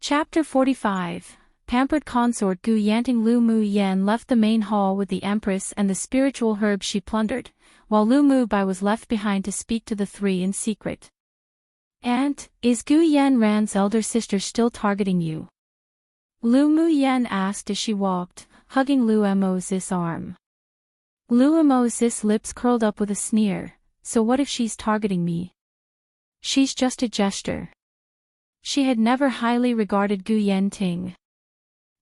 Chapter 45. Pampered consort Gu Yanting. Lu Mu Yan left the main hall with the Empress and the spiritual herbs she plundered, while Lu Mu Bai was left behind to speak to the three in secret. "Aunt, is Gu Yan Ran's elder sister still targeting you?" Lu Mu Yan asked as she walked, hugging Lu Mo's arm. Lu Mo's lips curled up with a sneer. "So what if she's targeting me? She's just a jester." She had never highly regarded Gu Yanting.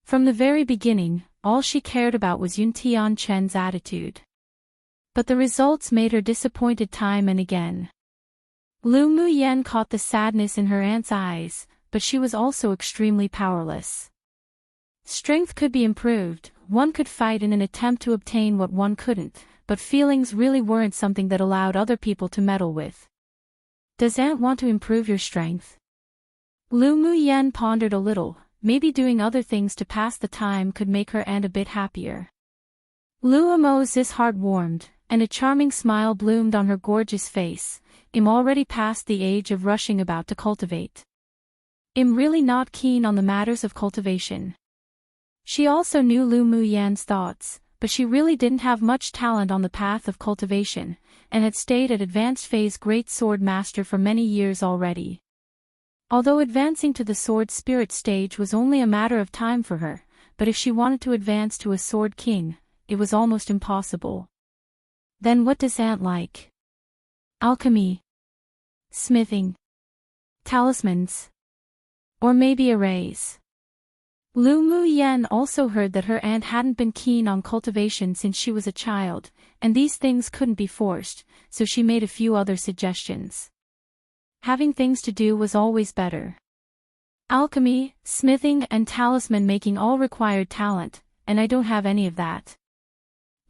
From the very beginning, all she cared about was Yun Tianchen's attitude. But the results made her disappointed time and again. Lu Mu Yan caught the sadness in her aunt's eyes, but she was also extremely powerless. Strength could be improved, one could fight in an attempt to obtain what one couldn't, but feelings really weren't something that allowed other people to meddle with. "Does Aunt want to improve your strength?" Lu Mu Yan pondered a little. Maybe doing other things to pass the time could make her aunt a bit happier. Lu Mo's heart warmed, and a charming smile bloomed on her gorgeous face. "I'm already past the age of rushing about to cultivate. I'm really not keen on the matters of cultivation." She also knew Lu Mu Yan's thoughts, but she really didn't have much talent on the path of cultivation, and had stayed at advanced phase great sword master for many years already. Although advancing to the sword spirit stage was only a matter of time for her, but if she wanted to advance to a sword king, it was almost impossible. "Then what does Aunt like?" "Alchemy, smithing, talismans, or maybe arrays." Lu Mu Yan also heard that her aunt hadn't been keen on cultivation since she was a child, and these things couldn't be forced, so she made a few other suggestions. Having things to do was always better. "Alchemy, smithing and talisman making all required talent, and I don't have any of that."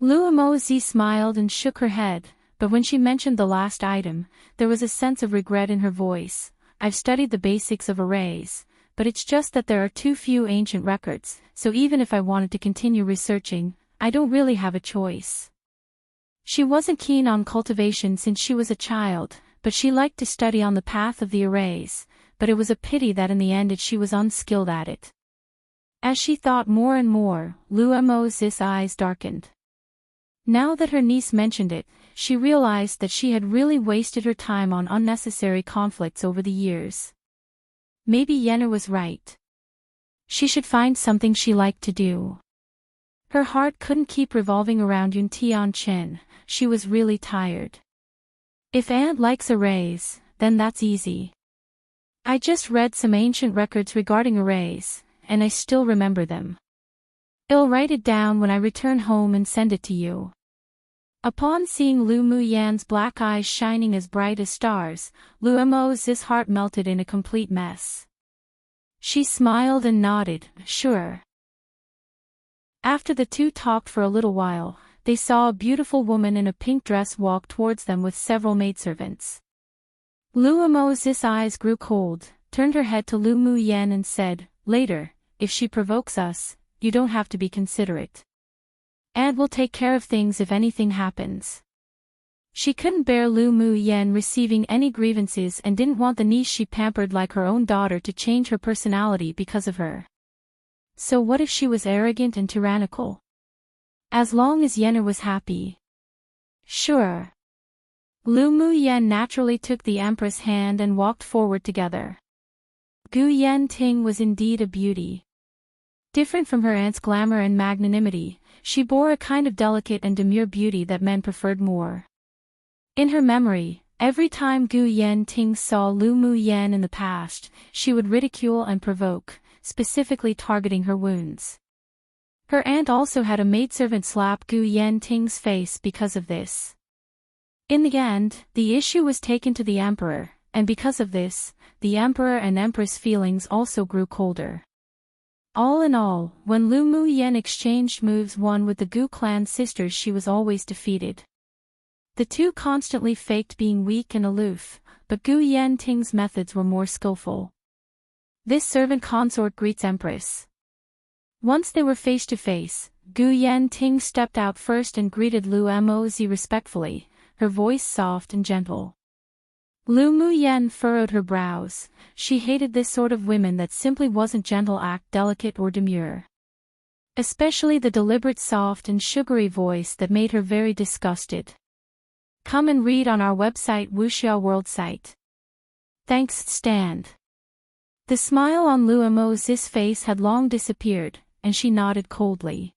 Lu Mozi smiled and shook her head, but when she mentioned the last item, there was a sense of regret in her voice. "I've studied the basics of arrays, but it's just that there are too few ancient records, so even if I wanted to continue researching, I don't really have a choice." She wasn't keen on cultivation since she was a child, but she liked to study on the path of the arrays, but it was a pity that in the end she was unskilled at it. As she thought more and more, Lu Mo's eyes darkened. Now that her niece mentioned it, she realized that she had really wasted her time on unnecessary conflicts over the years. Maybe Yenna was right. She should find something she liked to do. Her heart couldn't keep revolving around Yun Tianchen. She was really tired. "If Aunt likes arrays, then that's easy. I just read some ancient records regarding arrays, and I still remember them. I'll write it down when I return home and send it to you." Upon seeing Lu Mu Yan's black eyes shining as bright as stars, Lu Mo's heart melted in a complete mess. She smiled and nodded, "Sure." After the two talked for a little while, they saw a beautiful woman in a pink dress walk towards them with several maidservants. Lu Mo's eyes grew cold, turned her head to Lu Mu Yan and said, "Later, if she provokes us, you don't have to be considerate. Aunt will take care of things if anything happens." She couldn't bear Lu Mu Yan receiving any grievances and didn't want the niece she pampered like her own daughter to change her personality because of her. So what if she was arrogant and tyrannical? As long as Yenna was happy. Sure. Lu Mu Yan naturally took the Empress' hand and walked forward together. Gu Yanting was indeed a beauty. Different from her aunt's glamour and magnanimity, she bore a kind of delicate and demure beauty that men preferred more. In her memory, every time Gu Yanting saw Lu Mu Yan in the past, she would ridicule and provoke, specifically targeting her wounds. Her aunt also had a maidservant slap Gu Yanting's face because of this. In the end, the issue was taken to the emperor, and because of this, the emperor and empress feelings also grew colder. All in all, when Lu Mu Yan exchanged moves one with the Gu clan sisters, she was always defeated. The two constantly faked being weak and aloof, but Gu Yanting's methods were more skillful. This servant consort greets Empress. Once they were face to face, Gu Yanting stepped out first and greeted Lu Mozi respectfully, her voice soft and gentle. Lu Muyen furrowed her brows. She hated this sort of women that simply wasn't gentle, act delicate or demure. Especially the deliberate soft and sugary voice that made her very disgusted. Come and read on our website Wuxia World site. Thanks stand. The smile on Lu Mo's face had long disappeared, and she nodded coldly.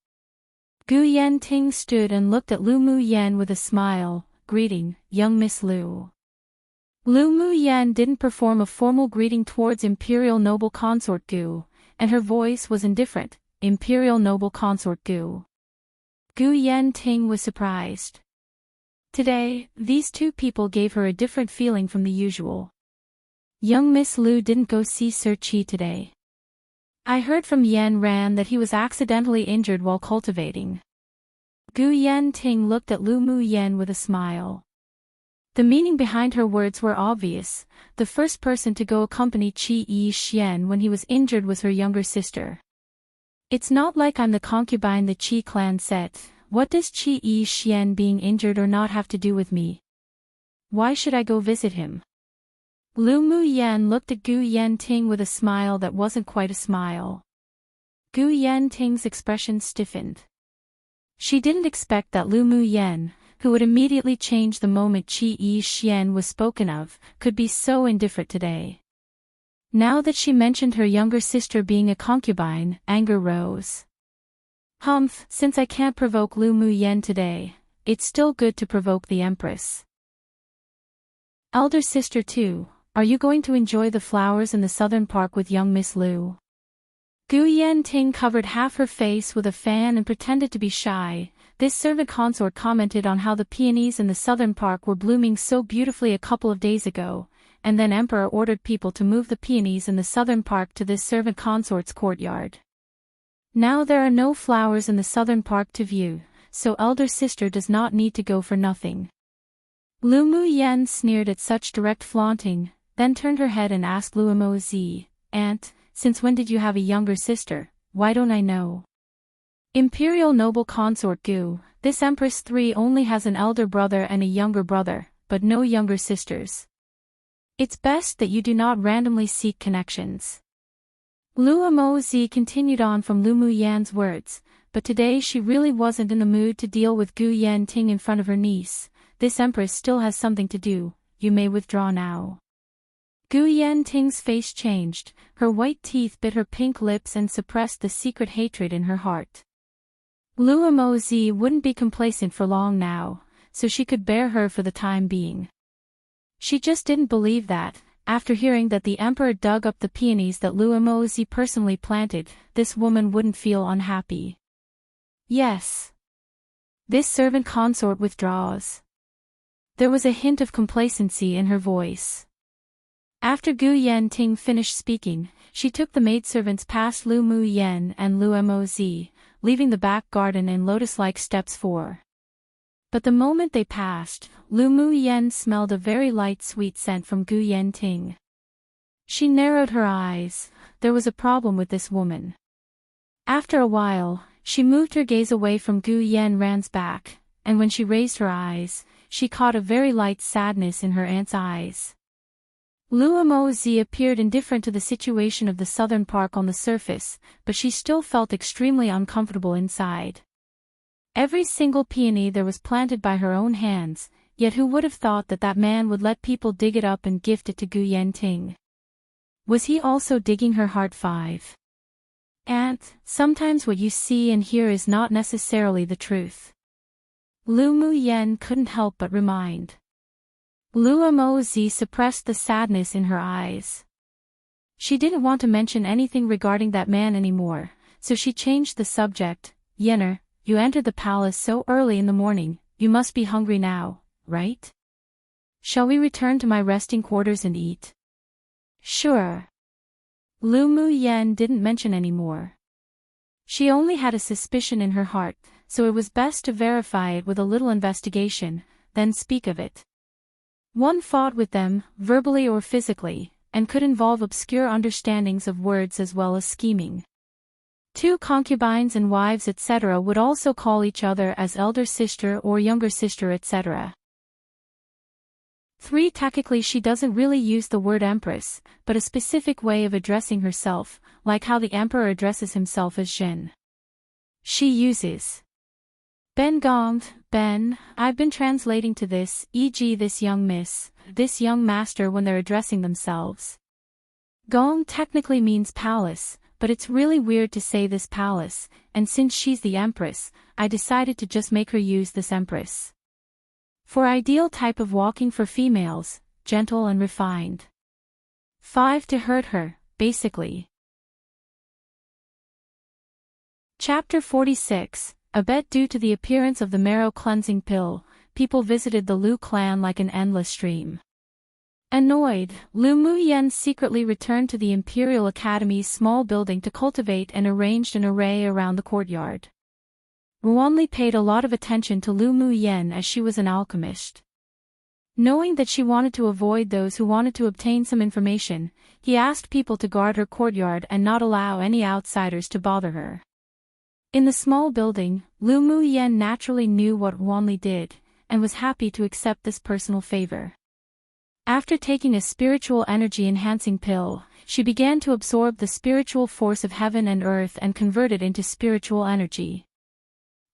Gu Yanting stood and looked at Lu Muyen with a smile. Greeting, young Miss Lu. Lu Muyen didn't perform a formal greeting towards Imperial Noble Consort Gu, and her voice was indifferent. Imperial Noble Consort Gu. Gu Yanting was surprised. Today, these two people gave her a different feeling from the usual. Young Miss Lu didn't go see Sir Qi today. I heard from Yan Ran that he was accidentally injured while cultivating. Gu Yanting looked at Lu Muyen with a smile. The meaning behind her words were obvious. The first person to go accompany Qi Yixian when he was injured was her younger sister. It's not like I'm the concubine the Qi clan said. What does Qi Yixian being injured or not have to do with me? Why should I go visit him? Lu Muyen looked at Gu Yanting with a smile that wasn't quite a smile. Gu Yanting's expression stiffened. She didn't expect that Lu Muyen, who would immediately change the moment Qi Yixian was spoken of, could be so indifferent today. Now that she mentioned her younger sister being a concubine, anger rose. Humph, since I can't provoke Lu Muyen today, it's still good to provoke the Empress. Elder sister too, are you going to enjoy the flowers in the southern park with young Miss Lu? Gu Yanting covered half her face with a fan and pretended to be shy. This servant consort commented on how the peonies in the southern park were blooming so beautifully a couple of days ago, and then Emperor ordered people to move the peonies in the southern park to this servant consort's courtyard. Now there are no flowers in the southern park to view, so elder sister does not need to go for nothing. Lu Muyen sneered at such direct flaunting, then turned her head and asked Lu Mozi, Aunt, since when did you have a younger sister? Why don't I know? Imperial Noble Consort Gu, this Empress 3 only has an elder brother and a younger brother, but no younger sisters. It's best that you do not randomly seek connections. Lu Mozi continued on from Lu Muyen's words, but today she really wasn't in the mood to deal with Gu Yanting in front of her niece. This Empress still has something to do, you may withdraw now. Gu Yanting's face changed, her white teeth bit her pink lips and suppressed the secret hatred in her heart. Lu Mozi wouldn't be complacent for long now, so she could bear her for the time being. She just didn't believe that, after hearing that the Emperor dug up the peonies that Lu Mozi personally planted, this woman wouldn't feel unhappy. Yes. This servant consort withdraws. There was a hint of complacency in her voice. After Gu Yanting finished speaking, she took the maidservants past Lu Muyen and Lu Mozi, leaving the back garden in lotus-like steps for. But the moment they passed, Lu Muyen smelled a very light sweet scent from Gu Yanting. She narrowed her eyes. There was a problem with this woman. After a while, she moved her gaze away from Gu Yanran's back, and when she raised her eyes, she caught a very light sadness in her aunt's eyes. Lu Mozi appeared indifferent to the situation of the southern park on the surface, but she still felt extremely uncomfortable inside. Every single peony there was planted by her own hands, yet who would have thought that that man would let people dig it up and gift it to Gu Yanting? Was he also digging her heart? 5. Aunt, sometimes what you see and hear is not necessarily the truth. Lu Muyen couldn't help but remind. Lu Mozi suppressed the sadness in her eyes. She didn't want to mention anything regarding that man anymore, so she changed the subject. Yenner, you entered the palace so early in the morning, you must be hungry now, right? Shall we return to my resting quarters and eat? Sure. Lu Muyen didn't mention any more. She only had a suspicion in her heart, so it was best to verify it with a little investigation, then speak of it. One fought with them, verbally or physically, and could involve obscure understandings of words as well as scheming. Two concubines and wives etc. would also call each other as elder sister or younger sister etc. 3. Technically she doesn't really use the word empress, but a specific way of addressing herself, like how the emperor addresses himself as Jin. She uses Ben Gong, Ben. I've been translating to this, e.g. this young miss, this young master when they're addressing themselves. Gong technically means palace, but it's really weird to say this palace, and since she's the empress, I decided to just make her use this empress. For ideal type of walking for females, gentle and refined. 5. To hurt her, basically. Chapter 46. A bet. Due to the appearance of the marrow cleansing pill, people visited the Lu clan like an endless stream. Annoyed, Lu Muyen secretly returned to the Imperial Academy's small building to cultivate and arranged an array around the courtyard. Ruanli paid a lot of attention to Lu Muyen as she was an alchemist. Knowing that she wanted to avoid those who wanted to obtain some information, he asked people to guard her courtyard and not allow any outsiders to bother her. In the small building, Lu Muyen naturally knew what Ruanli did, and was happy to accept this personal favor. After taking a spiritual energy-enhancing pill, she began to absorb the spiritual force of heaven and earth and convert it into spiritual energy.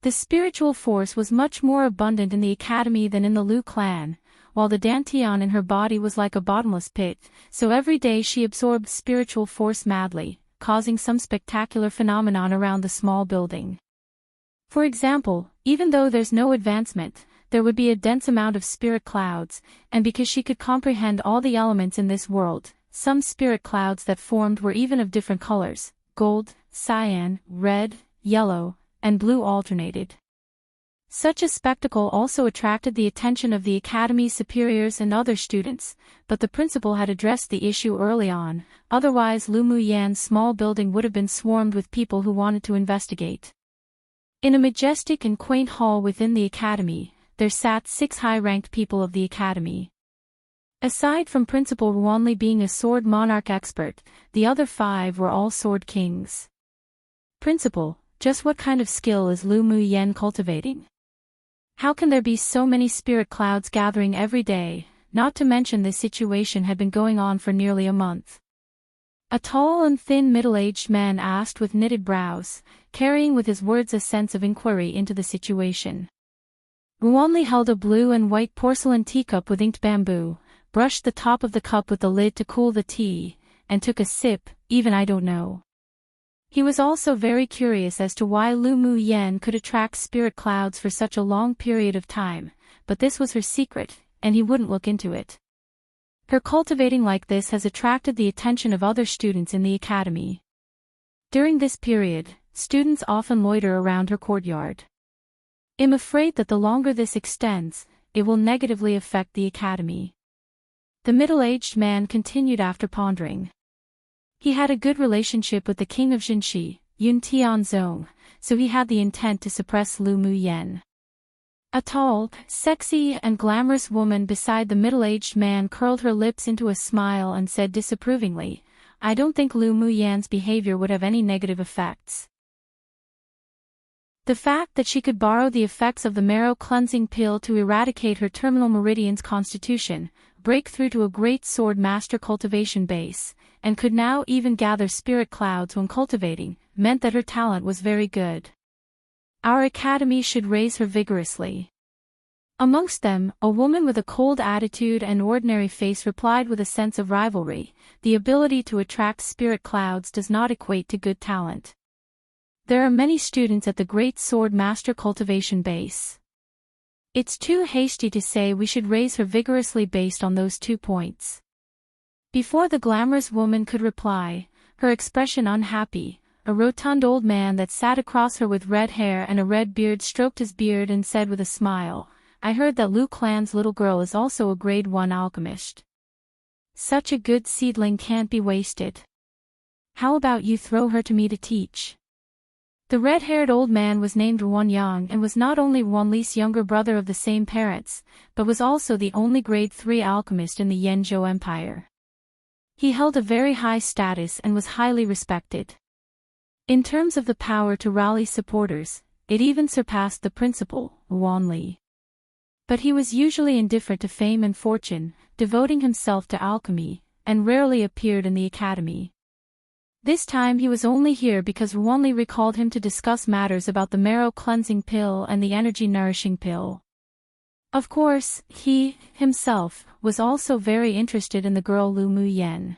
The spiritual force was much more abundant in the academy than in the Lu clan, while the dantian in her body was like a bottomless pit, so every day she absorbed spiritual force madly, causing some spectacular phenomenon around the small building. For example, even though there's no advancement, there would be a dense amount of spirit clouds, and because she could comprehend all the elements in this world, some spirit clouds that formed were even of different colors: gold, cyan, red, yellow, and blue alternated. Such a spectacle also attracted the attention of the academy's superiors and other students, but the principal had addressed the issue early on, otherwise Lu Muyan's small building would have been swarmed with people who wanted to investigate. In a majestic and quaint hall within the academy, there sat 6 high-ranked people of the academy. Aside from Principal Ruanli being a sword monarch expert, the other 5 were all sword kings. Principal, just what kind of skill is Lu Muyen cultivating? How can there be so many spirit clouds gathering every day, not to mention this situation had been going on for nearly a month? A tall and thin middle-aged man asked with knitted brows, carrying with his words a sense of inquiry into the situation. Ruanli held a blue and white porcelain teacup with inked bamboo, brushed the top of the cup with the lid to cool the tea, and took a sip. Even I don't know. He was also very curious as to why Lu Muyen could attract spirit clouds for such a long period of time, but this was her secret, and he wouldn't look into it. Her cultivating like this has attracted the attention of other students in the academy. During this period, students often loiter around her courtyard. I'm afraid that the longer this extends, it will negatively affect the academy. The middle-aged man continued after pondering. He had a good relationship with the king of Jinshi, Yun Tianzong, so he had the intent to suppress Lu Muyen. A tall, sexy, and glamorous woman beside the middle-aged man curled her lips into a smile and said disapprovingly, "I don't think Lu Muyen's behavior would have any negative effects." The fact that she could borrow the effects of the marrow cleansing pill to eradicate her terminal meridian's constitution, break through to a great sword master cultivation base, and could now even gather spirit clouds when cultivating, meant that her talent was very good. Our academy should raise her vigorously. Amongst them, a woman with a cold attitude and ordinary face replied with a sense of rivalry, "The ability to attract spirit clouds does not equate to good talent. There are many students at the Great Sword Master cultivation base. It's too hasty to say we should raise her vigorously based on those 2 points." Before the glamorous woman could reply, her expression unhappy, a rotund old man that sat across her with red hair and a red beard stroked his beard and said with a smile, "I heard that Lu Clan's little girl is also a grade 1 alchemist. Such a good seedling can't be wasted. How about you throw her to me to teach?" The red-haired old man was named Ruanyang and was not only Ruanli's younger brother of the same parents, but was also the only grade 3 alchemist in the Yanzhou Empire. He held a very high status and was highly respected. In terms of the power to rally supporters, it even surpassed the principal, Ruanli. But he was usually indifferent to fame and fortune, devoting himself to alchemy, and rarely appeared in the academy. This time he was only here because Ruanli recalled him to discuss matters about the marrow-cleansing pill and the energy-nourishing pill. Of course, he, himself, was also very interested in the girl Lu Muyen.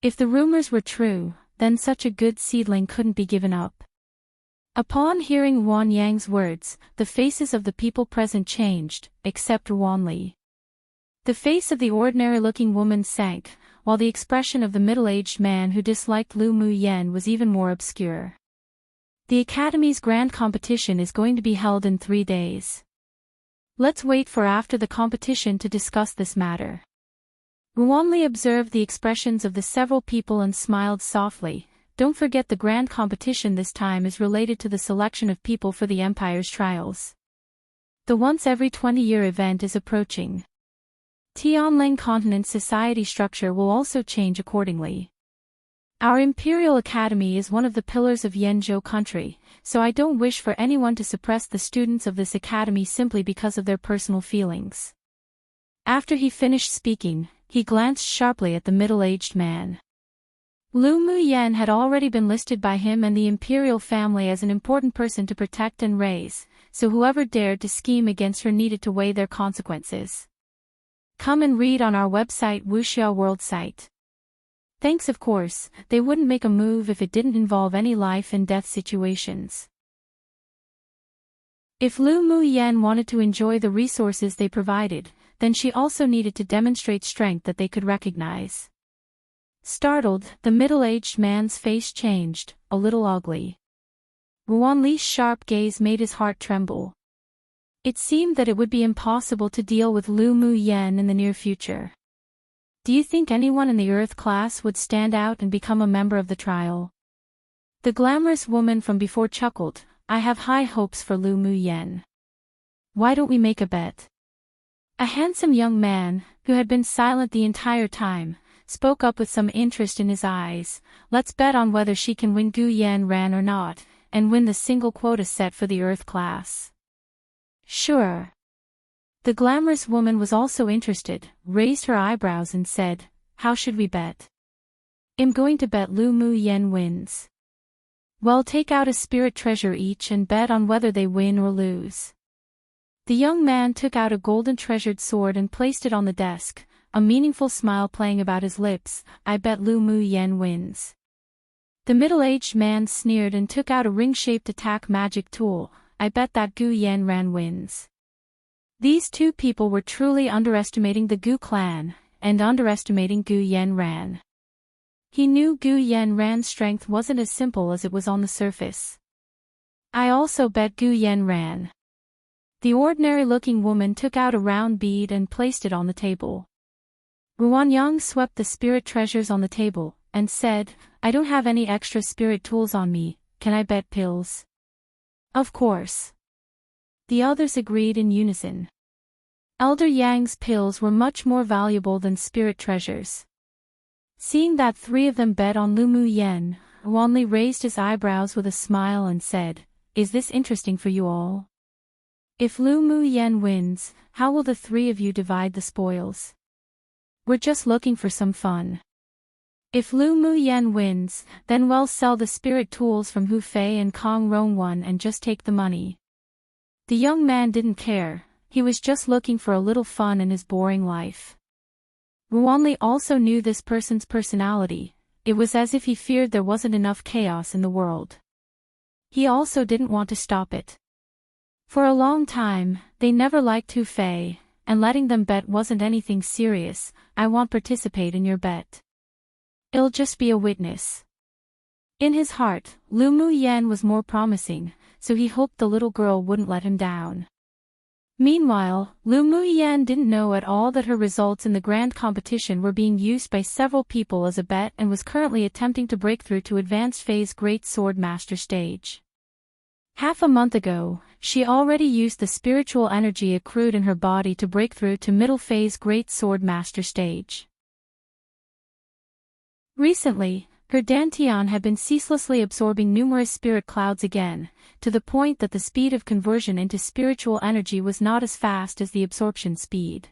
If the rumors were true, then such a good seedling couldn't be given up. Upon hearing Wan Yang's words, the faces of the people present changed, except Ruanli. The face of the ordinary-looking woman sank, while the expression of the middle-aged man who disliked Lu Muyen was even more obscure. The Academy's grand competition is going to be held in 3 days. Let's wait for after the competition to discuss this matter. Ruanli observed the expressions of the several people and smiled softly. Don't forget the grand competition this time is related to the selection of people for the Empire's trials. The once every 20-year event is approaching. Tianling Continent's society structure will also change accordingly. Our Imperial Academy is one of the pillars of Yenzhou country, so I don't wish for anyone to suppress the students of this academy simply because of their personal feelings. After he finished speaking, he glanced sharply at the middle-aged man. Lu Muyen had already been listed by him and the Imperial family as an important person to protect and raise, so whoever dared to scheme against her needed to weigh their consequences. Come and read on our website Wuxia World site. Thanks of course, they wouldn't make a move if it didn't involve any life and death situations. If Lu Muyen wanted to enjoy the resources they provided, then she also needed to demonstrate strength that they could recognize. Startled, the middle-aged man's face changed, a little ugly. Ruanli's sharp gaze made his heart tremble. It seemed that it would be impossible to deal with Lu Muyen in the near future. Do you think anyone in the Earth class would stand out and become a member of the trial? The glamorous woman from before chuckled, I have high hopes for Lu Muyen. Why don't we make a bet? A handsome young man, who had been silent the entire time, spoke up with some interest in his eyes. Let's bet on whether she can win Guyan Ran or not, and win the single quota set for the Earth class. Sure. The glamorous woman was also interested, raised her eyebrows and said, how should we bet? I'm going to bet Lu Muyen wins. Well, take out a spirit treasure each and bet on whether they win or lose. The young man took out a golden treasured sword and placed it on the desk, a meaningful smile playing about his lips. I bet Lu Muyen wins. The middle-aged man sneered and took out a ring-shaped attack magic tool. I bet that Gu Yanran wins. These two people were truly underestimating the Gu clan, and underestimating Gu Yanran. He knew Gu Yanran's strength wasn't as simple as it was on the surface. I also bet Gu Yanran. The ordinary-looking woman took out a round bead and placed it on the table. Ruanyang swept the spirit treasures on the table, and said, I don't have any extra spirit tools on me, can I bet pills? Of course. The others agreed in unison. Elder Yang's pills were much more valuable than spirit treasures. Seeing that 3 of them bet on Lu Muyen, Wanli raised his eyebrows with a smile and said, Is this interesting for you all? If Lu Muyen wins, how will the 3 of you divide the spoils? We're just looking for some fun. If Lu Muyen wins, then we'll sell the spirit tools from Hu Fei and Kong Rongwan and just take the money. The young man didn't care, he was just looking for a little fun in his boring life. Ruanli also knew this person's personality, it was as if he feared there wasn't enough chaos in the world. He also didn't want to stop it. For a long time, they never liked Hu Fei, and letting them bet wasn't anything serious. I won't participate in your bet. I'll just be a witness. In his heart, Lu Muyen was more promising, so he hoped the little girl wouldn't let him down. Meanwhile, Lu Muyen didn't know at all that her results in the grand competition were being used by several people as a bet and was currently attempting to break through to Advanced Phase Great Sword Master stage. Half a month ago, she already used the spiritual energy accrued in her body to break through to Middle Phase Great Sword Master stage. Recently, Her dantian had been ceaselessly absorbing numerous spirit clouds again, to the point that the speed of conversion into spiritual energy was not as fast as the absorption speed.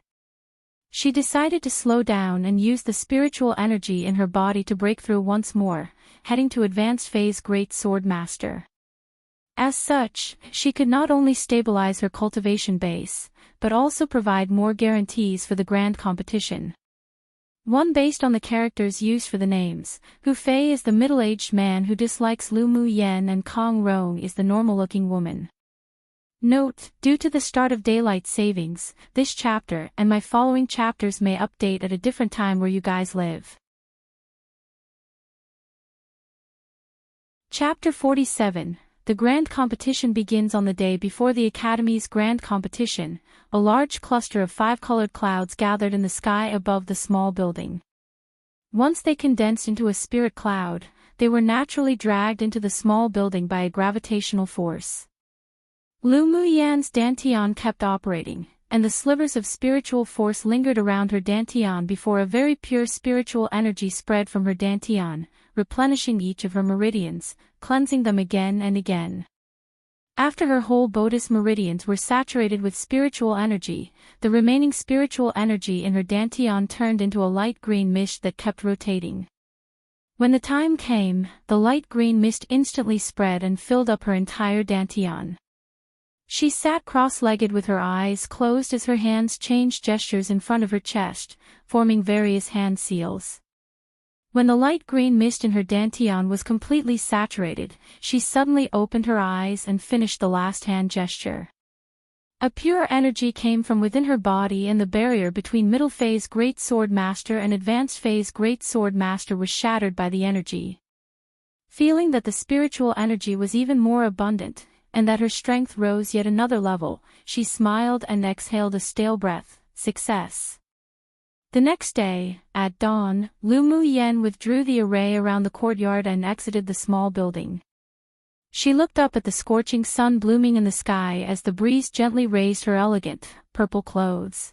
She decided to slow down and use the spiritual energy in her body to break through once more, heading to Advanced Phase Great Sword Master. As such, she could not only stabilize her cultivation base, but also provide more guarantees for the grand competition. One based on the characters used for the names. Hu Fei is the middle-aged man who dislikes Lu Mu Yen, and Kong Rong is the normal-looking woman. Note, due to the start of daylight savings, this chapter and my following chapters may update at a different time where you guys live. Chapter 47. The grand competition begins on the day before the Academy's grand competition. A large cluster of 5 colored clouds gathered in the sky above the small building. Once they condensed into a spirit cloud, they were naturally dragged into the small building by a gravitational force. Lu Muyan's dantian kept operating, and the slivers of spiritual force lingered around her dantian before a very pure spiritual energy spread from her dantian, replenishing each of her meridians, cleansing them again and again. After her whole bodice meridians were saturated with spiritual energy, the remaining spiritual energy in her dantian turned into a light green mist that kept rotating. When the time came, the light green mist instantly spread and filled up her entire dantian. She sat cross-legged with her eyes closed as her hands changed gestures in front of her chest, forming various hand seals. When the light green mist in her dantian was completely saturated, she suddenly opened her eyes and finished the last hand gesture. A pure energy came from within her body, and the barrier between Middle Phase Great Sword Master and Advanced Phase Great Sword Master was shattered by the energy. Feeling that the spiritual energy was even more abundant, and that her strength rose yet another level, she smiled and exhaled a stale breath. Success. The next day, at dawn, Lu Mu Yen withdrew the array around the courtyard and exited the small building. She looked up at the scorching sun blooming in the sky as the breeze gently raised her elegant, purple clothes.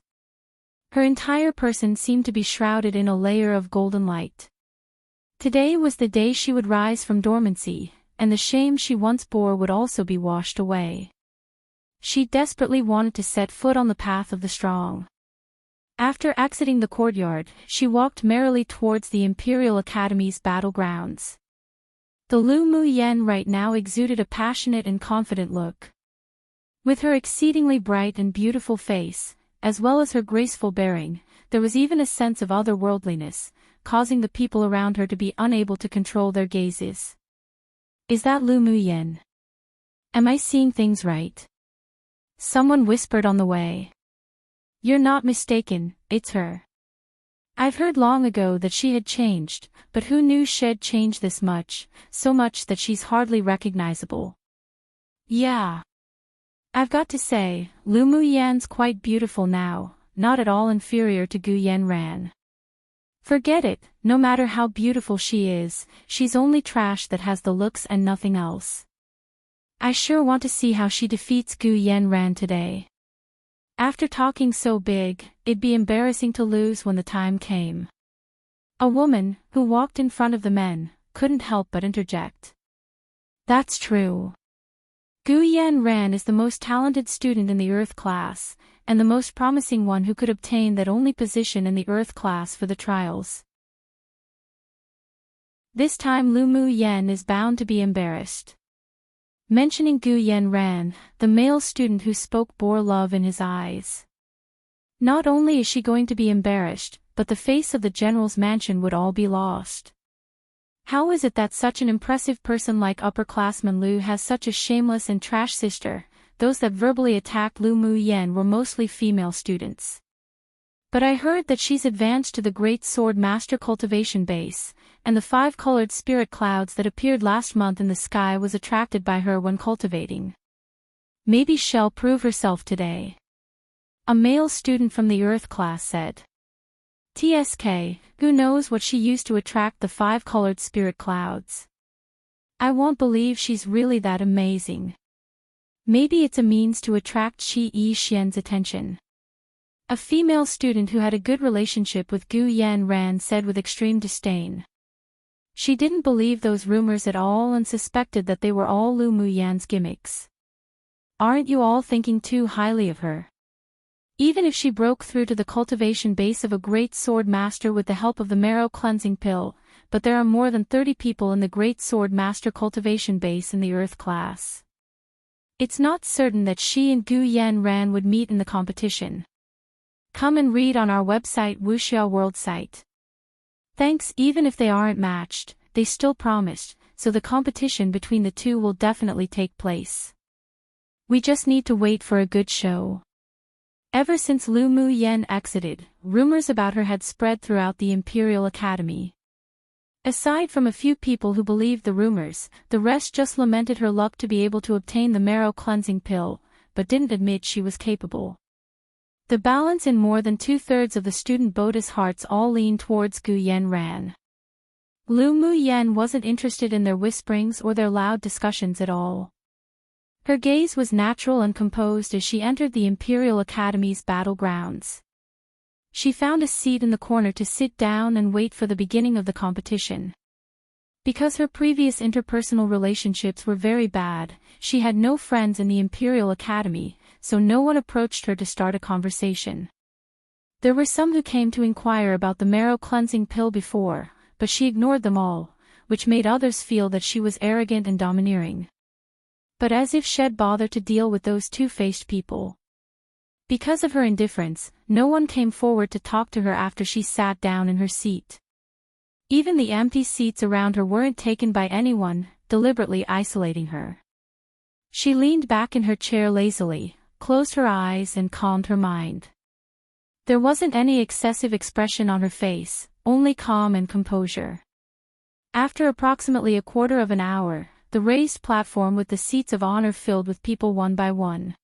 Her entire person seemed to be shrouded in a layer of golden light. Today was the day she would rise from dormancy, and the shame she once bore would also be washed away. She desperately wanted to set foot on the path of the strong. After exiting the courtyard, she walked merrily towards the Imperial Academy's battlegrounds. The Lu Mu Yen right now exuded a passionate and confident look. With her exceedingly bright and beautiful face, as well as her graceful bearing, there was even a sense of otherworldliness, causing the people around her to be unable to control their gazes. Is that Lu Mu Yen? Am I seeing things right? Someone whispered on the way. You're not mistaken, it's her. I've heard long ago that she had changed, but who knew she'd changed this much, so much that she's hardly recognizable. Yeah. I've got to say, Lu Mu Yan's quite beautiful now, not at all inferior to Gu Yen Ran. Forget it, no matter how beautiful she is, she's only trash that has the looks and nothing else. I sure want to see how she defeats Gu Yen Ran today. After talking so big, it'd be embarrassing to lose when the time came. A woman, who walked in front of the men, couldn't help but interject. That's true. Gu Yen Ran is the most talented student in the Earth class, and the most promising one who could obtain that only position in the Earth class for the trials. This time Lu Mu Yen is bound to be embarrassed. Mentioning Gu Yen Ran, the male student who spoke bore love in his eyes. Not only is she going to be embarrassed, but the face of the general's mansion would all be lost. How is it that such an impressive person like upperclassman Lu has such a shameless and trash sister? Those that verbally attacked Lu Mu Yen were mostly female students. But I heard that she's advanced to the Great Sword Master cultivation base, and the 5-colored spirit clouds that appeared last month in the sky was attracted by her when cultivating. Maybe she'll prove herself today. A male student from the Earth class said. TSK, who knows what she used to attract the 5-colored spirit clouds? I won't believe she's really that amazing. Maybe it's a means to attract Shi Yi Xian's attention. A female student who had a good relationship with Gu Yen Ran said with extreme disdain. She didn't believe those rumors at all and suspected that they were all Lu Muyan's gimmicks. Aren't you all thinking too highly of her? Even if she broke through to the cultivation base of a great sword master with the help of the marrow cleansing pill, but there are more than 30 people in the great sword master cultivation base in the earth class. It's not certain that she and Gu Yanran would meet in the competition. Come and read on our website Wuxia World site. Thanks. Even if they aren't matched, they still promised, so the competition between the two will definitely take place. We just need to wait for a good show. Ever since Lu Muyan exited, rumors about her had spread throughout the Imperial Academy. Aside from a few people who believed the rumors, the rest just lamented her luck to be able to obtain the marrow cleansing pill, but didn't admit she was capable. The balance in more than 2/3 of the student boda's hearts all leaned towards Gu Yanran. Lu Muyan wasn't interested in their whisperings or their loud discussions at all. Her gaze was natural and composed as she entered the Imperial Academy's battlegrounds. She found a seat in the corner to sit down and wait for the beginning of the competition. Because her previous interpersonal relationships were very bad, she had no friends in the Imperial Academy, so no one approached her to start a conversation. There were some who came to inquire about the marrow cleansing pill before, but she ignored them all, which made others feel that she was arrogant and domineering. But as if she'd bother to deal with those two-faced people. Because of her indifference, no one came forward to talk to her after she sat down in her seat. Even the empty seats around her weren't taken by anyone, deliberately isolating her. She leaned back in her chair lazily, closed her eyes and calmed her mind. There wasn't any excessive expression on her face, only calm and composure. After approximately a quarter of an hour, the raised platform with the seats of honor filled with people one by one.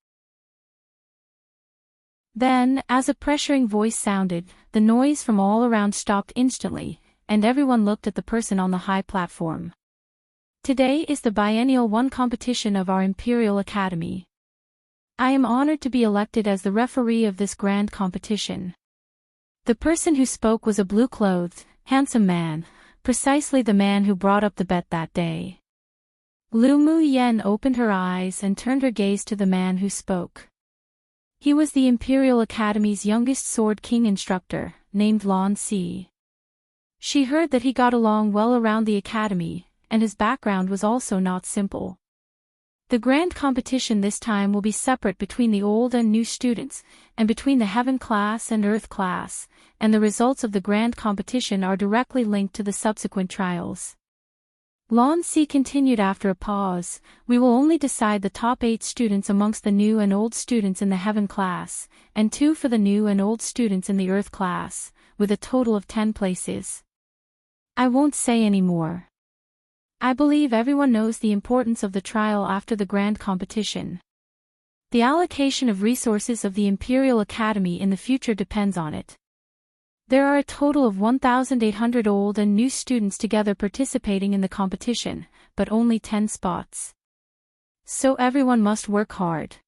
Then, as a pressuring voice sounded, the noise from all around stopped instantly, and everyone looked at the person on the high platform. Today is the Biennial 1 competition of our Imperial Academy. I am honored to be elected as the referee of this grand competition. The person who spoke was a blue-clothed, handsome man, precisely the man who brought up the bet that day. Lu Muyan opened her eyes and turned her gaze to the man who spoke. He was the Imperial Academy's youngest Sword King instructor, named Lan Si. She heard that he got along well around the academy, and his background was also not simple. The grand competition this time will be separate between the old and new students, and between the Heaven class and Earth class, and the results of the grand competition are directly linked to the subsequent trials. Lan Si continued after a pause, we will only decide the top 8 students amongst the new and old students in the Heaven class, and 2 for the new and old students in the Earth class, with a total of 10 places. I won't say any more. I believe everyone knows the importance of the trial after the grand competition. The allocation of resources of the Imperial Academy in the future depends on it. There are a total of 1,800 old and new students together participating in the competition, but only 10 spots. So everyone must work hard.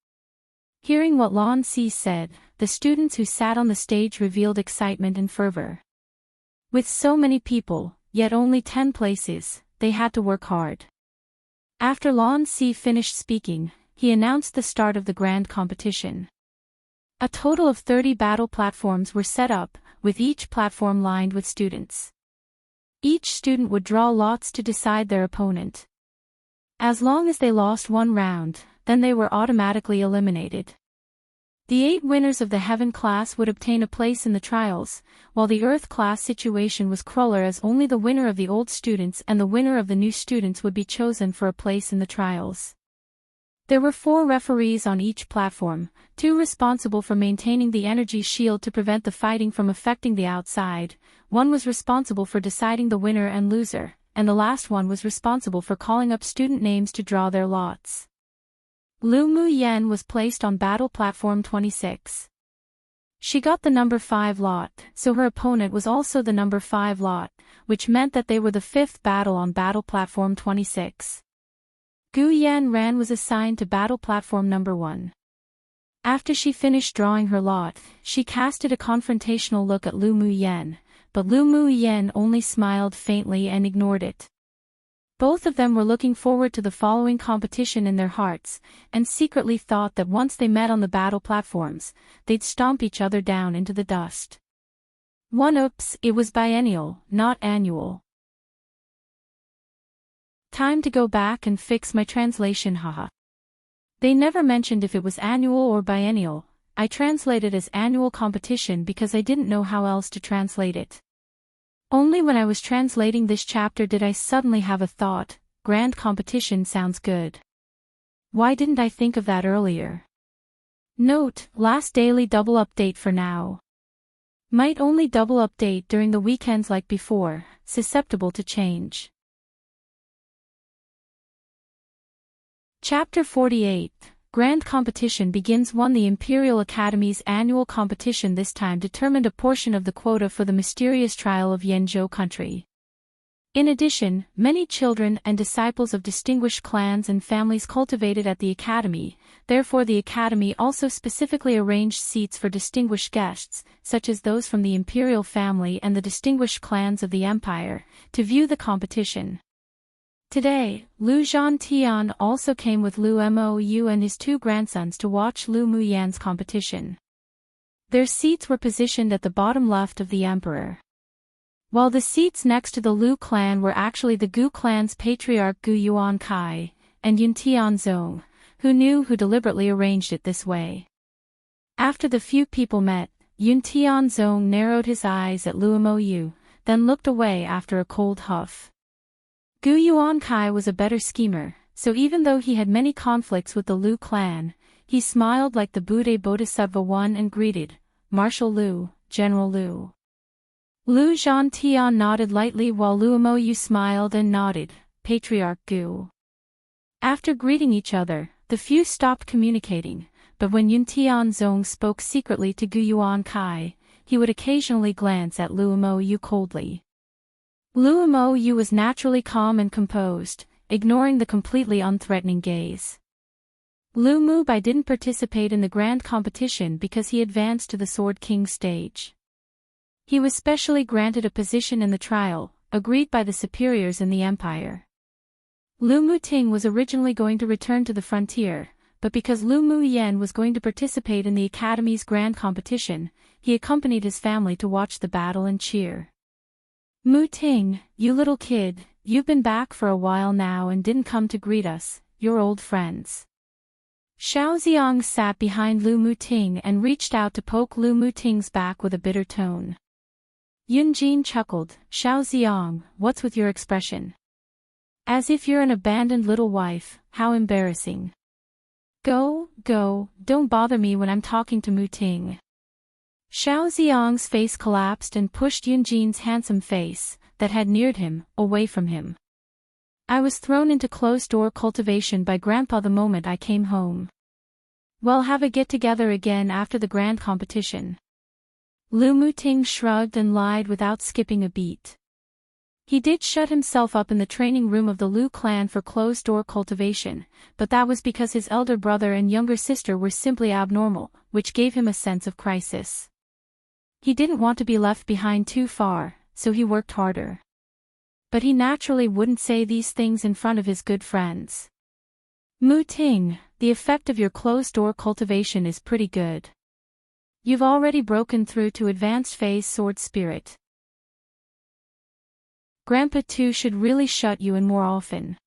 Hearing what Lan Si said, the students who sat on the stage revealed excitement and fervor. With so many people, yet only 10 places, they had to work hard. After Lan Si finished speaking, he announced the start of the grand competition. A total of 30 battle platforms were set up, with each platform lined with students. Each student would draw lots to decide their opponent. As long as they lost one round, then they were automatically eliminated. The 8 winners of the Heaven class would obtain a place in the trials, while the Earth class situation was crueler as only the winner of the old students and the winner of the new students would be chosen for a place in the trials. There were 4 referees on each platform, 2 responsible for maintaining the energy shield to prevent the fighting from affecting the outside, 1 was responsible for deciding the winner and loser, and the last one was responsible for calling up student names to draw their lots. Lu Muyan was placed on battle platform 26. She got the number 5 lot, so her opponent was also the number 5 lot, which meant that they were the 5th battle on battle platform 26. Gu Yanran was assigned to battle platform number 1. After she finished drawing her lot, she casted a confrontational look at Lu Muyan, but Lu Mu Yen only smiled faintly and ignored it. Both of them were looking forward to the following competition in their hearts, and secretly thought that once they met on the battle platforms, they'd stomp each other down into the dust. Oops, it was biennial, not annual. Time to go back and fix my translation, haha. They never mentioned if it was annual or biennial. I translated as annual competition because I didn't know how else to translate it. Only when I was translating this chapter did I suddenly have a thought: grand competition sounds good. Why didn't I think of that earlier? Note: last daily double update for now. Might only double update during the weekends like before, susceptible to change. Chapter 48. Grand competition begins. The Imperial Academy's annual competition this time determined a portion of the quota for the mysterious trial of Yenzhou country. In addition, many children and disciples of distinguished clans and families cultivated at the Academy, therefore the Academy also specifically arranged seats for distinguished guests, such as those from the Imperial family and the distinguished clans of the Empire, to view the competition. Today, Lu Zhantian also came with Lu Mou and his two grandsons to watch Lu Muyan's competition. Their seats were positioned at the bottom left of the emperor, while the seats next to the Lu clan were actually the Gu clan's patriarch Gu Yuankai and Yuntian Zong, who deliberately arranged it this way. After the few people met, Yuntian Zong narrowed his eyes at Lu Mou, then looked away after a cold huff. Gu Yuankai was a better schemer, so even though he had many conflicts with the Lu clan, he smiled like the Buddha Bodhisattva one and greeted, "Marshal Lu, General Lu." Lu Zhantian nodded lightly while Lu Mou smiled and nodded, "Patriarch Gu." After greeting each other, the few stopped communicating, but when Yuntian Zong spoke secretly to Gu Yuankai, he would occasionally glance at Lu Mou coldly. Lu Mou was naturally calm and composed, ignoring the completely unthreatening gaze. Lu Mubai didn't participate in the grand competition because he advanced to the Sword King stage. He was specially granted a position in the trial, agreed by the superiors in the empire. Lu Muting was originally going to return to the frontier, but because Lu Muyen was going to participate in the Academy's grand competition, he accompanied his family to watch the battle and cheer. "Muting, you little kid, you've been back for a while now and didn't come to greet us, your old friends." Xiao Xiang sat behind Lu Muting and reached out to poke Lu Muting's back with a bitter tone. Yunjin chuckled, "Xiao Xiang, what's with your expression? As if you're an abandoned little wife, how embarrassing. Go, don't bother me when I'm talking to Muting." Xiao Xiang's face collapsed and pushed Yunjin's handsome face, that had neared him, away from him. "I was thrown into closed-door cultivation by Grandpa the moment I came home. We'll have a get-together again after the grand competition." Lu Muting shrugged and lied without skipping a beat. He did shut himself up in the training room of the Lu clan for closed-door cultivation, but that was because his elder brother and younger sister were simply abnormal, which gave him a sense of crisis. He didn't want to be left behind too far, so he worked harder. But he naturally wouldn't say these things in front of his good friends. "Muting, the effect of your closed-door cultivation is pretty good. You've already broken through to advanced phase sword spirit. Grandpa too should really shut you in more often."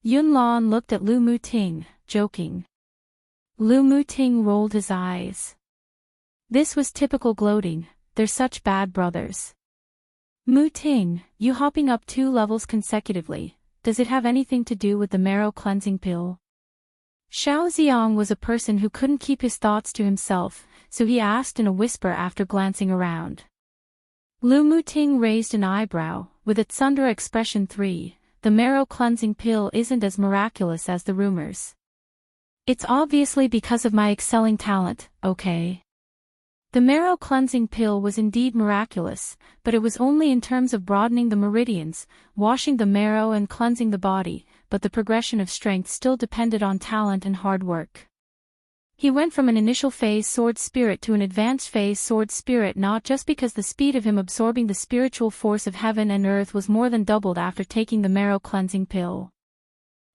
Yunlan looked at Lu Muting, joking. Lu Muting rolled his eyes. This was typical gloating, they're such bad brothers. "Muting, you hopping up 2 levels consecutively, does it have anything to do with the marrow cleansing pill?" Xiao Xiang was a person who couldn't keep his thoughts to himself, so he asked in a whisper after glancing around. Lu Muting raised an eyebrow, with a tsundere expression. The marrow cleansing pill isn't as miraculous as the rumors. It's obviously because of my excelling talent, okay? The marrow cleansing pill was indeed miraculous, but it was only in terms of broadening the meridians, washing the marrow and cleansing the body, but the progression of strength still depended on talent and hard work. He went from an initial phase sword spirit to an advanced phase sword spirit not just because the speed of him absorbing the spiritual force of heaven and earth was more than doubled after taking the marrow cleansing pill.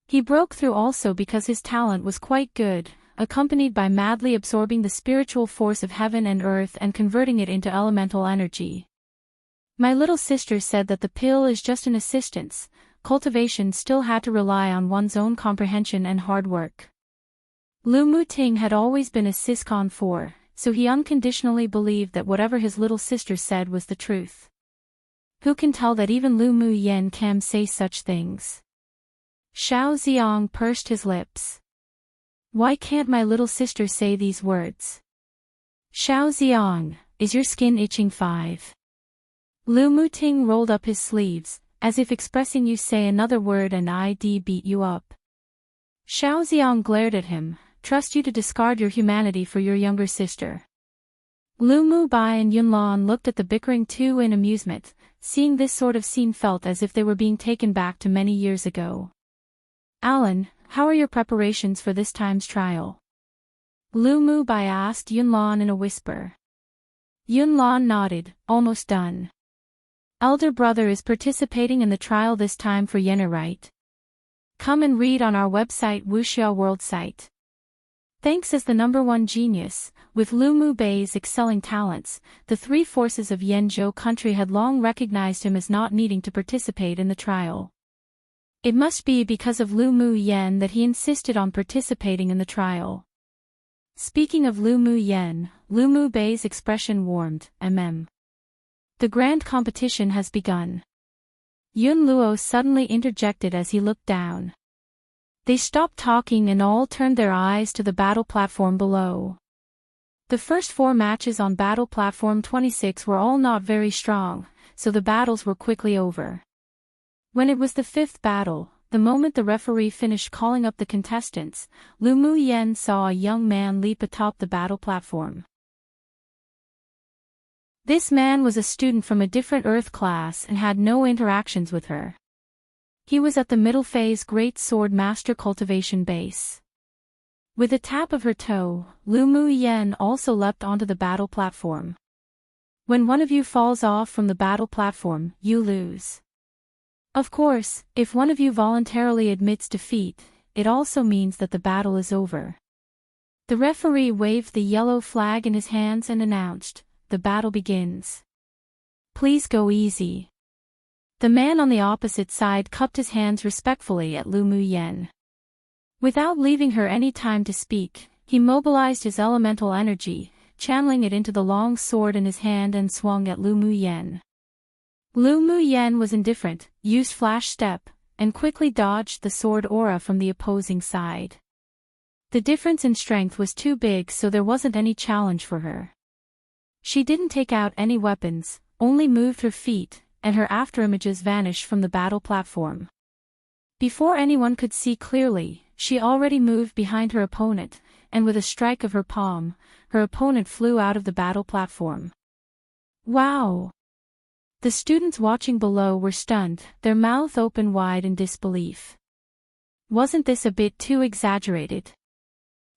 He broke through also because his talent was quite good, accompanied by madly absorbing the spiritual force of heaven and earth and converting it into elemental energy. My little sister said that the pill is just an assistance, cultivation still had to rely on one's own comprehension and hard work. Lu Muting had always been a Siscon 4, so he unconditionally believed that whatever his little sister said was the truth. Who can tell that even Lu Mu Yen can say such things? Xiao Ziong pursed his lips. Why can't my little sister say these words? Xiao Ziong, is your skin itching 5? Lu Muting rolled up his sleeves, as if expressing you say another word and I'd beat you up. Xiao Ziong glared at him. Trust you to discard your humanity for your younger sister. Lu Mubai and Yunlan looked at the bickering two in amusement, seeing this sort of scene felt as if they were being taken back to many years ago. Alan, how are your preparations for this time's trial? Lu Mubai asked Yunlan in a whisper. Yunlan nodded, almost done. Elder brother is participating in the trial this time for Yenner, right? Come and read on our website Wuxia World site. Thanks as the #1 genius, with Lu Mubei's excelling talents, the three forces of Yenzhou country had long recognized him as not needing to participate in the trial. It must be because of Lu Mu Yen that he insisted on participating in the trial. Speaking of Lu Mu Yen, Lu Mubei's expression warmed. The grand competition has begun. Yun Luo suddenly interjected as he looked down. They stopped talking and all turned their eyes to the battle platform below. The first 4 matches on battle platform 26 were all not very strong, so the battles were quickly over. When it was the 5th battle, the moment the referee finished calling up the contestants, Lu Mu Yen saw a young man leap atop the battle platform. This man was a student from a different Earth class and had no interactions with her. He was at the middle phase Great Sword Master cultivation base. With a tap of her toe, Lu Mu Yen also leapt onto the battle platform. When one of you falls off from the battle platform, you lose. Of course, if one of you voluntarily admits defeat, it also means that the battle is over. The referee waved the yellow flag in his hands and announced, "The battle begins. Please go easy." The man on the opposite side cupped his hands respectfully at Lu Mu Yen. Without leaving her any time to speak, he mobilized his elemental energy, channeling it into the long sword in his hand and swung at Lu Mu Yen. Lu Mu Yen was indifferent, used flash step, and quickly dodged the sword aura from the opposing side. The difference in strength was too big, so there wasn't any challenge for her. She didn't take out any weapons, only moved her feet, and her afterimages vanished from the battle platform. Before anyone could see clearly, she already moved behind her opponent, and with a strike of her palm, her opponent flew out of the battle platform. Wow! The students watching below were stunned, their mouth open wide in disbelief. Wasn't this a bit too exaggerated?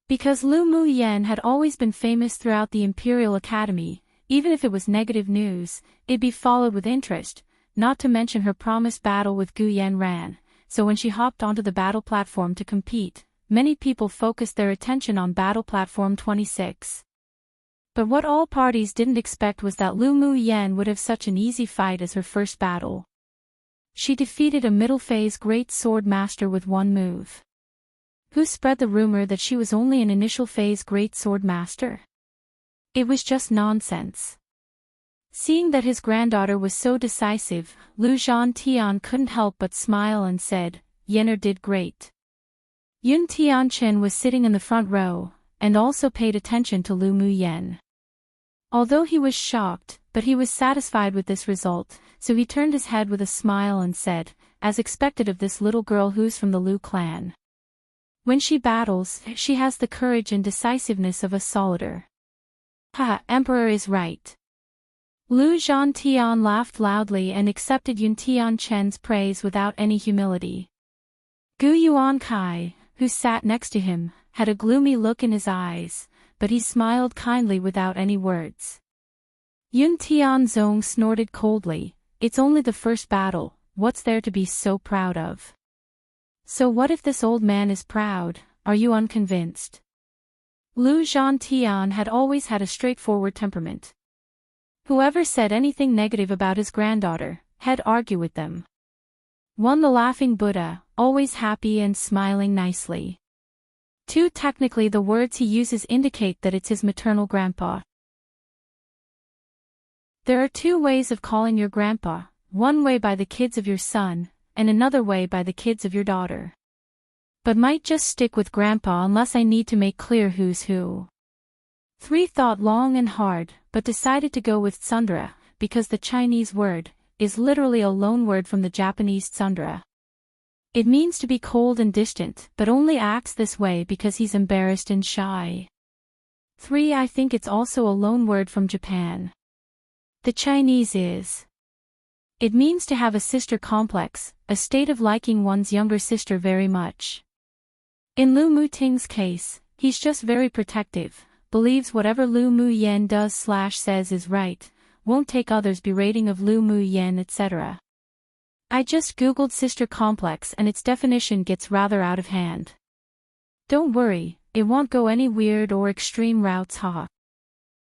Because Lu Mu Yen had always been famous throughout the Imperial Academy, even if it was negative news, it'd be followed with interest, not to mention her promised battle with Gu Yanran, so when she hopped onto the battle platform to compete, many people focused their attention on battle platform 26. But what all parties didn't expect was that Lu Mu Yen would have such an easy fight as her first battle. She defeated a middle phase Great Sword Master with one move. Who spread the rumor that she was only an initial phase Great Sword Master? It was just nonsense. Seeing that his granddaughter was so decisive, Lu Zhantian couldn't help but smile and said, "Yenner did great." Yun Tianchen was sitting in the front row, and also paid attention to Lu Mu Yen. Although he was shocked, but he was satisfied with this result, so he turned his head with a smile and said, as expected of this little girl who's from the Lu clan. When she battles, she has the courage and decisiveness of a soldier. Ha, Emperor is right. Lu Zhantian laughed loudly and accepted Yun Tianchen's praise without any humility. Gu Yuan Kai, who sat next to him, had a gloomy look in his eyes, but he smiled kindly without any words. Yun Tianzong snorted coldly, "It's only the first battle, what's there to be so proud of?" "So what if this old man is proud, are you unconvinced?" Lu Zhantian had always had a straightforward temperament. Whoever said anything negative about his granddaughter, had argue with them. One, the laughing Buddha, always happy and smiling nicely. Two, technically the words he uses indicate that it's his maternal grandpa. There are two ways of calling your grandpa, one way by the kids of your son, and another way by the kids of your daughter. But might just stick with grandpa unless I need to make clear who's who. 3 thought long and hard, but decided to go with tsundere, because the Chinese word is literally a loanword from the Japanese tsundere. It means to be cold and distant, but only acts this way because he's embarrassed and shy. 3 I think it's also a loanword from Japan. The Chinese is. It means to have a sister complex, a state of liking one's younger sister very much. In Lu Muting's case, he's just very protective, believes whatever Lu Muyen does/says is right, won't take others' berating of Lu Muyen etc. I just googled sister complex and its definition gets rather out of hand. Don't worry, it won't go any weird or extreme routes haha.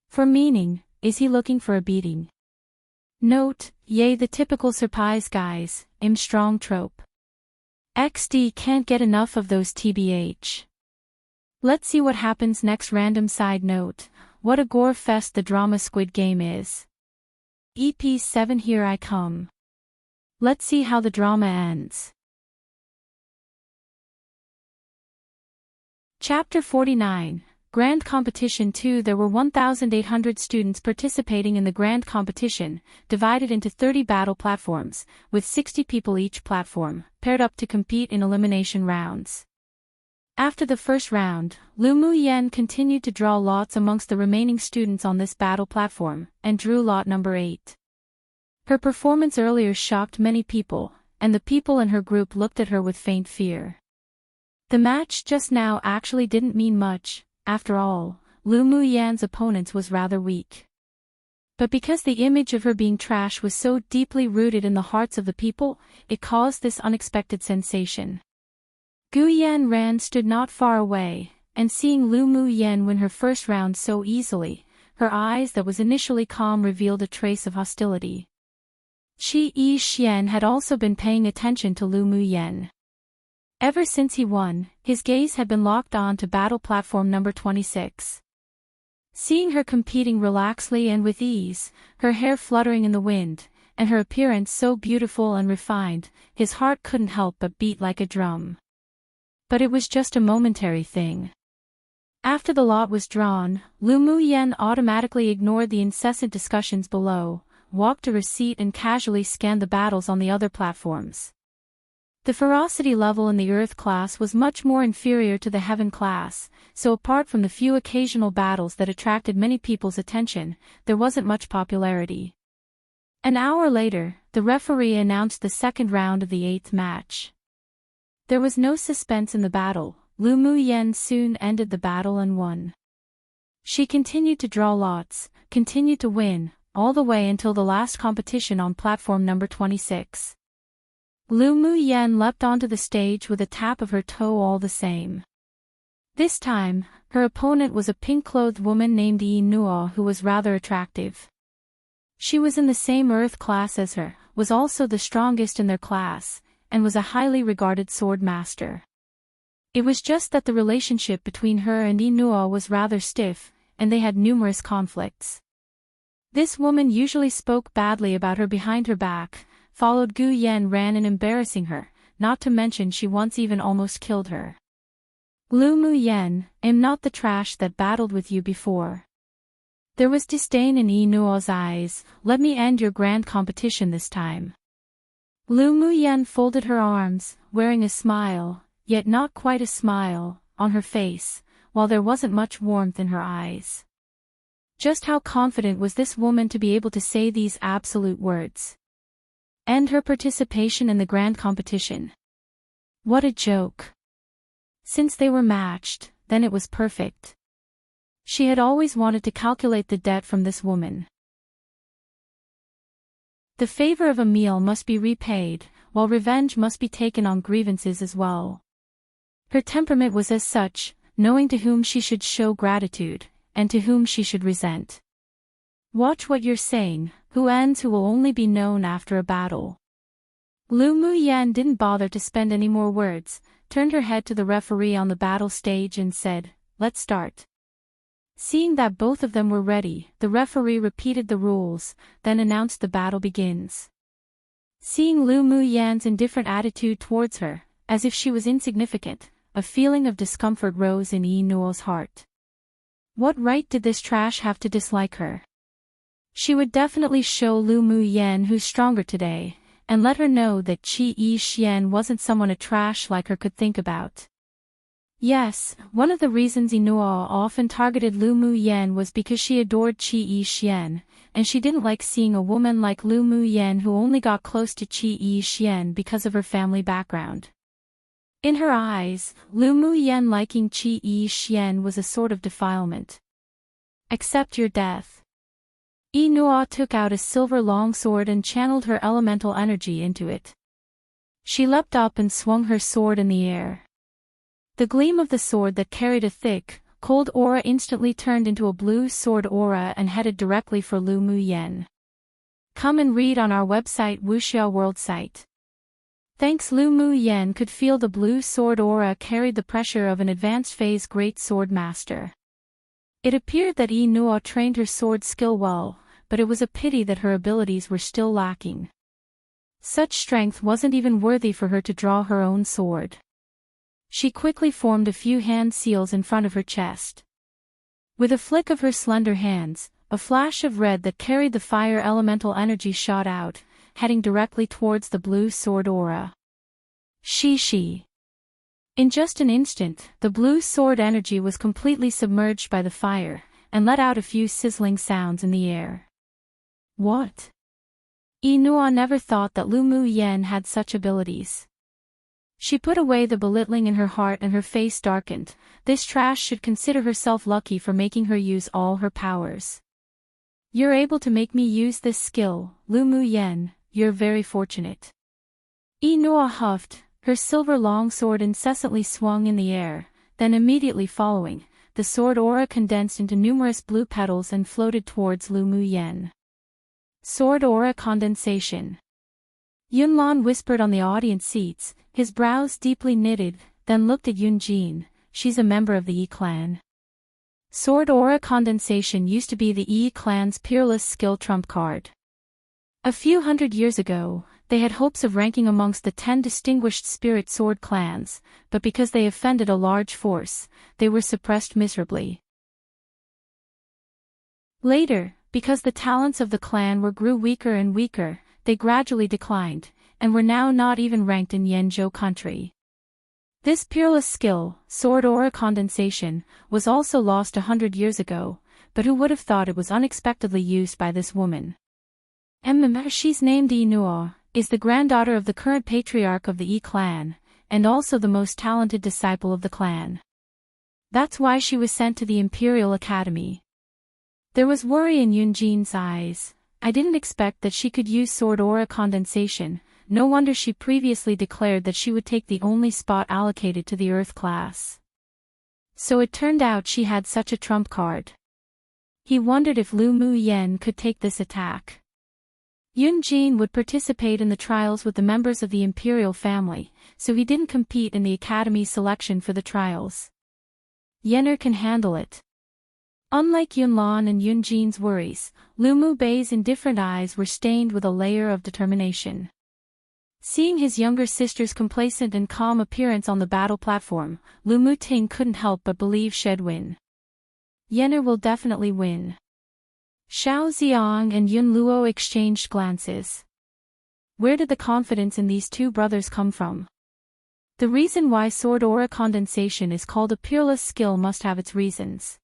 For meaning, is he looking for a beating? Note, yay the typical surprise guys, im strong trope. XD can't get enough of those tbh. Let's see what happens next. Random side note, what a gore fest the drama Squid Game is. EP 7 here I come. Let's see how the drama ends. Chapter 49, Grand Competition 2. There were 1,800 students participating in the Grand Competition, divided into 30 battle platforms, with 60 people each platform, paired up to compete in elimination rounds. After the first round, Lu Muyen continued to draw lots amongst the remaining students on this battle platform, and drew lot number 8. Her performance earlier shocked many people, and the people in her group looked at her with faint fear. The match just now actually didn't mean much, after all, Lu Muyen's opponents was rather weak. But because the image of her being trash was so deeply rooted in the hearts of the people, it caused this unexpected sensation. Gu Yanran stood not far away, and seeing Lu Muyen win her first round so easily, her eyes that was initially calm revealed a trace of hostility. Qi Yixian had also been paying attention to Lu Muyen. Ever since he won, his gaze had been locked on to battle platform number 26. Seeing her competing relaxedly and with ease, her hair fluttering in the wind, and her appearance so beautiful and refined, his heart couldn't help but beat like a drum. But it was just a momentary thing. After the lot was drawn, Lu Muyen automatically ignored the incessant discussions below, walked to her seat and casually scanned the battles on the other platforms. The ferocity level in the Earth class was much more inferior to the Heaven class, so apart from the few occasional battles that attracted many people's attention, there wasn't much popularity. An hour later, the referee announced the second round of the 8th match. There was no suspense in the battle. Lu Muyen soon ended the battle and won. She continued to draw lots, continued to win, all the way until the last competition on platform number 26. Lu Muyen leapt onto the stage with a tap of her toe all the same. This time, her opponent was a pink-clothed woman named Yi Nuo who was rather attractive. She was in the same Earth class as her, was also the strongest in their class, and was a highly regarded sword master. It was just that the relationship between her and Yi Nuo was rather stiff, and they had numerous conflicts. This woman usually spoke badly about her behind her back, followed Gu Yanran in embarrassing her, not to mention she once even almost killed her. Lu Muyen, am not the trash that battled with you before. There was disdain in Yi Nuo's eyes. Let me end your grand competition this time. Lu Muyen folded her arms, wearing a smile, yet not quite a smile, on her face, while there wasn't much warmth in her eyes. Just how confident was this woman to be able to say these absolute words? End her participation in the grand competition. What a joke. Since they were matched, then it was perfect. She had always wanted to calculate the debt from this woman. The favor of a meal must be repaid, while revenge must be taken on grievances as well. Her temperament was as such, knowing to whom she should show gratitude, and to whom she should resent. Watch what you're saying, who ends who will only be known after a battle. Lu Mu Yan didn't bother to spend any more words, turned her head to the referee on the battle stage and said, "Let's start." Seeing that both of them were ready, the referee repeated the rules, then announced the battle begins. Seeing Lu Mu Yan's indifferent attitude towards her, as if she was insignificant, a feeling of discomfort rose in Yi Nuo's heart. What right did this trash have to dislike her? She would definitely show Lu Mu Yan who's stronger today, and let her know that Qi Yi Xian wasn't someone a trash like her could think about. Yes, one of the reasons Yi Nuo often targeted Lu Mu Yan was because she adored Qi Yi Xian, and she didn't like seeing a woman like Lu Mu Yan who only got close to Qi Yi Xian because of her family background. In her eyes, Lu Mu Yan liking Qi Yi Xian was a sort of defilement. Accept your death. Yi Nuo took out a silver longsword and channeled her elemental energy into it. She leapt up and swung her sword in the air. The gleam of the sword that carried a thick, cold aura instantly turned into a blue sword aura and headed directly for Lu Mu Yan. Come and read on our website Wuxia World site. Thanks. Lu Mu Yan could feel the blue sword aura carried the pressure of an advanced phase great sword master. It appeared that Yi Nuo trained her sword skill well, but it was a pity that her abilities were still lacking. Such strength wasn't even worthy for her to draw her own sword. She quickly formed a few hand seals in front of her chest. With a flick of her slender hands, a flash of red that carried the fire elemental energy shot out, heading directly towards the blue sword aura. She. In just an instant, the blue sword energy was completely submerged by the fire, and let out a few sizzling sounds in the air. What? Yi Nuo never thought that Lu Mu Yan had such abilities. She put away the belittling in her heart and her face darkened. This trash should consider herself lucky for making her use all her powers. You're able to make me use this skill, Lu Mu Yan, you're very fortunate. Yi Nuo huffed, her silver longsword incessantly swung in the air, then immediately following, the sword aura condensed into numerous blue petals and floated towards Lu Mu Yan. Sword aura condensation. Yunlan whispered on the audience seats, his brows deeply knitted, then looked at Yunjin. She's a member of the Yi clan. Sword aura condensation used to be the Yi clan's peerless skill trump card. A few hundred years ago, they had hopes of ranking amongst the 10 distinguished spirit sword clans, but because they offended a large force, they were suppressed miserably. Later, because the talents of the clan grew weaker and weaker, they gradually declined, and were now not even ranked in Yanzhou country. This peerless skill, sword aura condensation, was also lost 100 years ago, but who would have thought it was unexpectedly used by this woman? She's named Yi Nuo, is the granddaughter of the current patriarch of the Yi clan, and also the most talented disciple of the clan. That's why she was sent to the Imperial Academy. There was worry in Yunjin's eyes. I didn't expect that she could use sword aura condensation, no wonder she previously declared that she would take the only spot allocated to the Earth class. So it turned out she had such a trump card. He wondered if Lu Mu Yan could take this attack. Yunjin would participate in the trials with the members of the Imperial family, so he didn't compete in the Academy's selection for the trials. Yener can handle it. Unlike Yunlan and Yunjin's worries, Lu Mu Bei's indifferent eyes were stained with a layer of determination. Seeing his younger sister's complacent and calm appearance on the battle platform, Lu Mu Ting couldn't help but believe she'd win. Yener will definitely win. Xiao Xiang and Yun Luo exchanged glances. Where did the confidence in these two brothers come from? The reason why sword aura condensation is called a peerless skill must have its reasons.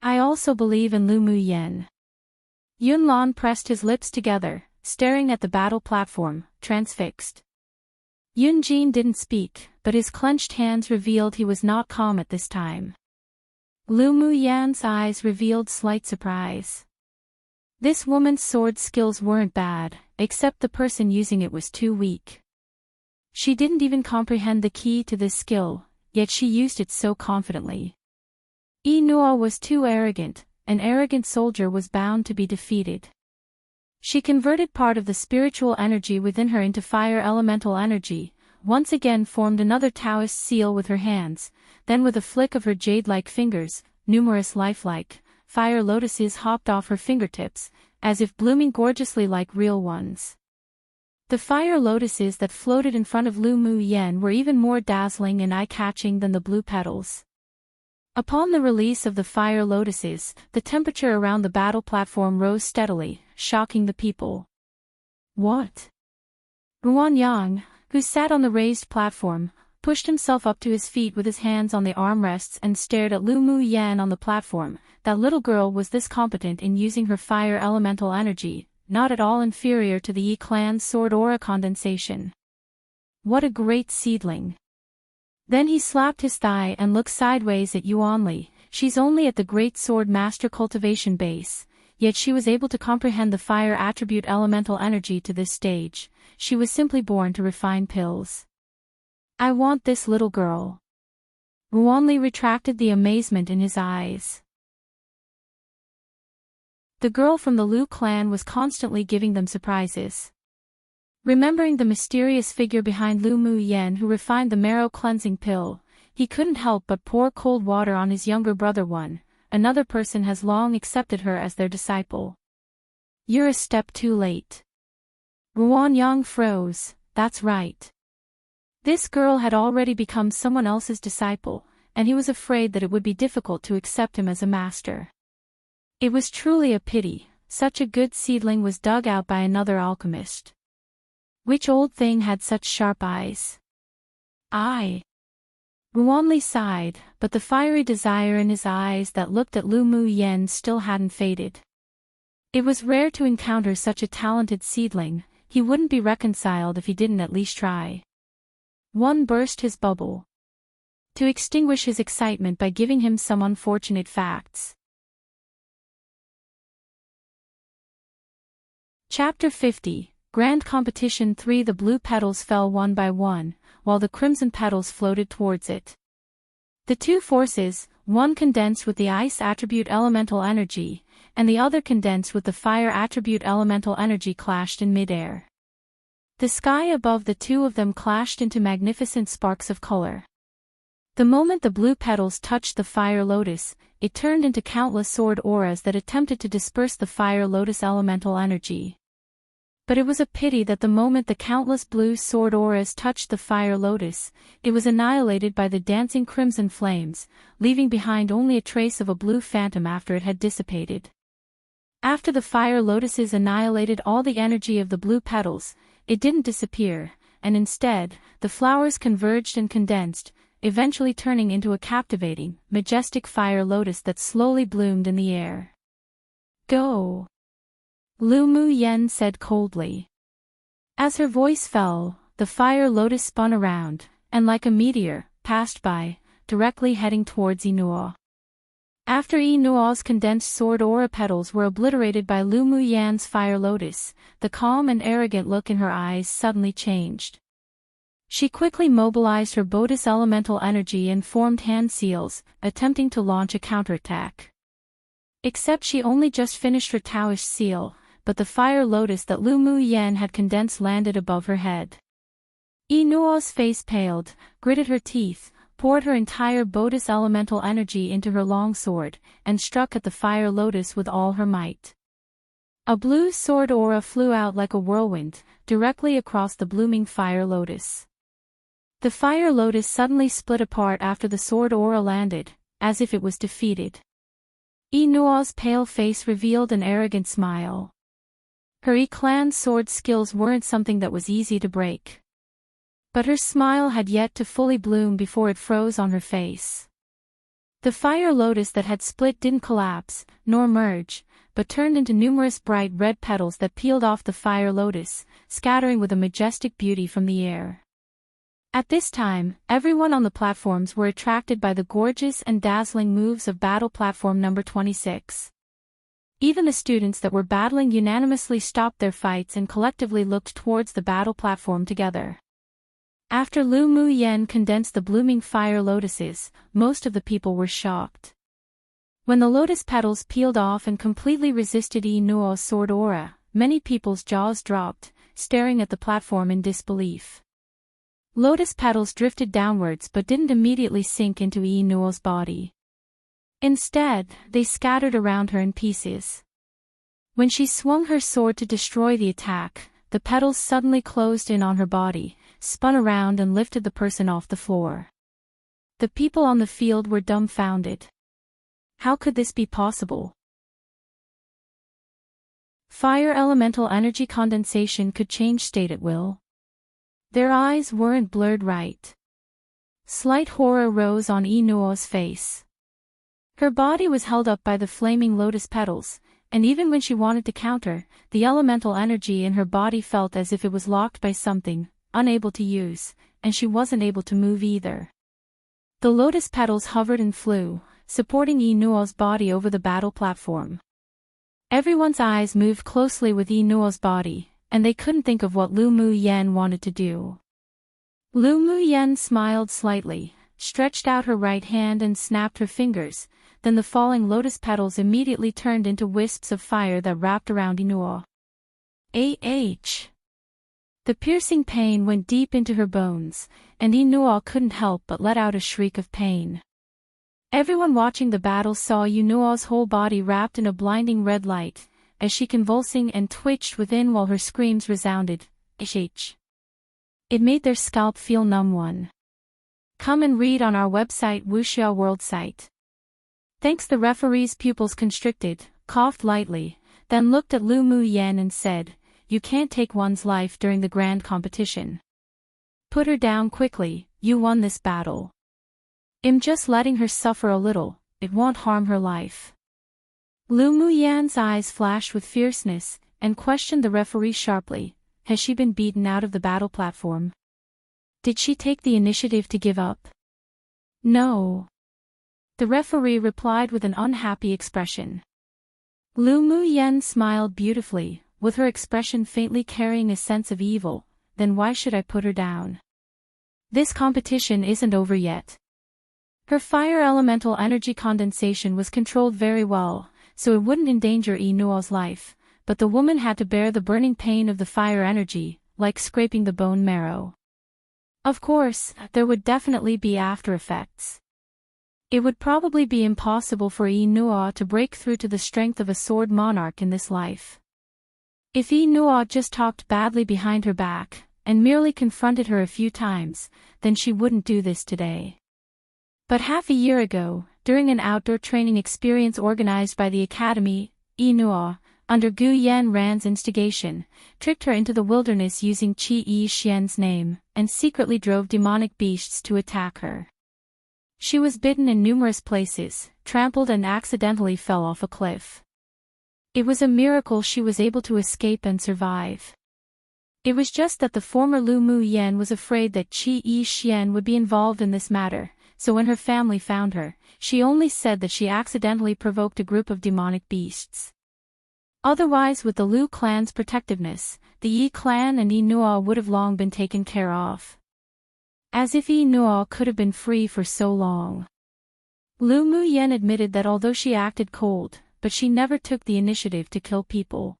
I also believe in Lu Mu Yan. Yunlan pressed his lips together, staring at the battle platform, transfixed. Yunjin didn't speak, but his clenched hands revealed he was not calm at this time. Lu Muyan's eyes revealed slight surprise. This woman's sword skills weren't bad, except the person using it was too weak. She didn't even comprehend the key to this skill, yet she used it so confidently. Yi Nuo was too arrogant. An arrogant soldier was bound to be defeated. She converted part of the spiritual energy within her into fire elemental energy, once again formed another Taoist seal with her hands, then with a flick of her jade-like fingers, numerous lifelike fire lotuses hopped off her fingertips, as if blooming gorgeously like real ones. The fire lotuses that floated in front of Lu Muyan were even more dazzling and eye-catching than the blue petals. Upon the release of the fire lotuses, the temperature around the battle platform rose steadily, shocking the people. What? Ruanyang, who sat on the raised platform, pushed himself up to his feet with his hands on the armrests and stared at Lu Muyan on the platform. That little girl was this competent in using her fire elemental energy, not at all inferior to the Yi clan's sword aura condensation. What a great seedling! Then he slapped his thigh and looked sideways at Yuanli. She's only at the Great Sword Master cultivation base, yet she was able to comprehend the fire attribute elemental energy to this stage. She was simply born to refine pills. I want this little girl. Yuanli retracted the amazement in his eyes. The girl from the Lu clan was constantly giving them surprises. Remembering the mysterious figure behind Lu Muyan who refined the marrow cleansing pill, he couldn't help but pour cold water on his younger brother. Another person has long accepted her as their disciple. You're a step too late. Ruanyang froze. That's right. This girl had already become someone else's disciple, and he was afraid that it would be difficult to accept him as a master. It was truly a pity, such a good seedling was dug out by another alchemist. Which old thing had such sharp eyes? Ruanli sighed, but the fiery desire in his eyes that looked at Lu Muyan still hadn't faded. It was rare to encounter such a talented seedling. He wouldn't be reconciled if he didn't at least try. One burst his bubble to extinguish his excitement by giving him some unfortunate facts. Chapter 50. Grand Competition 3. The blue petals fell one by one, while the crimson petals floated towards it. The two forces, one condensed with the ice attribute elemental energy, and the other condensed with the fire attribute elemental energy, clashed in midair. The sky above the two of them clashed into magnificent sparks of color. The moment the blue petals touched the fire lotus, it turned into countless sword auras that attempted to disperse the fire lotus elemental energy. But it was a pity that the moment the countless blue sword auras touched the fire lotus, it was annihilated by the dancing crimson flames, leaving behind only a trace of a blue phantom after it had dissipated. After the fire lotuses annihilated all the energy of the blue petals, it didn't disappear, and instead, the flowers converged and condensed, eventually turning into a captivating, majestic fire lotus that slowly bloomed in the air. Go! Lu Muyan said coldly. As her voice fell, the fire lotus spun around, and like a meteor, passed by, directly heading towards Yi Nuo. After Yi Nuo's condensed sword aura petals were obliterated by Lu Muyan's fire lotus, the calm and arrogant look in her eyes suddenly changed. She quickly mobilized her Bodis elemental energy and formed hand seals, attempting to launch a counterattack. Except she only just finished her Taoish seal, but the fire lotus that Lu Muyan had condensed landed above her head. Yi Nuo's face paled, gritted her teeth, poured her entire Bodis elemental energy into her long sword, and struck at the fire lotus with all her might. A blue sword aura flew out like a whirlwind, directly across the blooming fire lotus. The fire lotus suddenly split apart after the sword aura landed, as if it was defeated. Yi Nuo's pale face revealed an arrogant smile. Her Yi clan sword skills weren't something that was easy to break. But her smile had yet to fully bloom before it froze on her face. The fire lotus that had split didn't collapse, nor merge, but turned into numerous bright red petals that peeled off the fire lotus, scattering with a majestic beauty from the air. At this time, everyone on the platforms were attracted by the gorgeous and dazzling moves of battle platform number 26. Even the students that were battling unanimously stopped their fights and collectively looked towards the battle platform together. After Lu Mu Yen condensed the blooming fire lotuses, most of the people were shocked. When the lotus petals peeled off and completely resisted Yi Nuo's sword aura, many people's jaws dropped, staring at the platform in disbelief. Lotus petals drifted downwards but didn't immediately sink into Yi Nuo's body. Instead, they scattered around her in pieces. When she swung her sword to destroy the attack, the petals suddenly closed in on her body, spun around and lifted the person off the floor. The people on the field were dumbfounded. How could this be possible? Fire elemental energy condensation could change state at will. Their eyes weren't blurred right. Slight horror rose on Yi Nuo's face. Her body was held up by the flaming lotus petals, and even when she wanted to counter, the elemental energy in her body felt as if it was locked by something, unable to use, and she wasn't able to move either. The lotus petals hovered and flew, supporting Yi Nuo's body over the battle platform. Everyone's eyes moved closely with Yi Nuo's body, and they couldn't think of what Lu Mu Yen wanted to do. Lu Mu Yen smiled slightly, stretched out her right hand and snapped her fingers, then the falling lotus petals immediately turned into wisps of fire that wrapped around Yi Nuo. The piercing pain went deep into her bones, and Yi Nuo couldn't help but let out a shriek of pain. Everyone watching the battle saw Yi Nuo's whole body wrapped in a blinding red light, as she convulsing and twitched within while her screams resounded. It made their scalp feel numb. Come and read on our website Wuxia World site. Thanks. The referee's pupils constricted, coughed lightly, then looked at Lu Mu Yen and said, "You can't take one's life during the grand competition. Put her down quickly, you won this battle. I'm just letting her suffer a little, it won't harm her life." Lu Mu Yan's eyes flashed with fierceness, and questioned the referee sharply, "Has she been beaten out of the battle platform? Did she take the initiative to give up?" "No." The referee replied with an unhappy expression. Lu Mu Yen smiled beautifully, with her expression faintly carrying a sense of evil. "Then why should I put her down? This competition isn't over yet." Her fire elemental energy condensation was controlled very well, so it wouldn't endanger Yi Nuo's life, but the woman had to bear the burning pain of the fire energy, like scraping the bone marrow. Of course, there would definitely be after effects. It would probably be impossible for Yi Nuo to break through to the strength of a sword monarch in this life. If Yi Nuo just talked badly behind her back, and merely confronted her a few times, then she wouldn't do this today. But half a year ago, during an outdoor training experience organized by the academy, Yi Nuo, under Gu Yanran's instigation, tricked her into the wilderness using Qi Yi Xian's name, and secretly drove demonic beasts to attack her. She was bitten in numerous places, trampled and accidentally fell off a cliff. It was a miracle she was able to escape and survive. It was just that the former Lu Mu Yen was afraid that Qi Yi Xian would be involved in this matter, so when her family found her, she only said that she accidentally provoked a group of demonic beasts. Otherwise, with the Lu clan's protectiveness, the Yi clan and Yi Nuo would have long been taken care of. As if Yi Nuo could have been free for so long. Lu Mu Yen admitted that although she acted cold, but she never took the initiative to kill people.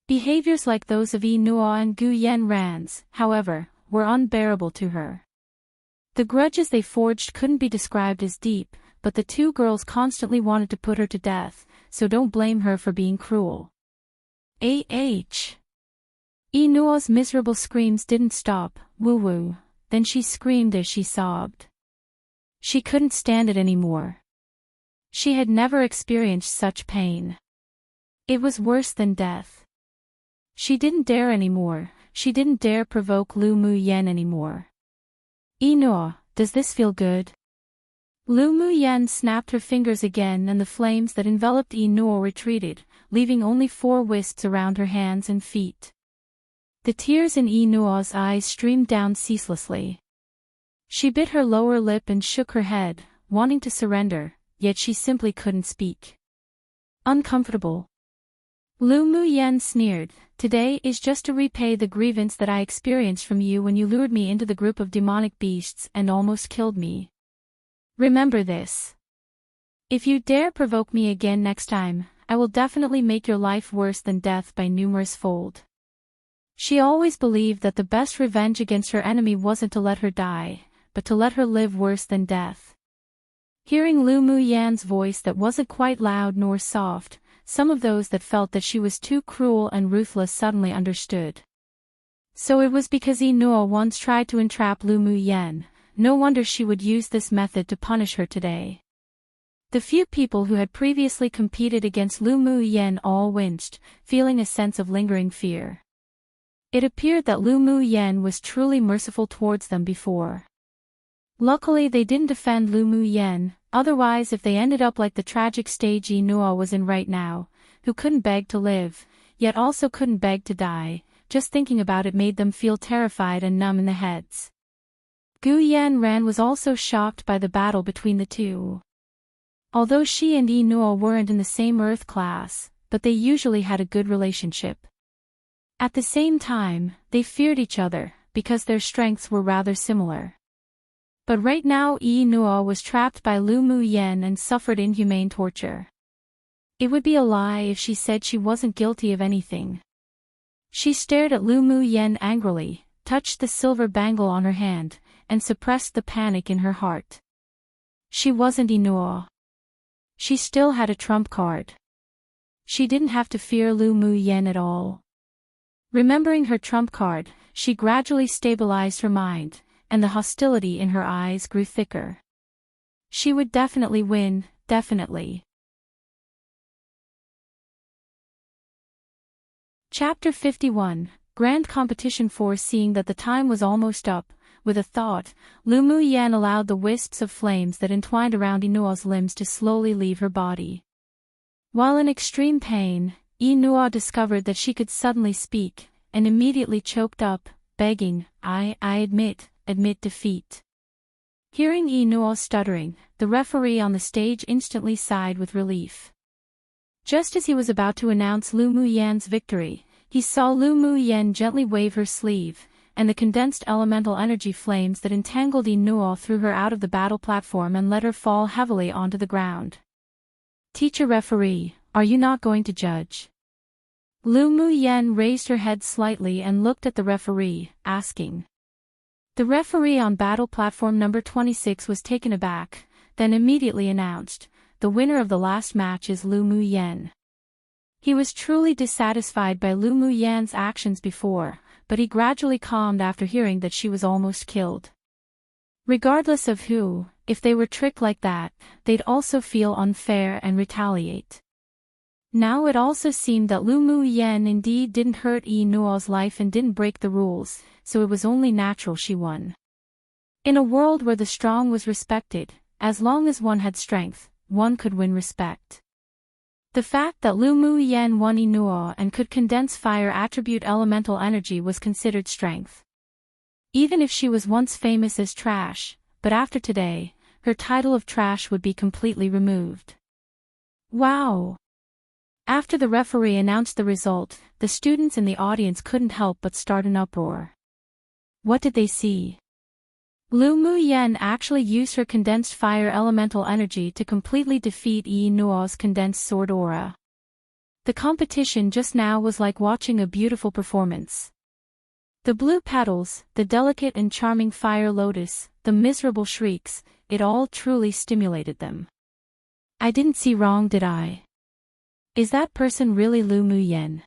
Behaviors like those of Yi Nuo and Gu Yanran's, however, were unbearable to her. The grudges they forged couldn't be described as deep, but the two girls constantly wanted to put her to death, so don't blame her for being cruel. Yi Nuo's miserable screams didn't stop. Woo-woo. Then she screamed as she sobbed. She couldn't stand it anymore. She had never experienced such pain. It was worse than death. She didn't dare anymore. She didn't dare provoke Lu Mu Yen anymore. "Yi Nuo, does this feel good?" Lu Mu Yen snapped her fingers again and the flames that enveloped Yi Nuo retreated, leaving only 4 wisps around her hands and feet. The tears in Inua's eyes streamed down ceaselessly. She bit her lower lip and shook her head, wanting to surrender, yet she simply couldn't speak. Uncomfortable. Lu Muyen sneered, "Today is just to repay the grievance that I experienced from you when you lured me into the group of demonic beasts and almost killed me. Remember this. If you dare provoke me again next time, I will definitely make your life worse than death by numerous fold." She always believed that the best revenge against her enemy wasn't to let her die, but to let her live worse than death. Hearing Lu Muyan's voice that wasn't quite loud nor soft, some of those that felt that she was too cruel and ruthless suddenly understood. So it was because Inua once tried to entrap Lu Muyan, no wonder she would use this method to punish her today. The few people who had previously competed against Lu Muyan all winced, feeling a sense of lingering fear. It appeared that Lu Muyan was truly merciful towards them before. Luckily they didn't defend Lu Muyan, otherwise if they ended up like the tragic stage Inua was in right now, who couldn't beg to live, yet also couldn't beg to die, just thinking about it made them feel terrified and numb in the heads. Gu Yanran was also shocked by the battle between the two. Although she and Inua weren't in the same Earth class, but they usually had a good relationship. At the same time, they feared each other, because their strengths were rather similar. But right now Inua was trapped by Lu Muyen and suffered inhumane torture. It would be a lie if she said she wasn't guilty of anything. She stared at Lu Muyen angrily, touched the silver bangle on her hand, and suppressed the panic in her heart. She wasn't Inua. She still had a trump card. She didn't have to fear Lu Muyen at all. Remembering her trump card, she gradually stabilized her mind, and the hostility in her eyes grew thicker. She would definitely win, definitely. Chapter 51, Grand Competition. Foreseeing that the time was almost up, with a thought, Lu Muyan allowed the wisps of flames that entwined around Inua's limbs to slowly leave her body. While in extreme pain, Inua discovered that she could suddenly speak, and immediately choked up, begging, I admit defeat. Hearing Inua stuttering, the referee on the stage instantly sighed with relief. Just as he was about to announce Lu Muyan's victory, he saw Lu Muyan gently wave her sleeve, and the condensed elemental energy flames that entangled Inua threw her out of the battle platform and let her fall heavily onto the ground. Teacher referee, are you not going to judge? Lu Muyan raised her head slightly and looked at the referee, asking. The referee on battle platform number 26 was taken aback, then immediately announced, the winner of the last match is Lu Muyan. He was truly dissatisfied by Lu Muyan's actions before, but he gradually calmed after hearing that she was almost killed. Regardless of who, if they were tricked like that, they'd also feel unfair and retaliate. Now it also seemed that Lu Muyan indeed didn't hurt Inua's life and didn't break the rules, so it was only natural she won. In a world where the strong was respected, as long as one had strength, one could win respect. The fact that Lu Muyan won Inua and could condense fire attribute elemental energy was considered strength. Even if she was once famous as trash, but after today, her title of trash would be completely removed. Wow! After the referee announced the result, the students in the audience couldn't help but start an uproar. What did they see? Lu Muyan actually used her condensed fire elemental energy to completely defeat Inua's condensed sword aura. The competition just now was like watching a beautiful performance. The blue petals, the delicate and charming fire lotus, the miserable shrieks, it all truly stimulated them. I didn't see wrong, did I? Is that person really Lu Muyan?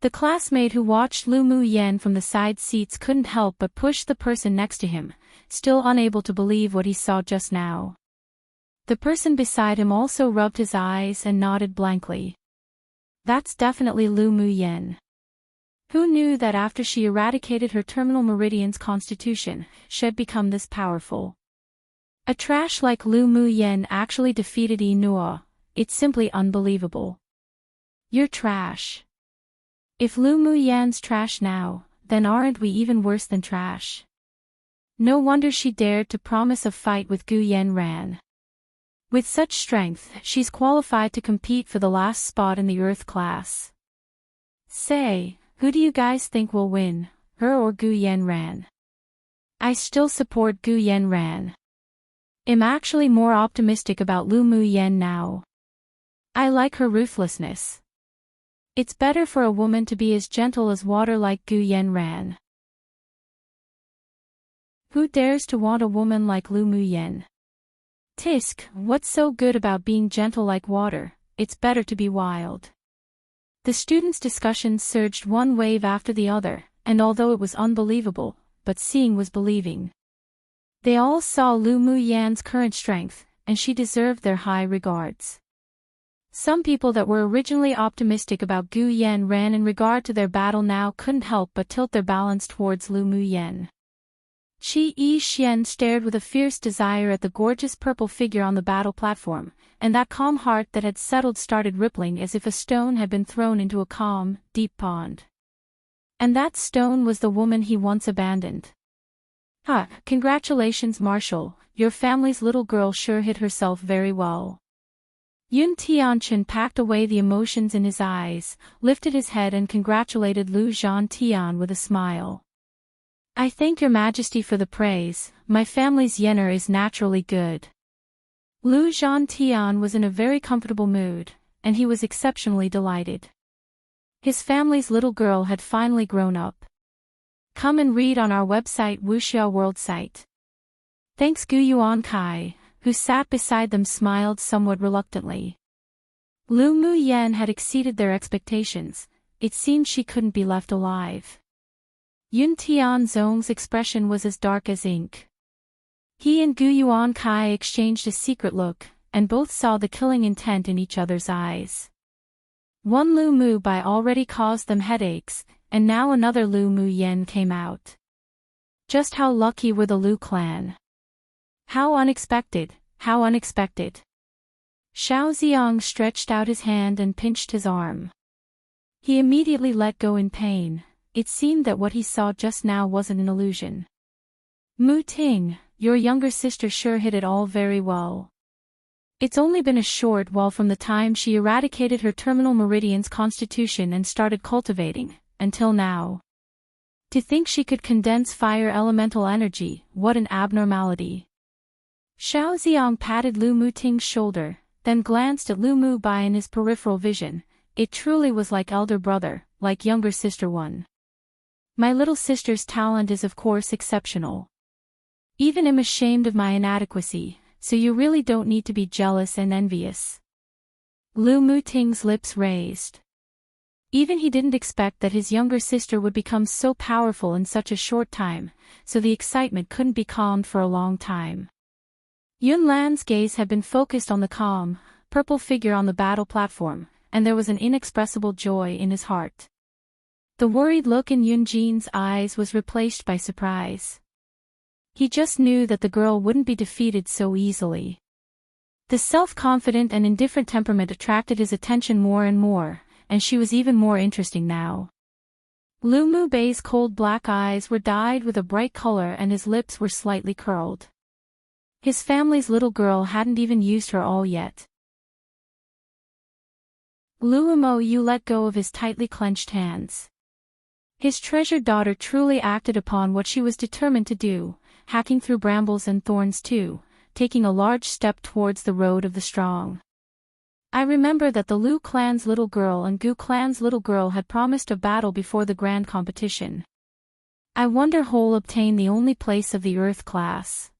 The classmate who watched Lu Muyan from the side seats couldn't help but push the person next to him, still unable to believe what he saw just now. The person beside him also rubbed his eyes and nodded blankly. That's definitely Lu Muyan. Who knew that after she eradicated her terminal meridian's constitution, she'd become this powerful? A trash like Lu Muyan actually defeated Inua. It's simply unbelievable. You're trash. If Lu Mu Yan's trash now, then aren't we even worse than trash? No wonder she dared to promise a fight with Gu Yanran. With such strength, she's qualified to compete for the last spot in the Earth class. Say, who do you guys think will win, her or Gu Yanran? I still support Gu Yanran. I'm actually more optimistic about Lu Mu Yan now. I like her ruthlessness. It's better for a woman to be as gentle as water like Gu Yanran. Who dares to want a woman like Lu Mu Yan? Tisk, what's so good about being gentle like water? It's better to be wild. The students' discussions surged one wave after the other, and although it was unbelievable, but seeing was believing. They all saw Lu Mu Yan's current strength, and she deserved their high regards. Some people that were originally optimistic about Gu Yanran in regard to their battle now couldn't help but tilt their balance towards Lu Mu Yan. Qi Yi Xian stared with a fierce desire at the gorgeous purple figure on the battle platform, and that calm heart that had settled started rippling as if a stone had been thrown into a calm, deep pond. And that stone was the woman he once abandoned. Ha, congratulations, Marshal, your family's little girl sure hid herself very well. Yun Tianchen packed away the emotions in his eyes, lifted his head and congratulated Lu Zhan Tian with a smile. I thank your majesty for the praise, my family's yener is naturally good. Lu Zhan Tian was in a very comfortable mood, and he was exceptionally delighted. His family's little girl had finally grown up. Come and read on our website Wuxia World site. Thanks. Gu Yuan Kai, who sat beside them, smiled somewhat reluctantly. Lu Mu Yan had exceeded their expectations. It seemed she couldn't be left alive. Yun Tianzong's expression was as dark as ink. He and Gu Yuan Kai exchanged a secret look, and both saw the killing intent in each other's eyes. One Lu Mu Bai already caused them headaches, and now another Lu Mu Yan came out. Just how lucky were the Lu clan? How unexpected, how unexpected. Xiao Xiang stretched out his hand and pinched his arm. He immediately let go in pain. It seemed that what he saw just now wasn't an illusion. Mu Ting, your younger sister sure hid it all very well. It's only been a short while from the time she eradicated her terminal meridian's constitution and started cultivating, until now. To think she could condense fire elemental energy, what an abnormality. Xiao Xiang patted Lu Mu Ting's shoulder, then glanced at Lu Mu Bai in his peripheral vision. It truly was like elder brother, like younger sister one. My little sister's talent is of course exceptional. Even I'm ashamed of my inadequacy, so you really don't need to be jealous and envious. Lu Mu Ting's lips raised. Even he didn't expect that his younger sister would become so powerful in such a short time, so the excitement couldn't be calmed for a long time. Yun Lan's gaze had been focused on the calm, purple figure on the battle platform, and there was an inexpressible joy in his heart. The worried look in Yun Jin's eyes was replaced by surprise. He just knew that the girl wouldn't be defeated so easily. The self-confident and indifferent temperament attracted his attention more and more, and she was even more interesting now. Lu Mu Bei's cold black eyes were dyed with a bright color and his lips were slightly curled. His family's little girl hadn't even used her all yet. Lu Mo Yu let go of his tightly clenched hands. His treasured daughter truly acted upon what she was determined to do, hacking through brambles and thorns too, taking a large step towards the road of the strong. I remember that the Lu clan's little girl and Gu clan's little girl had promised a battle before the grand competition. I wonder who'll obtain the only place of the Earth class.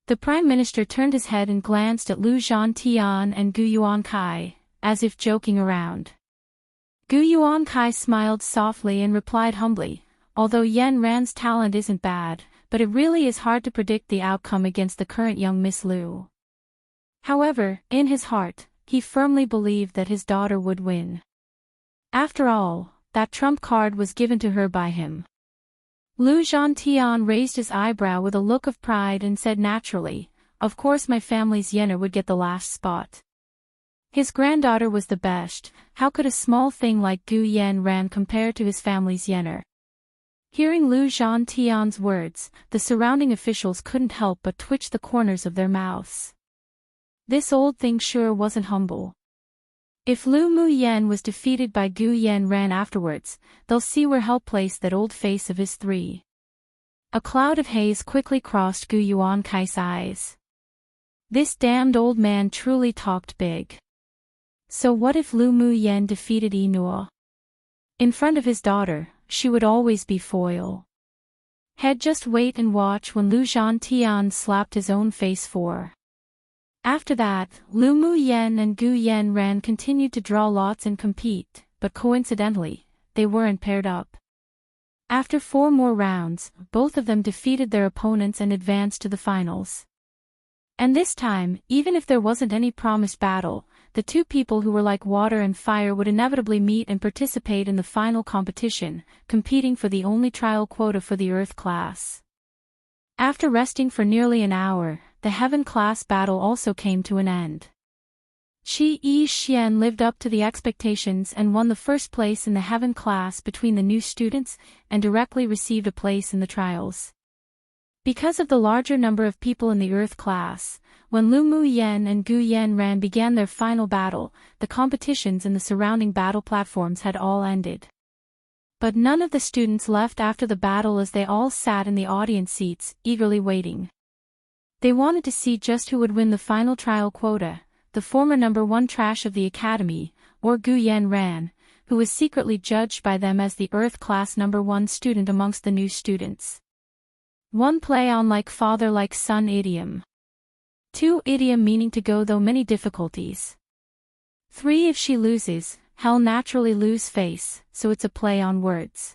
The Prime Minister turned his head and glanced at Lu Zhan Tian and Gu Yuan Kai, as if joking around. Gu Yuan Kai smiled softly and replied humbly, although Yan Ran's talent isn't bad, but it really is hard to predict the outcome against the current young Miss Lu. However, in his heart, he firmly believed that his daughter would win. After all, that trump card was given to her by him. Lu Zhan Tian raised his eyebrow with a look of pride and said naturally, of course my family's yener would get the last spot. His granddaughter was the best, How could a small thing like Gu Yanran compare to his family's yener? Hearing Lu Zhantian's words, the surrounding officials couldn't help but twitch the corners of their mouths. This old thing sure wasn't humble. If Lu Muyen was defeated by Gu Yanran afterwards, they'll see where hell placed that old face of his three. A cloud of haze quickly crossed Gu Yuankai's eyes. This damned old man truly talked big. So what if Lu Muyen defeated Enua? In front of his daughter, she would always be foil. He'd just wait and watch when Lu Zhantian slapped his own face for. After that, Lu Muyen and Gu Yanran continued to draw lots and compete, but coincidentally, they weren't paired up. After 4 more rounds, both of them defeated their opponents and advanced to the finals. And this time, even if there wasn't any promised battle, the two people who were like water and fire would inevitably meet and participate in the final competition, competing for the only trial quota for the Earth class. After resting for nearly an hour, the Heaven class battle also came to an end. Shi Yixian lived up to the expectations and won the first place in the Heaven class between the new students, and directly received a place in the trials. Because of the larger number of people in the Earth class, when Lu Muyen and Gu Yanran began their final battle, the competitions in the surrounding battle platforms had all ended. But none of the students left after the battle as they all sat in the audience seats, eagerly waiting. They wanted to see just who would win the final trial quota, the former number 1 trash of the academy, or Gu Yanran, who was secretly judged by them as the Earth class number 1 student amongst the new students. 1 play on like father like son idiom. 2 idiom meaning to go though many difficulties. 3 if she loses, hell naturally lose face, so it's a play on words.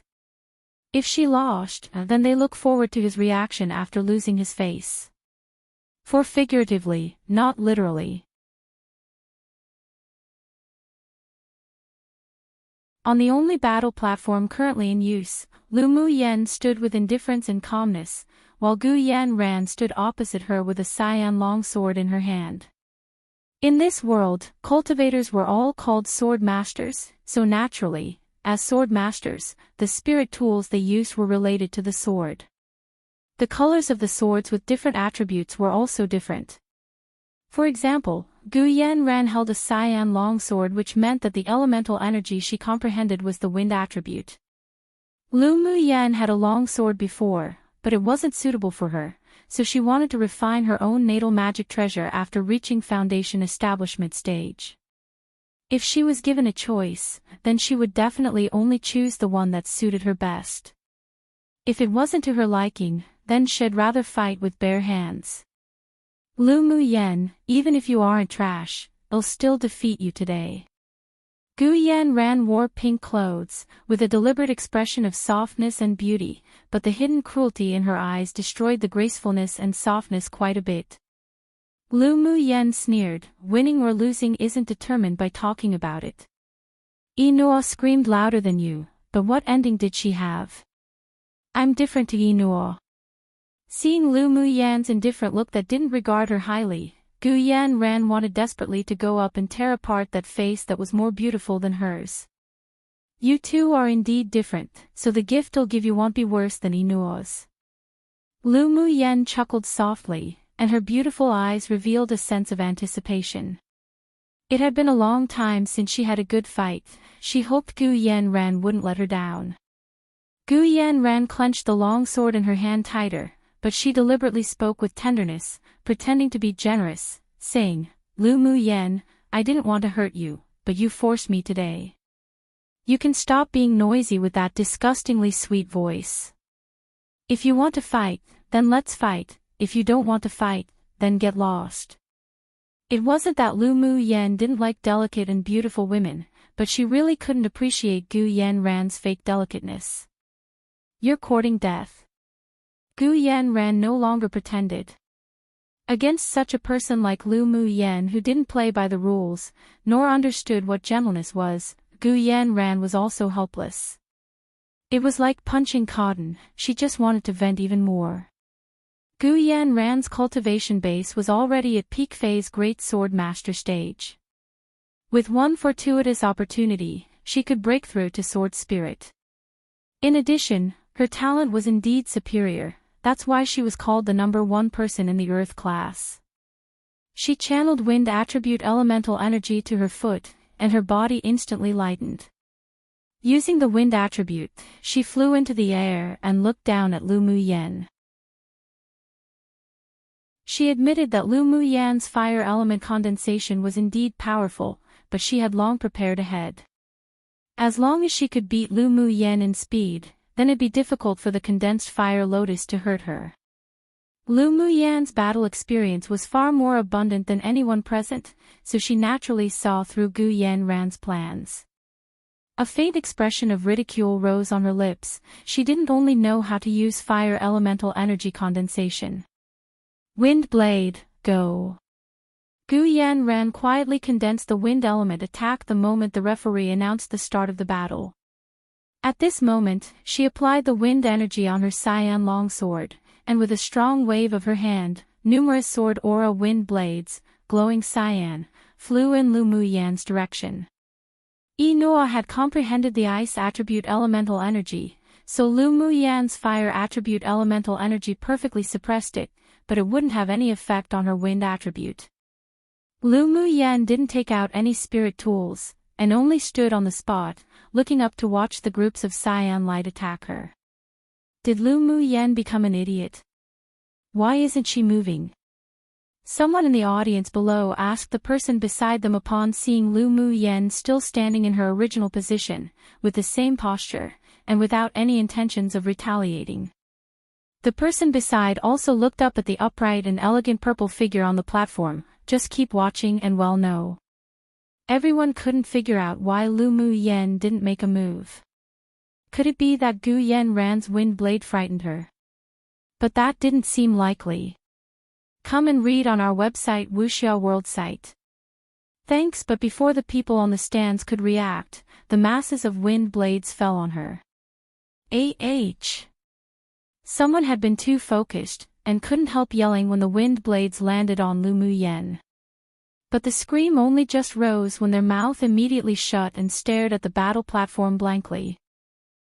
If she lost, then they look forward to his reaction after losing his face. For figuratively, not literally. On the only battle platform currently in use, Lu Muyen stood with indifference and calmness, while Gu Yanran stood opposite her with a cyan longsword in her hand. In this world, cultivators were all called sword masters, so naturally, as sword masters, the spirit tools they used were related to the sword. The colors of the swords with different attributes were also different. For example, Gu Yanran held a cyan longsword, which meant that the elemental energy she comprehended was the wind attribute. Lu Muyen had a longsword before, but it wasn't suitable for her, so she wanted to refine her own natal magic treasure after reaching foundation establishment stage. If she was given a choice, then she would definitely only choose the one that suited her best. If it wasn't to her liking, then she'd rather fight with bare hands. Lu Muyen, even if you aren't trash, I'll still defeat you today. Gu Yanran wore pink clothes, with a deliberate expression of softness and beauty, but the hidden cruelty in her eyes destroyed the gracefulness and softness quite a bit. Lu Muyen sneered, winning or losing isn't determined by talking about it. Enua screamed louder than you, but what ending did she have? I'm different to Enua. Seeing Lu Muyen's indifferent look that didn't regard her highly, Gu Yanran wanted desperately to go up and tear apart that face that was more beautiful than hers. You two are indeed different, so the gift I'll give you won't be worse than Enua's. Lu Muyen chuckled softly, and her beautiful eyes revealed a sense of anticipation. It had been a long time since she had a good fight. She hoped Gu Yanran wouldn't let her down. Gu Yanran clenched the long sword in her hand tighter, but she deliberately spoke with tenderness, pretending to be generous, saying, Lu Muyen, I didn't want to hurt you, but you forced me today. You can stop being noisy with that disgustingly sweet voice. If you want to fight, then let's fight. If you don't want to fight, then get lost. It wasn't that Lu Muyen didn't like delicate and beautiful women, but she really couldn't appreciate Gu Yanran's fake delicateness. You're courting death. Gu Yanran no longer pretended. Against such a person like Lu Muyen who didn't play by the rules, nor understood what gentleness was, Gu Yanran was also helpless. It was like punching cotton, she just wanted to vent even more. Gu Yanran's cultivation base was already at peak phase Great Sword Master stage. With one fortuitous opportunity, she could break through to Sword Spirit. In addition, her talent was indeed superior, that's why she was called the #1 person in the Earth class. She channeled wind attribute elemental energy to her foot, and her body instantly lightened. Using the wind attribute, she flew into the air and looked down at Lu Muyan. She admitted that Lu Muyan's fire element condensation was indeed powerful, but she had long prepared ahead. As long as she could beat Lu Muyan in speed, then it'd be difficult for the condensed fire lotus to hurt her. Lu Muyan's battle experience was far more abundant than anyone present, so she naturally saw through Gu Yanran's plans. A faint expression of ridicule rose on her lips. She didn't only know how to use fire elemental energy condensation. Wind blade, go. Gu Yanran quietly condensed the wind element attack the moment the referee announced the start of the battle. At this moment, she applied the wind energy on her cyan longsword, and with a strong wave of her hand, numerous sword aura wind blades, glowing cyan, flew in Lu Muyan's direction. Noa had comprehended the ice attribute elemental energy, so Lu Muyan's fire attribute elemental energy perfectly suppressed it, but it wouldn't have any effect on her wind attribute. Lu Muyan didn't take out any spirit tools, and only stood on the spot, looking up to watch the groups of cyan light attack her. Did Lu Muyan become an idiot? Why isn't she moving? Someone in the audience below asked the person beside them upon seeing Lu Muyan still standing in her original position, with the same posture, and without any intentions of retaliating. The person beside also looked up at the upright and elegant purple figure on the platform. Just keep watching and well know. Everyone couldn't figure out why Lu Muyan didn't make a move. Could it be that Gu Yanran's wind blade frightened her? But that didn't seem likely. Come and read on our website Wuxia World site. Thanks, but before the people on the stands could react, the masses of wind blades fell on her. Someone had been too focused, and couldn't help yelling when the wind blades landed on Lu Muyan. But the scream only just rose when their mouth immediately shut and stared at the battle platform blankly.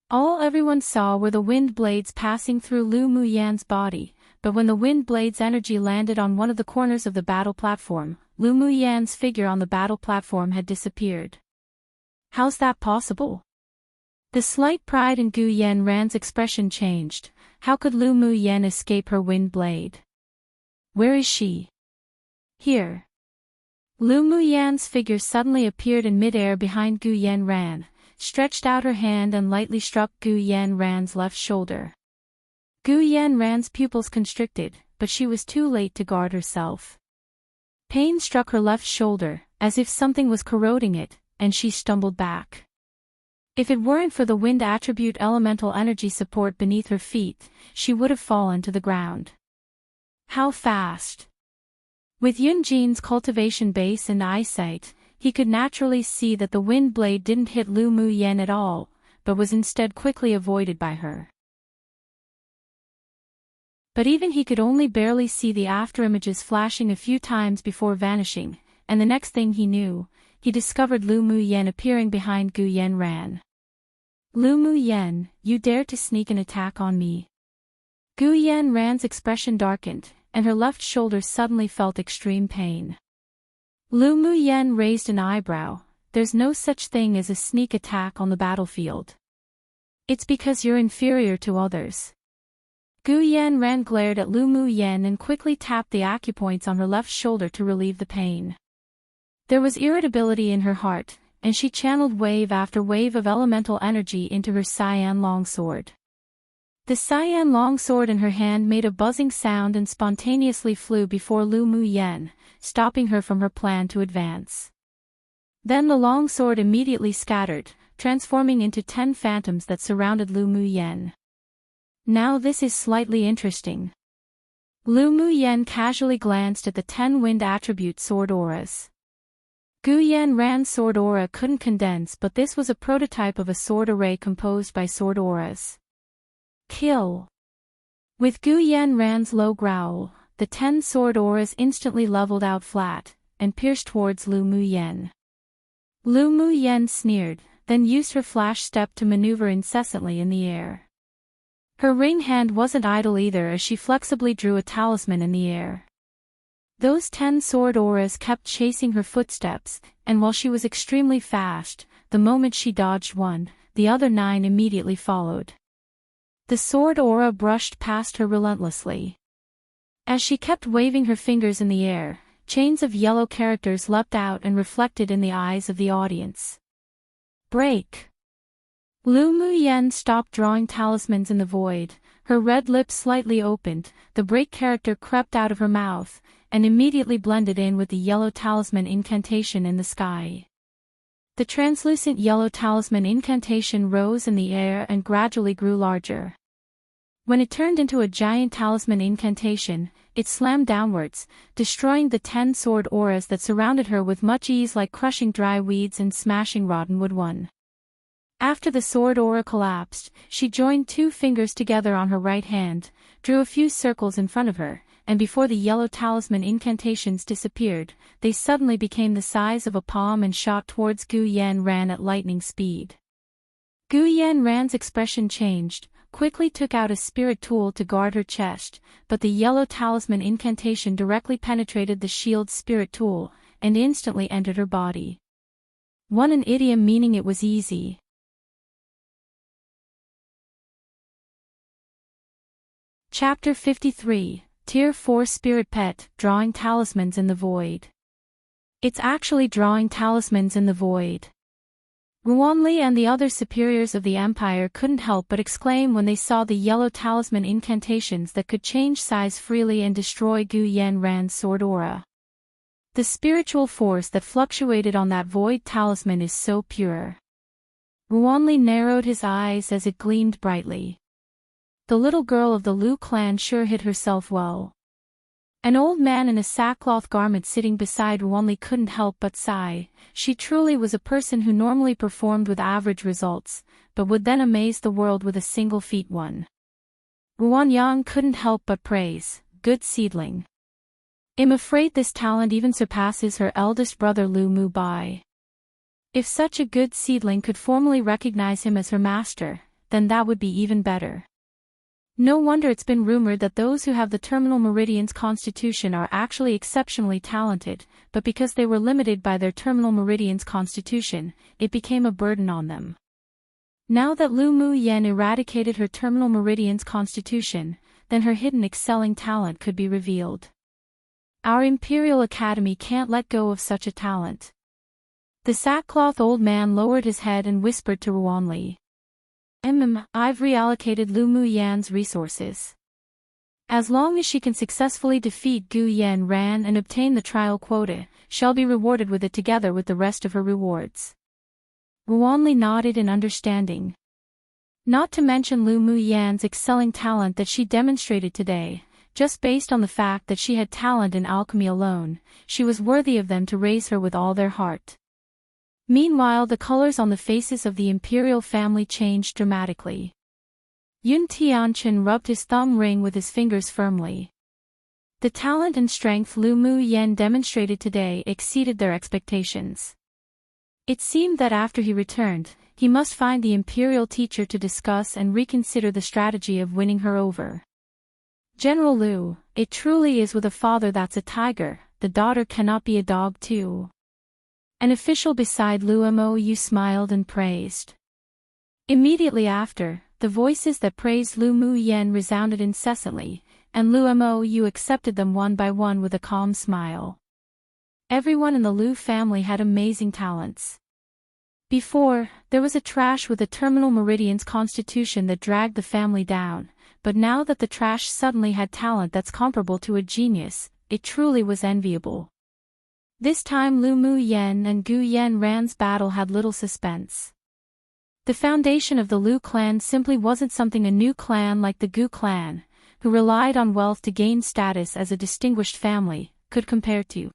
All everyone saw were the wind blades passing through Lu Muyan's body, but when the wind blade's energy landed on one of the corners of the battle platform, Lu Muyan's figure on the battle platform had disappeared. How's that possible? The slight pride in Gu Yanran's expression changed. How could Lu Muyan escape her wind blade? Where is she? Here. Lu Muyan's figure suddenly appeared in midair behind Gu Yanran, stretched out her hand and lightly struck Gu Yanran's left shoulder. Gu Yanran's pupils constricted, but she was too late to guard herself. Pain struck her left shoulder, as if something was corroding it, and she stumbled back. If it weren't for the wind attribute elemental energy support beneath her feet, she would have fallen to the ground. How fast? With Yunjin's cultivation base and eyesight, he could naturally see that the wind blade didn't hit Lu Muyan at all, but was instead quickly avoided by her. But even he could only barely see the afterimages flashing a few times before vanishing, and the next thing he knew, he discovered Lu Muyan appearing behind Gu Yanran. Lu Muyan, you dare to sneak an attack on me? Gu Yanran's expression darkened, and her left shoulder suddenly felt extreme pain. Lu Muyan raised an eyebrow. There's no such thing as a sneak attack on the battlefield. It's because you're inferior to others. Gu Yanran glared at Lu Muyan and quickly tapped the acupoints on her left shoulder to relieve the pain. There was irritability in her heart, and she channeled wave after wave of elemental energy into her cyan longsword. The cyan longsword in her hand made a buzzing sound and spontaneously flew before Lu Muyan, stopping her from her plan to advance. Then the longsword immediately scattered, transforming into 10 phantoms that surrounded Lu Muyan. Now this is slightly interesting. Lu Muyan casually glanced at the 10 wind attribute sword auras. Gu Yanran's sword aura couldn't condense, but this was a prototype of a sword array composed by sword auras. Kill. With Gu Yanran's low growl, the 10 sword auras instantly leveled out flat, and pierced towards Lu Muyan. Lu Mu Yen sneered, then used her flash step to maneuver incessantly in the air. Her ring hand wasn't idle either as she flexibly drew a talisman in the air. Those 10 sword auras kept chasing her footsteps, and while she was extremely fast, the moment she dodged one, the other 9 immediately followed. The sword aura brushed past her relentlessly. As she kept waving her fingers in the air, chains of yellow characters leapt out and reflected in the eyes of the audience. Break! Lu Mu Yen stopped drawing talismans in the void, her red lips slightly opened, the break character crept out of her mouth, and immediately blended in with the yellow talisman incantation in the sky. The translucent yellow talisman incantation rose in the air and gradually grew larger. When it turned into a giant talisman incantation, it slammed downwards, destroying the 10 sword auras that surrounded her with much ease like crushing dry weeds and smashing rotten wood. After the sword aura collapsed, she joined 2 fingers together on her right hand, drew a few circles in front of her, and before the yellow talisman incantations disappeared, they suddenly became the size of a palm and shot towards Gu Yanran at lightning speed. Gu Yanran's expression changed, quickly took out a spirit tool to guard her chest, but the yellow talisman incantation directly penetrated the shield's spirit tool, and instantly entered her body. An idiom meaning it was easy. Chapter 53, Tier 4 Spirit Pet, Drawing Talismans in the Void. It's actually drawing talismans in the void. Ruanli and the other superiors of the empire couldn't help but exclaim when they saw the yellow talisman incantations that could change size freely and destroy Gu Yanran's sword aura. The spiritual force that fluctuated on that void talisman is so pure. Ruanli narrowed his eyes as it gleamed brightly. The little girl of the Lu clan sure hid herself well. An old man in a sackcloth garment sitting beside Ruanli couldn't help but sigh. She truly was a person who normally performed with average results, but would then amaze the world with a single feat. Ruanyang couldn't help but praise, good seedling. I'm afraid this talent even surpasses her eldest brother Lu Mu Bai. If such a good seedling could formally recognize him as her master, then that would be even better. No wonder it's been rumored that those who have the terminal meridian's constitution are actually exceptionally talented, but because they were limited by their terminal meridian's constitution, it became a burden on them. Now that Lu Mu Yen eradicated her terminal meridian's constitution, then her hidden excelling talent could be revealed. Our Imperial Academy can't let go of such a talent. The sackcloth old man lowered his head and whispered to Ruanli. I've reallocated Lu Mu Yan's resources. As long as she can successfully defeat Gu Yanran and obtain the trial quota, she'll be rewarded with it together with the rest of her rewards. Ruanli nodded in understanding. Not to mention Lu Mu Yan's excelling talent that she demonstrated today, just based on the fact that she had talent in alchemy alone, she was worthy of them to raise her with all their heart. Meanwhile, the colors on the faces of the Imperial family changed dramatically. Yun Tianchen rubbed his thumb ring with his fingers firmly. The talent and strength Lu Mu Yen demonstrated today exceeded their expectations. It seemed that after he returned, he must find the Imperial teacher to discuss and reconsider the strategy of winning her over. General Lu, it truly is with a father that's a tiger, the daughter cannot be a dog too. An official beside Lu Mou smiled and praised. Immediately after, the voices that praised Lu Mu Yen resounded incessantly, and Lu Mou accepted them one by one with a calm smile. Everyone in the Lu family had amazing talents. Before, there was a trash with a terminal meridian's constitution that dragged the family down, but now that the trash suddenly had talent that's comparable to a genius, it truly was enviable. This time Lu Mu Yen and Gu Yanran's battle had little suspense. The foundation of the Lu clan simply wasn't something a new clan like the Gu clan, who relied on wealth to gain status as a distinguished family, could compare to.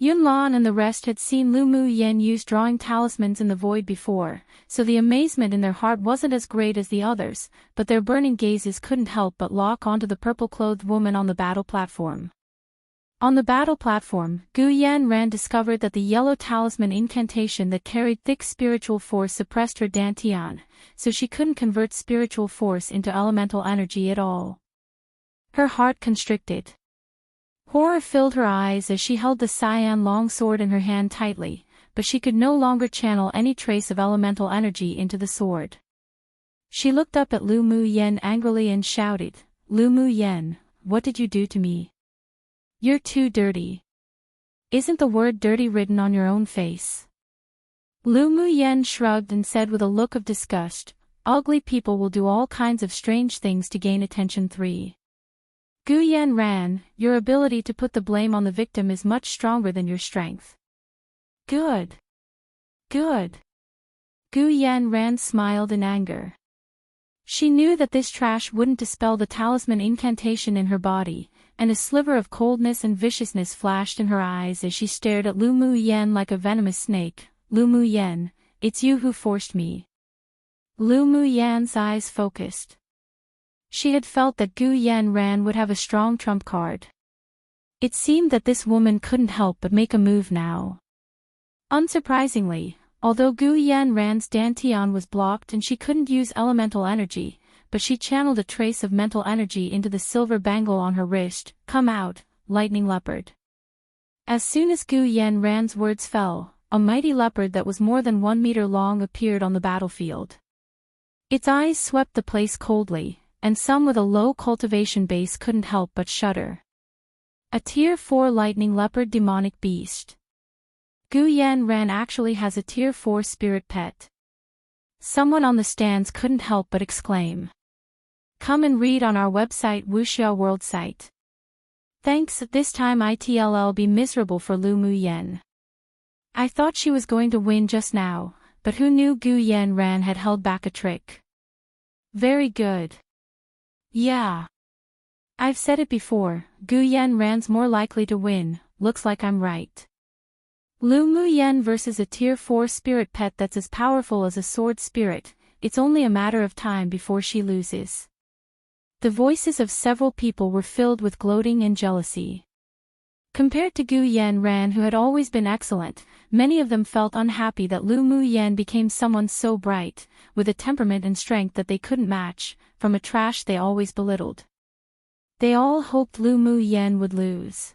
Yunlan and the rest had seen Lu Mu Yen use drawing talismans in the void before, so the amazement in their heart wasn't as great as the others, but their burning gazes couldn't help but lock onto the purple-clothed woman on the battle platform. On the battle platform, Gu Yanran discovered that the yellow talisman incantation that carried thick spiritual force suppressed her dantian, so she couldn't convert spiritual force into elemental energy at all. Her heart constricted. Horror filled her eyes as she held the cyan longsword in her hand tightly, but she could no longer channel any trace of elemental energy into the sword. She looked up at Lu Mu Yen angrily and shouted, "Lu Mu Yen, what did you do to me? You're too dirty. Isn't the word dirty written on your own face?" Lu Mu Yen shrugged and said with a look of disgust, "Ugly people will do all kinds of strange things to gain attention. 3. Gu Yanran, your ability to put the blame on the victim is much stronger than your strength." Good. Good. Gu Yanran smiled in anger. She knew that this trash wouldn't dispel the talisman incantation in her body, and a sliver of coldness and viciousness flashed in her eyes as she stared at Lu Mu Yen like a venomous snake. "Lu Mu Yen, it's you who forced me." Lu Mu Yan's eyes focused. She had felt that Gu Yanran would have a strong trump card. It seemed that this woman couldn't help but make a move now. Unsurprisingly, although Gu Yanran's dantian was blocked and she couldn't use elemental energy, but she channeled a trace of mental energy into the silver bangle on her wrist. "Come out, lightning leopard." As soon as Gu Yanran's words fell, a mighty leopard that was more than 1 meter long appeared on the battlefield. Its eyes swept the place coldly, and some with a low cultivation base couldn't help but shudder. A Tier 4 lightning leopard demonic beast. Gu Yanran actually has a Tier 4 spirit pet. Someone on the stands couldn't help but exclaim. Come and read on our website Wuxia World site. Thanks. This time it'll be miserable for Lu Mu Yen. I thought she was going to win just now, but who knew Gu Yanran had held back a trick. Very good. Yeah. I've said it before, Gu Yanran's more likely to win, looks like I'm right. Lu Mu Yen versus a Tier 4 spirit pet that's as powerful as a sword spirit, it's only a matter of time before she loses. The voices of several people were filled with gloating and jealousy. Compared to Gu Yanran, who had always been excellent, many of them felt unhappy that Lu Mu Yen became someone so bright, with a temperament and strength that they couldn't match, from a trash they always belittled. They all hoped Lu Mu Yen would lose.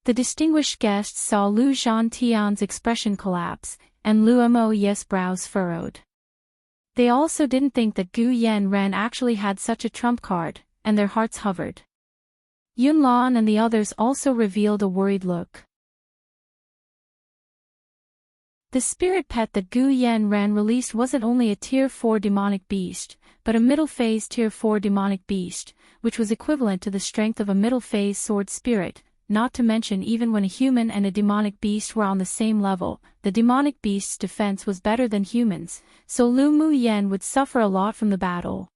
The distinguished guests saw Lu Zhantian's expression collapse, and Lu Mo Ye's brows furrowed. They also didn't think that Gu Yanran actually had such a trump card, and their hearts hovered. Yunlan and the others also revealed a worried look. The spirit pet that Gu Yanran released wasn't only a Tier 4 demonic beast, but a middle-phase Tier 4 demonic beast, which was equivalent to the strength of a middle-phase sword spirit. Not to mention, even when a human and a demonic beast were on the same level, the demonic beast's defense was better than humans, so Lu Mu Yen would suffer a lot from the battle.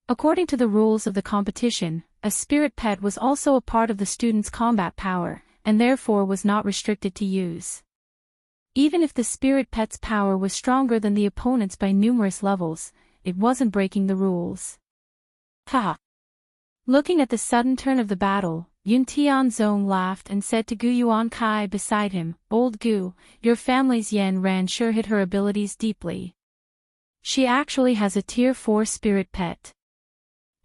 According to the rules of the competition, a spirit pet was also a part of the student's combat power, and therefore was not restricted to use. Even if the spirit pet's power was stronger than the opponent's by numerous levels, it wasn't breaking the rules. Ha! Looking at the sudden turn of the battle, Yun Tianzong laughed and said to Gu Yuan Kai beside him, "Old Gu, your family's Yan Ran sure hid her abilities deeply. She actually has a Tier 4 spirit pet."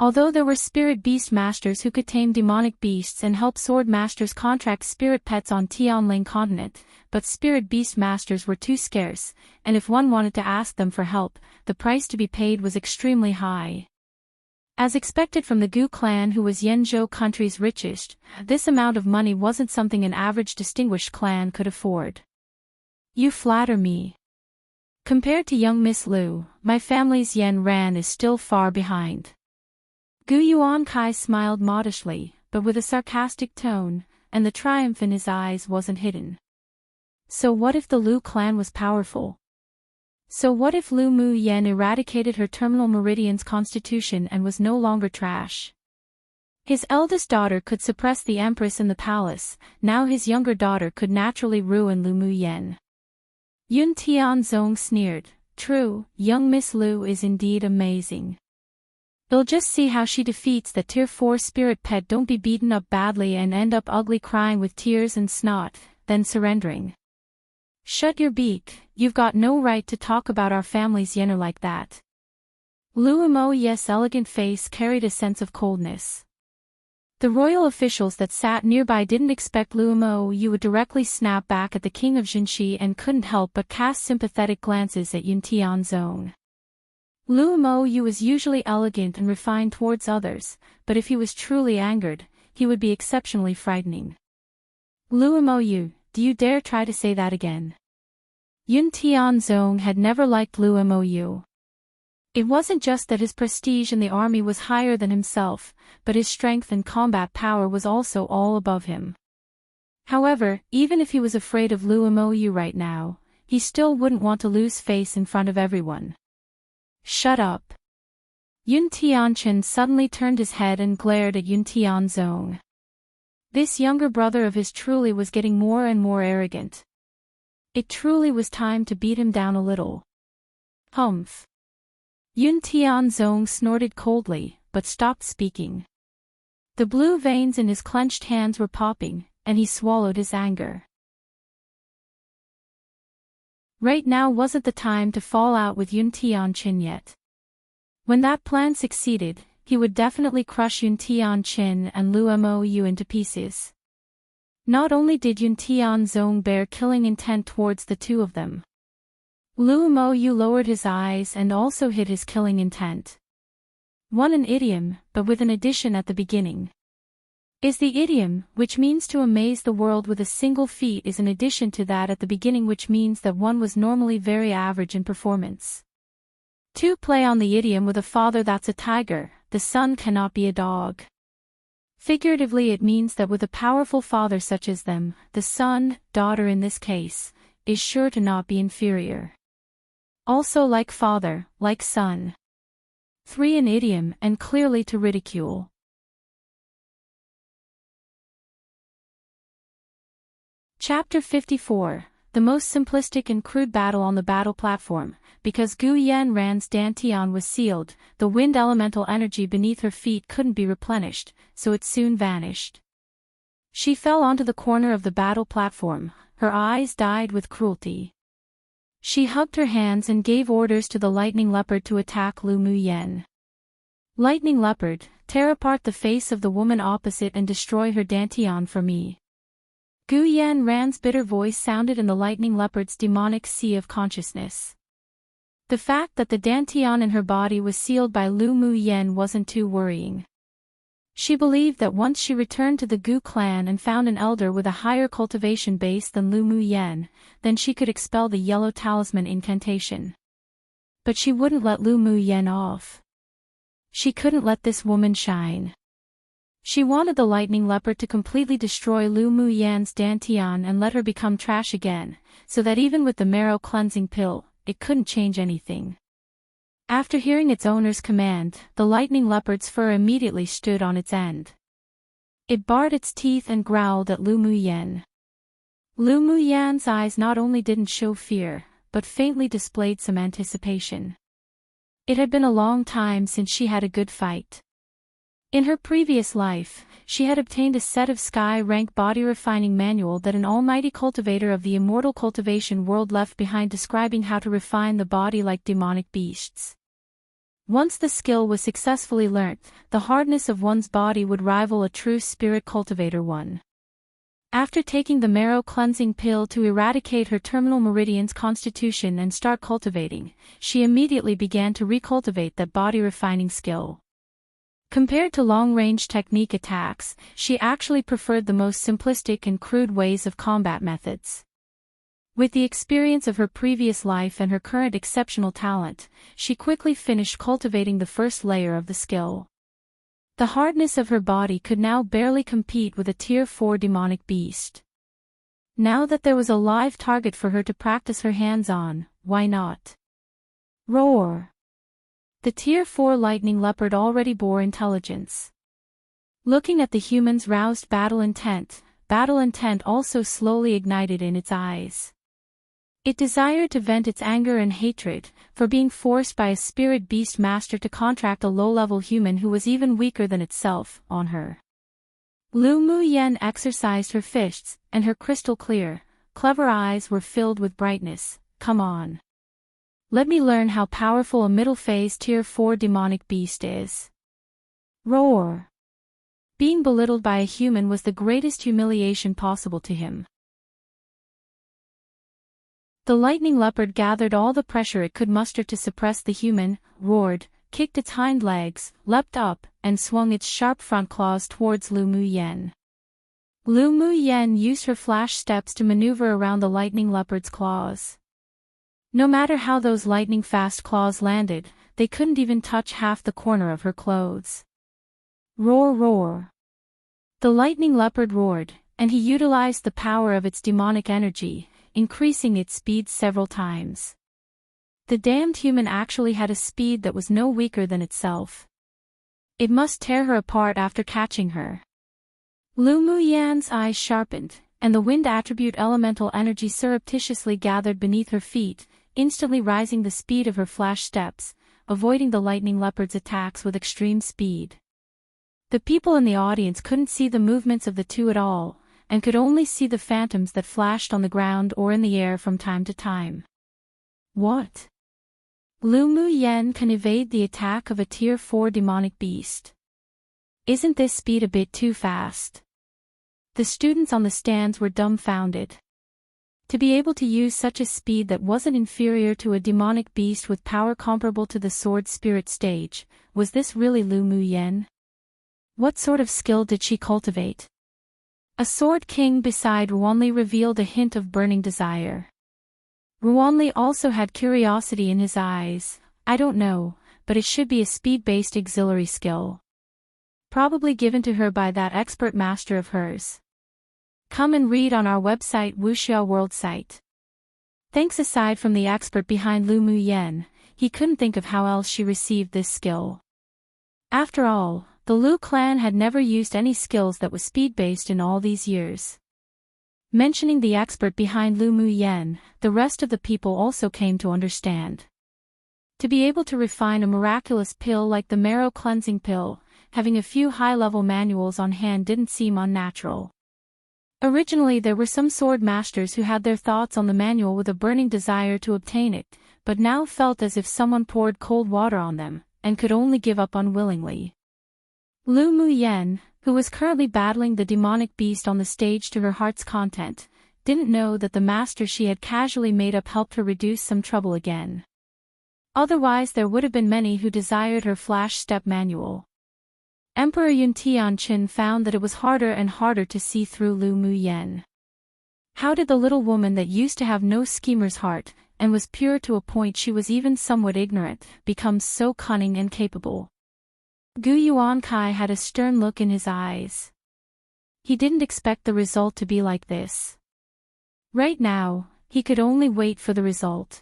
Although there were spirit beast masters who could tame demonic beasts and help sword masters contract spirit pets on Tianling continent, but spirit beast masters were too scarce, and if one wanted to ask them for help, the price to be paid was extremely high. As expected from the Gu clan, who was Yenzhou country's richest, this amount of money wasn't something an average distinguished clan could afford. You flatter me. Compared to young Miss Lu, my family's Yan Ran is still far behind. Gu Yuan Kai smiled modestly, but with a sarcastic tone, and the triumph in his eyes wasn't hidden. So what if the Lu clan was powerful? So what if Lu Mu Yen eradicated her terminal meridian's constitution and was no longer trash? His eldest daughter could suppress the empress in the palace, now his younger daughter could naturally ruin Lu Mu Yen. Yun Tianzong sneered, "True, young Miss Lu is indeed amazing. You'll just see how she defeats that tier 4 spirit pet. Don't be beaten up badly and end up ugly crying with tears and snot, then surrendering. Shut your beak, you've got no right to talk about our family's Yenner like that. Luomo's elegant face carried a sense of coldness. The royal officials that sat nearby didn't expect Luomo would directly snap back at the king of Jinshi and couldn't help but cast sympathetic glances at Yun Tianzong. Luomo was usually elegant and refined towards others, but if he was truly angered, he would be exceptionally frightening. Luomo, do you dare try to say that again? Yun Tianzong had never liked Luomo. It wasn't just that his prestige in the army was higher than himself, but his strength and combat power was also all above him. However, even if he was afraid of Luomo right now, he still wouldn't want to lose face in front of everyone. Shut up. Yun Tianchen suddenly turned his head and glared at Yun Tianzong. This younger brother of his truly was getting more and more arrogant. It truly was time to beat him down a little. Humph. Yun Tianzong snorted coldly, but stopped speaking. The blue veins in his clenched hands were popping, and he swallowed his anger. Right now wasn't the time to fall out with Yun Tianchen yet. When that plan succeeded, he would definitely crush Yun Tianchen and Luomo into pieces. Not only did Yun Tianzong bear killing intent towards the two of them. Luomo lowered his eyes and also hid his killing intent. An idiom, but with an addition at the beginning. Is the idiom, which means to amaze the world with a single feat, is an addition to that at the beginning, which means that one was normally very average in performance. To play on the idiom with a father that's a tiger, the son cannot be a dog. Figuratively it means that with a powerful father such as them, the son, daughter in this case, is sure to not be inferior. Also like father, like son. 3 an idiom and clearly to ridicule. Chapter 54, the most simplistic and crude battle on the battle platform. Because Gu Yanran's dantian was sealed, the wind elemental energy beneath her feet couldn't be replenished, so it soon vanished. She fell onto the corner of the battle platform, her eyes dyed with cruelty. She hugged her hands and gave orders to the lightning leopard to attack Lu Muyen. Lightning leopard, tear apart the face of the woman opposite and destroy her dantian for me. Gu Yanran's bitter voice sounded in the lightning leopard's demonic sea of consciousness. The fact that the dantian in her body was sealed by Lu Muyen wasn't too worrying. She believed that once she returned to the Gu clan and found an elder with a higher cultivation base than Lu Muyen, then she could expel the yellow talisman incantation. But she wouldn't let Lu Muyen off. She couldn't let this woman shine. She wanted the lightning leopard to completely destroy Lu Muyen's dantian and let her become trash again, so that even with the marrow cleansing pill, it couldn't change anything. After hearing its owner's command, the lightning leopard's fur immediately stood on its end. It bared its teeth and growled at Lu Muyen. Lu Muyen's eyes not only didn't show fear, but faintly displayed some anticipation. It had been a long time since she had a good fight. In her previous life, she had obtained a set of sky-rank body refining manual that an almighty cultivator of the immortal cultivation world left behind, describing how to refine the body like demonic beasts. Once the skill was successfully learnt, the hardness of one's body would rival a true spirit cultivator one. After taking the marrow cleansing pill to eradicate her terminal meridian's constitution and start cultivating, she immediately began to recultivate that body refining skill. Compared to long-range technique attacks, she actually preferred the most simplistic and crude ways of combat methods. With the experience of her previous life and her current exceptional talent, she quickly finished cultivating the first layer of the skill. The hardness of her body could now barely compete with a tier 4 demonic beast. Now that there was a live target for her to practice her hands on, why not? Roar! The tier 4 lightning leopard already bore intelligence. Looking at the human's roused battle intent also slowly ignited in its eyes. It desired to vent its anger and hatred, for being forced by a spirit beast master to contract a low-level human who was even weaker than itself, on her. Lu Mu Yen exercised her fists, and her crystal-clear, clever eyes were filled with brightness. Come on. Let me learn how powerful a middle-phase Tier 4 demonic beast is. Roar. Being belittled by a human was the greatest humiliation possible to him. The lightning leopard gathered all the pressure it could muster to suppress the human, roared, kicked its hind legs, leapt up, and swung its sharp front claws towards Lu Mu Yen. Lu Mu Yen used her flash steps to maneuver around the lightning leopard's claws. No matter how those lightning-fast claws landed, they couldn't even touch half the corner of her clothes. Roar, roar. The lightning leopard roared, and he utilized the power of its demonic energy, increasing its speed several times. The damned human actually had a speed that was no weaker than itself. It must tear her apart after catching her. Lu Mu Yan's eyes sharpened, and the wind attribute elemental energy surreptitiously gathered beneath her feet, instantly rising the speed of her flash steps, avoiding the lightning leopard's attacks with extreme speed. The people in the audience couldn't see the movements of the two at all, and could only see the phantoms that flashed on the ground or in the air from time to time. What? Lu Mu Yen can evade the attack of a Tier 4 demonic beast. Isn't this speed a bit too fast? The students on the stands were dumbfounded. To be able to use such a speed that wasn't inferior to a demonic beast with power comparable to the sword spirit stage, was this really Lu Mu Yen? What sort of skill did she cultivate? A sword king beside Ruanli revealed a hint of burning desire. Ruanli also had curiosity in his eyes. I don't know, but it should be a speed-based auxiliary skill. Probably given to her by that expert master of hers. Come and read on our website Wuxia World site. Thanks. Aside from the expert behind Lu Mu Yen, he couldn't think of how else she received this skill. After all, the Lu clan had never used any skills that was speed-based in all these years. Mentioning the expert behind Lu Mu Yen, the rest of the people also came to understand. To be able to refine a miraculous pill like the marrow cleansing pill, having a few high-level manuals on hand didn't seem unnatural. Originally there were some sword masters who had their thoughts on the manual with a burning desire to obtain it, but now felt as if someone poured cold water on them, and could only give up unwillingly. Lu Mu Yen, who was currently battling the demonic beast on the stage to her heart's content, didn't know that the master she had casually made up helped her reduce some trouble again. Otherwise there would have been many who desired her flash step manual. Emperor Yun Tianqin found that it was harder and harder to see through Lu Mu Yen. How did the little woman that used to have no schemer's heart, and was pure to a point she was even somewhat ignorant, become so cunning and capable? Gu Yuankai had a stern look in his eyes. He didn't expect the result to be like this. Right now, he could only wait for the result.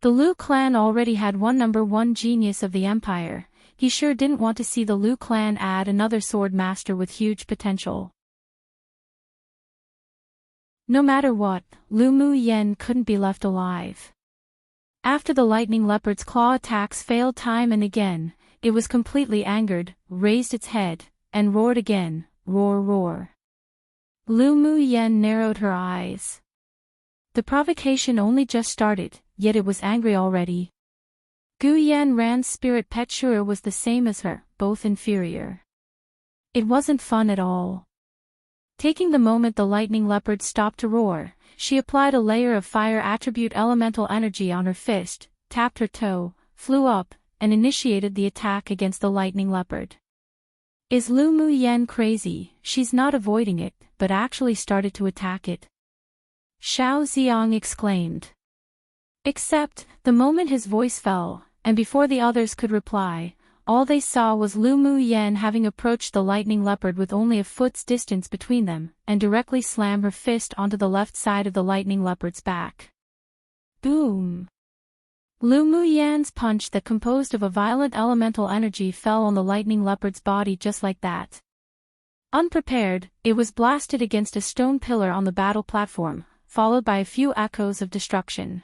The Lu clan already had one number one genius of the empire. He sure didn't want to see the Lu clan add another sword master with huge potential. No matter what, Lu Mu Yen couldn't be left alive. After the lightning leopard's claw attacks failed time and again, it was completely angered, raised its head, and roared again, roar roar. Lu Mu Yen narrowed her eyes. The provocation only just started, yet it was angry already. Gu Yan Ran's spirit pet sure was the same as her, both inferior. It wasn't fun at all. Taking the moment the lightning leopard stopped to roar, she applied a layer of fire attribute elemental energy on her fist, tapped her toe, flew up, and initiated the attack against the lightning leopard. Is Lu Mu Yen crazy? She's not avoiding it, but actually started to attack it. Xiao Xiang exclaimed. Except, the moment his voice fell, and before the others could reply, all they saw was Lu Mu Yen having approached the lightning leopard with only a foot's distance between them, and directly slam her fist onto the left side of the lightning leopard's back. Boom! Lu Mu Yan's punch that composed of a violent elemental energy fell on the lightning leopard's body just like that. Unprepared, it was blasted against a stone pillar on the battle platform, followed by a few echoes of destruction.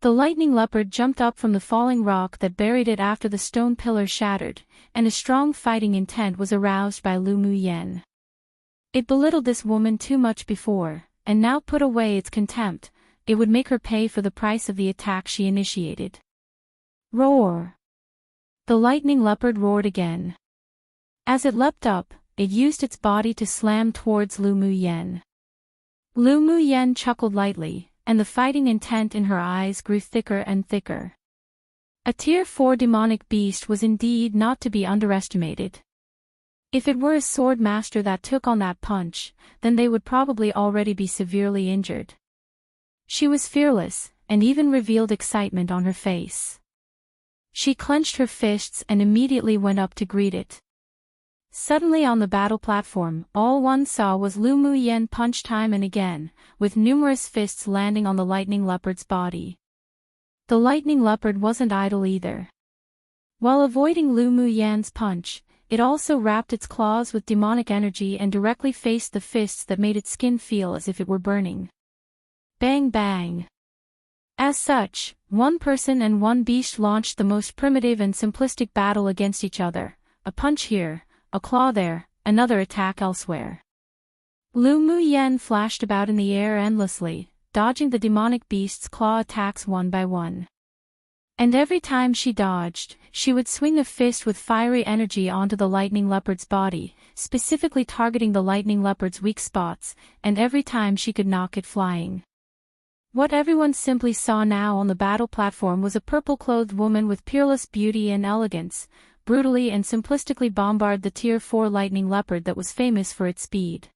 The lightning leopard jumped up from the falling rock that buried it after the stone pillar shattered, and a strong fighting intent was aroused by Lu Muyen. It belittled this woman too much before, and now put away its contempt. It would make her pay for the price of the attack she initiated. Roar! The lightning leopard roared again. As it leapt up, it used its body to slam towards Lu Muyen. Lu Muyen chuckled lightly, and the fighting intent in her eyes grew thicker and thicker. A Tier 4 demonic beast was indeed not to be underestimated. If it were a sword master that took on that punch, then they would probably already be severely injured. She was fearless, and even revealed excitement on her face. She clenched her fists and immediately went up to greet it. Suddenly on the battle platform, all one saw was Lu Muyen punch time and again, with numerous fists landing on the lightning leopard's body. The lightning leopard wasn't idle either. While avoiding Lu Muyen's punch, it also wrapped its claws with demonic energy and directly faced the fists that made its skin feel as if it were burning. Bang bang! As such, one person and one beast launched the most primitive and simplistic battle against each other, a punch here, a claw there, another attack elsewhere. Lu Muyen flashed about in the air endlessly, dodging the demonic beast's claw attacks one by one. And every time she dodged, she would swing a fist with fiery energy onto the lightning leopard's body, specifically targeting the lightning leopard's weak spots, and every time she could knock it flying. What everyone simply saw now on the battle platform was a purple-clothed woman with peerless beauty and elegance, brutally and simplistically bombard the Tier 4 lightning leopard that was famous for its speed.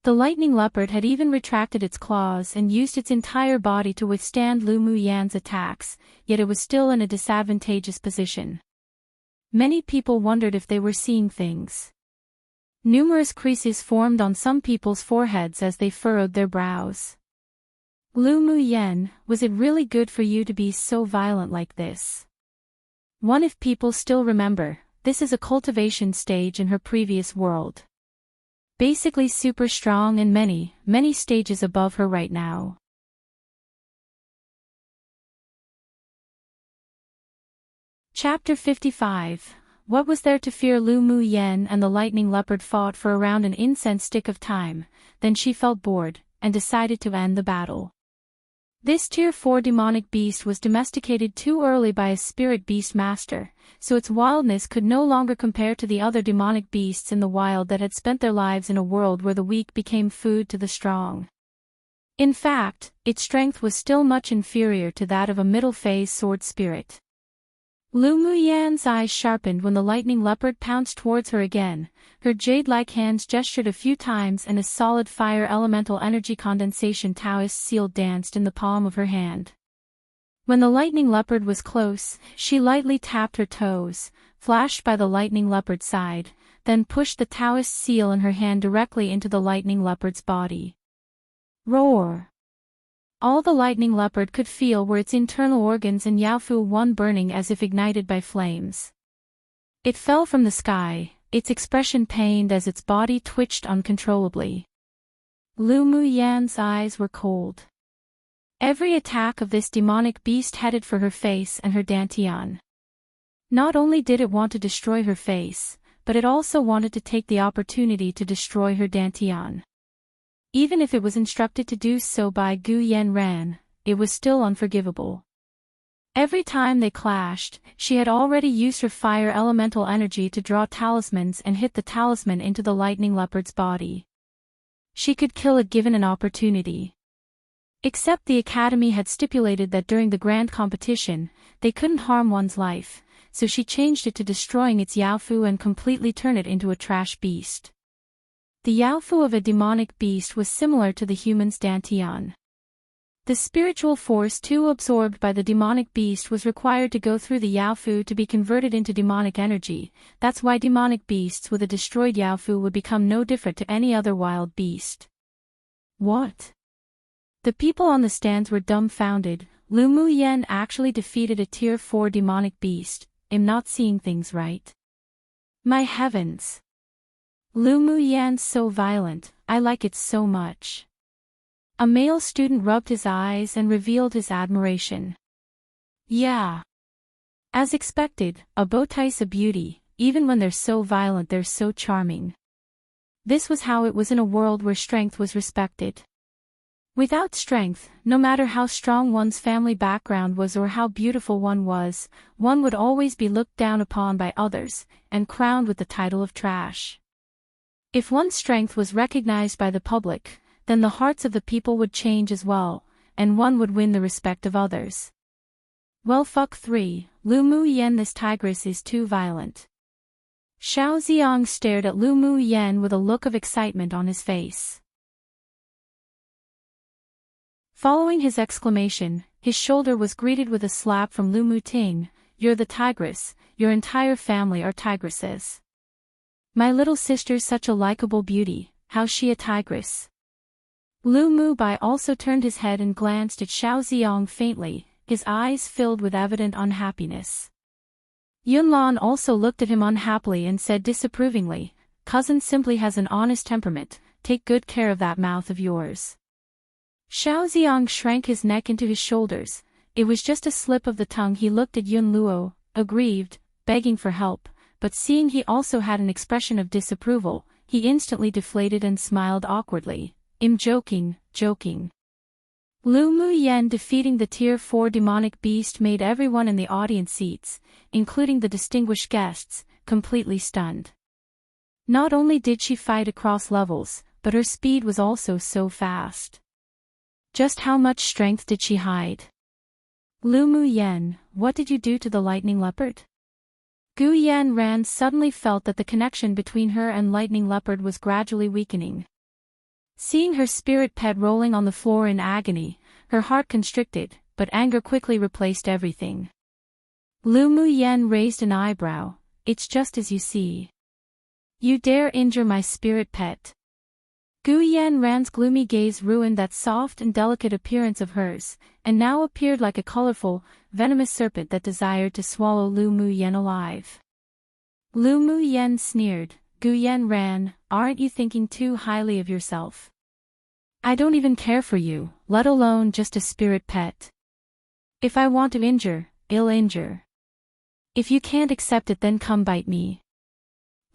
The lightning leopard had even retracted its claws and used its entire body to withstand Lu Muyen's attacks, yet it was still in a disadvantageous position. Many people wondered if they were seeing things. Numerous creases formed on some people's foreheads as they furrowed their brows. Lu Muyen, was it really good for you to be so violent like this? One if people still remember, this is a cultivation stage in her previous world. Basically super strong and many stages above her right now. Chapter 55. What was there to fear? Lu Muyen and the lightning leopard fought for around an incense stick of time, then she felt bored, and decided to end the battle. This Tier 4 demonic beast was domesticated too early by a spirit beast master, so its wildness could no longer compare to the other demonic beasts in the wild that had spent their lives in a world where the weak became food to the strong. In fact, its strength was still much inferior to that of a middle-phase sword spirit. Lu Muyen's eyes sharpened when the lightning leopard pounced towards her again. Her jade-like hands gestured a few times and a solid fire elemental energy condensation Taoist seal danced in the palm of her hand. When the lightning leopard was close, she lightly tapped her toes, flashed by the lightning leopard's side, then pushed the Taoist seal in her hand directly into the lightning leopard's body. Roar! All the lightning leopard could feel were its internal organs and Yaofu one burning as if ignited by flames. It fell from the sky, its expression pained as its body twitched uncontrollably. Lu Muyen's eyes were cold. Every attack of this demonic beast headed for her face and her dantian. Not only did it want to destroy her face, but it also wanted to take the opportunity to destroy her dantian. Even if it was instructed to do so by Gu Yanran, it was still unforgivable. Every time they clashed, she had already used her fire elemental energy to draw talismans and hit the talisman into the lightning leopard's body. She could kill it given an opportunity. Except the Academy had stipulated that during the grand competition, they couldn't harm one's life, so she changed it to destroying its Yaofu and completely turn it into a trash beast. The Yaofu of a demonic beast was similar to the human's dantian. The spiritual force too absorbed by the demonic beast was required to go through the Yaofu to be converted into demonic energy. That's why demonic beasts with a destroyed Yaofu would become no different to any other wild beast. What? The people on the stands were dumbfounded. Lu Muyen actually defeated a Tier 4 demonic beast. I'm not seeing things right. My heavens! Lu Mu Yan's so violent, I like it so much. A male student rubbed his eyes and revealed his admiration. Yeah. As expected, a bowtie's a beauty, even when they're so violent they're so charming. This was how it was in a world where strength was respected. Without strength, no matter how strong one's family background was or how beautiful one was, one would always be looked down upon by others, and crowned with the title of trash. If one's strength was recognized by the public, then the hearts of the people would change as well, and one would win the respect of others. Well, fuck 3, Lu Mu Yan, this tigress is too violent. Xiao Ziong stared at Lu Mu Yan with a look of excitement on his face. Following his exclamation, his shoulder was greeted with a slap from Lu Mu Ting. You're the tigress, your entire family are tigresses. My little sister's such a likable beauty, how's she a tigress? Lu Mu Bai also turned his head and glanced at Xiao Ziong faintly, his eyes filled with evident unhappiness. Yunlan also looked at him unhappily and said disapprovingly, cousin simply has an honest temperament, take good care of that mouth of yours. Xiao Ziong shrank his neck into his shoulders. It was just a slip of the tongue. He looked at Yun Luo, aggrieved, begging for help, but seeing he also had an expression of disapproval, he instantly deflated and smiled awkwardly. Joking. Lu Mu Yan defeating the Tier 4 demonic beast made everyone in the audience seats, including the distinguished guests, completely stunned. Not only did she fight across levels, but her speed was also so fast. Just how much strength did she hide? Lu Mu Yan, what did you do to the lightning leopard? Gu Yan Ran suddenly felt that the connection between her and lightning leopard was gradually weakening. Seeing her spirit pet rolling on the floor in agony, her heart constricted, but anger quickly replaced everything. Lu Mu Yan raised an eyebrow. It's just as you see. You dare injure my spirit pet. Gu Yan Ran's gloomy gaze ruined that soft and delicate appearance of hers, and now appeared like a colorful, venomous serpent that desired to swallow Lu Mu Yan alive. Lu Mu Yan sneered, Gu Yan Ran, aren't you thinking too highly of yourself? I don't even care for you, let alone just a spirit pet. If I want to injure, I'll injure. If you can't accept it, then come bite me.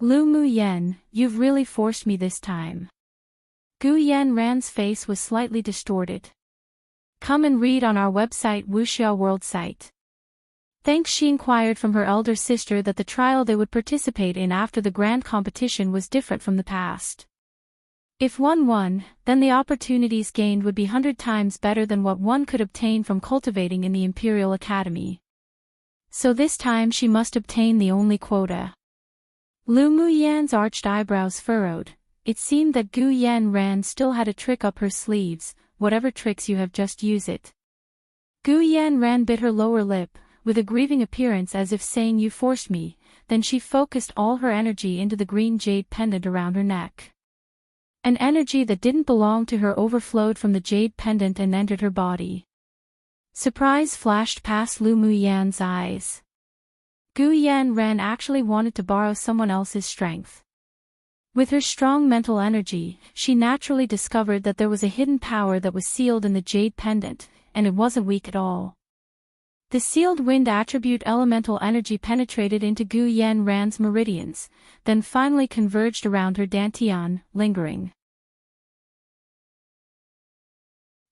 Lu Mu Yan, you've really forced me this time. Gu Yan Ran's face was slightly distorted. Come and read on our website Wuxia World site. Thanks, she inquired from her elder sister that the trial they would participate in after the grand competition was different from the past. If one won, then the opportunities gained would be 100 times better than what one could obtain from cultivating in the Imperial Academy. So this time she must obtain the only quota. Lu Mu Yan's arched eyebrows furrowed. It seemed that Gu Yan Ran still had a trick up her sleeves. Whatever tricks you have, just use it. Gu Yan Ran bit her lower lip, with a grieving appearance as if saying you forced me, then she focused all her energy into the green jade pendant around her neck. An energy that didn't belong to her overflowed from the jade pendant and entered her body. Surprise flashed past Lu Mu Yan's eyes. Gu Yan Ran actually wanted to borrow someone else's strength. With her strong mental energy, she naturally discovered that there was a hidden power that was sealed in the jade pendant, and it wasn't weak at all. The sealed wind attribute elemental energy penetrated into Gu Yan Ran's meridians, then finally converged around her dantian, lingering.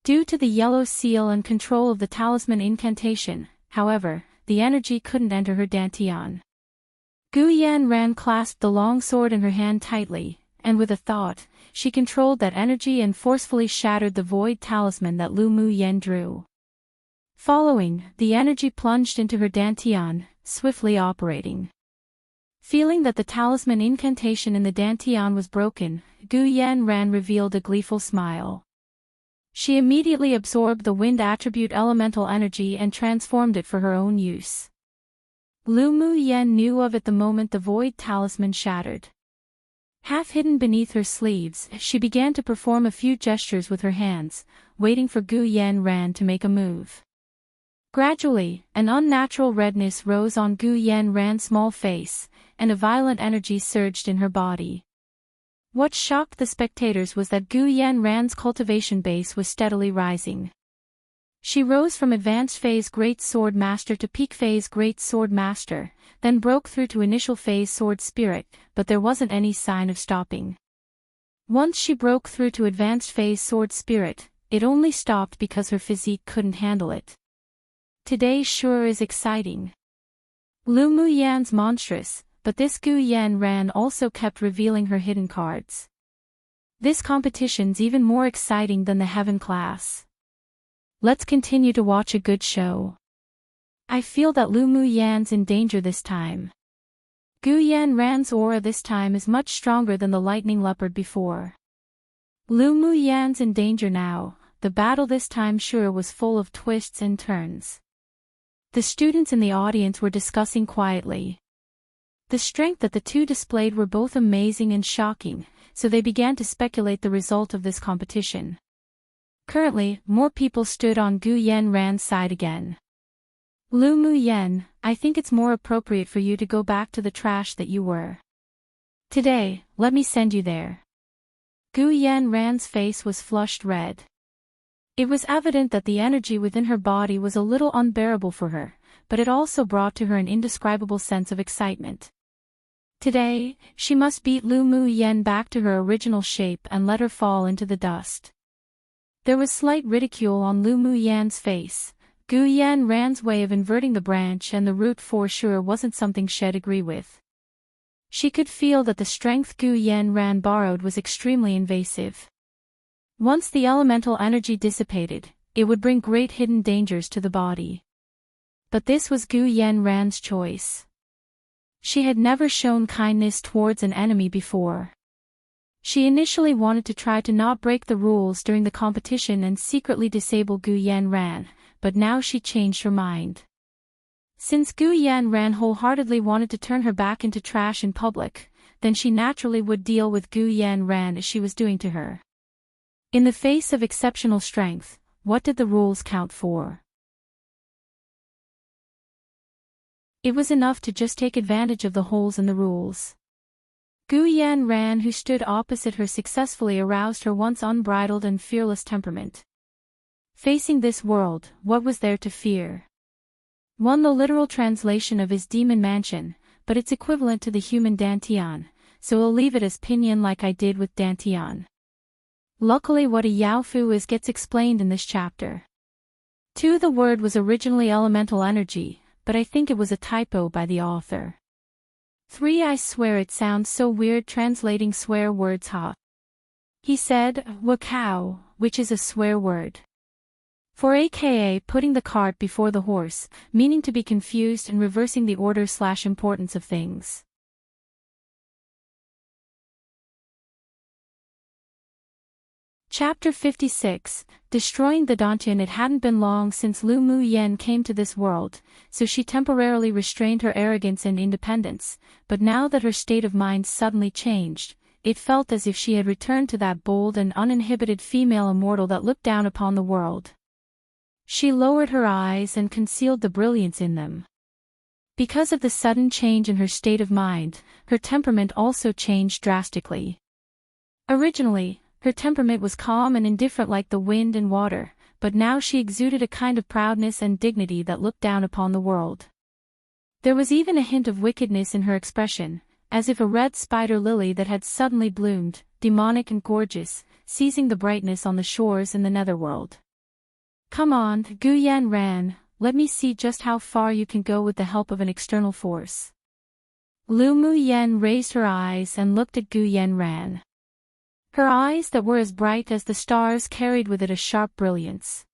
Due to the yellow seal and control of the talisman incantation, however, the energy couldn't enter her dantian. Gu Yan Ran clasped the long sword in her hand tightly, and with a thought, she controlled that energy and forcefully shattered the void talisman that Lu Mu Yan drew. Following, the energy plunged into her dantian, swiftly operating. Feeling that the talisman incantation in the dantian was broken, Gu Yan Ran revealed a gleeful smile. She immediately absorbed the wind attribute elemental energy and transformed it for her own use. Lu Mu Yan knew of it the moment the void talisman shattered. Half hidden beneath her sleeves, she began to perform a few gestures with her hands, waiting for Gu Yan Ran to make a move. Gradually, an unnatural redness rose on Gu Yan Ran's small face, and a violent energy surged in her body. What shocked the spectators was that Gu Yanran's cultivation base was steadily rising. She rose from Advanced Phase Great Sword Master to Peak Phase Great Sword Master, then broke through to Initial Phase Sword Spirit, but there wasn't any sign of stopping. Once she broke through to Advanced Phase Sword Spirit, it only stopped because her physique couldn't handle it. Today sure is exciting. Lu Muyan's monstrous, but this Gu Yanran also kept revealing her hidden cards. This competition's even more exciting than the Heaven class. Let's continue to watch a good show. I feel that Lu Muyan's in danger this time. Gu Yanran's aura this time is much stronger than the lightning leopard before. Lu Muyan's in danger now. The battle this time sure was full of twists and turns. The students in the audience were discussing quietly. The strength that the two displayed were both amazing and shocking, so they began to speculate the result of this competition. Currently, more people stood on Gu Yanran's side again. Lu Muyan, I think it's more appropriate for you to go back to the trash that you were. Today, let me send you there. Gu Yanran's face was flushed red. It was evident that the energy within her body was a little unbearable for her, but it also brought to her an indescribable sense of excitement. Today, she must beat Lu Muyan back to her original shape and let her fall into the dust. There was slight ridicule on Lu Muyan's face. Gu Yanran's way of inverting the branch and the root for sure wasn't something she'd agree with. She could feel that the strength Gu Yanran borrowed was extremely invasive. Once the elemental energy dissipated, it would bring great hidden dangers to the body. But this was Gu Yanran's choice. She had never shown kindness towards an enemy before. She initially wanted to try to not break the rules during the competition and secretly disable Gu Yanran, but now she changed her mind. Since Gu Yanran wholeheartedly wanted to turn her back into trash in public, then she naturally would deal with Gu Yanran as she was doing to her. In the face of exceptional strength, what did the rules count for? It was enough to just take advantage of the holes in the rules. Gu Yanran, who stood opposite her, successfully aroused her once unbridled and fearless temperament. Facing this world, what was there to fear? One, the literal translation of his demon mansion, but it's equivalent to the human Dantian, so I'll leave it as pinyin like I did with Dantian. Luckily what a Yaofu is gets explained in this chapter. 2. The word was originally elemental energy, but I think it was a typo by the author. 3. I swear it sounds so weird translating swear words ha. He said, wakao, which is a swear word. 4. aka putting the cart before the horse, meaning to be confused and reversing the order/importance of things. Chapter 56, Destroying the Dantian. It hadn't been long since Lu Muyan came to this world, so she temporarily restrained her arrogance and independence, but now that her state of mind suddenly changed, it felt as if she had returned to that bold and uninhibited female immortal that looked down upon the world. She lowered her eyes and concealed the brilliance in them. Because of the sudden change in her state of mind, her temperament also changed drastically. Originally, her temperament was calm and indifferent like the wind and water, but now she exuded a kind of proudness and dignity that looked down upon the world. There was even a hint of wickedness in her expression, as if a red spider lily that had suddenly bloomed, demonic and gorgeous, seizing the brightness on the shores in the netherworld. Come on, Gu Yanran, let me see just how far you can go with the help of an external force. Lu Muyan raised her eyes and looked at Gu Yanran. Her eyes that were as bright as the stars carried with it a sharp brilliance.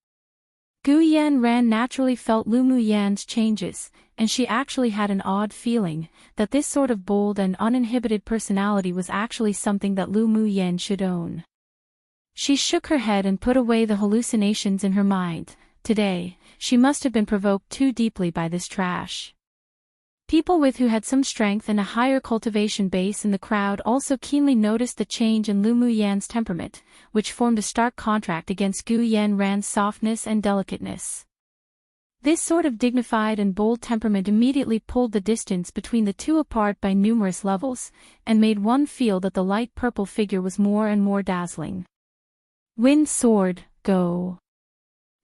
Gu Yanran naturally felt Lu Muyan's changes, and she actually had an odd feeling that this sort of bold and uninhibited personality was actually something that Lu Muyan should own. She shook her head and put away the hallucinations in her mind. Today, she must have been provoked too deeply by this trash. People who had some strength and a higher cultivation base in the crowd also keenly noticed the change in Lu Muyan's temperament, which formed a stark contrast against Gu Yanran's softness and delicateness. This sort of dignified and bold temperament immediately pulled the distance between the two apart by numerous levels, and made one feel that the light purple figure was more and more dazzling. Wind sword, go!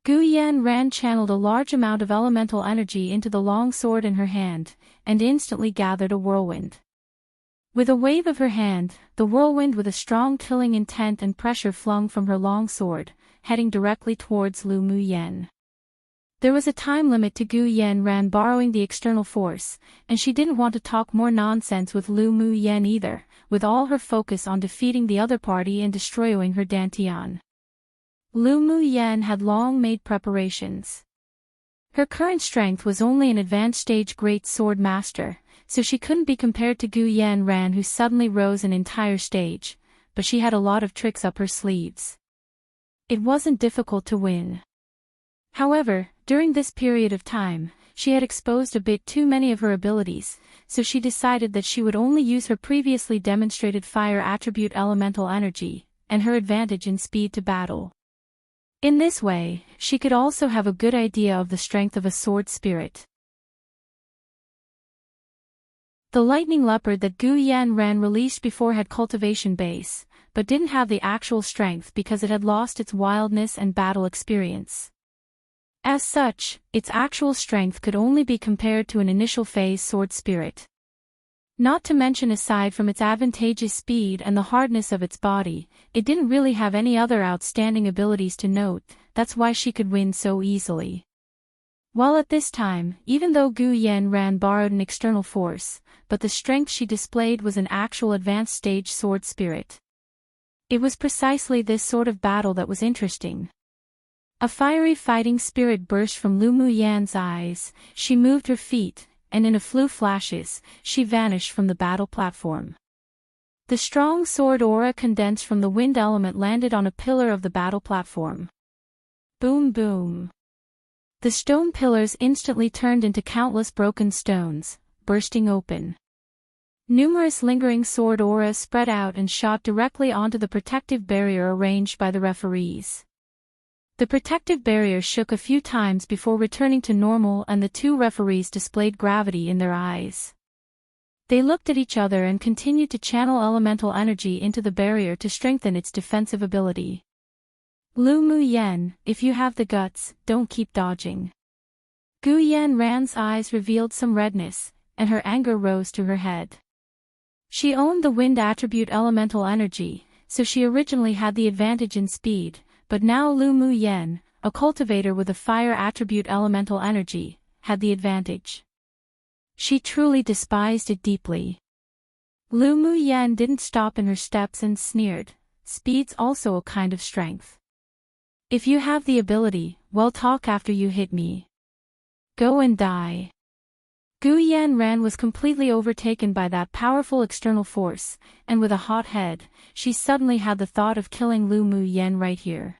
Gu Yanran channeled a large amount of elemental energy into the long sword in her hand, and instantly gathered a whirlwind. With a wave of her hand, the whirlwind with a strong killing intent and pressure flung from her long sword, heading directly towards Lu Muyen. There was a time limit to Gu Yanran borrowing the external force, and she didn't want to talk more nonsense with Lu Muyen either, with all her focus on defeating the other party and destroying her Dantian. Lu Muyen had long made preparations. Her current strength was only an advanced stage great sword master, so she couldn't be compared to Gu Yanran who suddenly rose an entire stage, but she had a lot of tricks up her sleeves. It wasn't difficult to win. However, during this period of time, she had exposed a bit too many of her abilities, so she decided that she would only use her previously demonstrated fire attribute elemental energy, and her advantage in speed to battle. In this way, she could also have a good idea of the strength of a sword spirit. The lightning leopard that Gu Yanran released before had cultivation base, but didn't have the actual strength because it had lost its wildness and battle experience. As such, its actual strength could only be compared to an initial phase sword spirit. Not to mention aside from its advantageous speed and the hardness of its body, it didn't really have any other outstanding abilities to note, that's why she could win so easily. While at this time, even though Gu Yanran borrowed an external force, but the strength she displayed was an actual advanced stage sword spirit. It was precisely this sort of battle that was interesting. A fiery fighting spirit burst from Lu Muyan's eyes, she moved her feet, and in a few flashes, she vanished from the battle platform. The strong sword aura condensed from the wind element landed on a pillar of the battle platform. Boom boom. The stone pillars instantly turned into countless broken stones, bursting open. Numerous lingering sword auras spread out and shot directly onto the protective barrier arranged by the referees. The protective barrier shook a few times before returning to normal and the two referees displayed gravity in their eyes. They looked at each other and continued to channel elemental energy into the barrier to strengthen its defensive ability. Lu Muyen, if you have the guts, don't keep dodging. Gu Yanran's eyes revealed some redness, and her anger rose to her head. She owned the wind attribute elemental energy, so she originally had the advantage in speed, but now Lu Muyen, a cultivator with a fire attribute elemental energy, had the advantage. She truly despised it deeply. Lu Muyen didn't stop in her steps and sneered, "Speed's also a kind of strength. If you have the ability, well, talk after you hit me. Go and die." Gu Yanran was completely overtaken by that powerful external force, and with a hot head, she suddenly had the thought of killing Lu Muyen right here.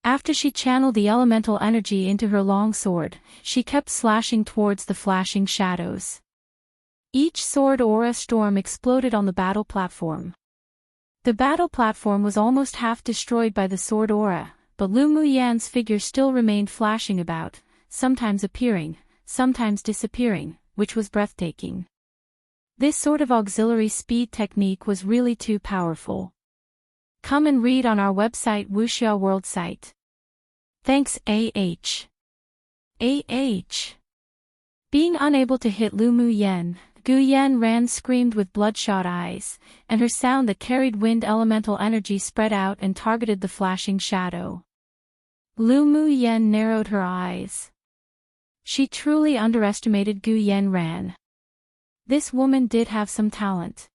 After she channeled the elemental energy into her long sword, she kept slashing towards the flashing shadows. Each sword aura storm exploded on the battle platform. The battle platform was almost half destroyed by the sword aura, but Lu Muyan's figure still remained flashing about, sometimes appearing, sometimes disappearing, which was breathtaking. This sort of auxiliary speed technique was really too powerful. Come and read on our website Wuxia World site. Thanks AH. Being unable to hit Lu Muyen, Gu Yanran screamed with bloodshot eyes, and her sound that carried wind elemental energy spread out and targeted the flashing shadow. Lu Muyen narrowed her eyes. She truly underestimated Gu Yanran. This woman did have some talent.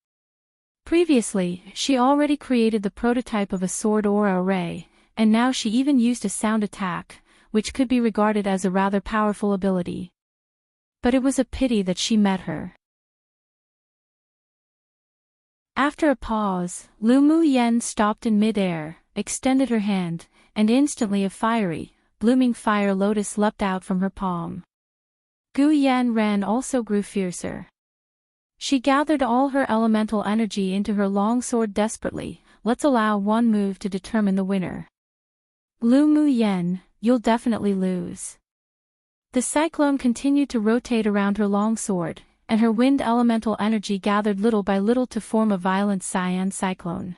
Previously, she already created the prototype of a sword aura array, and now she even used a sound attack, which could be regarded as a rather powerful ability. But it was a pity that she met her. After a pause, Lu Muyen stopped in mid-air, extended her hand, and instantly a fiery, blooming fire lotus leapt out from her palm. Gu Yanran also grew fiercer. She gathered all her elemental energy into her long sword desperately. Let's allow one move to determine the winner. Lu Muyen, you'll definitely lose. The cyclone continued to rotate around her long sword, and her wind elemental energy gathered little by little to form a violent cyan cyclone.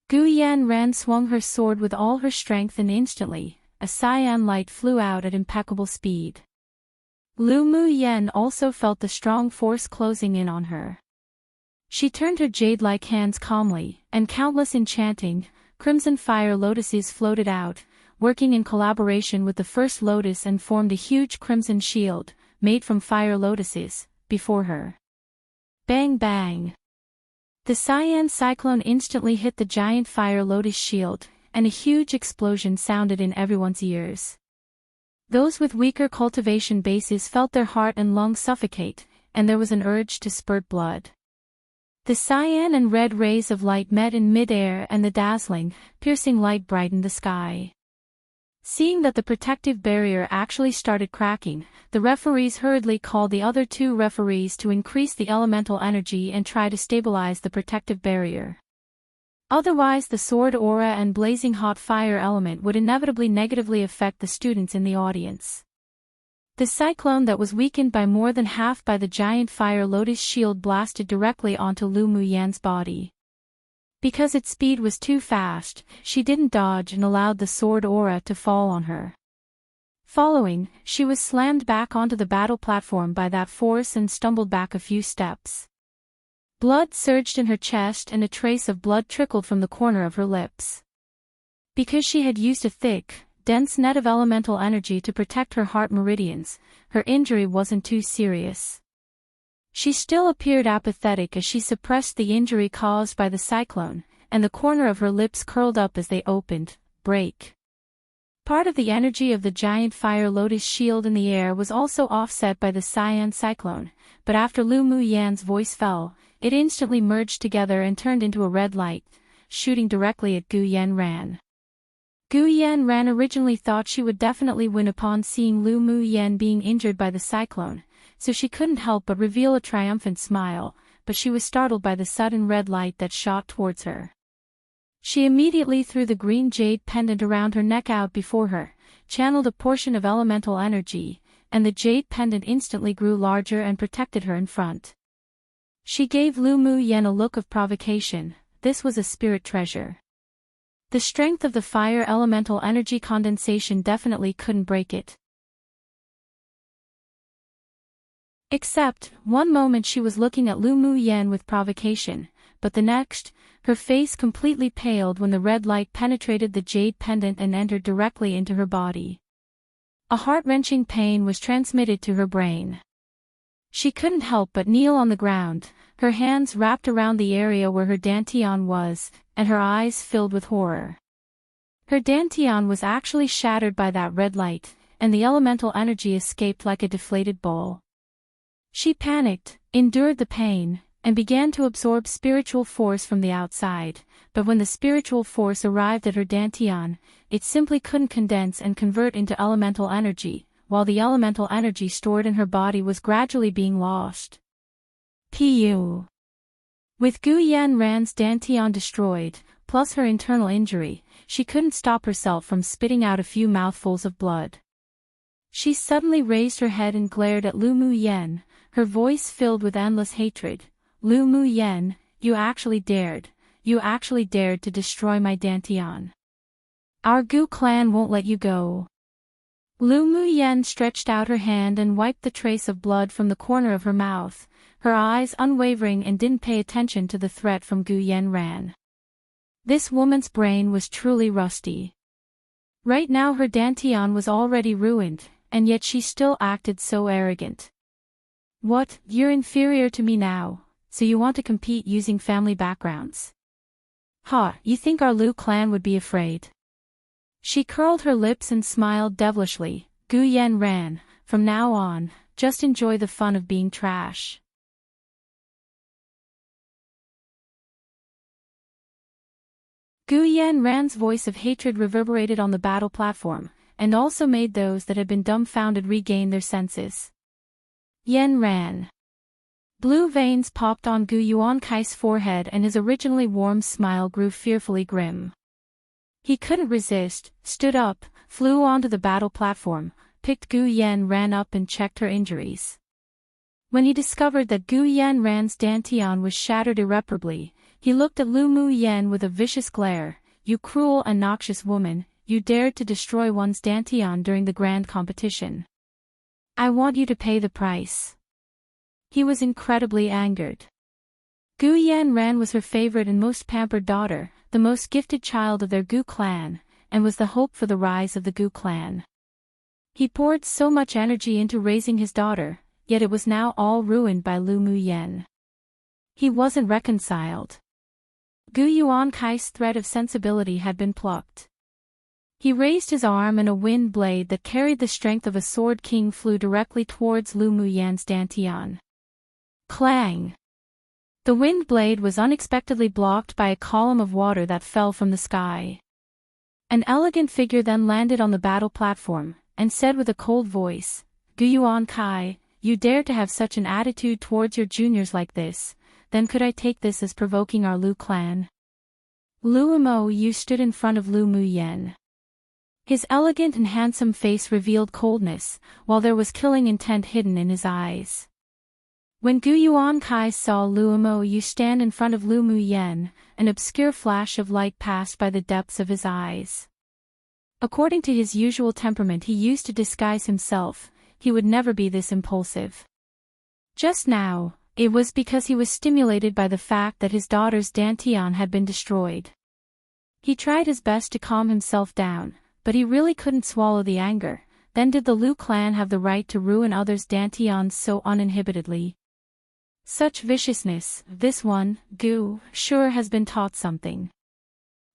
Gu Yanran swung her sword with all her strength, and instantly, a cyan light flew out at impeccable speed. Lu Mu Yen also felt the strong force closing in on her. She turned her jade-like hands calmly, and countless enchanting, crimson fire lotuses floated out, working in collaboration with the first lotus, and formed a huge crimson shield, made from fire lotuses, before her. Bang bang! The cyan cyclone instantly hit the giant fire lotus shield, and a huge explosion sounded in everyone's ears. Those with weaker cultivation bases felt their heart and lungs suffocate, and there was an urge to spurt blood. The cyan and red rays of light met in mid-air, and the dazzling, piercing light brightened the sky. Seeing that the protective barrier actually started cracking, the referees hurriedly called the other two referees to increase the elemental energy and try to stabilize the protective barrier. Otherwise, the sword aura and blazing hot fire element would inevitably negatively affect the students in the audience. The cyclone that was weakened by more than half by the giant fire lotus shield blasted directly onto Lu Muyan's body. Because its speed was too fast, she didn't dodge and allowed the sword aura to fall on her. Following, she was slammed back onto the battle platform by that force and stumbled back a few steps. Blood surged in her chest, and a trace of blood trickled from the corner of her lips. Because she had used a thick, dense net of elemental energy to protect her heart meridians, her injury wasn't too serious. She still appeared apathetic as she suppressed the injury caused by the cyclone, and the corner of her lips curled up as they opened, break. Part of the energy of the giant fire lotus shield in the air was also offset by the cyan cyclone, but after Lu Muyan's voice fell, it instantly merged together and turned into a red light, shooting directly at Gu Yanran. Gu Yanran originally thought she would definitely win upon seeing Lu Muyan being injured by the cyclone, so she couldn't help but reveal a triumphant smile, but she was startled by the sudden red light that shot towards her. She immediately threw the green jade pendant around her neck out before her, channeled a portion of elemental energy, and the jade pendant instantly grew larger and protected her in front. She gave Lu Muyan a look of provocation. This was a spirit treasure. The strength of the fire elemental energy condensation definitely couldn't break it. Except, one moment she was looking at Lu Muyan with provocation, but the next, her face completely paled when the red light penetrated the jade pendant and entered directly into her body. A heart-wrenching pain was transmitted to her brain. She couldn't help but kneel on the ground, her hands wrapped around the area where her dantian was, and her eyes filled with horror. Her dantian was actually shattered by that red light, and the elemental energy escaped like a deflated bowl. She panicked, endured the pain, and began to absorb spiritual force from the outside, but when the spiritual force arrived at her dantian, it simply couldn't condense and convert into elemental energy, while the elemental energy stored in her body was gradually being lost. Pu. With Gu Yanran's dantian destroyed, plus her internal injury, she couldn't stop herself from spitting out a few mouthfuls of blood. She suddenly raised her head and glared at Lu Muyan, her voice filled with endless hatred. Lu Muyan, you actually dared to destroy my dantian. Our Gu clan won't let you go. Lu Muyan stretched out her hand and wiped the trace of blood from the corner of her mouth, her eyes unwavering, and didn't pay attention to the threat from Gu Yanran. This woman's brain was truly rusty. Right now her dantian was already ruined, and yet she still acted so arrogant. What, you're inferior to me now, so you want to compete using family backgrounds? Ha, you think our Lu clan would be afraid? She curled her lips and smiled devilishly. Gu Yanran, from now on, just enjoy the fun of being trash. Gu Yanran's voice of hatred reverberated on the battle platform, and also made those that had been dumbfounded regain their senses. Yanran. Blue veins popped on Gu Yuankai's forehead, and his originally warm smile grew fearfully grim. He couldn't resist, stood up, flew onto the battle platform, picked Gu Yanran up and checked her injuries. When he discovered that Gu Yanran's dantian was shattered irreparably, he looked at Lu Mu Yen with a vicious glare. "You cruel and noxious woman, you dared to destroy one's dantian during the grand competition. I want you to pay the price." He was incredibly angered. Gu Yanran was her favorite and most pampered daughter, the most gifted child of their Gu clan, and was the hope for the rise of the Gu clan. He poured so much energy into raising his daughter, yet it was now all ruined by Lu Mu Yen. He wasn't reconciled. Gu Yuankai's thread of sensibility had been plucked. He raised his arm and a wind blade that carried the strength of a sword king flew directly towards Lu Mu Yan's dantian. Clang! The wind blade was unexpectedly blocked by a column of water that fell from the sky. An elegant figure then landed on the battle platform, and said with a cold voice, "Gu Yuankai, you dare to have such an attitude towards your juniors like this, then could I take this as provoking our Lu clan?" Lu Mo Yu stood in front of Lu Mu Yen. His elegant and handsome face revealed coldness, while there was killing intent hidden in his eyes. When Gu Yuankai saw Lu Mo Yu stand in front of Lu Mu Yen, an obscure flash of light passed by the depths of his eyes. According to his usual temperament he used to disguise himself, he would never be this impulsive. Just now, it was because he was stimulated by the fact that his daughter's dantian had been destroyed. He tried his best to calm himself down, but he really couldn't swallow the anger. Then did the Lu clan have the right to ruin others' dantians so uninhibitedly? Such viciousness, this one, Gu, sure has been taught something.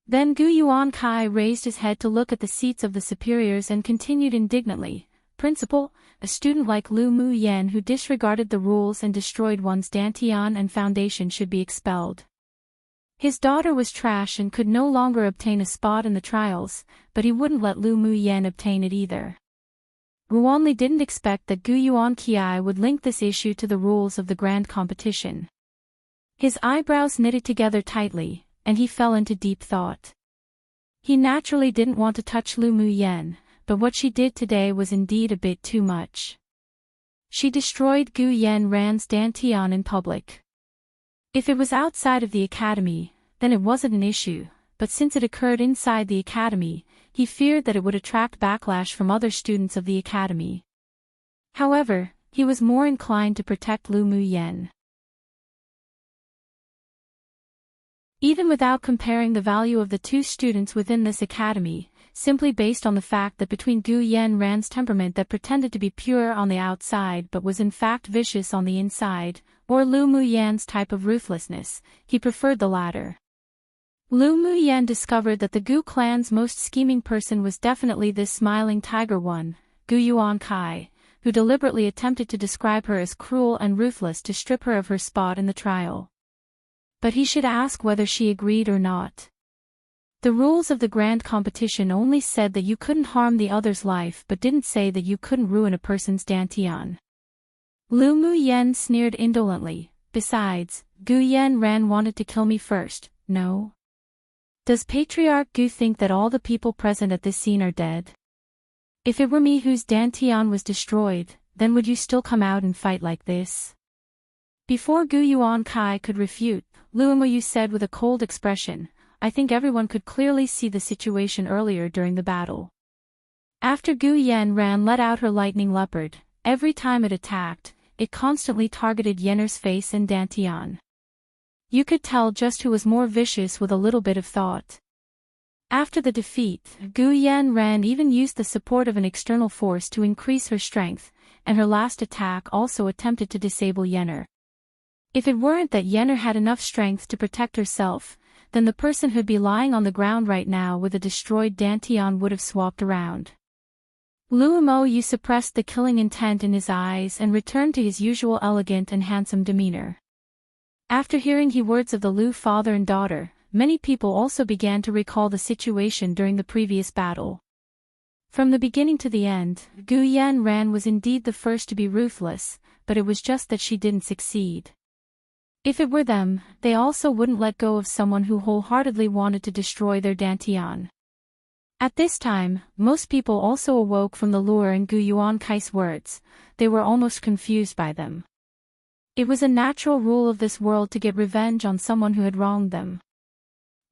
Then Gu Yuankai raised his head to look at the seats of the superiors and continued indignantly, "Principal, a student like Lu Mu Yen who disregarded the rules and destroyed one's dantian and foundation should be expelled. His daughter was trash and could no longer obtain a spot in the trials, but he wouldn't let Lu Mu Yen obtain it either." Ruanli didn't expect that Gu Yuankai would link this issue to the rules of the grand competition. His eyebrows knitted together tightly, and he fell into deep thought. He naturally didn't want to touch Lu Mu Yen, but what she did today was indeed a bit too much. She destroyed Gu Yanran's dantian in public. If it was outside of the academy, then it wasn't an issue, but since it occurred inside the academy, he feared that it would attract backlash from other students of the academy. However, he was more inclined to protect Lu Mu Yen. Even without comparing the value of the two students within this academy, simply based on the fact that between Gu Yanran's temperament that pretended to be pure on the outside but was in fact vicious on the inside, or Lu Mu Yan's type of ruthlessness, he preferred the latter. Lu Mu Yen discovered that the Gu clan's most scheming person was definitely this smiling tiger one, Gu Yuankai, who deliberately attempted to describe her as cruel and ruthless to strip her of her spot in the trial. But he should ask whether she agreed or not. The rules of the grand competition only said that you couldn't harm the other's life but didn't say that you couldn't ruin a person's dantian. Lu Mu Yen sneered indolently, "Besides, Gu Yanran wanted to kill me first, no? Does Patriarch Gu think that all the people present at this scene are dead? If it were me whose dantian was destroyed, then would you still come out and fight like this?" Before Gu Yuankai could refute, Lu Mo Yu said with a cold expression, "I think everyone could clearly see the situation earlier during the battle. After Gu Yanran let out her lightning leopard, every time it attacked, it constantly targeted Yenner's face and dantian. You could tell just who was more vicious with a little bit of thought." After the defeat, Gu Yanran even used the support of an external force to increase her strength, and her last attack also attempted to disable Yenner. If it weren't that Yenner had enough strength to protect herself, then the person who'd be lying on the ground right now with a destroyed dantian would have swapped around. Lu Mo Yu suppressed the killing intent in his eyes and returned to his usual elegant and handsome demeanor. After hearing the words of the Lu father and daughter, many people also began to recall the situation during the previous battle. From the beginning to the end, Gu Yanran was indeed the first to be ruthless, but it was just that she didn't succeed. If it were them, they also wouldn't let go of someone who wholeheartedly wanted to destroy their dantian. At this time, most people also awoke from the lure in Gu Yuan Kai's words. They were almost confused by them. It was a natural rule of this world to get revenge on someone who had wronged them.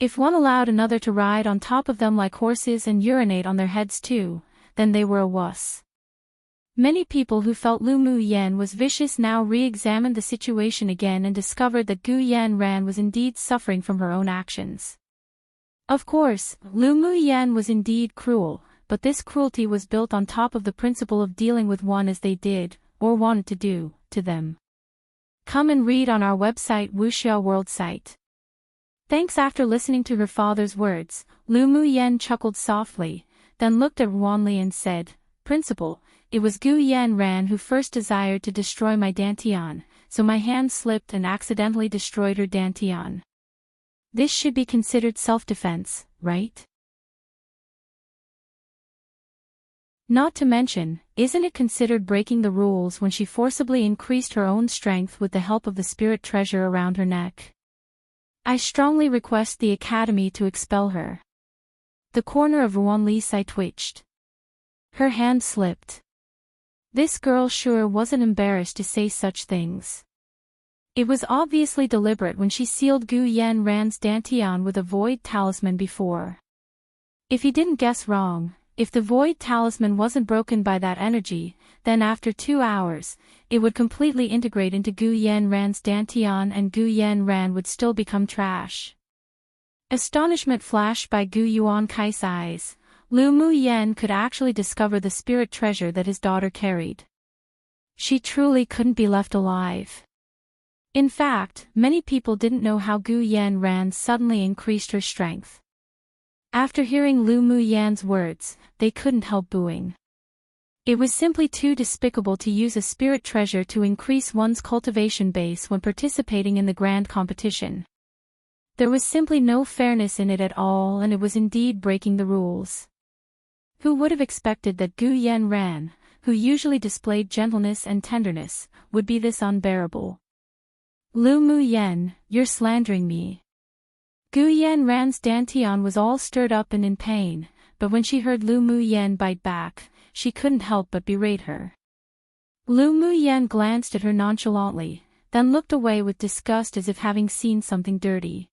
If one allowed another to ride on top of them like horses and urinate on their heads too, then they were a wuss. Many people who felt Lu Mu Yan was vicious now re-examined the situation again and discovered that Gu Yan Ran was indeed suffering from her own actions. Of course, Lu Mu Yan was indeed cruel, but this cruelty was built on top of the principle of dealing with one as they did, or wanted to do, to them. Come and read on our website Wuxia World site. Thanks. After listening to her father's words, Lu Mu Yan chuckled softly, then looked at Wanli and said, "Principal, it was Gu Yan Ran who first desired to destroy my dantian, so my hand slipped and accidentally destroyed her dantian. This should be considered self-defense, right? Not to mention, isn't it considered breaking the rules when she forcibly increased her own strength with the help of the spirit treasure around her neck? I strongly request the Academy to expel her." The corner of Wanli's eye twitched. Her hand slipped. This girl sure wasn't embarrassed to say such things. It was obviously deliberate when she sealed Gu Yan Ran's dantian with a void talisman before. If he didn't guess wrong, if the void talisman wasn't broken by that energy, then after 2 hours, it would completely integrate into Gu Yan Ran's dantian and Gu Yan Ran would still become trash. Astonishment flashed by Gu Yuan Kai's eyes. Lu Mu Yan could actually discover the spirit treasure that his daughter carried. She truly couldn't be left alive. In fact, many people didn't know how Gu Yan Ran suddenly increased her strength. After hearing Lu Mu Yan's words, they couldn't help booing. It was simply too despicable to use a spirit treasure to increase one's cultivation base when participating in the grand competition. There was simply no fairness in it at all, and it was indeed breaking the rules. Who would have expected that Gu Yan Ran, who usually displayed gentleness and tenderness, would be this unbearable? "Lu Mu Yan, you're slandering me." Gu Yan Ran's dantian was all stirred up and in pain, but when she heard Lu Mu Yan bite back, she couldn't help but berate her. Lu Mu Yan glanced at her nonchalantly, then looked away with disgust as if having seen something dirty.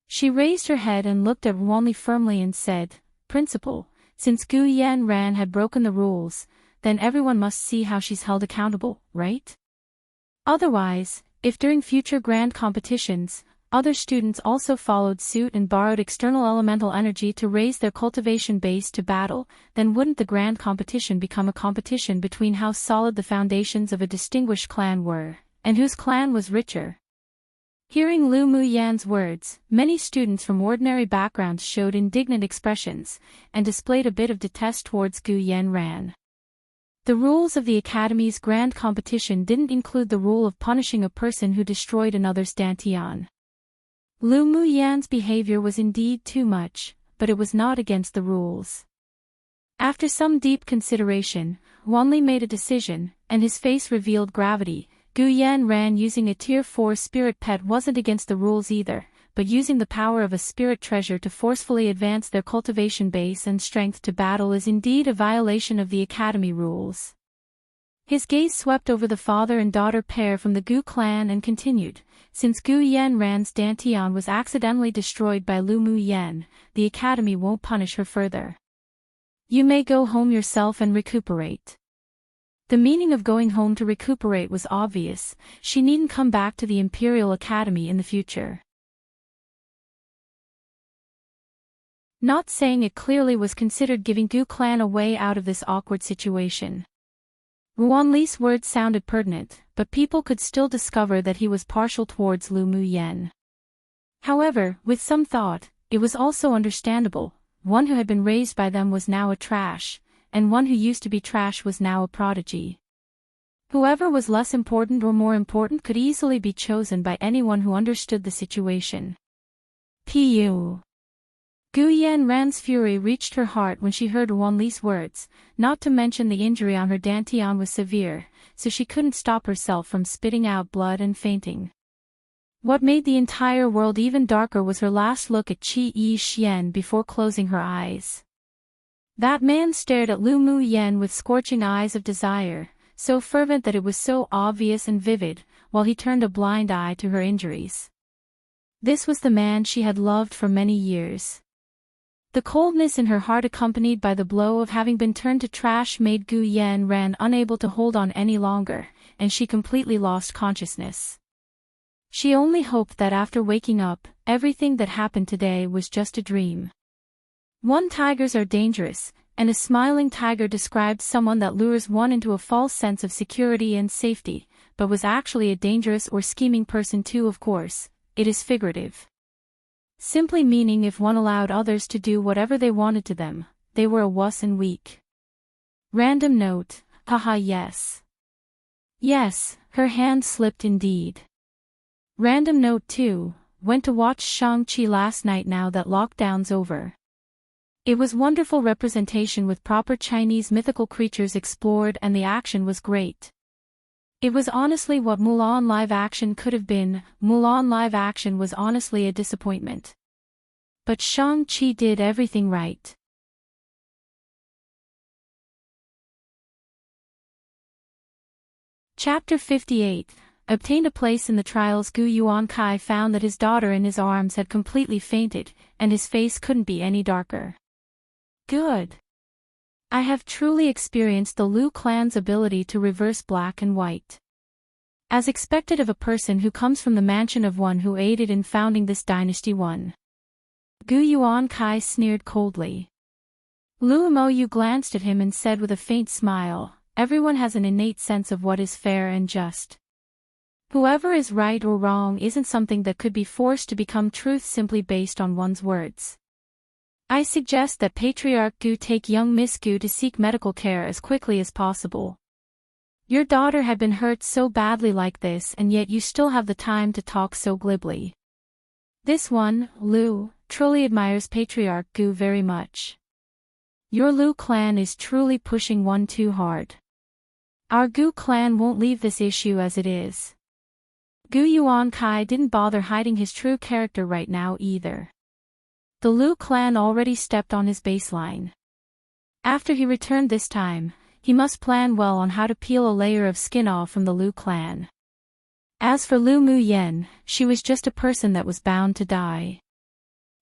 She raised her head and looked at Wanli firmly and said, "Principal, since Gu Yan Ran had broken the rules, then everyone must see how she's held accountable, right? Otherwise, if during future grand competitions, other students also followed suit and borrowed external elemental energy to raise their cultivation base to battle, then wouldn't the grand competition become a competition between how solid the foundations of a distinguished clan were, and whose clan was richer?" Hearing Lu Mu Yan's words, many students from ordinary backgrounds showed indignant expressions, and displayed a bit of detest towards Gu Yan Ran. The rules of the Academy's grand competition didn't include the rule of punishing a person who destroyed another's dantian. Lu Mu Yan's behavior was indeed too much, but it was not against the rules. After some deep consideration, Wanli made a decision, and his face revealed gravity. Gu Yan Ran using a Tier 4 spirit pet wasn't against the rules either, but using the power of a spirit treasure to forcefully advance their cultivation base and strength to battle is indeed a violation of the Academy rules. His gaze swept over the father and daughter pair from the Gu clan and continued, "Since Gu Yan Ran's dantian was accidentally destroyed by Lu Mu Yan, the Academy won't punish her further. You may go home yourself and recuperate." The meaning of going home to recuperate was obvious. She needn't come back to the Imperial Academy in the future. Not saying it clearly was considered giving Gu clan a way out of this awkward situation. Wanli's words sounded pertinent, but people could still discover that he was partial towards Lu Mu Yan. However, with some thought, it was also understandable. One who had been raised by them was now a trash, and one who used to be trash was now a prodigy. Whoever was less important or more important could easily be chosen by anyone who understood the situation. Pu. Gu Yan Ran's fury reached her heart when she heard Wanli's words, not to mention the injury on her dantian was severe, so she couldn't stop herself from spitting out blood and fainting. What made the entire world even darker was her last look at Qi Yi Xian before closing her eyes. That man stared at Lu Mu Yen with scorching eyes of desire, so fervent that it was so obvious and vivid, while he turned a blind eye to her injuries. This was the man she had loved for many years. The coldness in her heart accompanied by the blow of having been turned to trash made Gu Yanran unable to hold on any longer, and she completely lost consciousness. She only hoped that after waking up, everything that happened today was just a dream. Tigers are dangerous, and a smiling tiger described someone that lures one into a false sense of security and safety, but was actually a dangerous or scheming person too. Of course, it is figurative. Simply meaning if one allowed others to do whatever they wanted to them, they were a wuss and weak. Random note, haha yes. Yes, her hand slipped indeed. Random note 2, went to watch Shang-Chi last night now that lockdown's over. It was wonderful representation with proper Chinese mythical creatures explored and the action was great. It was honestly what Mulan live action could have been. Mulan live action was honestly a disappointment. But Shang-Chi did everything right. Chapter 58. Obtained a place in the trials. Gu Yuankai found that his daughter in his arms had completely fainted, and his face couldn't be any darker. Good. I have truly experienced the Lu clan's ability to reverse black and white. As expected of a person who comes from the mansion of one who aided in founding this dynasty. 1. Gu Yuankai sneered coldly. Lu Moyu glanced at him and said with a faint smile, everyone has an innate sense of what is fair and just. Whoever is right or wrong isn't something that could be forced to become truth simply based on one's words. I suggest that Patriarch Gu take young Miss Gu to seek medical care as quickly as possible. Your daughter had been hurt so badly like this and yet you still have the time to talk so glibly. This one, Lu, truly admires Patriarch Gu very much. Your Lu clan is truly pushing one too hard. Our Gu clan won't leave this issue as it is. Gu Yuankai didn't bother hiding his true character right now either. The Lu clan already stepped on his baseline. After he returned this time, he must plan well on how to peel a layer of skin off from the Lu clan. As for Lu Mu Yen, she was just a person that was bound to die.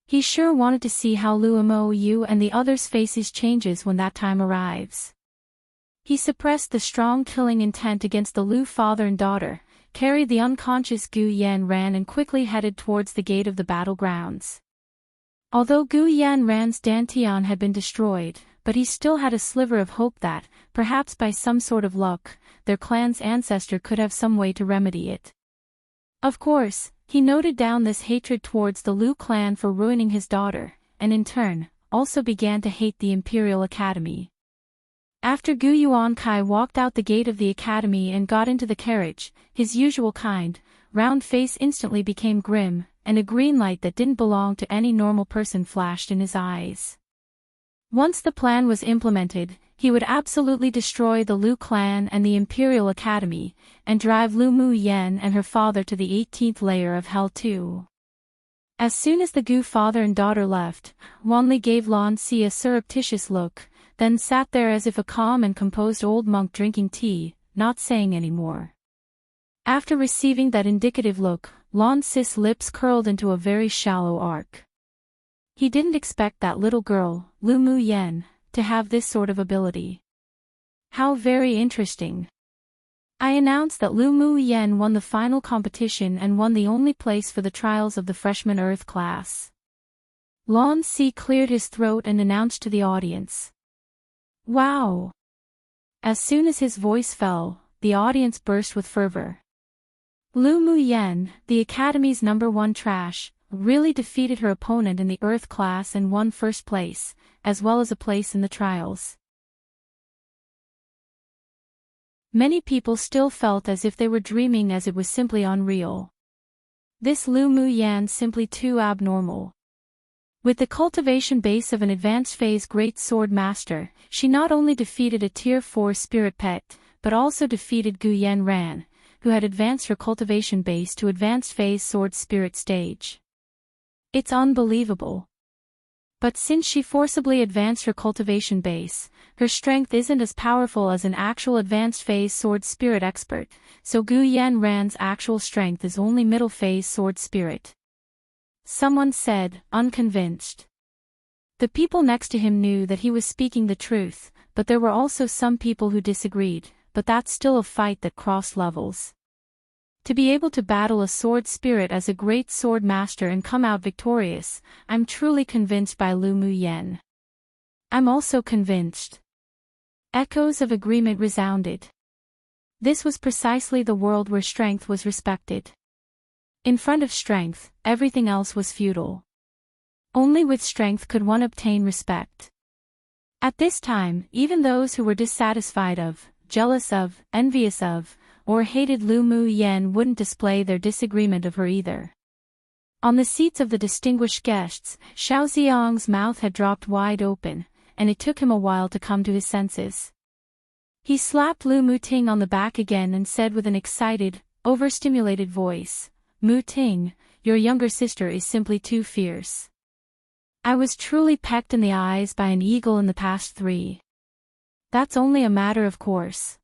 He sure wanted to see how Lu Mo Yu and the others' faces changes when that time arrives. He suppressed the strong killing intent against the Lu father and daughter, carried the unconscious Gu Yanran and quickly headed towards the gate of the battlegrounds. Although Gu Yanran's Dantian had been destroyed, but he still had a sliver of hope that, perhaps by some sort of luck, their clan's ancestor could have some way to remedy it. Of course, he noted down this hatred towards the Lu clan for ruining his daughter, and in turn, also began to hate the Imperial Academy. After Gu Yuankai walked out the gate of the academy and got into the carriage, his usual kind, round face instantly became grim, and a green light that didn't belong to any normal person flashed in his eyes. Once the plan was implemented, he would absolutely destroy the Lu clan and the Imperial Academy, and drive Lu Mu Yen and her father to the 18th layer of hell too. As soon as the Gu father and daughter left, Wanli gave Lan Si a surreptitious look, then sat there as if a calm and composed old monk drinking tea, not saying any more. After receiving that indicative look, Lan Si's lips curled into a very shallow arc. He didn't expect that little girl, Lu Mu Yen, to have this sort of ability. How very interesting. I announced that Lu Mu Yen won the final competition and won the only place for the trials of the freshman Earth class. Lan Si cleared his throat and announced to the audience. Wow! As soon as his voice fell, the audience burst with fervor. Lu Mu Yen, the Academy's #1 trash, really defeated her opponent in the Earth class and won first place, as well as a place in the trials. Many people still felt as if they were dreaming, as it was simply unreal. This Lu Mu Yen simply too abnormal. With the cultivation base of an advanced phase Great Sword Master, she not only defeated a Tier 4 spirit pet, but also defeated Gu Yanran, who had advanced her cultivation base to advanced phase Sword Spirit stage. It's unbelievable. But since she forcibly advanced her cultivation base, her strength isn't as powerful as an actual advanced phase sword spirit expert, so Gu Yanran's actual strength is only middle phase sword spirit. Someone said, unconvinced. The people next to him knew that he was speaking the truth, but there were also some people who disagreed, but that's still a fight that crossed levels. To be able to battle a sword spirit as a great sword master and come out victorious, I'm truly convinced by Lu Mu Yan. I'm also convinced. Echoes of agreement resounded. This was precisely the world where strength was respected. In front of strength, everything else was futile. Only with strength could one obtain respect. At this time, even those who were dissatisfied of, jealous of, envious of, or hated Lu Mu Yan wouldn't display their disagreement of her either. On the seats of the distinguished guests, Xiaoxiang's mouth had dropped wide open, and it took him a while to come to his senses. He slapped Lu Muting on the back again and said with an excited, overstimulated voice, Muting, your younger sister is simply too fierce. I was truly pecked in the eyes by an eagle in the past 3. That's only a matter of course.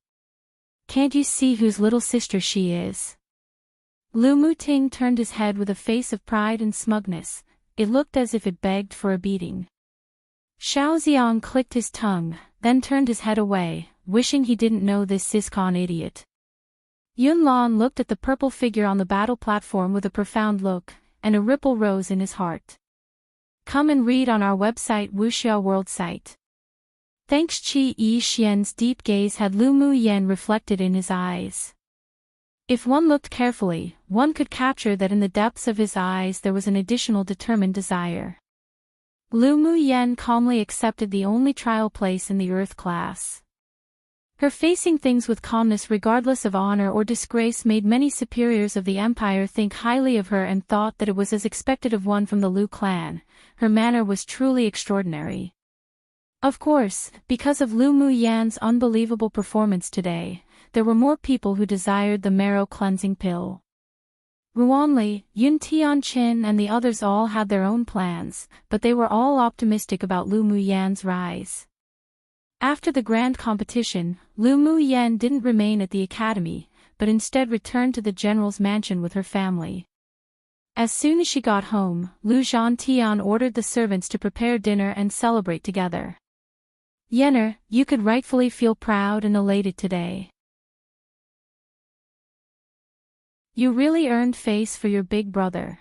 Can't you see whose little sister she is? Lu Muting turned his head with a face of pride and smugness. It looked as if it begged for a beating. Xiaoxiang clicked his tongue, then turned his head away, wishing he didn't know this Siscon idiot. Yunlan looked at the purple figure on the battle platform with a profound look, and a ripple rose in his heart. Come and read on our website Wuxia World site. Thanks. Qi Yi Xian's deep gaze had Lu Mu Yan reflected in his eyes. If one looked carefully, one could capture that in the depths of his eyes there was an additional determined desire. Lu Mu Yan calmly accepted the only trial place in the Earth class. Her facing things with calmness regardless of honor or disgrace made many superiors of the empire think highly of her and thought that it was as expected of one from the Lu clan. Her manner was truly extraordinary. Of course, because of Lu Mu Yan's unbelievable performance today, there were more people who desired the marrow cleansing pill. Ruanli, Yun Tianqin and the others all had their own plans, but they were all optimistic about Lu Mu Yan's rise. After the grand competition, Lu Mu Yan didn't remain at the academy, but instead returned to the general's mansion with her family. As soon as she got home, Lu Zhantian ordered the servants to prepare dinner and celebrate together. Yenner, you could rightfully feel proud and elated today. You really earned face for your big brother.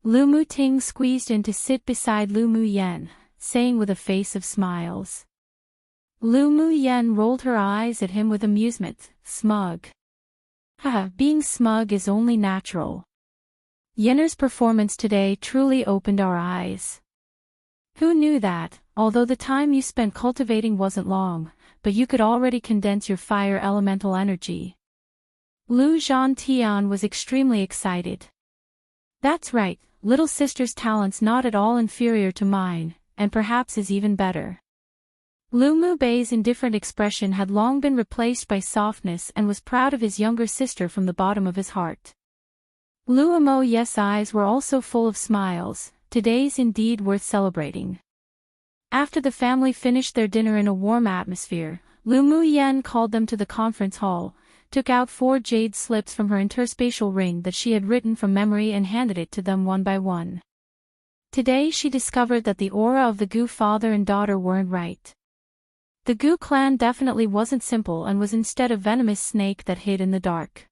Lu Muting squeezed in to sit beside Lu Mu Yan, saying with a face of smiles. Lu Mu Yan rolled her eyes at him with amusement, smug. Haha, being smug is only natural. Yenner's performance today truly opened our eyes. Who knew that, although the time you spent cultivating wasn't long, but you could already condense your fire elemental energy? Lu Zhantian was extremely excited. That's right, little sister's talent's not at all inferior to mine, and perhaps is even better. Lu Mu Bei's indifferent expression had long been replaced by softness and was proud of his younger sister from the bottom of his heart. Lu Amoy's eyes were also full of smiles. Today's indeed worth celebrating. After the family finished their dinner in a warm atmosphere, Lu Mu Yan called them to the conference hall, took out 4 jade slips from her interspatial ring that she had written from memory and handed it to them one by one. Today she discovered that the aura of the Gu father and daughter weren't right. The Gu clan definitely wasn't simple and was instead a venomous snake that hid in the dark.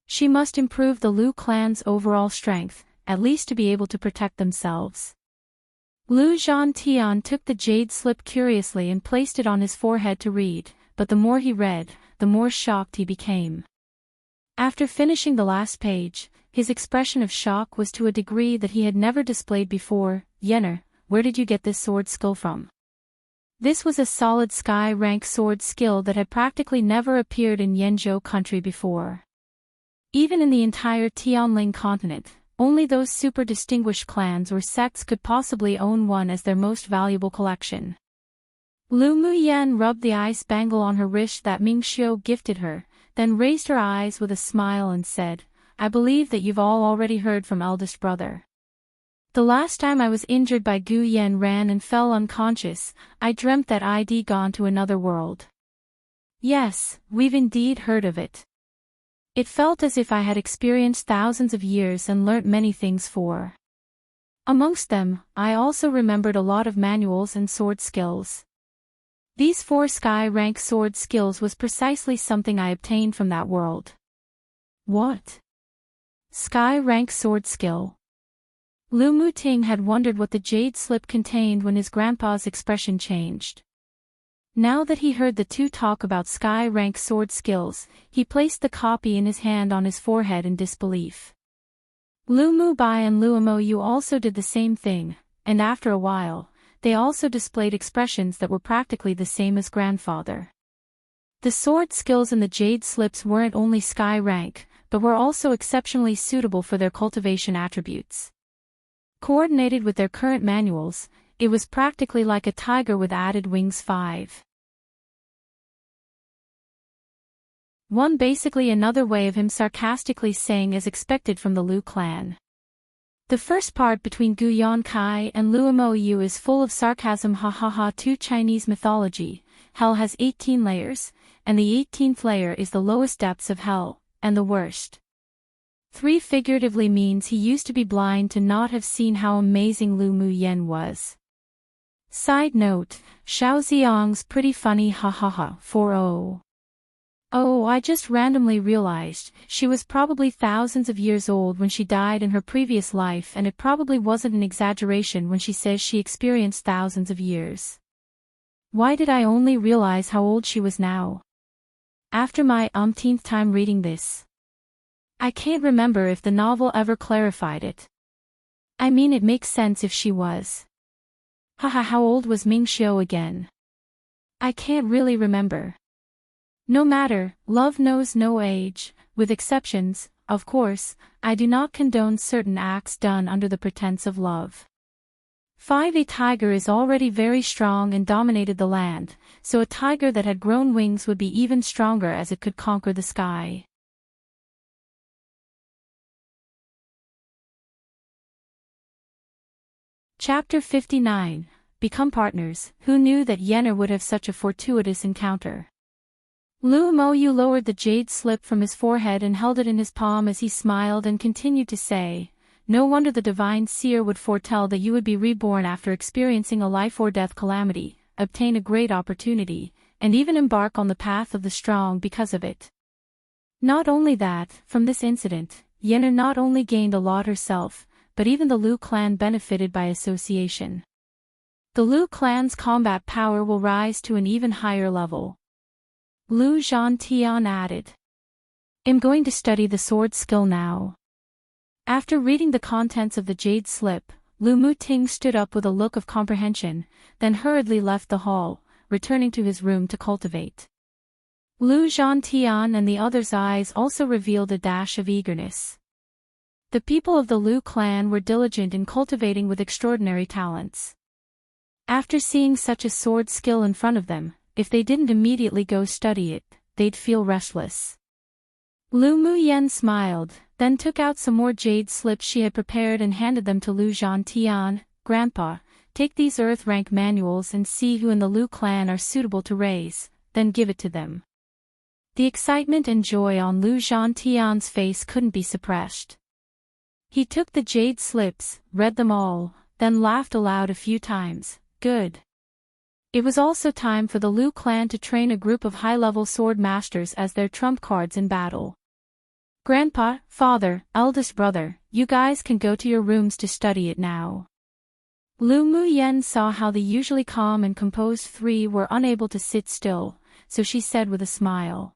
She must improve the Lu clan's overall strength, at least to be able to protect themselves. Lu Zhantian took the jade slip curiously and placed it on his forehead to read, but the more he read, the more shocked he became. After finishing the last page, his expression of shock was to a degree that he had never displayed before. Yenner, where did you get this sword skill from? This was a solid sky-rank sword skill that had practically never appeared in Yanzhou country before. Even in the entire Tianling continent, only those super distinguished clans or sects could possibly own one as their most valuable collection. Lu Mu Yan rubbed the ice bangle on her wrist that Ming Xiu gifted her, then raised her eyes with a smile and said, I believe that you've all already heard from eldest brother. The last time I was injured by Gu Yen ran and fell unconscious, I dreamt that I'd gone to another world. Yes, we've indeed heard of it. It felt as if I had experienced thousands of years and learnt many things for. Amongst them, I also remembered a lot of manuals and sword skills. These 4 sky-rank sword skills was precisely something I obtained from that world. What? Sky-rank sword skill. Lu Muting had wondered what the jade slip contained when his grandpa's expression changed. Now that he heard the two talk about sky-rank sword skills, he placed the copy in his hand on his forehead in disbelief. Lu Mubai and Lu Moyu also did the same thing, and after a while, they also displayed expressions that were practically the same as grandfather. The sword skills in the jade slips weren't only sky rank, but were also exceptionally suitable for their cultivation attributes. Coordinated with their current manuals, it was practically like a tiger with added wings 5. One basically another way of him sarcastically saying as expected from the Lu clan. The first part between Gu Yankai and Lu Moyu is full of sarcasm. Ha ha ha. To Chinese mythology, hell has 18 layers, and the 18th layer is the lowest depths of hell, and the worst. 3 figuratively means he used to be blind to not have seen how amazing Lu Mu Yen was. Side note, Xiao Xiang's pretty funny ha ha ha 4-0. Oh, I just randomly realized, she was probably thousands of years old when she died in her previous life, and it probably wasn't an exaggeration when she says she experienced thousands of years. Why did I only realize how old she was now? After my umpteenth time reading this. I can't remember if the novel ever clarified it. I mean, it makes sense if she was. Haha, how old was Ming Xiu again? I can't really remember. No matter, love knows no age, with exceptions, of course. I do not condone certain acts done under the pretense of love. 5. A tiger is already very strong and dominated the land, so a tiger that had grown wings would be even stronger as it could conquer the sky. Chapter 59, Become Partners. Who knew that Yenner would have such a fortuitous encounter? Lu Moyu lowered the jade slip from his forehead and held it in his palm as he smiled and continued to say, no wonder the divine seer would foretell that you would be reborn after experiencing a life-or-death calamity, obtain a great opportunity, and even embark on the path of the strong because of it. Not only that, from this incident, Yenner not only gained a lot herself, but even the Lu clan benefited by association. The Lu clan's combat power will rise to an even higher level. Lu Zhantian added. I'm going to study the sword skill now. After reading the contents of the jade slip, Lu Muting stood up with a look of comprehension, then hurriedly left the hall, returning to his room to cultivate. Lu Zhantian and the others' eyes also revealed a dash of eagerness. The people of the Lu clan were diligent in cultivating with extraordinary talents. After seeing such a sword skill in front of them, if they didn't immediately go study it, they'd feel restless. Lu Muyen smiled, then took out some more jade slips she had prepared and handed them to Lu Zhantian. Grandpa, take these earth rank manuals and see who in the Lu clan are suitable to raise, then give it to them. The excitement and joy on Lu Zhantian's face couldn't be suppressed. He took the jade slips, read them all, then laughed aloud a few times. Good. It was also time for the Lu clan to train a group of high-level sword masters as their trump cards in battle. Grandpa, father, eldest brother, you guys can go to your rooms to study it now. Lu Muyen saw how the usually calm and composed 3 were unable to sit still, so she said with a smile.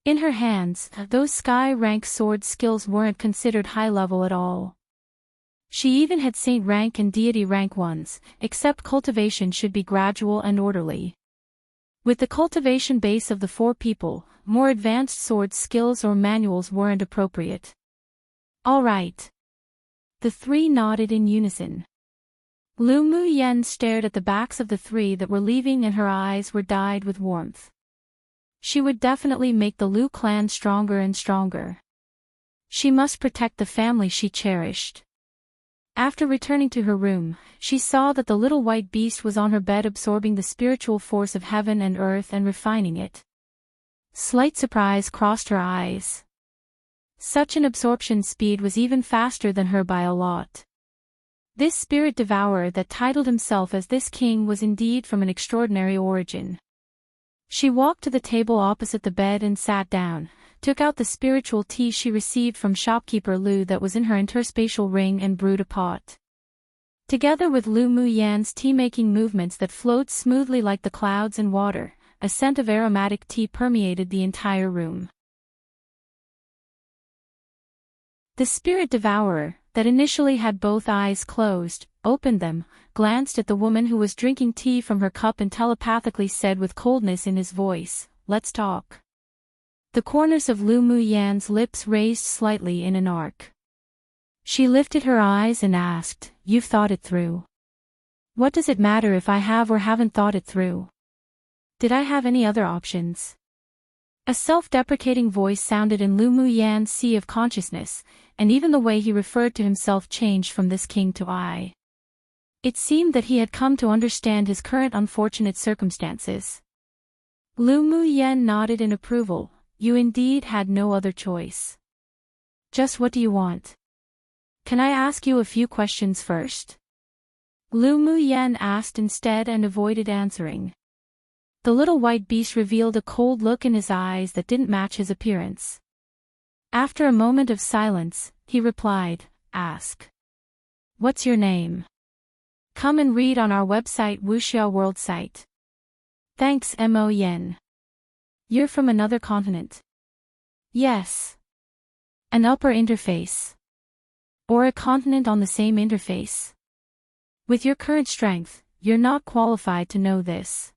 In her hands, those sky-rank sword skills weren't considered high-level at all. She even had saint rank and deity rank ones, except cultivation should be gradual and orderly. With the cultivation base of the 4 people, more advanced sword skills or manuals weren't appropriate. All right. The 3 nodded in unison. Lu Muyen stared at the backs of the 3 that were leaving and her eyes were dyed with warmth. She would definitely make the Lu clan stronger and stronger. She must protect the family she cherished. After returning to her room, she saw that the little white beast was on her bed absorbing the spiritual force of heaven and earth and refining it. Slight surprise crossed her eyes. Such an absorption speed was even faster than her by a lot. This spirit devourer that titled himself as this king was indeed from an extraordinary origin. She walked to the table opposite the bed and sat down, took out the spiritual tea she received from shopkeeper Lu that was in her interspatial ring and brewed a pot. Together with Lu Muyan's tea-making movements that flowed smoothly like the clouds in water, a scent of aromatic tea permeated the entire room. The spirit devourer, that initially had both eyes closed, opened them, glanced at the woman who was drinking tea from her cup and telepathically said with coldness in his voice, "Let's talk." The corners of Lu Muyan's lips raised slightly in an arc. She lifted her eyes and asked, "You've thought it through? What does it matter if I have or haven't thought it through? Did I have any other options?" A self-deprecating voice sounded in Lu Muyan's sea of consciousness, and even the way he referred to himself changed from this king to I. It seemed that he had come to understand his current unfortunate circumstances. Lu Muyan nodded in approval. "You indeed had no other choice. Just what do you want? Can I ask you a few questions first?" Lu Muyan asked instead and avoided answering. The little white beast revealed a cold look in his eyes that didn't match his appearance. After a moment of silence, he replied, "Ask. What's your name? Come and read on our website Wuxia World site. Thanks Mo Yen. You're from another continent?" "Yes. An upper interface. Or a continent on the same interface. With your current strength, you're not qualified to know this."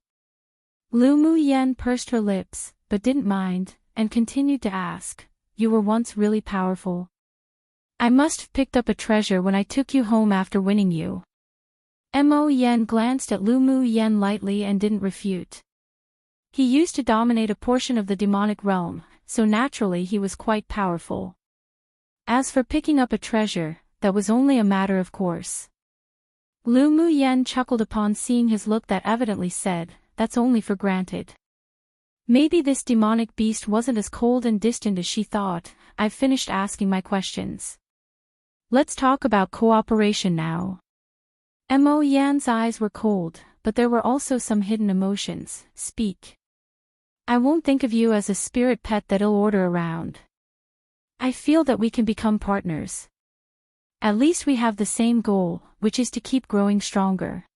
Lu Muyan pursed her lips, but didn't mind, and continued to ask, "You were once really powerful? I must have picked up a treasure when I took you home after winning you." Mo Yen glanced at Lu Muyan lightly and didn't refute. He used to dominate a portion of the demonic realm, so naturally he was quite powerful. As for picking up a treasure, that was only a matter of course. Lu Muyan chuckled upon seeing his look that evidently said, "That's only for granted." Maybe this demonic beast wasn't as cold and distant as she thought. "I've finished asking my questions. Let's talk about cooperation now." Mo Yan's eyes were cold, but there were also some hidden emotions. "Speak. I won't think of you as a spirit pet that I'll order around. I feel that we can become partners. At least we have the same goal, which is to keep growing stronger."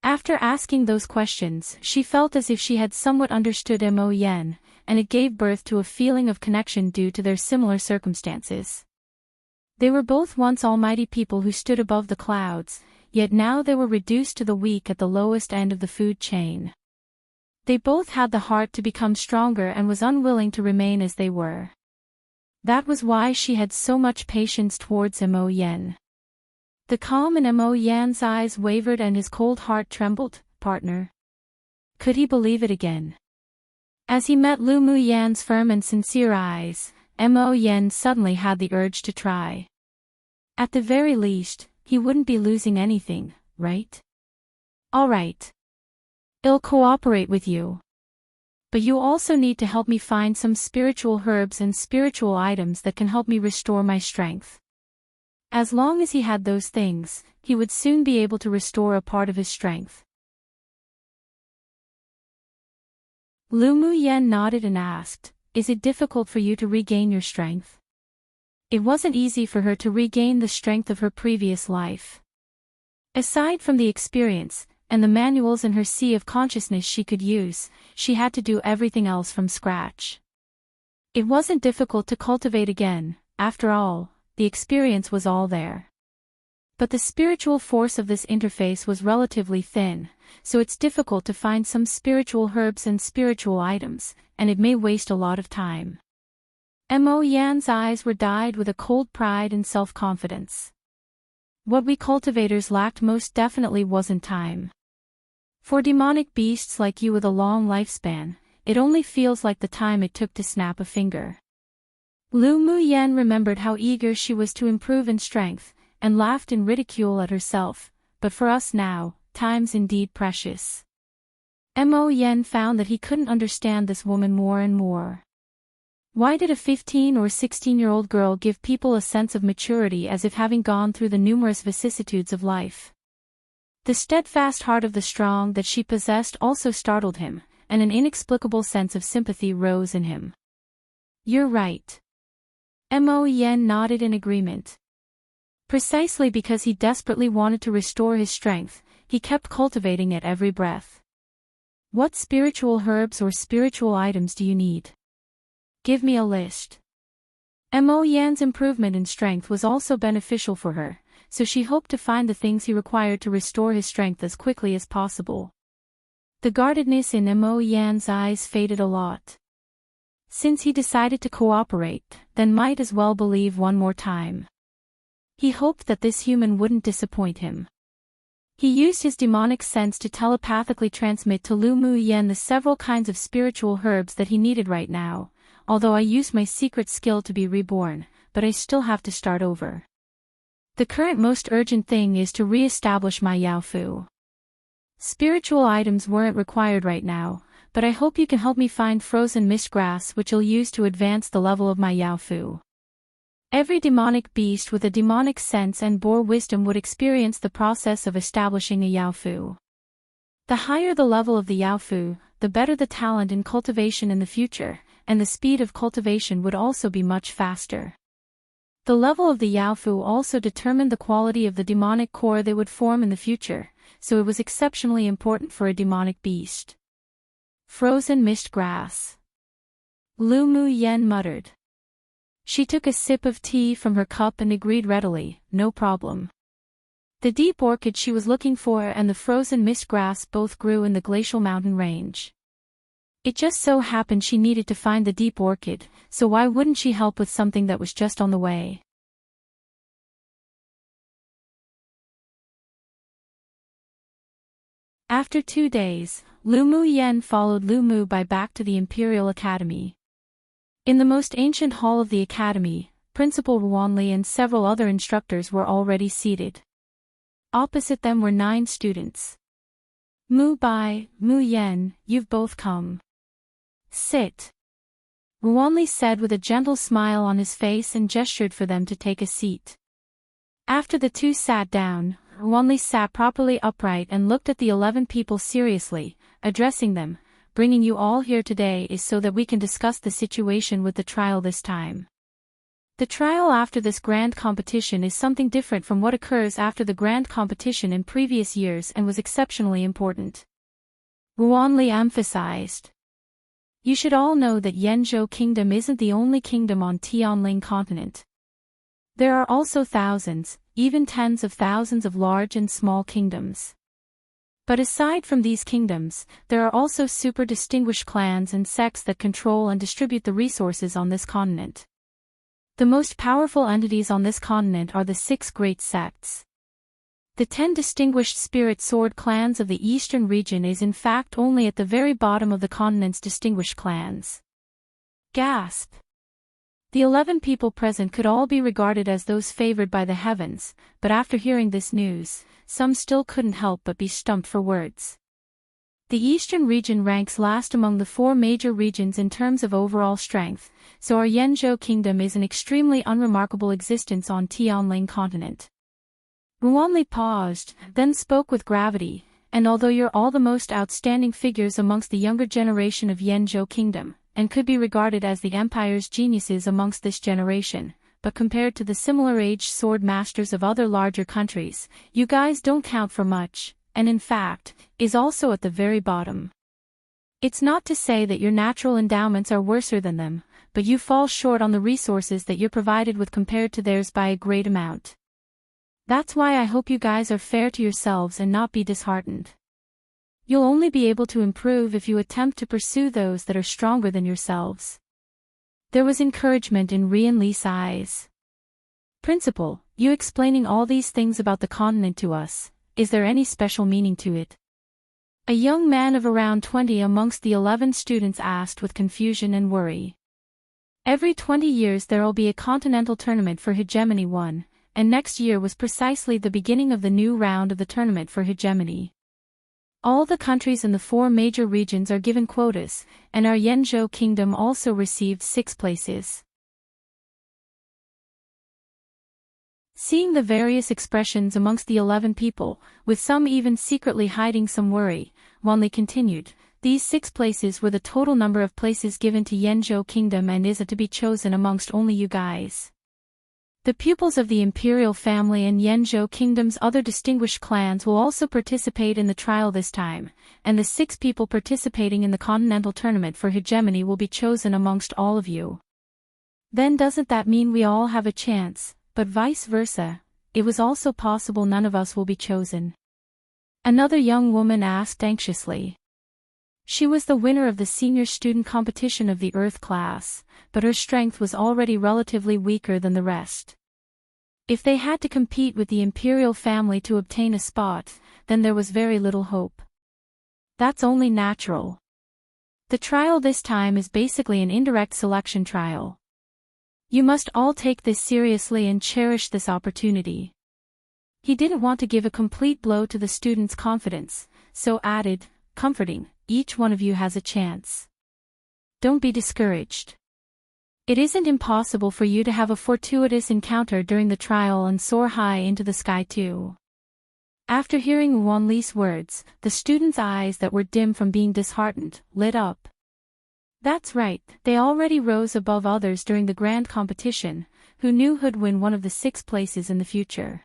After asking those questions, she felt as if she had somewhat understood Mo Yen, and it gave birth to a feeling of connection due to their similar circumstances. They were both once almighty people who stood above the clouds, yet now they were reduced to the weak at the lowest end of the food chain. They both had the heart to become stronger and was unwilling to remain as they were. That was why she had so much patience towards Mo Yen. The calm in Mo Yan's eyes wavered and his cold heart trembled. Partner? Could he believe it again? As he met Lu Muyan's firm and sincere eyes, Mo Yen suddenly had the urge to try. At the very least, he wouldn't be losing anything, right? "All right. I'll cooperate with you. But you also need to help me find some spiritual herbs and spiritual items that can help me restore my strength." As long as he had those things, he would soon be able to restore a part of his strength. Lu Muyan nodded and asked, "Is it difficult for you to regain your strength?" It wasn't easy for her to regain the strength of her previous life. Aside from the experience, and the manuals in her sea of consciousness she could use, she had to do everything else from scratch. It wasn't difficult to cultivate again, after all. The experience was all there. But the spiritual force of this interface was relatively thin, so it's difficult to find some spiritual herbs and spiritual items, and it may waste a lot of time. Mo Yan's eyes were dyed with a cold pride and self-confidence. What we cultivators lacked most definitely wasn't time. For demonic beasts like you with a long lifespan, it only feels like the time it took to snap a finger. Lu Muyan remembered how eager she was to improve in strength, and laughed in ridicule at herself, but for us now, time's indeed precious. Mo Yen found that he couldn't understand this woman more and more. Why did a 15 or 16-year-old girl give people a sense of maturity as if having gone through the numerous vicissitudes of life? The steadfast heart of the strong that she possessed also startled him, and an inexplicable sense of sympathy rose in him. You're right. Mo Yen nodded in agreement. Precisely because he desperately wanted to restore his strength, he kept cultivating it every breath. What spiritual herbs or spiritual items do you need? Give me a list. Mo Yan's improvement in strength was also beneficial for her, so she hoped to find the things he required to restore his strength as quickly as possible. The guardedness in Mo Yan's eyes faded a lot. Since he decided to cooperate, then might as well believe one more time. He hoped that this human wouldn't disappoint him. He used his demonic sense to telepathically transmit to Lu Mu Yen the several kinds of spiritual herbs that he needed right now, although I used my secret skill to be reborn, but I still have to start over. The current most urgent thing is to re-establish my Yaofu. Spiritual items weren't required right now, but I hope you can help me find frozen mist grass which I'll use to advance the level of my Yaofu. Every demonic beast with a demonic sense and bore wisdom would experience the process of establishing a Yaofu. The higher the level of the Yaofu, the better the talent in cultivation in the future, and the speed of cultivation would also be much faster. The level of the Yaofu also determined the quality of the demonic core they would form in the future, so it was exceptionally important for a demonic beast. Frozen mist grass. Lu Mu Yen muttered. She took a sip of tea from her cup and agreed readily, no problem. The deep orchid she was looking for and the frozen mist grass both grew in the glacial mountain range. It just so happened she needed to find the deep orchid, so why wouldn't she help with something that was just on the way? After 2 days, Lu Mu Yen followed Lu Mu Bai back to the Imperial Academy. In the most ancient hall of the academy, Principal Ruanli and several other instructors were already seated. Opposite them were 9 students. Mu Bai, Mu Yen, you've both come. Sit. Ruanli said with a gentle smile on his face and gestured for them to take a seat. After the two sat down, Ruanli sat properly upright and looked at the 11 people seriously, addressing them. Bringing you all here today is so that we can discuss the situation with the trial this time. The trial after this grand competition is something different from what occurs after the grand competition in previous years and was exceptionally important. Ruanli emphasized. You should all know that Yanzhou Kingdom isn't the only kingdom on Tianling continent. There are also thousands, even tens of thousands of large and small kingdoms. But aside from these kingdoms, there are also super distinguished clans and sects that control and distribute the resources on this continent. The most powerful entities on this continent are the 6 great sects. The 10 distinguished spirit sword clans of the eastern region is in fact only at the very bottom of the continent's distinguished clans. Gasp! The 11 people present could all be regarded as those favored by the heavens, but after hearing this news, some still couldn't help but be stumped for words. The eastern region ranks last among the 4 major regions in terms of overall strength, so our Yanzhou Kingdom is an extremely unremarkable existence on Tianling continent. Ruanli paused, then spoke with gravity, and although you're all the most outstanding figures amongst the younger generation of Yanzhou Kingdom, and could be regarded as the empire's geniuses amongst this generation, but compared to the similar-aged sword masters of other larger countries, you guys don't count for much, and in fact, is also at the very bottom. It's not to say that your natural endowments are worser than them, but you fall short on the resources that you're provided with compared to theirs by a great amount. That's why I hope you guys are fair to yourselves and not be disheartened. You'll only be able to improve if you attempt to pursue those that are stronger than yourselves. There was encouragement in Rian Li's eyes. Principal, you explaining all these things about the continent to us, is there any special meaning to it? A young man of around 20 amongst the 11 students asked with confusion and worry. Every 20 years there'll be a continental tournament for Hegemony 1, and next year was precisely the beginning of the new round of the tournament for hegemony. All the countries in the 4 major regions are given quotas, and our Yenzhou kingdom also received 6 places. Seeing the various expressions amongst the 11 people, with some even secretly hiding some worry, Wanli continued, these 6 places were the total number of places given to Yenzhou kingdom and is to be chosen amongst only you guys. The pupils of the Imperial family and Yenzhou kingdom's other distinguished clans will also participate in the trial this time, and the 6 people participating in the continental tournament for hegemony will be chosen amongst all of you. Then doesn't that mean we all have a chance? But vice versa, it was also possible none of us will be chosen. Another young woman asked anxiously. She was the winner of the senior student competition of the Earth class, but her strength was already relatively weaker than the rest. If they had to compete with the Imperial family to obtain a spot, then there was very little hope. That's only natural. The trial this time is basically an indirect selection trial. You must all take this seriously and cherish this opportunity. He didn't want to give a complete blow to the students' confidence, so added, comforting, each one of you has a chance. Don't be discouraged. It isn't impossible for you to have a fortuitous encounter during the trial and soar high into the sky too. After hearing Wanli's words, the students' eyes that were dim from being disheartened, lit up. That's right, they already rose above others during the grand competition, who knew who'd win one of the 6 places in the future.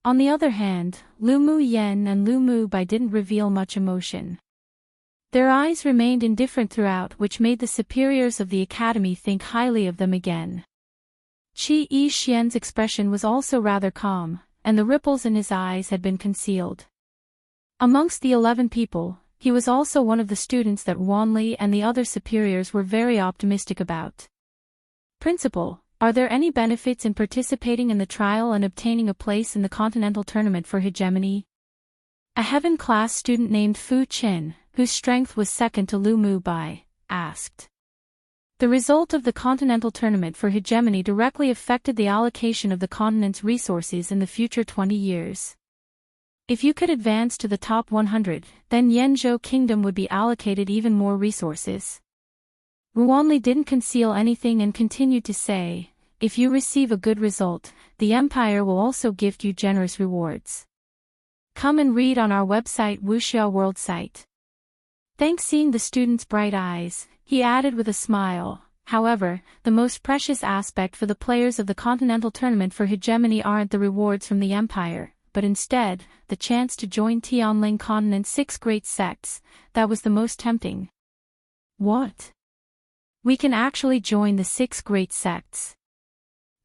On the other hand, Lu Mu Yen and Lu Mu Bai didn't reveal much emotion. Their eyes remained indifferent throughout, which made the superiors of the academy think highly of them again. Qi Yi Xian's expression was also rather calm, and the ripples in his eyes had been concealed. Amongst the 11 people, he was also one of the students that Wanli and the other superiors were very optimistic about. Principal, are there any benefits in participating in the trial and obtaining a place in the continental tournament for hegemony? A heaven-class student named Fu Qin, whose strength was second to Lu Mu Bai, asked. The result of the continental tournament for hegemony directly affected the allocation of the continent's resources in the future 20 years. If you could advance to the top 100, then Yenzhou kingdom would be allocated even more resources. Wanli didn't conceal anything and continued to say, if you receive a good result, the empire will also gift you generous rewards. Come and read on our website Wuxia World site. Thanks. Seeing the students' bright eyes, he added with a smile, however, the most precious aspect for the players of the continental tournament for hegemony aren't the rewards from the empire, but instead, the chance to join Tianling continent's 6 great sects. That was the most tempting. What? We can actually join the 6 great sects.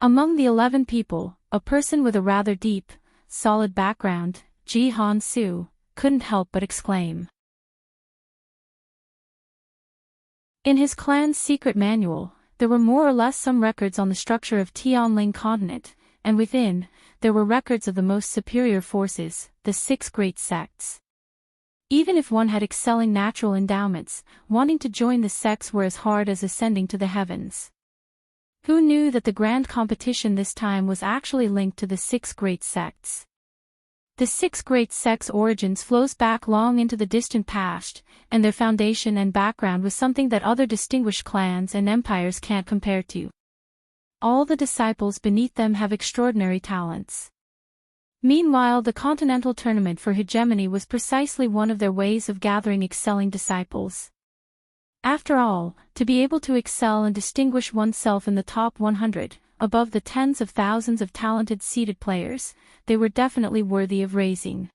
Among the 11 people, a person with a rather deep, solid background, Ji Han Su, couldn't help but exclaim. In his clan's secret manual, there were more or less some records on the structure of Tianling continent, and within, there were records of the most superior forces, the 6 great sects. Even if one had excelling natural endowments, wanting to join the sects were as hard as ascending to the heavens. Who knew that the grand competition this time was actually linked to the 6 great sects? The 6 great sects' origins flows back long into the distant past, and their foundation and background was something that other distinguished clans and empires can't compare to. All the disciples beneath them have extraordinary talents. Meanwhile, the continental tournament for hegemony was precisely one of their ways of gathering excelling disciples. After all, to be able to excel and distinguish oneself in the top 100, above the tens of thousands of talented seeded players, they were definitely worthy of raising.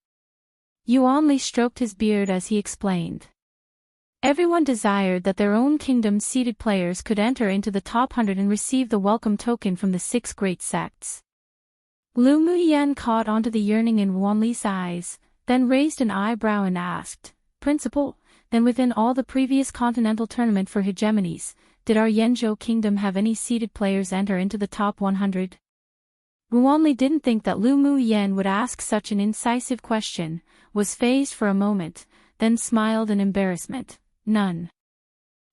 Yuan Li stroked his beard as he explained. Everyone desired that their own kingdom's seeded players could enter into the top 100 and receive the welcome token from the 6 great sects. Lu Muyan caught onto the yearning in Wanli's eyes, then raised an eyebrow and asked, Principal, then within all the previous continental tournament for hegemonies, did our Yenzhou kingdom have any seeded players enter into the top 100? Wanli didn't think that Lu Muyan would ask such an incisive question, was fazed for a moment, then smiled in embarrassment. None.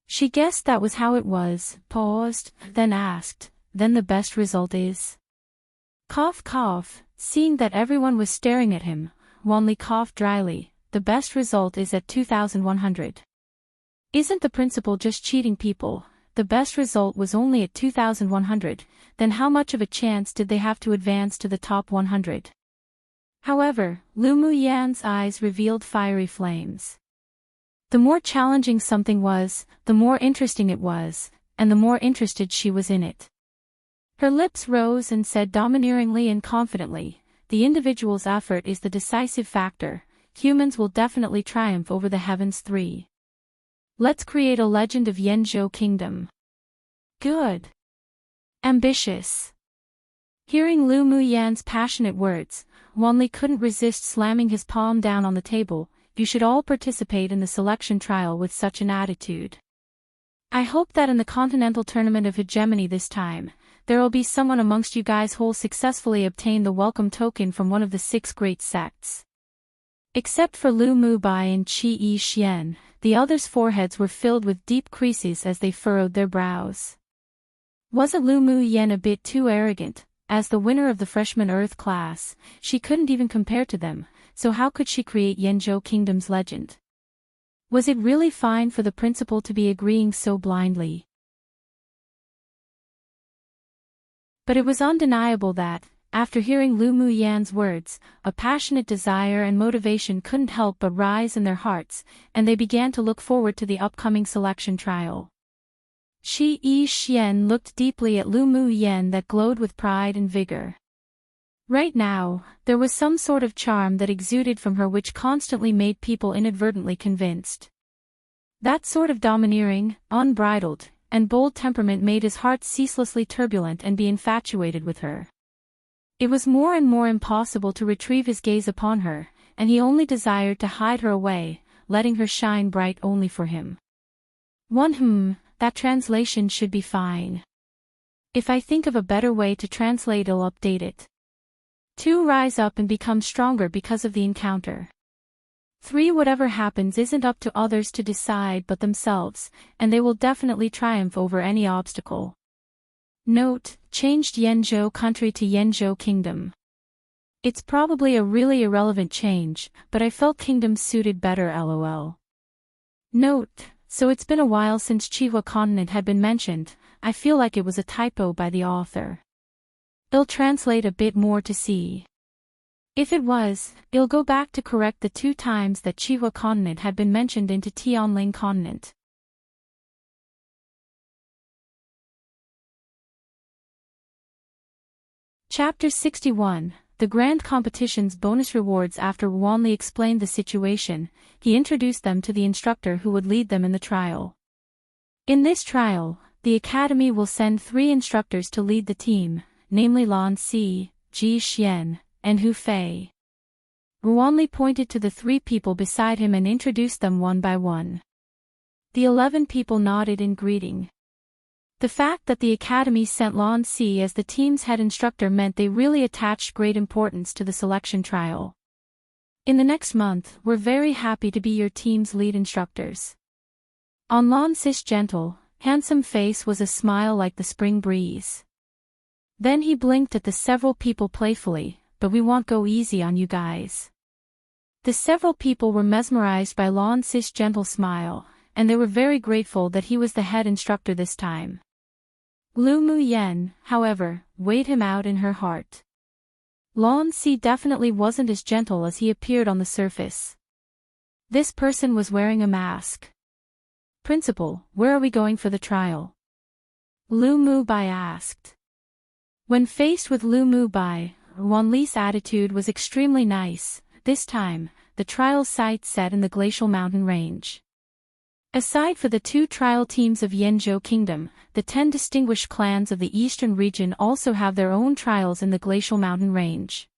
She guessed that was how it was, paused, then asked, then the best result is? Cough cough, seeing that everyone was staring at him, Wanli coughed dryly. The best result is at 2100. Isn't the principal just cheating people? The best result was only at 2100, then how much of a chance did they have to advance to the top 100? However, Lu Muyan's eyes revealed fiery flames. The more challenging something was, the more interesting it was, and the more interested she was in it. Her lips rose and said domineeringly and confidently, "The individual's effort is the decisive factor. Humans will definitely triumph over the heavens 3. Let's create a legend of Yanzhou Kingdom." Good. Ambitious. Hearing Lu Muyan's passionate words, Wanli couldn't resist slamming his palm down on the table. You should all participate in the selection trial with such an attitude. I hope that in the Continental Tournament of Hegemony this time, there'll be someone amongst you guys who'll successfully obtain the welcome token from one of the 6 great sects. Except for Lu Mubai and Qi Yi Xian, the others' foreheads were filled with deep creases as they furrowed their brows. Wasn't Lu Muyan a bit too arrogant? As the winner of the freshman Earth class, she couldn't even compare to them, so how could she create Yanzhou Kingdom's legend? Was it really fine for the principal to be agreeing so blindly? But it was undeniable that, after hearing Lu Muyan's words, a passionate desire and motivation couldn't help but rise in their hearts, and they began to look forward to the upcoming selection trial. Qi Yi Xian looked deeply at Lu Muyan that glowed with pride and vigor. Right now, there was some sort of charm that exuded from her which constantly made people inadvertently convinced. That sort of domineering, unbridled, and bold temperament made his heart ceaselessly turbulent and be infatuated with her. It was more and more impossible to retrieve his gaze upon her, and he only desired to hide her away, letting her shine bright only for him. That translation should be fine. If I think of a better way to translate, I'll update it. 2. Rise up and become stronger because of the encounter. 3. Whatever happens isn't up to others to decide but themselves, and they will definitely triumph over any obstacle. Note, changed Yanzhou country to Yanzhou Kingdom. It's probably a really irrelevant change, but I felt kingdom suited better lol. Note, so it's been a while since Chihua continent had been mentioned. I feel like it was a typo by the author. I'll translate a bit more to see. If it was, I'll go back to correct the 2 times that Chihua continent had been mentioned into Tianling continent. Chapter 61, The Grand Competition's Bonus Rewards. After Wanli explained the situation, he introduced them to the instructor who would lead them in the trial. In this trial, the Academy will send 3 instructors to lead the team, namely Lan Si, Ji Xian, and Hu Fei. Wanli pointed to the 3 people beside him and introduced them one by one. The 11 people nodded in greeting. The fact that the Academy sent Lan Si as the team's head instructor meant they really attached great importance to the selection trial. In the next month, we're very happy to be your team's lead instructors. On Lan Si's gentle, handsome face was a smile like the spring breeze. Then he blinked at the several people playfully, but we won't go easy on you guys. The several people were mesmerized by Lan Si's gentle smile, and they were very grateful that he was the head instructor this time. Lu Muyan, however, weighed him out in her heart. Lan Si definitely wasn't as gentle as he appeared on the surface. This person was wearing a mask. Principal, where are we going for the trial? Lu Mubai asked. When faced with Lu Mubai, Wanli's attitude was extremely nice. This time, the trial site set in the glacial mountain range. Aside for the 2 trial teams of Yanzhou Kingdom, the 10 distinguished clans of the eastern region also have their own trials in the glacial mountain range.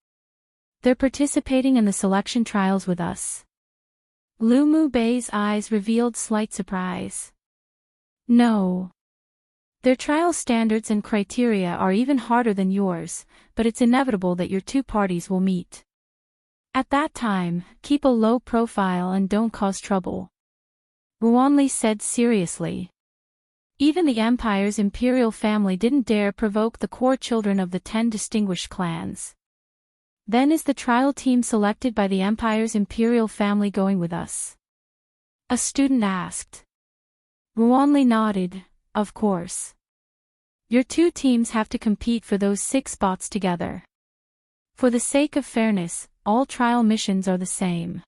They're participating in the selection trials with us. Lu Mubei's eyes revealed slight surprise. No. Their trial standards and criteria are even harder than yours, but it's inevitable that your 2 parties will meet. At that time, keep a low profile and don't cause trouble. Wanli said seriously. Even the Empire's Imperial family didn't dare provoke the core children of the 10 distinguished clans. Then is the trial team selected by the Empire's Imperial family going with us? A student asked. Ruanli nodded, of course. Your 2 teams have to compete for those 6 spots together. For the sake of fairness, all trial missions are the same.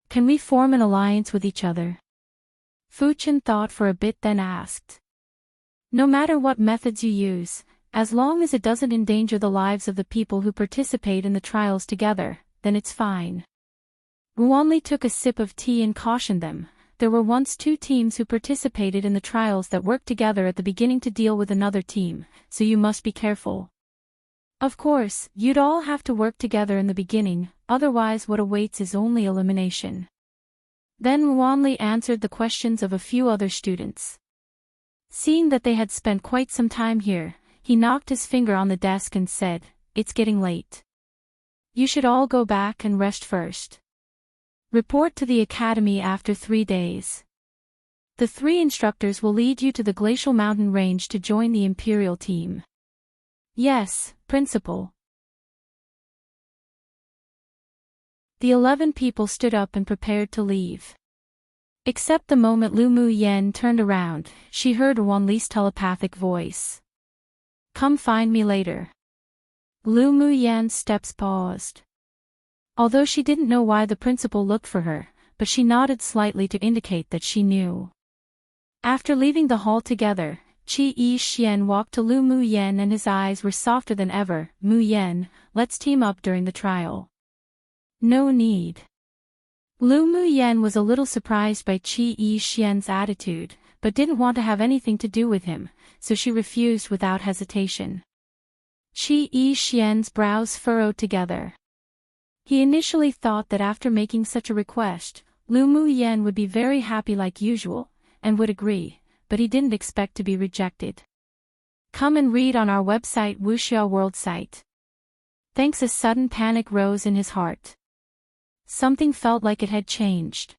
Can we form an alliance with each other? Fuchen thought for a bit then asked. No matter what methods you use, as long as it doesn't endanger the lives of the people who participate in the trials together, then it's fine. Ruanli took a sip of tea and cautioned them. There were once 2 teams who participated in the trials that worked together at the beginning to deal with another team, so you must be careful. Of course, you'd all have to work together in the beginning, otherwise what awaits is only elimination. Then Ruanli answered the questions of a few other students. Seeing that they had spent quite some time here, he knocked his finger on the desk and said, "It's getting late. You should all go back and rest first. Report to the academy after 3 days. The 3 instructors will lead you to the glacial mountain range to join the Imperial team." Yes, Principal. The 11 people stood up and prepared to leave. Except the moment Lu Mu Yen turned around, she heard Ruanli's telepathic voice. "Come find me later." Lu Mu Yan's steps paused. Although she didn't know why the principal looked for her, but she nodded slightly to indicate that she knew. After leaving the hall together, Qi Yi Xian walked to Lu Mu Yen and his eyes were softer than ever. "Mu Yen, let's team up during the trial." "No need." Lu Mu Yen was a little surprised by Qi Yi Xian's attitude, but didn't want to have anything to do with him, so she refused without hesitation. Qi Yi Xian's brows furrowed together. He initially thought that after making such a request, Lu Mu Yen would be very happy like usual, and would agree, but he didn't expect to be rejected. Come and read on our website Wuxia World site. Thanks. A sudden panic rose in his heart. Something felt like it had changed.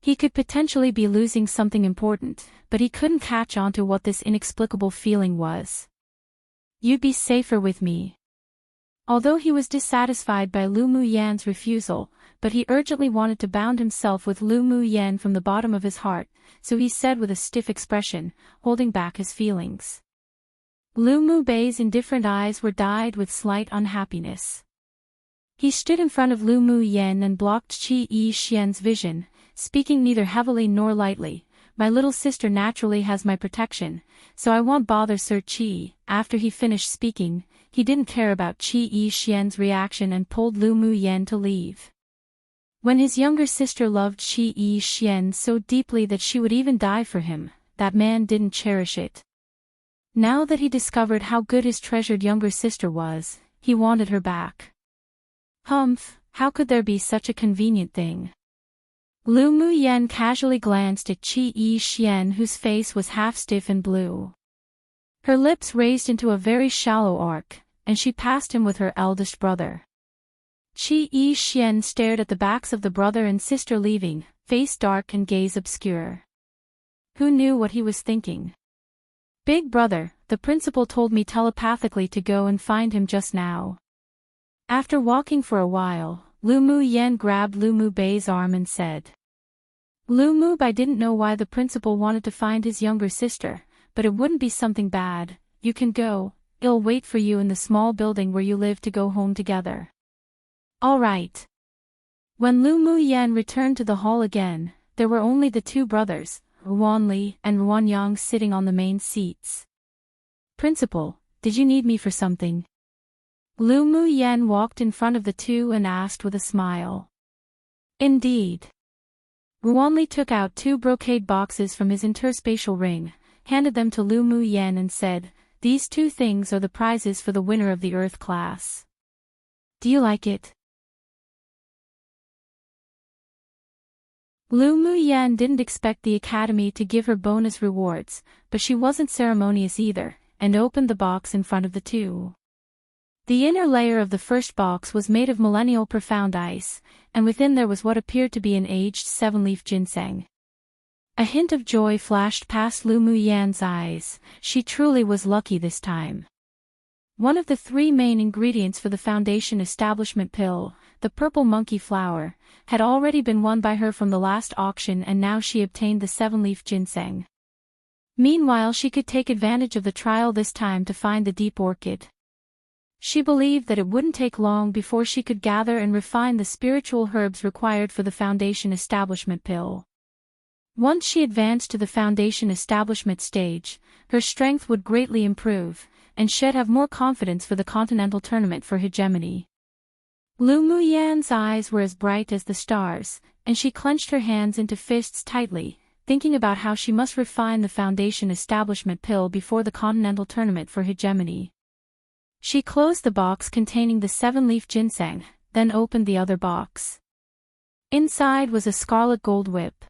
He could potentially be losing something important, but he couldn't catch on to what this inexplicable feeling was. "You'd be safer with me." Although he was dissatisfied by Lu Mu Yan's refusal, but he urgently wanted to bound himself with Lu Mu Yan from the bottom of his heart, so he said with a stiff expression, holding back his feelings. Lu Mu Bei's indifferent eyes were dyed with slight unhappiness. He stood in front of Lu Mu Yan and blocked Qi Yi Xian's vision, speaking neither heavily nor lightly. "My little sister naturally has my protection, so I won't bother Sir Qi." After he finished speaking, he didn't care about Qi Yi Xian's reaction and pulled Lu Mu Yan to leave. When his younger sister loved Qi Yi Xian so deeply that she would even die for him, that man didn't cherish it. Now that he discovered how good his treasured younger sister was, he wanted her back. Humph, how could there be such a convenient thing? Lu Mu Yan casually glanced at Qi Yi Xian, whose face was half stiff and blue. Her lips raised into a very shallow arc, and she passed him with her eldest brother. Qi Yi Xian stared at the backs of the brother and sister leaving, face dark and gaze obscure. Who knew what he was thinking? "Big brother, the principal told me telepathically to go and find him just now." After walking for a while, Lu Mu Yan grabbed Lu Mu Bei's arm and said. Lu Mu Bei didn't know why the principal wanted to find his younger sister, but it wouldn't be something bad. "You can go, it'll wait for you in the small building where you live to go home together." "All right." When Lu Mu Yan returned to the hall again, there were only the 2 brothers, Ruanli and Ruanyang, sitting on the main seats. "Principal, did you need me for something?" Lu Mu Yan walked in front of the 2 and asked with a smile. "Indeed." Ruanli took out 2 brocade boxes from his interspatial ring, handed them to Lu Mu Yan and said, "These 2 things are the prizes for the winner of the Earth class. Do you like it?" Lu Mu Yan didn't expect the academy to give her bonus rewards, but she wasn't ceremonious either, and opened the box in front of the 2. The inner layer of the first box was made of millennial profound ice, and within there was what appeared to be an aged 7-leaf ginseng. A hint of joy flashed past Lu Muyan's eyes. She truly was lucky this time. One of the 3 main ingredients for the Foundation Establishment pill, the purple monkey flower, had already been won by her from the last auction, and now she obtained the 7-leaf ginseng. Meanwhile, she could take advantage of the trial this time to find the deep orchid. She believed that it wouldn't take long before she could gather and refine the spiritual herbs required for the Foundation Establishment pill. Once she advanced to the Foundation Establishment stage, her strength would greatly improve, and she'd have more confidence for the Continental Tournament for Hegemony. Lu Muyan's eyes were as bright as the stars, and she clenched her hands into fists tightly, thinking about how she must refine the Foundation Establishment pill before the Continental Tournament for Hegemony. She closed the box containing the 7-leaf ginseng, then opened the other box. Inside was a scarlet gold whip.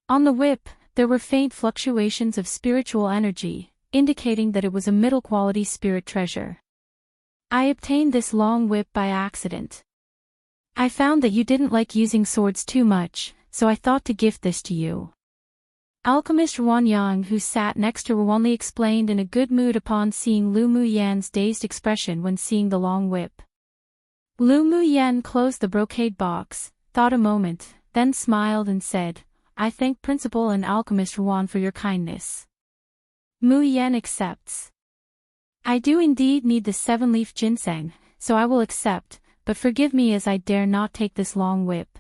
On the whip, there were faint fluctuations of spiritual energy, indicating that it was a middle-quality spirit treasure. I obtained this long whip by accident. I found that you didn't like using swords too much, so I thought to gift this to you. Alchemist Ruan Yang, who sat next to Ruanli, explained in a good mood upon seeing Lu Muyan's dazed expression when seeing the long whip. Lu Muyan closed the brocade box, thought a moment, then smiled and said, "I thank Principal and Alchemist Ruan for your kindness. Muyan accepts. I do indeed need the 7-leaf ginseng, so I will accept, but forgive me as I dare not take this long whip."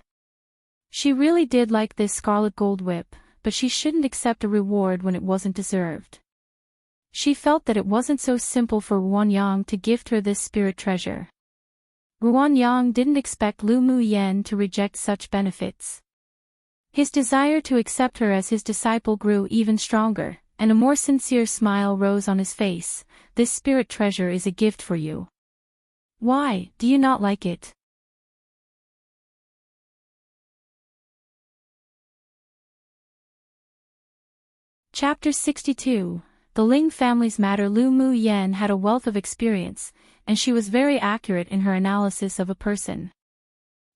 She really did like this scarlet gold whip, but she shouldn't accept a reward when it wasn't deserved. She felt that it wasn't so simple for Ruan Yang to gift her this spirit treasure. Ruan Yang didn't expect Lu Muyan to reject such benefits. His desire to accept her as his disciple grew even stronger, and a more sincere smile rose on his face. "This spirit treasure is a gift for you. Why, do you not like it?" Chapter 62. The Ling family's matter. Lu Muyan had a wealth of experience, and she was very accurate in her analysis of a person.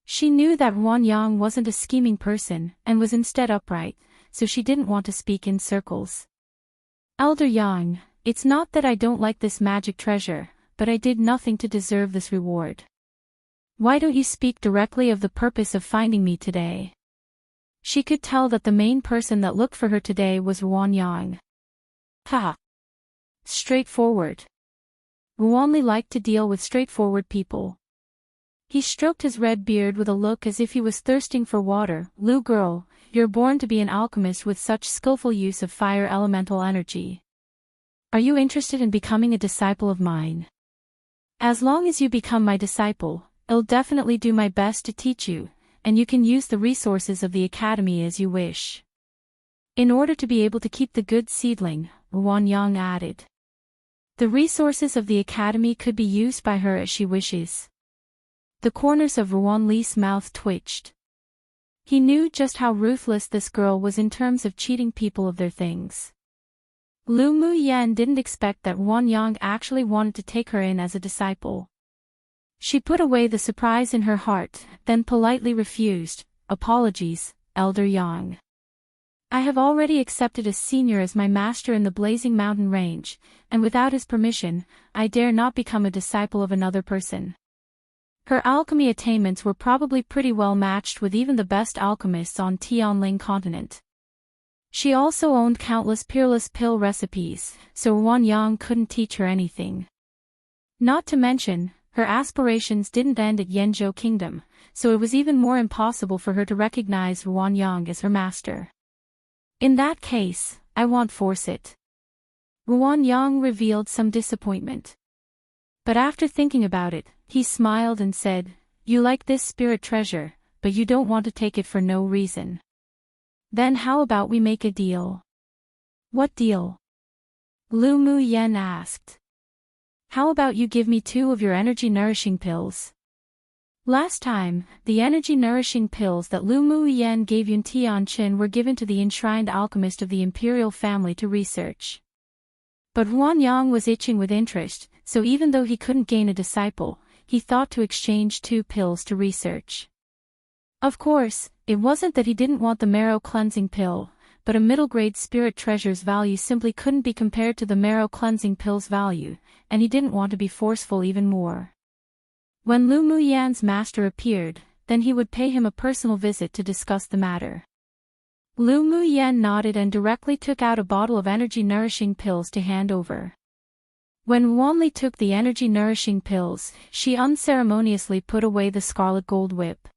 She knew that Ruan Yang wasn't a scheming person, and was instead upright, so she didn't want to speak in circles. "Elder Yang, it's not that I don't like this magic treasure, but I did nothing to deserve this reward. Why don't you speak directly of the purpose of finding me today?" She could tell that the main person that looked for her today was Ruan Yang. Ha! Straightforward. Ruanli liked to deal with straightforward people. He stroked his red beard with a look as if he was thirsting for water. "Lu girl, you're born to be an alchemist with such skillful use of fire elemental energy. Are you interested in becoming a disciple of mine? As long as you become my disciple, I'll definitely do my best to teach you, and you can use the resources of the academy as you wish." In order to be able to keep the good seedling, Ruan Yang added, "The resources of the academy could be used by her as she wishes." The corners of Ruan Li's mouth twitched. He knew just how ruthless this girl was in terms of cheating people of their things. Lu Muyan didn't expect that Ruan Yang actually wanted to take her in as a disciple. She put away the surprise in her heart, then politely refused. "Apologies, Elder Yang. I have already accepted a senior as my master in the Blazing Mountain Range, and without his permission, I dare not become a disciple of another person." Her alchemy attainments were probably pretty well matched with even the best alchemists on Tianling continent. She also owned countless peerless pill recipes, so Ruan Yang couldn't teach her anything. Not to mention, her aspirations didn't end at Yanzhou Kingdom, so it was even more impossible for her to recognize Ruan Yang as her master. "In that case, I won't force it." Ruan Yang revealed some disappointment. But after thinking about it, he smiled and said, "You like this spirit treasure, but you don't want to take it for no reason. Then how about we make a deal?" "What deal?" Lu Muyan asked. "How about you give me 2 of your energy-nourishing pills?" Last time, the energy-nourishing pills that Lu Muyan gave Yun Tianqin were given to the enshrined alchemist of the Imperial family to research. But Ruan Yang was itching with interest, so even though he couldn't gain a disciple, he thought to exchange 2 pills to research. Of course, it wasn't that he didn't want the marrow cleansing pill, but a middle-grade spirit treasure's value simply couldn't be compared to the marrow-cleansing pill's value, and he didn't want to be forceful even more. When Lu Mu Yan's master appeared, then he would pay him a personal visit to discuss the matter. Lu Mu Yan nodded and directly took out a bottle of energy-nourishing pills to hand over. When Wanli took the energy-nourishing pills, she unceremoniously put away the scarlet gold whip.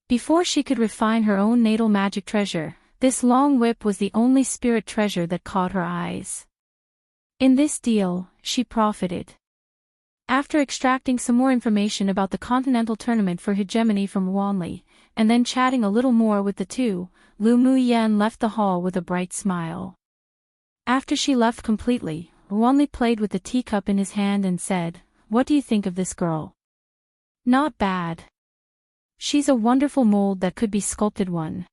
Before she could refine her own natal magic treasure, this long whip was the only spirit treasure that caught her eyes. In this deal, she profited. After extracting some more information about the continental tournament for hegemony from Wanli, and then chatting a little more with the two, Lu Mu Yan left the hall with a bright smile. After she left completely, Wanli played with the teacup in his hand and said, "What do you think of this girl?" "Not bad. She's a wonderful mold that could be sculpted one.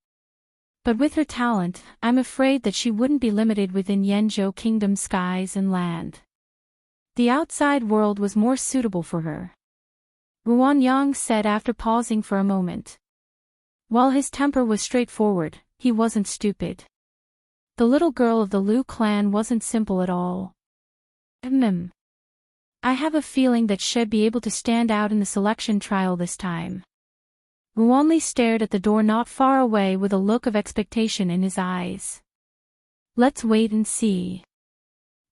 But with her talent, I'm afraid that she wouldn't be limited within Yanzhou Kingdom's skies and land. The outside world was more suitable for her," Ruan Yang said after pausing for a moment. While his temper was straightforward, he wasn't stupid. The little girl of the Lu clan wasn't simple at all. I have a feeling that she'd be able to stand out in the selection trial this time." Ruanli stared at the door not far away with a look of expectation in his eyes. "Let's wait and see."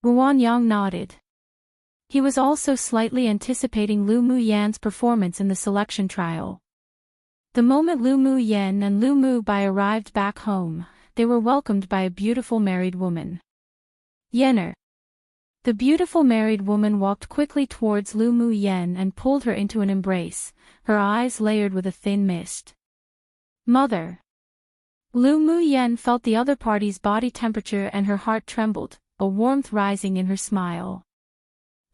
Ruan Yang nodded. He was also slightly anticipating Lu Mu Yan's performance in the selection trial. The moment Lu Mu Yan and Lu Mu Bai arrived back home, they were welcomed by a beautiful married woman. "Yener." The beautiful married woman walked quickly towards Lu Mu Yan and pulled her into an embrace, her eyes layered with a thin mist. "Mother." Lu Mu Yan felt the other party's body temperature and her heart trembled, a warmth rising in her smile.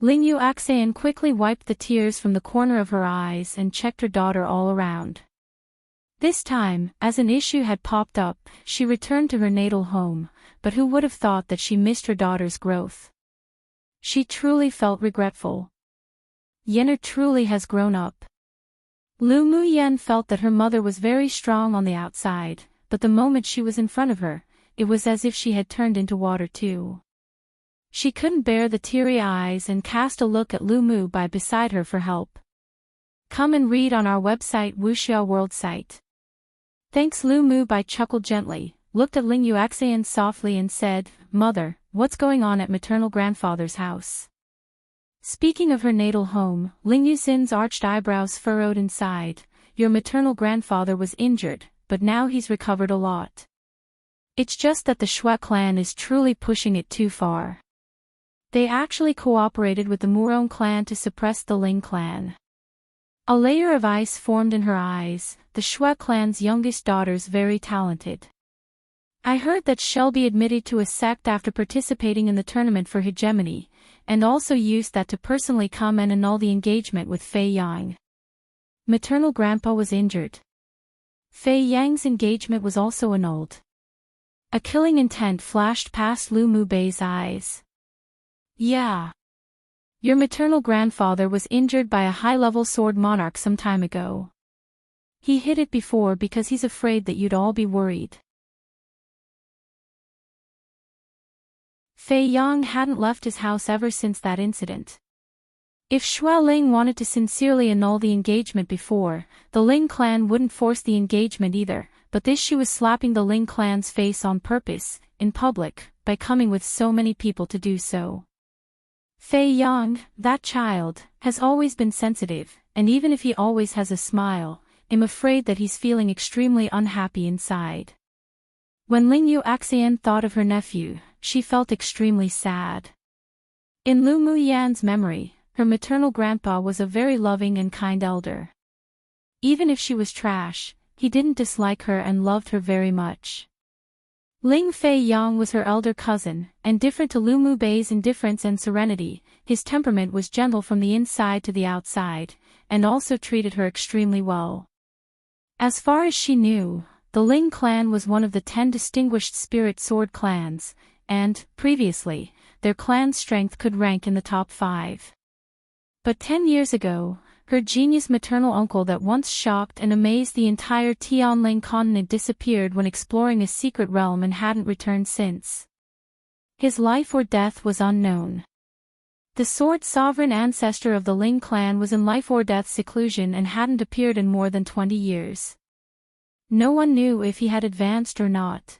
Lingyu Axayan quickly wiped the tears from the corner of her eyes and checked her daughter all around. This time, as an issue had popped up, she returned to her natal home, but who would have thought that she missed her daughter's growth? She truly felt regretful. Yener truly has grown up. Lu Mu Yan felt that her mother was very strong on the outside, but the moment she was in front of her, it was as if she had turned into water too. She couldn't bear the teary eyes and cast a look at Lu Mu Bai beside her for help. "Come and read on our website Wuxia World site." Thanks. Lu Mu Bai chuckled gently, looked at Lingyu Axayan softly and said, "Mother, what's going on at maternal grandfather's house?" Speaking of her natal home, Lingyu Xin's arched eyebrows furrowed and sighed. "Your maternal grandfather was injured, but now he's recovered a lot. It's just that the Shui clan is truly pushing it too far. They actually cooperated with the Murong clan to suppress the Ling clan." A layer of ice formed in her eyes. The Shui clan's youngest daughter's very talented. "I heard that she'll be admitted to a sect after participating in the tournament for hegemony, and also used that to personally come and annul the engagement with Fei Yang." Maternal grandpa was injured. Fei Yang's engagement was also annulled. A killing intent flashed past Lu Mu Bai's eyes. "Yeah. Your maternal grandfather was injured by a high-level sword monarch some time ago. He hid it before because he's afraid that you'd all be worried." Fei Yang hadn't left his house ever since that incident. If Shui Ling wanted to sincerely annul the engagement before, the Ling clan wouldn't force the engagement either, but this she was slapping the Ling clan's face on purpose, in public, by coming with so many people to do so. Fei Yang, that child, has always been sensitive, and even if he always has a smile, I'm afraid that he's feeling extremely unhappy inside. When Lingyu Axayan thought of her nephew, she felt extremely sad. In Lu Mu Yan's memory, her maternal grandpa was a very loving and kind elder. Even if she was trash, he didn't dislike her and loved her very much. Ling Fei Yang was her elder cousin, and different to Lu Mu Bai's indifference and serenity, his temperament was gentle from the inside to the outside, and also treated her extremely well. As far as she knew, the Ling clan was one of the 10 distinguished spirit sword clans, and, previously, their clan's strength could rank in the top 5. But 10 years ago, Her genius maternal uncle that once shocked and amazed the entire Tianling continent disappeared when exploring a secret realm and hadn't returned since. His life or death was unknown. The sword sovereign ancestor of the Ling clan was in life or death seclusion and hadn't appeared in more than 20 years. No one knew if he had advanced or not.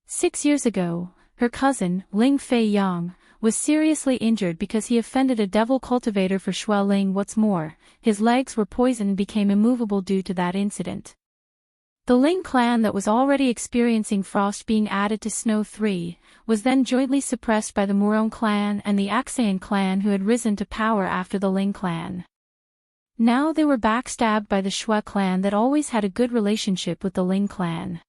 6 years ago, her cousin, Ling Fei Yang, was seriously injured because he offended a devil cultivator for Shui Ling. What's more, his legs were poisoned and became immovable due to that incident. The Ling clan that was already experiencing frost being added to Snow 3, was then jointly suppressed by the Murong clan and the Axian clan who had risen to power after the Ling clan. Now they were backstabbed by the Shui clan that always had a good relationship with the Ling clan.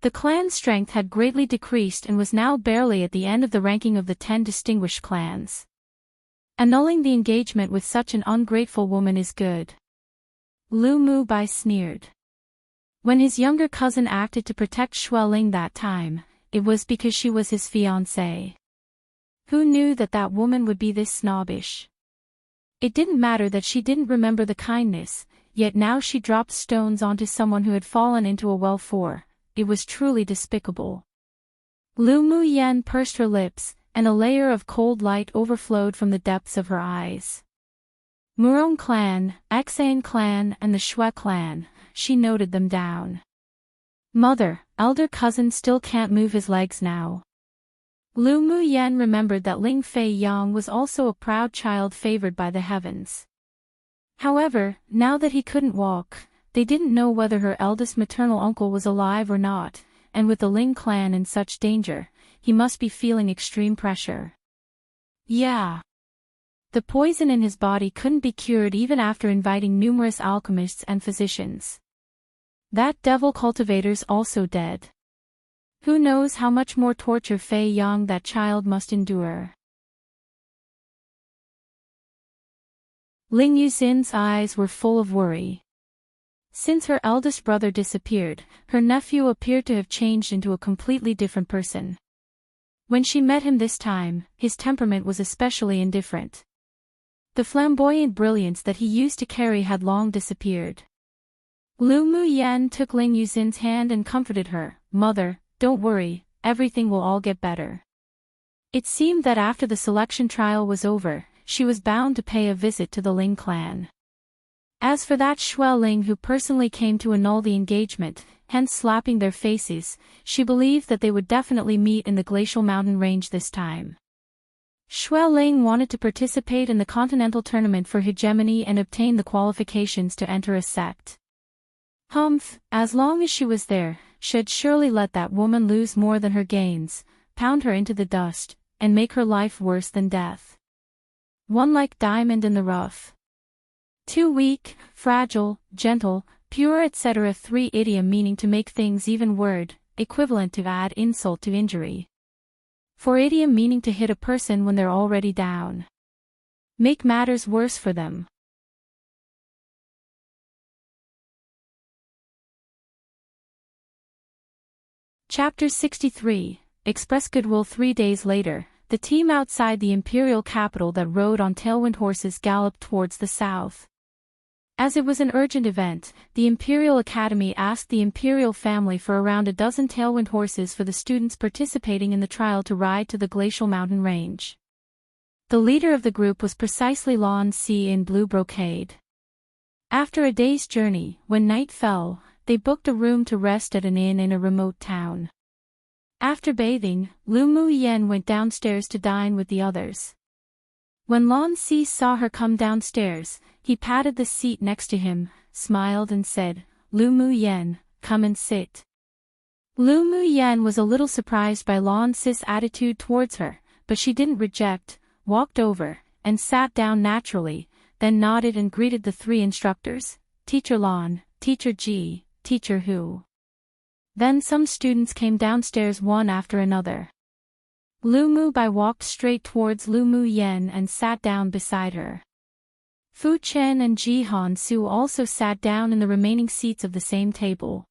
The clan's strength had greatly decreased and was now barely at the end of the ranking of the 10 distinguished clans. Annulling the engagement with such an ungrateful woman is good. Lu Mu Bai sneered. When his younger cousin acted to protect Shui Ling that time, it was because she was his fiancée. Who knew that that woman would be this snobbish? It didn't matter that she didn't remember the kindness, yet now she dropped stones onto someone who had fallen into a well for. It was truly despicable. Lu Mu Yan pursed her lips, and a layer of cold light overflowed from the depths of her eyes. Murong clan, Axian clan and the Shui clan, she noted them down. Mother, elder cousin still can't move his legs now. Lu Mu Yan remembered that Ling Fei Yang was also a proud child favored by the heavens. However, now that he couldn't walk, they didn't know whether her eldest maternal uncle was alive or not, and with the Ling clan in such danger, he must be feeling extreme pressure. Yeah. The poison in his body couldn't be cured even after inviting numerous alchemists and physicians. That devil cultivator's also dead. Who knows how much more torture Fei Yang that child must endure. Ling Yuxin's eyes were full of worry. Since her eldest brother disappeared, her nephew appeared to have changed into a completely different person. When she met him this time, his temperament was especially indifferent. The flamboyant brilliance that he used to carry had long disappeared. Lu Mu Yan took Ling Yuxin's hand and comforted her. Mother, don't worry, everything will all get better. It seemed that after the selection trial was over, she was bound to pay a visit to the Ling clan. As for that Shui Ling who personally came to annul the engagement, hence slapping their faces, she believed that they would definitely meet in the glacial mountain range this time. Shui Ling wanted to participate in the continental tournament for hegemony and obtain the qualifications to enter a sect. Humph, as long as she was there, she'd surely let that woman lose more than her gains, pound her into the dust, and make her life worse than death. One like diamond in the rough. Too weak, fragile, gentle, pure etc. 3 idiom meaning to make things even word, equivalent to add insult to injury. 4 idiom meaning to hit a person when they're already down. Make matters worse for them. Chapter 63, Express Goodwill. 3 days later, the team outside the Imperial capital that rode on tailwind horses galloped towards the south. As it was an urgent event, the Imperial Academy asked the Imperial family for around a dozen tailwind horses for the students participating in the trial to ride to the glacial mountain range. The leader of the group was precisely Lan Si in blue brocade. After a day's journey, when night fell, they booked a room to rest at an inn in a remote town. After bathing, Lu Mu Yan went downstairs to dine with the others. When Lan Si saw her come downstairs, he patted the seat next to him, smiled and said, Lu Mu Yan, come and sit. Lu Mu Yan was a little surprised by Lan Si's attitude towards her, but she didn't reject, walked over, and sat down naturally, then nodded and greeted the 3 instructors, Teacher Lan, Teacher Ji, Teacher Hu. Then some students came downstairs one after another. Lu Mu Bai walked straight towards Lu Mu Yan and sat down beside her. Fu Chen and Ji Han Su also sat down in the remaining seats of the same table.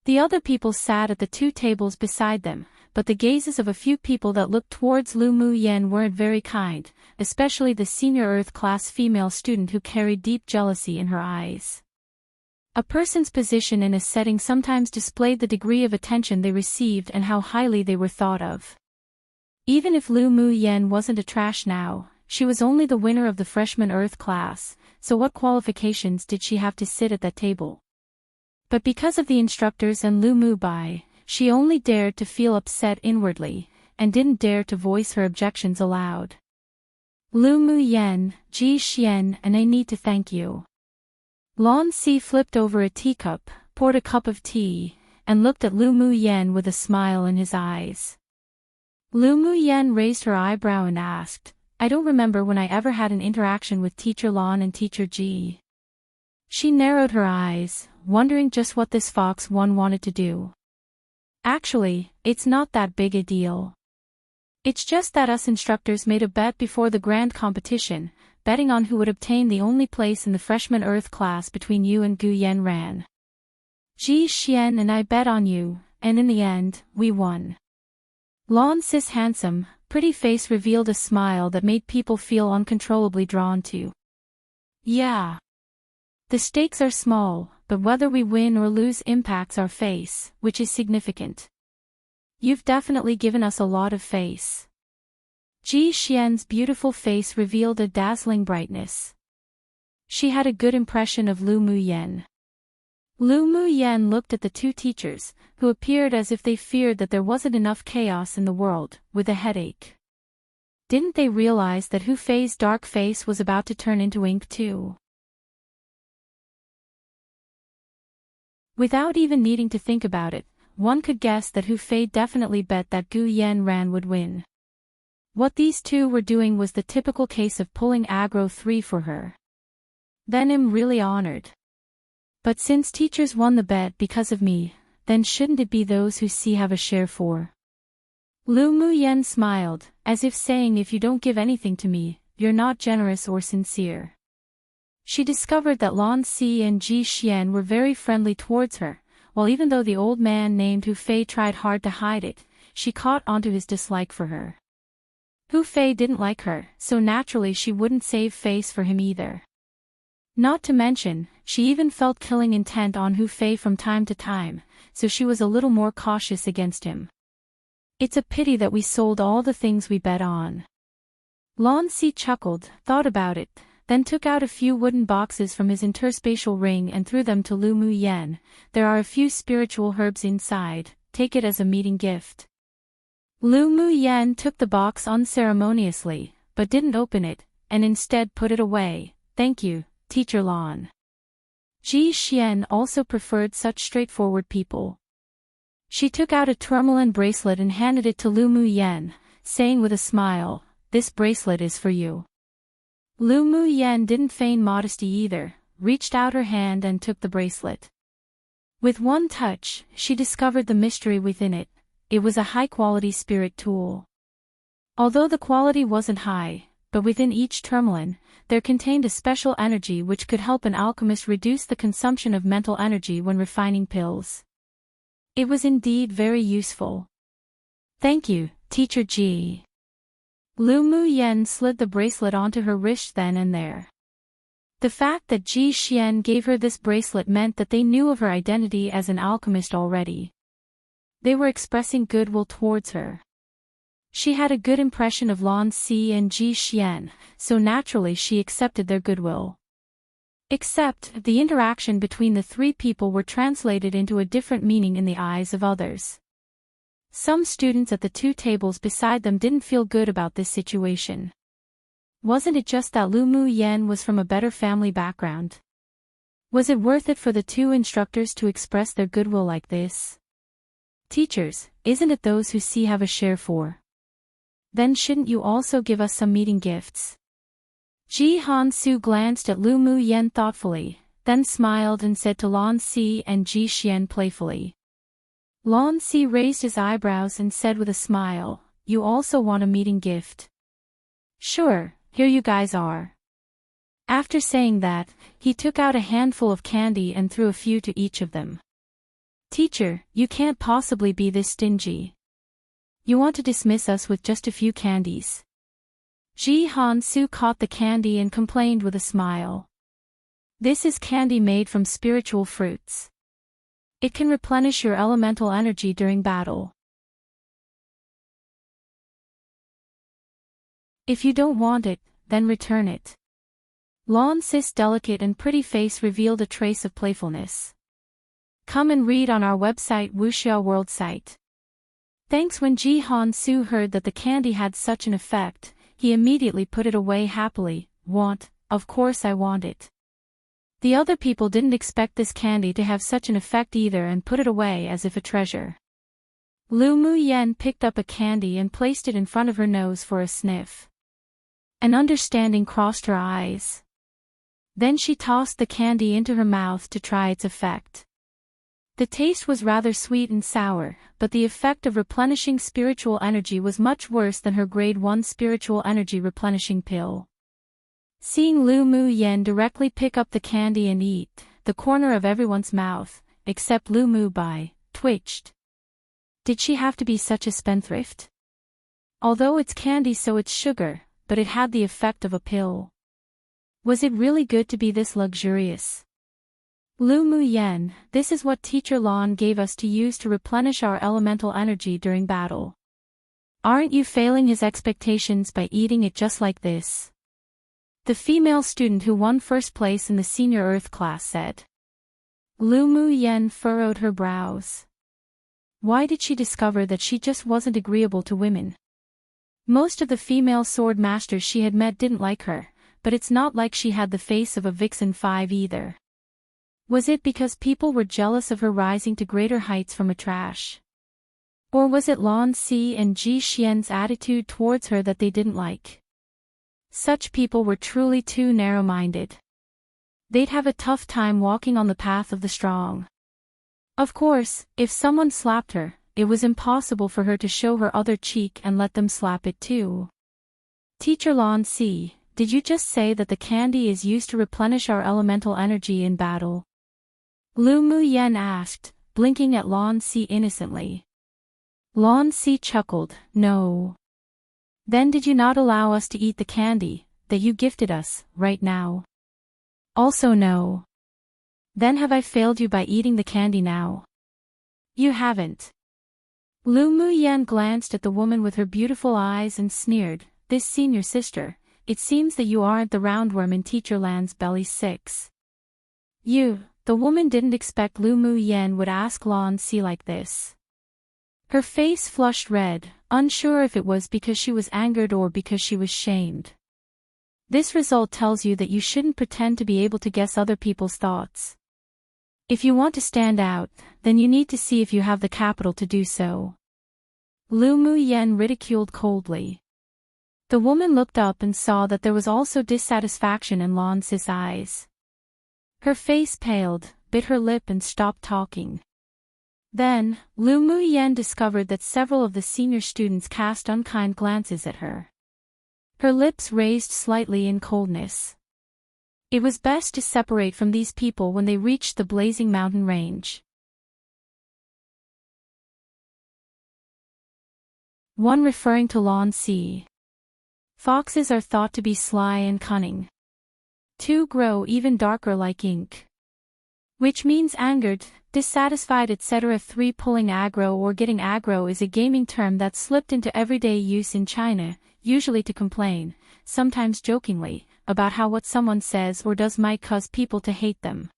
The other people sat at the 2 tables beside them, but the gazes of a few people that looked towards Lu Mu Yen weren't very kind, especially the senior Earth class female student who carried deep jealousy in her eyes. A person's position in a setting sometimes displayed the degree of attention they received and how highly they were thought of. Even if Lu Mu Yen wasn't a trash now, she was only the winner of the freshman Earth class, so what qualifications did she have to sit at that table? But because of the instructors and Lu Mu Bai, she only dared to feel upset inwardly, and didn't dare to voice her objections aloud. Lu Mu Yen, Ji Xian, and I need to thank you. Lan Si flipped over a teacup, poured a cup of tea, and looked at Lu Mu Yen with a smile in his eyes. Lu Mu Yen raised her eyebrow and asked, I don't remember when I ever had an interaction with Teacher Lan and Teacher Ji. She narrowed her eyes, wondering just what this fox one wanted to do. Actually, it's not that big a deal. It's just that us instructors made a bet before the grand competition, betting on who would obtain the only place in the freshman Earth class between you and Gu Yen Ran. Ji Xian and I bet on you, and in the end, we won. Lan Si's handsome, pretty face revealed a smile that made people feel uncontrollably drawn to. Yeah. The stakes are small, but whether we win or lose impacts our face, which is significant. You've definitely given us a lot of face. Ji Xian's beautiful face revealed a dazzling brightness. She had a good impression of Lu Mu Yen. Lu Mu Yen looked at the two teachers, who appeared as if they feared that there wasn't enough chaos in the world, with a headache. Didn't they realize that Hu Fei's dark face was about to turn into ink too? Without even needing to think about it, one could guess that Hu Fei definitely bet that Gu Yen Ran would win. What these two were doing was the typical case of pulling aggro 3 for her. Then I'm really honored. But since teachers won the bet because of me, then shouldn't it be those who see have a share for? Lu Mu Yen smiled, as if saying if you don't give anything to me, you're not generous or sincere. She discovered that Lan Si and Ji Xian were very friendly towards her, while even though the old man named Hu Fei tried hard to hide it, she caught onto his dislike for her. Hu Fei didn't like her, so naturally she wouldn't save face for him either. Not to mention, she even felt killing intent on Hu Fei from time to time, so she was a little more cautious against him. It's a pity that we sold all the things we bet on. Lan Si chuckled, thought about it, then took out a few wooden boxes from his interspatial ring and threw them to Lu Mu Yen. There are a few spiritual herbs inside, take it as a meeting gift. Lu Mu Yen took the box unceremoniously, but didn't open it, and instead put it away. Thank you, Teacher Lan. Ji Xian also preferred such straightforward people. She took out a tourmaline bracelet and handed it to Lu Mu Yen, saying with a smile, this bracelet is for you. Lu Mu Yen didn't feign modesty either, reached out her hand and took the bracelet. With one touch, she discovered the mystery within it. It was a high-quality spirit tool. Although the quality wasn't high, but within each tourmaline, there contained a special energy which could help an alchemist reduce the consumption of mental energy when refining pills. It was indeed very useful. Thank you, Teacher Ji. Lu Mu Yen slid the bracelet onto her wrist then and there. The fact that Ji Xian gave her this bracelet meant that they knew of her identity as an alchemist already. They were expressing goodwill towards her. She had a good impression of Lan Si and Ji Xian, so naturally she accepted their goodwill. Except, the interaction between the three people were translated into a different meaning in the eyes of others. Some students at the two tables beside them didn't feel good about this situation. Wasn't it just that Lu Mu Yen was from a better family background? Was it worth it for the two instructors to express their goodwill like this? Teachers, isn't it those who see have a share for? Then shouldn't you also give us some meeting gifts? Ji Han Su glanced at Lu Mu Yen thoughtfully, then smiled and said to Lan Si and Ji Xian playfully. Lan Si raised his eyebrows and said with a smile, you also want a meeting gift? Sure, here you guys are. After saying that, he took out a handful of candy and threw a few to each of them. Teacher, you can't possibly be this stingy. You want to dismiss us with just a few candies. Ji Han Su caught the candy and complained with a smile. This is candy made from spiritual fruits. It can replenish your elemental energy during battle. If you don't want it, then return it. Lan Si's delicate and pretty face revealed a trace of playfulness. Come and read on our website Wuxia World site. Thanks. When Ji Han Su heard that the candy had such an effect, he immediately put it away happily. Want? Of course I want it. The other people didn't expect this candy to have such an effect either and put it away as if a treasure. Lu Mu Yen picked up a candy and placed it in front of her nose for a sniff. An understanding crossed her eyes. Then she tossed the candy into her mouth to try its effect. The taste was rather sweet and sour, but the effect of replenishing spiritual energy was much worse than her grade 1 spiritual energy replenishing pill. Seeing Lu Mu Yen directly pick up the candy and eat, the corner of everyone's mouth, except Lu Mu Bai, twitched. Did she have to be such a spendthrift? Although it's candy so it's sugar, but it had the effect of a pill. Was it really good to be this luxurious? Lu Mu Yen, this is what Teacher Lan gave us to use to replenish our elemental energy during battle. Aren't you failing his expectations by eating it just like this? The female student who won first place in the senior Earth class said. Lu Mu Yen furrowed her brows. Why did she discover that she just wasn't agreeable to women? Most of the female sword masters she had met didn't like her, but it's not like she had the face of a Vixen 5 either. Was it because people were jealous of her rising to greater heights from a trash? Or was it Lan Si and Ji Xian's attitude towards her that they didn't like? Such people were truly too narrow-minded. They'd have a tough time walking on the path of the strong. Of course, if someone slapped her, it was impossible for her to show her other cheek and let them slap it too. Teacher Lan Si, did you just say that the candy is used to replenish our elemental energy in battle? Lu Mu Yen asked, blinking at Lan Si innocently. Lan Si chuckled, no. Then did you not allow us to eat the candy that you gifted us, right now? Also no. Then have I failed you by eating the candy now? You haven't. Lu Mu Yen glanced at the woman with her beautiful eyes and sneered, this senior sister, it seems that you aren't the roundworm in Teacher Lan's belly 6. You, the woman didn't expect Lu Mu Yen would ask Lan Si like this. Her face flushed red, unsure if it was because she was angered or because she was shamed. This result tells you that you shouldn't pretend to be able to guess other people's thoughts. If you want to stand out, then you need to see if you have the capital to do so. Lu Mu Yen ridiculed coldly. The woman looked up and saw that there was also dissatisfaction in Lan Si's eyes. Her face paled, bit her lip and stopped talking. Then, Lu Mu Yen discovered that several of the senior students cast unkind glances at her. Her lips raised slightly in coldness. It was best to separate from these people when they reached the blazing mountain range. 1. Referring to Lan Si. Foxes are thought to be sly and cunning. 2. Grow even darker like ink. Which means angered, dissatisfied etc. 3. Pulling aggro or getting aggro is a gaming term that slipped into everyday use in China, usually to complain, sometimes jokingly, about how what someone says or does might cause people to hate them.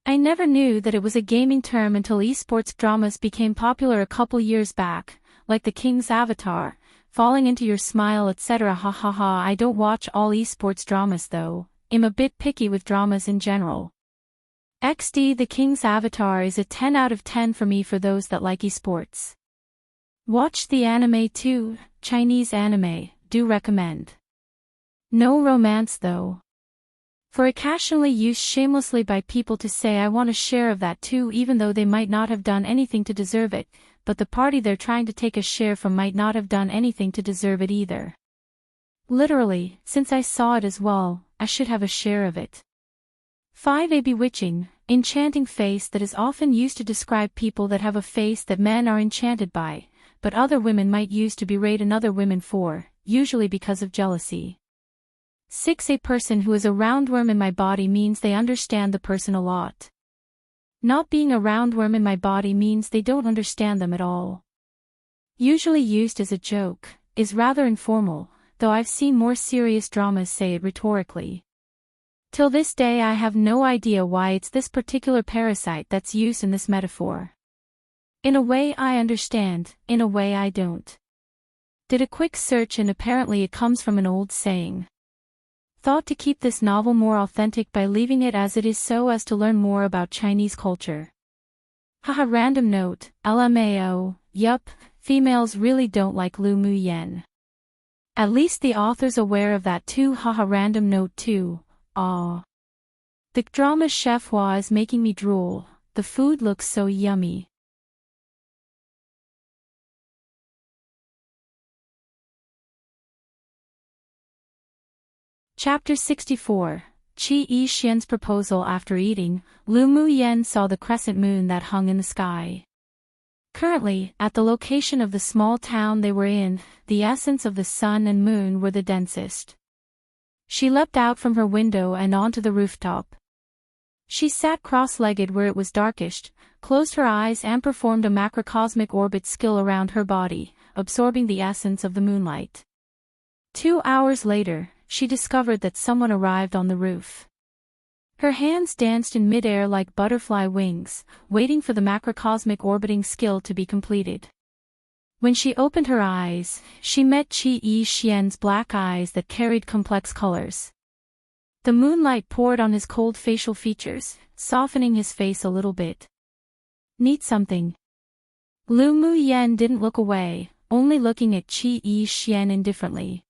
I never knew that it was a gaming term until esports dramas became popular a couple years back, like The King's Avatar, Falling Into Your Smile etc. Ha ha ha. I don't watch all esports dramas though, I'm a bit picky with dramas in general. XD The King's Avatar is a 10 out of 10 for me for those that like esports. Watch the anime too, Chinese anime, do recommend. No romance though. For occasionally used shamelessly by people to say I want a share of that too even though they might not have done anything to deserve it, but the party they're trying to take a share from might not have done anything to deserve it either. Literally, since I saw it as well, I should have a share of it. 5. A bewitching, enchanting face that is often used to describe people that have a face that men are enchanted by, but other women might use to berate another women for, usually because of jealousy. 6. A person who is a roundworm in my body means they understand the person a lot. Not being a roundworm in my body means they don't understand them at all. Usually used as a joke, is rather informal, though I've seen more serious dramas say it rhetorically. Till this day I have no idea why it's this particular parasite that's used in this metaphor. In a way I understand, in a way I don't. Did a quick search and apparently it comes from an old saying. Thought to keep this novel more authentic by leaving it as it is so as to learn more about Chinese culture. Haha, random note, LMAO, yup, females really don't like Lu Mu Yen. At least the author's aware of that too. Haha, random note too, aww. The drama chef Hua is making me drool, the food looks so yummy. Chapter 64, Qi Yi Xian's proposal. After eating, Lu Mu Yen saw the crescent moon that hung in the sky. Currently, at the location of the small town they were in, the essence of the sun and moon were the densest. She leapt out from her window and onto the rooftop. She sat cross-legged where it was darkest, closed her eyes and performed a macrocosmic orbit skill around her body, absorbing the essence of the moonlight. 2 hours later, she discovered that someone arrived on the roof. Her hands danced in midair like butterfly wings, waiting for the macrocosmic orbiting skill to be completed. When she opened her eyes, she met Qi Yi Xian's black eyes that carried complex colors. The moonlight poured on his cold facial features, softening his face a little bit. Need something? Lu Mu Yen didn't look away, only looking at Qi Yi Xian indifferently.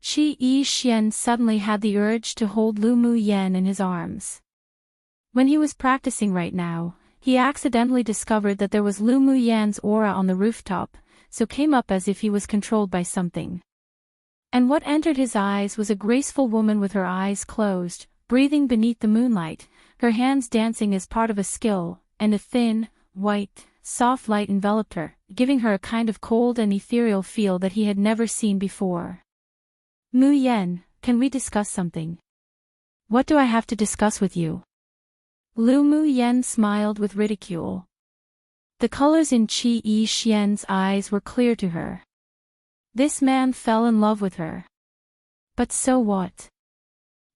Qi Yi Xian suddenly had the urge to hold Lu Mu Yen in his arms. When he was practicing right now, he accidentally discovered that there was Lu Mu Yan's aura on the rooftop, so came up as if he was controlled by something. And what entered his eyes was a graceful woman with her eyes closed, breathing beneath the moonlight, her hands dancing as part of a skill, and a thin, white, soft light enveloped her, giving her a kind of cold and ethereal feel that he had never seen before. Mu Yen, can we discuss something? What do I have to discuss with you? Lu Mu Yen smiled with ridicule. The colors in Qi Yi Xian's eyes were clear to her. This man fell in love with her. But so what?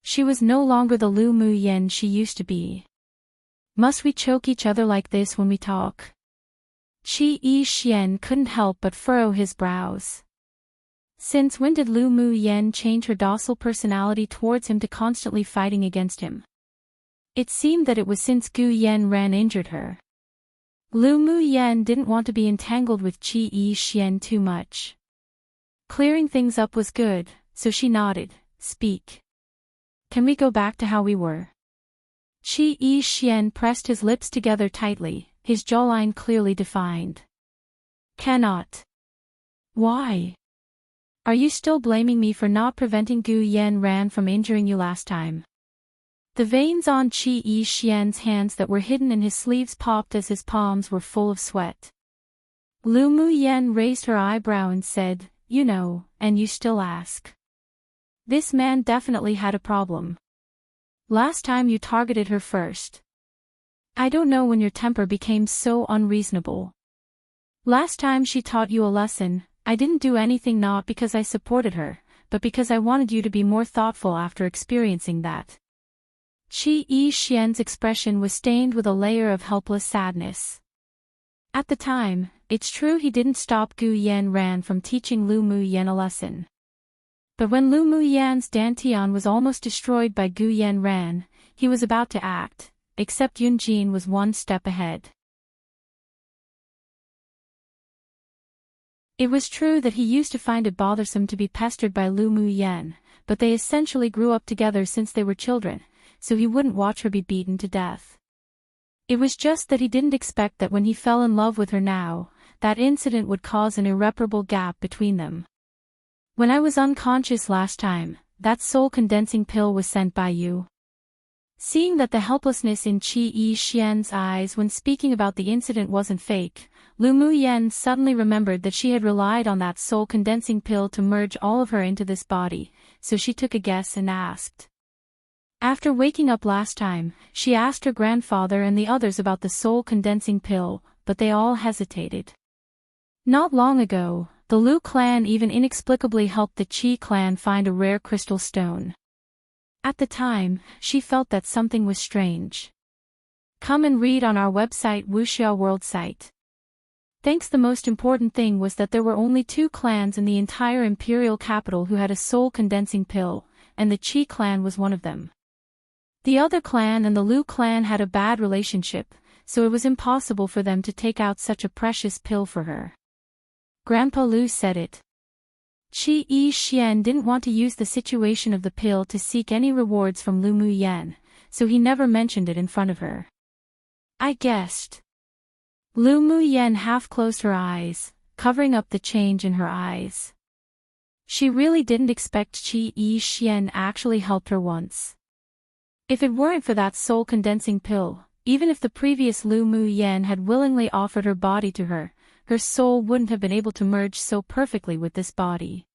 She was no longer the Lu Mu Yen she used to be. Must we choke each other like this when we talk? Qi Yi Xian couldn't help but furrow his brows. Since when did Lu Mu Yen change her docile personality towards him to constantly fighting against him? It seemed that it was since Gu Yanran injured her. Lu Mu Yen didn't want to be entangled with Qi Yi Xian too much. Clearing things up was good, so she nodded. Speak. Can we go back to how we were? Qi Yi Xian pressed his lips together tightly, his jawline clearly defined. Cannot. Why? Are you still blaming me for not preventing Gu Yanran from injuring you last time? The veins on Qi Yi Xian's hands that were hidden in his sleeves popped as his palms were full of sweat. Lu Mu Yen raised her eyebrow and said, you know, and you still ask. This man definitely had a problem. Last time you targeted her first. I don't know when your temper became so unreasonable. Last time she taught you a lesson, I didn't do anything not because I supported her, but because I wanted you to be more thoughtful after experiencing that. Qi Yi Xian's expression was stained with a layer of helpless sadness. At the time, it's true he didn't stop Gu Yanran from teaching Lu Mu Yen a lesson. But when Lu Mu Yan's dantian was almost destroyed by Gu Yanran, he was about to act, except Yun Jin was one step ahead. It was true that he used to find it bothersome to be pestered by Lu Mu Yen, but they essentially grew up together since they were children, so he wouldn't watch her be beaten to death. It was just that he didn't expect that when he fell in love with her now, that incident would cause an irreparable gap between them. When I was unconscious last time, that soul-condensing pill was sent by you. Seeing that the helplessness in Qi Yixian's eyes when speaking about the incident wasn't fake, Lu Muyen suddenly remembered that she had relied on that soul-condensing pill to merge all of her into this body, so she took a guess and asked. After waking up last time, she asked her grandfather and the others about the soul-condensing pill, but they all hesitated. Not long ago, the Lu clan even inexplicably helped the Qi clan find a rare crystal stone. At the time, she felt that something was strange. Come and read on our website Wuxia World site. Thanks. The most important thing was that there were only 2 clans in the entire Imperial capital who had a soul-condensing pill, and the Qi clan was one of them. The other clan and the Lu clan had a bad relationship, so it was impossible for them to take out such a precious pill for her. Grandpa Lu said it. Qi Yixian didn't want to use the situation of the pill to seek any rewards from Lu Muyen, so he never mentioned it in front of her. I guessed. Lu Muyen half closed her eyes, covering up the change in her eyes. She really didn't expect Qi Yixian actually helped her once. If it weren't for that soul-condensing pill, even if the previous Lu Muyen had willingly offered her body to her, her soul wouldn't have been able to merge so perfectly with this body.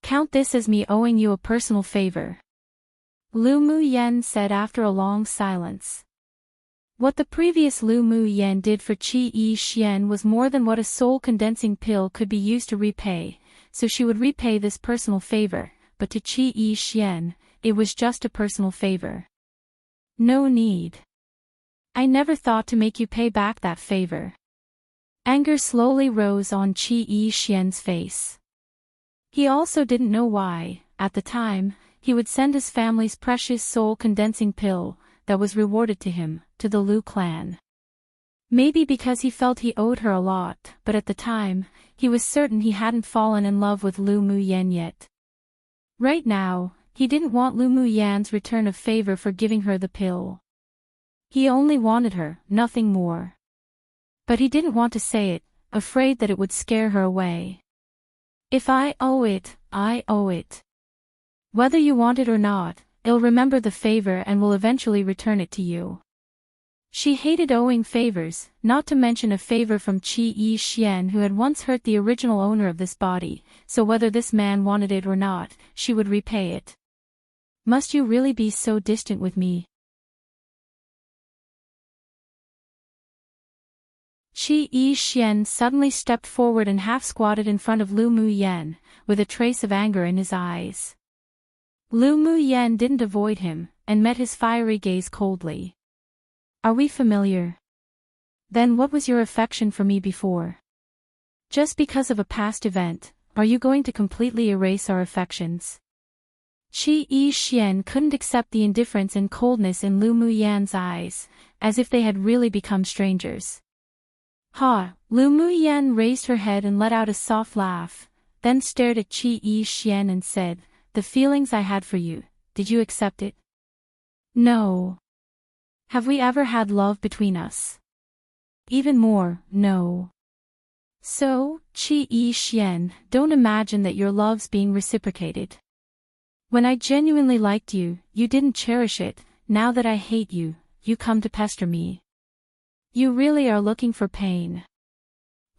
Count this as me owing you a personal favor. Lu Muyen said after a long silence. What the previous Lu Muyen did for Qi Yixian was more than what a soul-condensing pill could be used to repay, so she would repay this personal favor, but to Qi Yixian, it was just a personal favor. No need. I never thought to make you pay back that favor. Anger slowly rose on Qi Yixian's face. He also didn't know why, at the time, he would send his family's precious soul-condensing pill, that was rewarded to him, to the Lu clan. Maybe because he felt he owed her a lot, but at the time, he was certain he hadn't fallen in love with Lu Muyen yet. Right now, he didn't want Lu Muyen's return of favor for giving her the pill. He only wanted her, nothing more. But he didn't want to say it, afraid that it would scare her away. If I owe it, I owe it. Whether you want it or not, I'll remember the favor and will eventually return it to you. She hated owing favors, not to mention a favor from Qi Yixian who had once hurt the original owner of this body, so whether this man wanted it or not, she would repay it. Must you really be so distant with me? Qi Yixian suddenly stepped forward and half-squatted in front of Lu Muyen, with a trace of anger in his eyes. Lu Muyen didn't avoid him, and met his fiery gaze coldly. Are we familiar? Then what was your affection for me before? Just because of a past event, are you going to completely erase our affections? Qi Yixian couldn't accept the indifference and coldness in Lu Muyen's eyes, as if they had really become strangers. Ha! Lu Muyen raised her head and let out a soft laugh, then stared at Qi Yixian and said, the feelings I had for you, did you accept it? No. Have we ever had love between us? Even more, no. So, Qi Yixian, don't imagine that your love's being reciprocated. When I genuinely liked you, you didn't cherish it. Now that I hate you, you come to pester me. You really are looking for pain.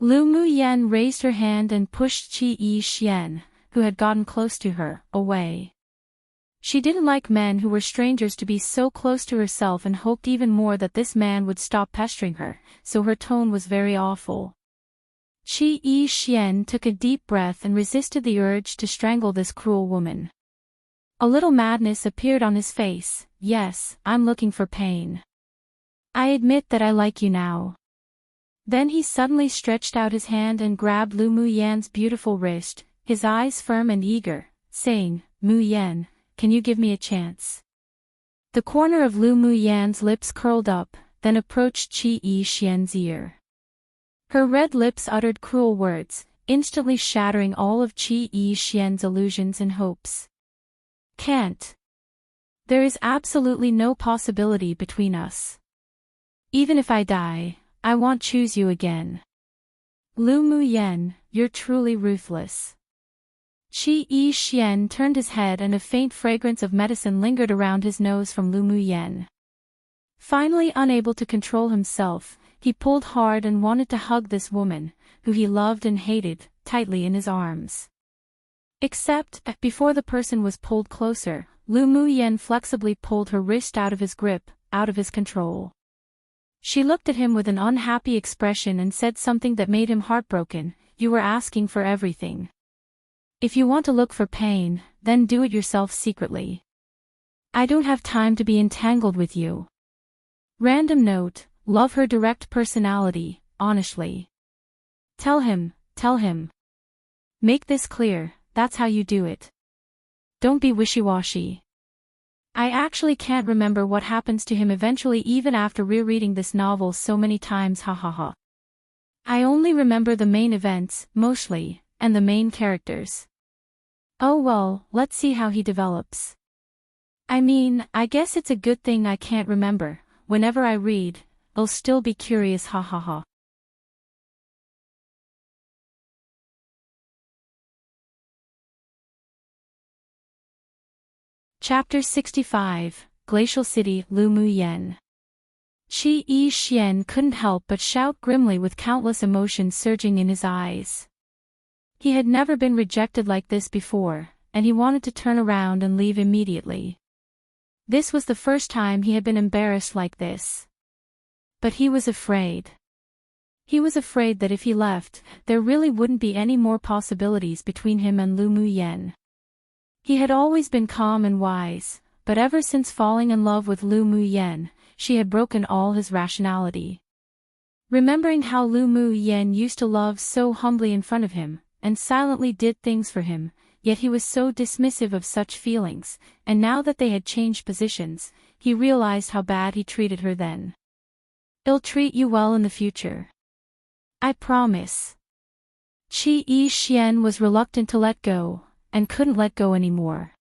Lu Muyen raised her hand and pushed Qi Yixian, who had gotten close to her, away. She didn't like men who were strangers to be so close to herself and hoped even more that this man would stop pestering her, so her tone was very awful. Qi Yixian took a deep breath and resisted the urge to strangle this cruel woman. A little madness appeared on his face. Yes, I'm looking for pain. I admit that I like you now. Then he suddenly stretched out his hand and grabbed Lu Muyen's beautiful wrist, his eyes firm and eager, saying, Muyen, can you give me a chance? The corner of Lu Muyen's lips curled up, then approached Qi Yixian's ear. Her red lips uttered cruel words, instantly shattering all of Qi Yixian's illusions and hopes. Can't. There is absolutely no possibility between us. Even if I die, I won't choose you again. Lu Muyen, you're truly ruthless. Qi Yi Xian turned his head and a faint fragrance of medicine lingered around his nose from Lu Muyen. Finally unable to control himself, he pulled hard and wanted to hug this woman, who he loved and hated, tightly in his arms. Except, before the person was pulled closer, Lu Muyen flexibly pulled her wrist out of his grip, out of his control. She looked at him with an unhappy expression and said something that made him heartbroken. "You were asking for everything. If you want to look for pain, then do it yourself secretly. I don't have time to be entangled with you." Random note, love her direct personality, honestly. Tell him. Make this clear, that's how you do it. Don't be wishy-washy. I actually can't remember what happens to him eventually even after rereading this novel so many times, hahaha. I only remember the main events, mostly, and the main characters. Oh well, let's see how he develops. I mean, I guess it's a good thing I can't remember. Whenever I read, I'll still be curious, hahaha. Chapter 65, Glacial City, Lu Muyen. Qi Yi Xian couldn't help but shout grimly with countless emotions surging in his eyes. He had never been rejected like this before, and he wanted to turn around and leave immediately. This was the first time he had been embarrassed like this. But he was afraid. He was afraid that if he left, there really wouldn't be any more possibilities between him and Lu Muyen. He had always been calm and wise, but ever since falling in love with Lu Muyen, she had broken all his rationality. Remembering how Lu Muyen used to love so humbly in front of him, and silently did things for him, yet he was so dismissive of such feelings, and now that they had changed positions, he realized how bad he treated her then. "I'll treat you well in the future. I promise." Qi Yi Xian was reluctant to let go, and couldn't let go anymore.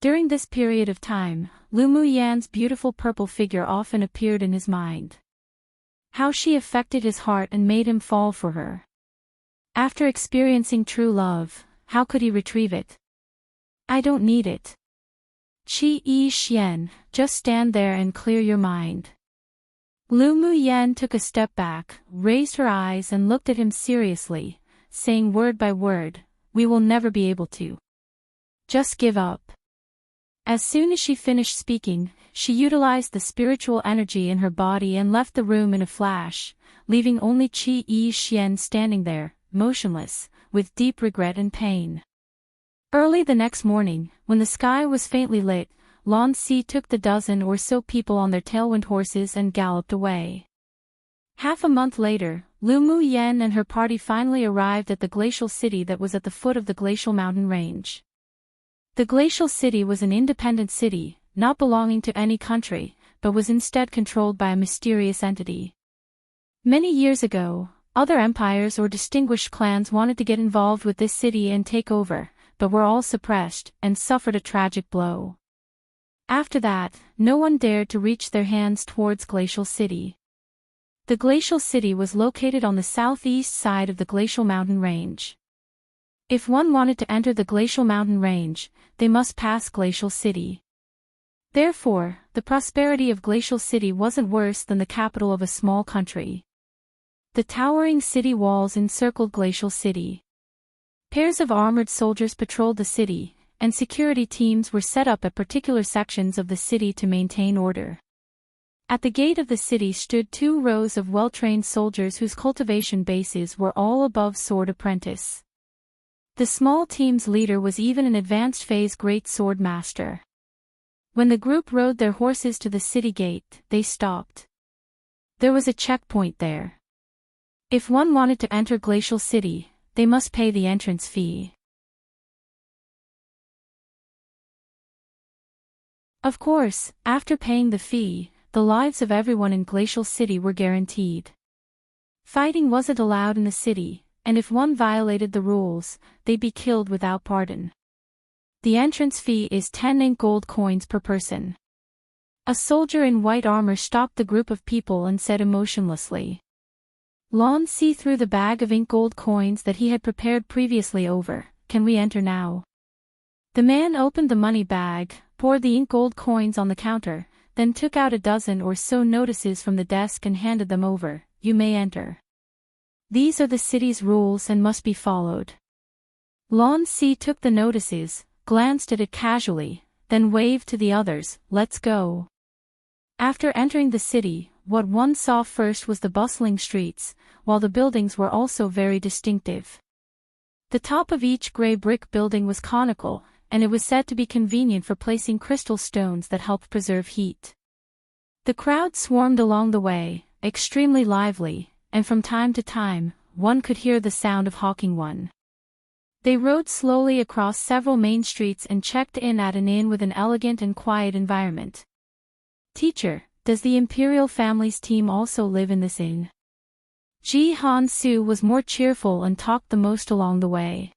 During this period of time, Lu Muyen's beautiful purple figure often appeared in his mind. How she affected his heart and made him fall for her. After experiencing true love, how could he retrieve it? "I don't need it. Qi Yi Xian, just stand there and clear your mind." Lu Muyen took a step back, raised her eyes and looked at him seriously, saying word by word, "We will never be able to. Just give up." As soon as she finished speaking, she utilized the spiritual energy in her body and left the room in a flash, leaving only Qi Yi Xian standing there, motionless, with deep regret and pain. Early the next morning, when the sky was faintly lit, Lan Si took the dozen or so people on their tailwind horses and galloped away. Half a month later, Lu Muyen and her party finally arrived at the glacial city that was at the foot of the glacial mountain range. The glacial city was an independent city, not belonging to any country, but was instead controlled by a mysterious entity. Many years ago, other empires or distinguished clans wanted to get involved with this city and take over, but were all suppressed and suffered a tragic blow. After that, no one dared to reach their hands towards Glacial City. The glacial city was located on the southeast side of the glacial mountain range. If one wanted to enter the glacial mountain range, they must pass Glacial City. Therefore, the prosperity of Glacial City wasn't worse than the capital of a small country. The towering city walls encircled Glacial City. Pairs of armored soldiers patrolled the city, and security teams were set up at particular sections of the city to maintain order. At the gate of the city stood 2 rows of well-trained soldiers whose cultivation bases were all above sword apprentice. The small team's leader was even an advanced phase great sword master. When the group rode their horses to the city gate, they stopped. There was a checkpoint there. If one wanted to enter Glacial City, they must pay the entrance fee. Of course, after paying the fee, the lives of everyone in Glacial City were guaranteed. Fighting wasn't allowed in the city, and if one violated the rules, they'd be killed without pardon. The entrance fee is 10 ink gold coins per person. A soldier in white armor stopped the group of people and said emotionlessly. Lan Si threw the bag of ink gold coins that he had prepared previously over, can we enter now? The man opened the money bag, poured the ink gold coins on the counter, then took out a dozen or so notices from the desk and handed them over. You may enter. These are the city's rules and must be followed. Lon Si took the notices, glanced at it casually, then waved to the others, let's go. After entering the city, what one saw first was the bustling streets, while the buildings were also very distinctive. The top of each gray brick building was conical, and it was said to be convenient for placing crystal stones that helped preserve heat. The crowd swarmed along the way, extremely lively, and from time to time, one could hear the sound of hawking one. They rode slowly across several main streets and checked in at an inn with an elegant and quiet environment. Teacher, does the Imperial family's team also live in this inn? Ji Han Su was more cheerful and talked the most along the way.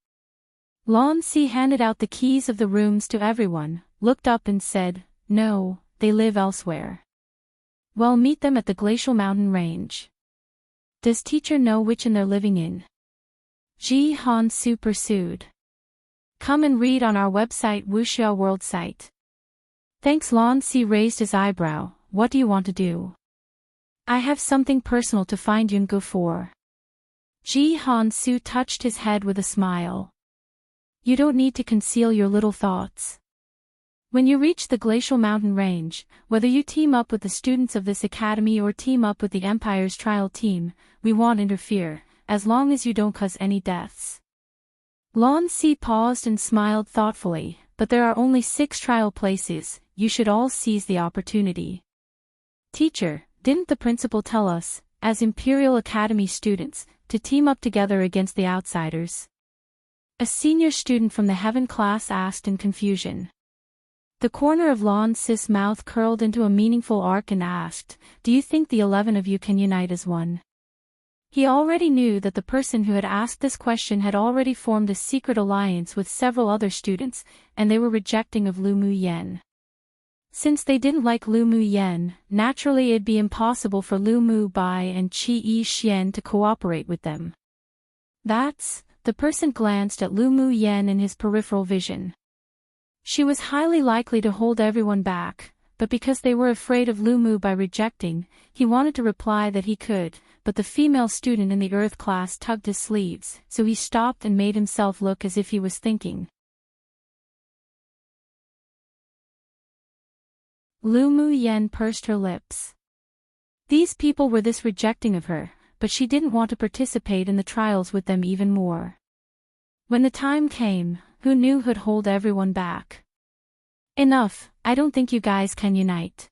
Lon Si handed out the keys of the rooms to everyone, looked up and said, no, they live elsewhere. Well, meet them at the Glacial Mountain Range. Does teacher know which inn they're living in? Ji Han Su pursued. Come and read on our website Wuxia World site. Thanks. Lon Si raised his eyebrow. What do you want to do? I have something personal to find Yungu for. Ji Han Su touched his head with a smile. You don't need to conceal your little thoughts. When you reach the Glacial Mountain Range, whether you team up with the students of this academy or team up with the Empire's trial team, we won't interfere, as long as you don't cause any deaths. Lon Si paused and smiled thoughtfully, but there are only 6 trial places, you should all seize the opportunity. Teacher, didn't the principal tell us, as Imperial Academy students, to team up together against the outsiders? A senior student from the Heaven class asked in confusion. The corner of Lon Si's mouth curled into a meaningful arc and asked, do you think the 11 of you can unite as one? He already knew that the person who had asked this question had already formed a secret alliance with several other students, and they were rejecting of Lu Mu Yen. Since they didn't like Lu Mu Yen, naturally it'd be impossible for Lu Mu Bai and Qi Yi Xian to cooperate with them. The person glanced at Lu Mu Yen in his peripheral vision. She was highly likely to hold everyone back, but because they were afraid of Lu Mu by rejecting, he wanted to reply that he could, but the female student in the Earth class tugged his sleeves, so he stopped and made himself look as if he was thinking. Lu Mu Yen pursed her lips. These people were this rejecting of her, but she didn't want to participate in the trials with them even more. When the time came, who knew who'd hold everyone back? Enough, I don't think you guys can unite.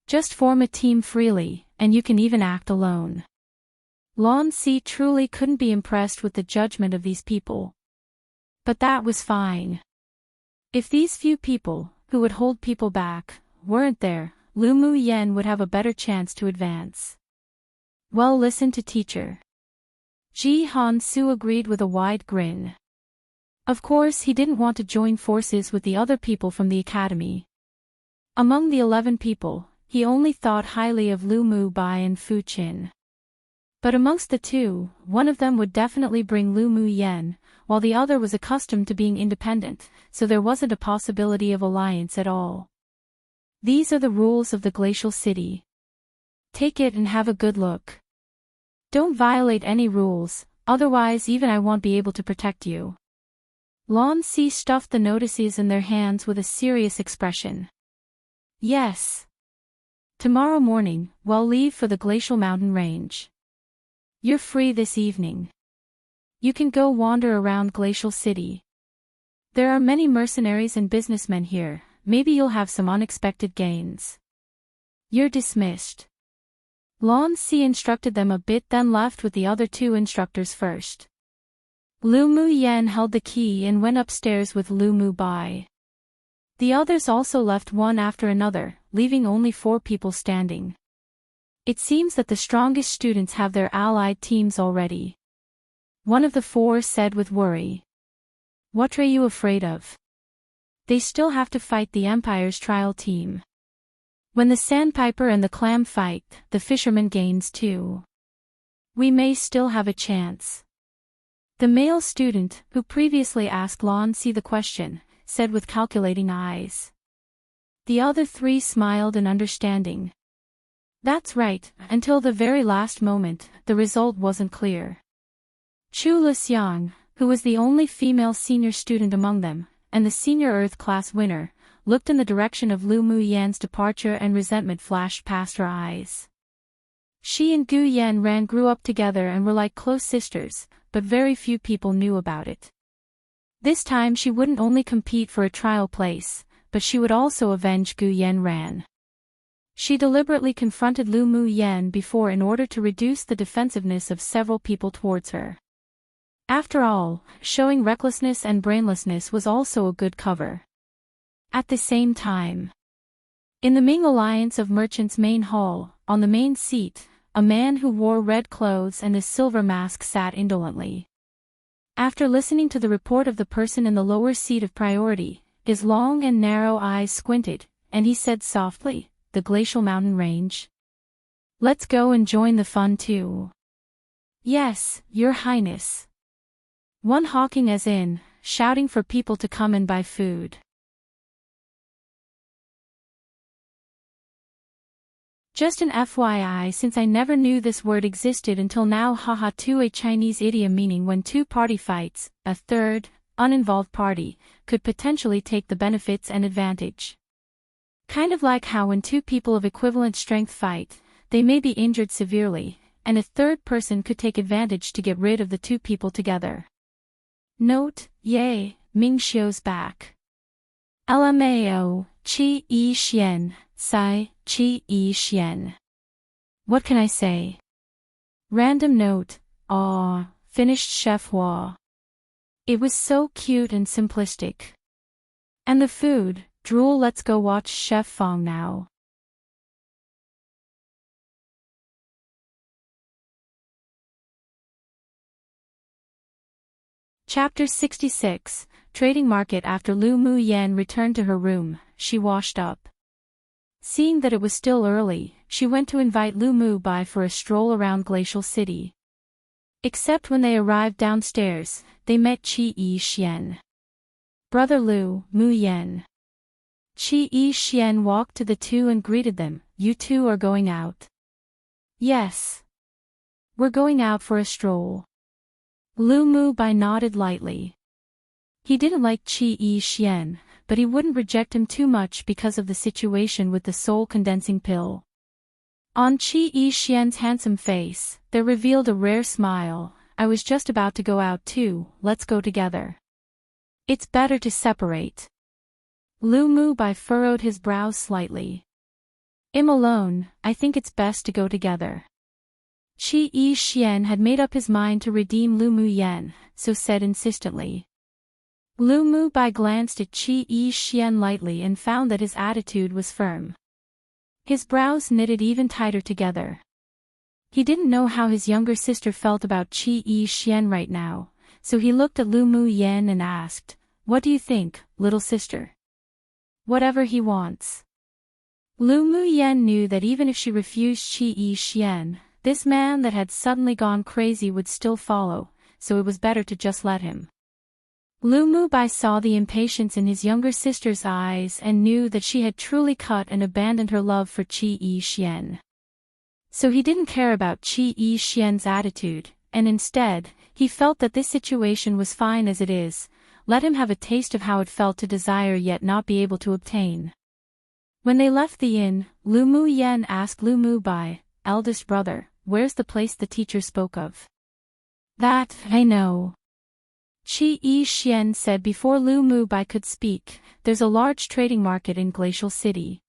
Just form a team freely, and you can even act alone. Lon Si truly couldn't be impressed with the judgment of these people. But that was fine. If these few people, who would hold people back, weren't there, Lu Mu Yen would have a better chance to advance. Well, listen to teacher. Ji Han Su agreed with a wide grin. Of course he didn't want to join forces with the other people from the academy. Among the 11 people, he only thought highly of Lu Mu Bai and Fu Qin. But amongst the two, one of them would definitely bring Lu Mu Yen, while the other was accustomed to being independent, so there wasn't a possibility of alliance at all. These are the rules of the Glacial City. Take it and have a good look. Don't violate any rules, otherwise even I won't be able to protect you. Lon Si stuffed the notices in their hands with a serious expression. Yes. Tomorrow morning, we'll leave for the Glacial Mountain Range. You're free this evening. You can go wander around Glacial City. There are many mercenaries and businessmen here, maybe you'll have some unexpected gains. You're dismissed. Lon Si instructed them a bit, then left with the other 2 instructors first. Lu Mu Yen held the key and went upstairs with Lu Mu Bai. The others also left one after another, leaving only 4 people standing. It seems that the strongest students have their allied teams already. One of the 4 said with worry. What are you afraid of? They still have to fight the Empire's trial team. When the Sandpiper and the Clam fight, the fisherman gains too. We may still have a chance. The male student, who previously asked Lan Si the question, said with calculating eyes. The other three smiled in understanding. That's right, until the very last moment, the result wasn't clear. Chu Luxiang, who was the only female senior student among them, and the senior Earth class winner, looked in the direction of Lu Mu Yan's departure and resentment flashed past her eyes. She and Gu Yan grew up together and were like close sisters, but very few people knew about it. This time she wouldn't only compete for a trial place, but she would also avenge Gu Yan. She deliberately confronted Lu Mu Yan before in order to reduce the defensiveness of several people towards her. After all, showing recklessness and brainlessness was also a good cover. At the same time, in the Ming Alliance of Merchants main hall, on the main seat, a man who wore red clothes and a silver mask sat indolently. After listening to the report of the person in the lower seat of priority, his long and narrow eyes squinted, and he said softly, "The glacial mountain range? Let's go and join the fun too." "Yes, Your Highness." One hawking as in, shouting for people to come and buy food. Just an FYI, since I never knew this word existed until now, haha, to a Chinese idiom meaning when two party fights, a third, uninvolved party, could potentially take the benefits and advantage. Kind of like how when two people of equivalent strength fight, they may be injured severely, and a third person could take advantage to get rid of the two people together. Note, Ye, Ming Xiu's back. LMAO, Qi Yi Xian, Sai, Qi Yi Xian. What can I say? Random note, aw, finished Chef Hua. It was so cute and simplistic. And the food, drool. Let's go watch Chef Fong now. Chapter 66, Trading Market. After Lu Mu Yan returned to her room, she washed up. Seeing that it was still early, she went to invite Lu Mu Bai for a stroll around Glacial City. Except when they arrived downstairs, they met Qi Yi Xian. "Brother Lu, Mu Yan." Qi Yi Xian walked to the two and greeted them. "You two are going out?" "Yes. We're going out for a stroll." Lu Mu Bai nodded lightly. He didn't like Qi Yi Xian, but he wouldn't reject him too much because of the situation with the soul condensing pill. On Qi Yi Xian's handsome face, there revealed a rare smile. "I was just about to go out too, let's go together." "It's better to separate." Lu Mu Bai furrowed his brows slightly. "I'm alone, I think it's best to go together." Qi Yi Xian had made up his mind to redeem Lu Mu Yan, so said insistently. Lu Mu Bai glanced at Qi Yi Xian lightly and found that his attitude was firm. His brows knitted even tighter together. He didn't know how his younger sister felt about Qi Yi Xian right now, so he looked at Lu Mu Yan and asked, "What do you think, little sister?" "Whatever he wants." Lu Mu Yan knew that even if she refused Qi Yi Xian, this man that had suddenly gone crazy would still follow, so it was better to just let him. Lu Mu Bai saw the impatience in his younger sister's eyes and knew that she had truly cut and abandoned her love for Qi Yi Xian. So he didn't care about Qi Yi Xian's attitude, and instead, he felt that this situation was fine as it is. Let him have a taste of how it felt to desire yet not be able to obtain. When they left the inn, Lu Mu Yan asked Lu Mu Bai, "Eldest brother, where's the place the teacher spoke of?" "That, I know." Qi Yi Xian said before Lu Mu Bai could speak. "There's a large trading market in Glacial City.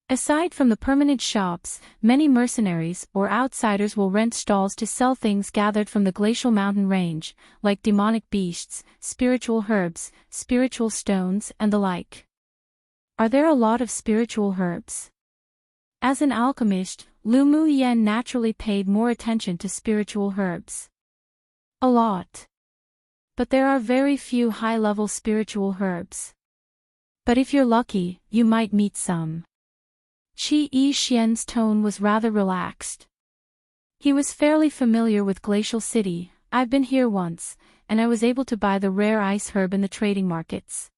Aside from the permanent shops, many mercenaries or outsiders will rent stalls to sell things gathered from the glacial mountain range, like demonic beasts, spiritual herbs, spiritual stones, and the like." "Are there a lot of spiritual herbs?" As an alchemist, Lu Mu Yan naturally paid more attention to spiritual herbs. "A lot. But there are very few high-level spiritual herbs. But if you're lucky, you might meet some." Qi Yi Xian's tone was rather relaxed. He was fairly familiar with Glacial City. I've been here once, and I was able to buy the rare ice herb in the trading markets.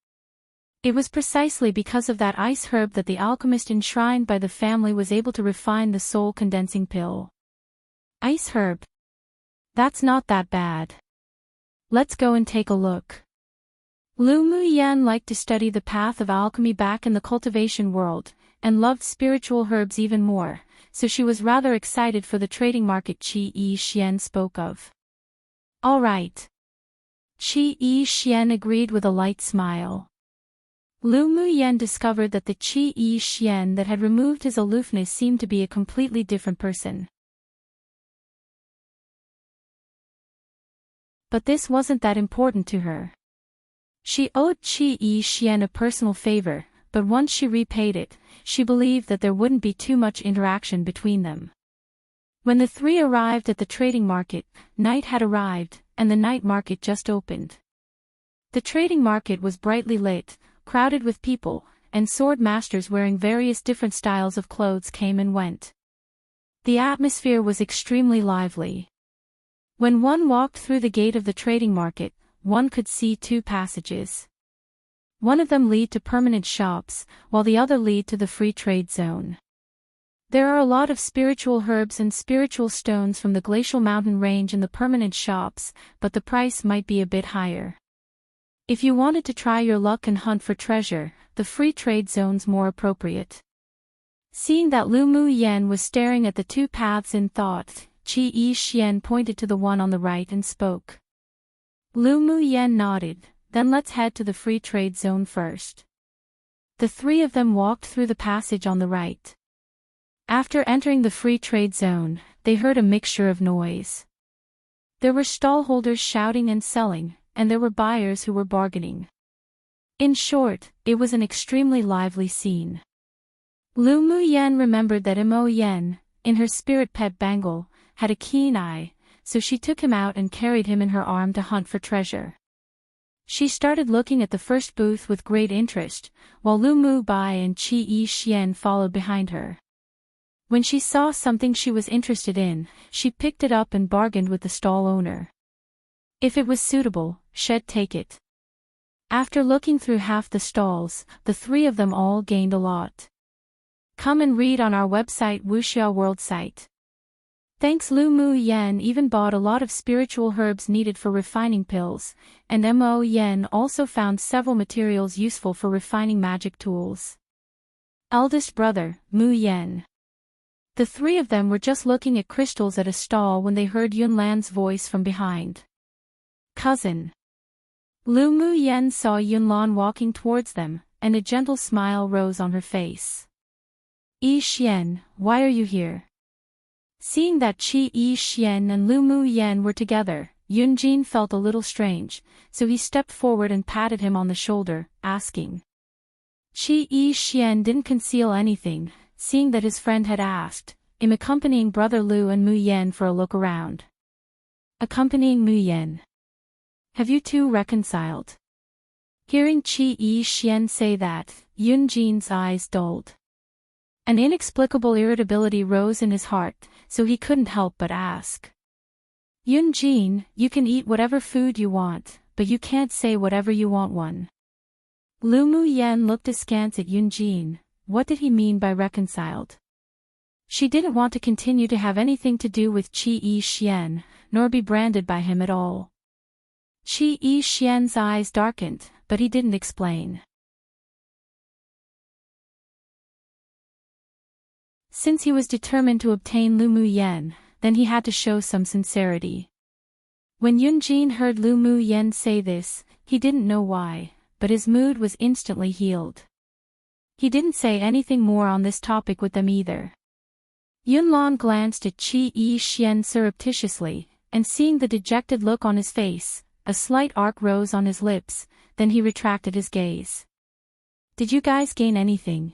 It was precisely because of that ice herb that the alchemist enshrined by the family was able to refine the soul-condensing pill. Ice herb? That's not that bad. Let's go and take a look. Lu Muyan liked to study the path of alchemy back in the cultivation world, and loved spiritual herbs even more, so she was rather excited for the trading market Qi Yi Xian spoke of. All right. Qi Yi Xian agreed with a light smile. Lu Muyan discovered that the Qi Yi Xian that had removed his aloofness seemed to be a completely different person. But this wasn't that important to her. She owed Qi Yi Xian a personal favor, but once she repaid it, she believed that there wouldn't be too much interaction between them. When the three arrived at the trading market, night had arrived, and the night market just opened. The trading market was brightly lit, crowded with people, and sword masters wearing various different styles of clothes came and went. The atmosphere was extremely lively. When one walked through the gate of the trading market, one could see two passages. One of them lead to permanent shops, while the other lead to the free trade zone. There are a lot of spiritual herbs and spiritual stones from the glacial mountain range in the permanent shops, but the price might be a bit higher. If you wanted to try your luck and hunt for treasure, the free trade zone's more appropriate. Seeing that Lu Muyan was staring at the two paths in thought, Qi Yi Xian pointed to the one on the right and spoke. Lu Muyan nodded, then let's head to the free trade zone first. The three of them walked through the passage on the right. After entering the free trade zone, they heard a mixture of noise. There were stallholders shouting and selling, and there were buyers who were bargaining. In short, it was an extremely lively scene. Lu Muyan remembered that Mo Yen, in her spirit pet Bangle, had a keen eye, so she took him out and carried him in her arm to hunt for treasure. She started looking at the first booth with great interest, while Lu Mu Bai and Qi Yi Xian followed behind her. When she saw something she was interested in, she picked it up and bargained with the stall owner. If it was suitable, she'd take it. After looking through half the stalls, the three of them all gained a lot. Come and read on our website Wuxia World site. Thanks. Lu Muyan even bought a lot of spiritual herbs needed for refining pills, and Mo Yen also found several materials useful for refining magic tools. Eldest brother, Mu Yen. The three of them were just looking at crystals at a stall when they heard Yunlan's voice from behind. Cousin. Lu Muyan saw Yunlan walking towards them, and a gentle smile rose on her face. Yi Xian, why are you here? Seeing that Qi Yi Xian and Lu Muyan were together, Yunjin felt a little strange, so he stepped forward and patted him on the shoulder, asking. Qi Yi Xian didn't conceal anything, seeing that his friend had asked, him accompanying brother Lu and Mu Yen for a look around. Accompanying Mu Yen. Have you two reconciled? Hearing Qi Yi Xian say that, Yunjin's eyes dulled. An inexplicable irritability rose in his heart, so he couldn't help but ask. Yunjin, you can eat whatever food you want, but you can't say whatever you want one. Lu Muyan looked askance at Yunjin. What did he mean by reconciled? She didn't want to continue to have anything to do with Qi Yi Xian, nor be branded by him at all. Qi Yi Xian's eyes darkened, but he didn't explain. Since he was determined to obtain Lu Muyan, then he had to show some sincerity. When Yunjin heard Lu Muyan say this, he didn't know why, but his mood was instantly healed. He didn't say anything more on this topic with them either. Yunlan glanced at Qi Yi Xian surreptitiously, and seeing the dejected look on his face, a slight arc rose on his lips, then he retracted his gaze. Did you guys gain anything?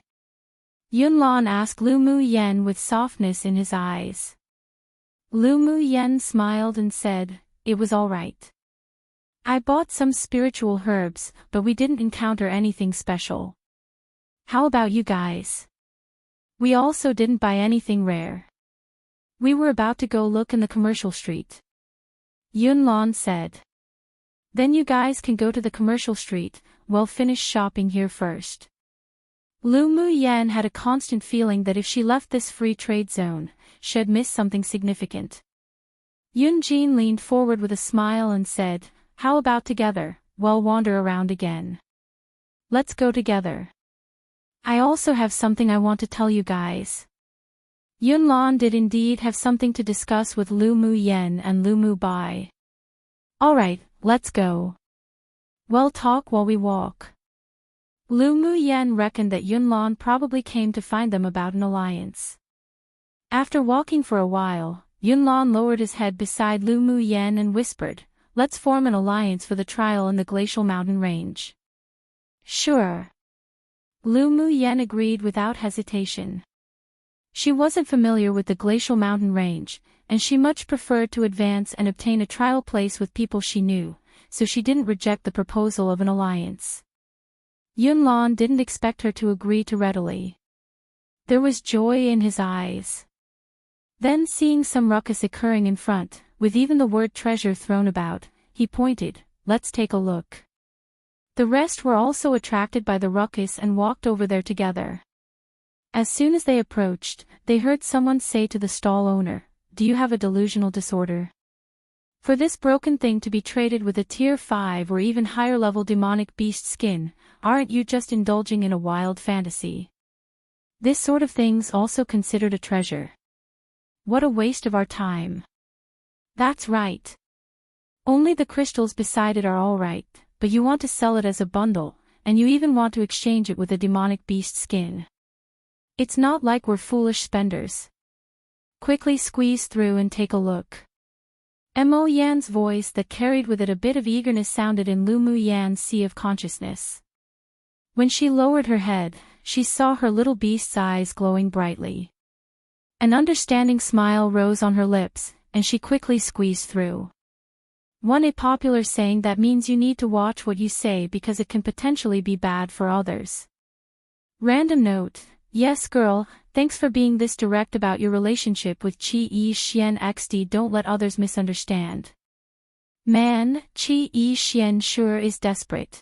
Yunlan asked Lu Muyan with softness in his eyes. Lu Muyan smiled and said, it was all right. I bought some spiritual herbs, but we didn't encounter anything special. How about you guys? We also didn't buy anything rare. We were about to go look in the commercial street. Yunlan said. Then you guys can go to the commercial street, we'll finish shopping here first. Lu Muyan had a constant feeling that if she left this free trade zone, she'd miss something significant. Yunjin leaned forward with a smile and said, how about together, we'll wander around again. Let's go together. I also have something I want to tell you guys. Yunlan did indeed have something to discuss with Lu Muyan and Lu Mubai. Alright, let's go. We'll talk while we walk. Lu Muyan reckoned that Yunlan probably came to find them about an alliance. After walking for a while, Yunlan lowered his head beside Lu Muyan and whispered, let's form an alliance for the trial in the glacial mountain range. Sure. Lu Muyan agreed without hesitation. She wasn't familiar with the glacial mountain range, and she much preferred to advance and obtain a trial place with people she knew, so she didn't reject the proposal of an alliance. Yunlan didn't expect her to agree too readily. There was joy in his eyes. Then seeing some ruckus occurring in front, with even the word treasure thrown about, he pointed, let's take a look. The rest were also attracted by the ruckus and walked over there together. As soon as they approached, they heard someone say to the stall owner, do you have a delusional disorder? For this broken thing to be traded with a tier 5 or even higher level demonic beast skin, aren't you just indulging in a wild fantasy? This sort of thing's also considered a treasure. What a waste of our time. That's right. Only the crystals beside it are alright, but you want to sell it as a bundle, and you even want to exchange it with a demonic beast skin. It's not like we're foolish spenders. Quickly squeeze through and take a look. Mo Yan's voice that carried with it a bit of eagerness sounded in Lu Mu Yan's sea of consciousness. When she lowered her head, she saw her little beast's eyes glowing brightly. An understanding smile rose on her lips, and she quickly squeezed through. One popular saying that means you need to watch what you say because it can potentially be bad for others. Random note. Yes girl, thanks for being this direct about your relationship with Qi Yi Xian XD. Don't let others misunderstand. Man, Qi Yi Xian sure is desperate.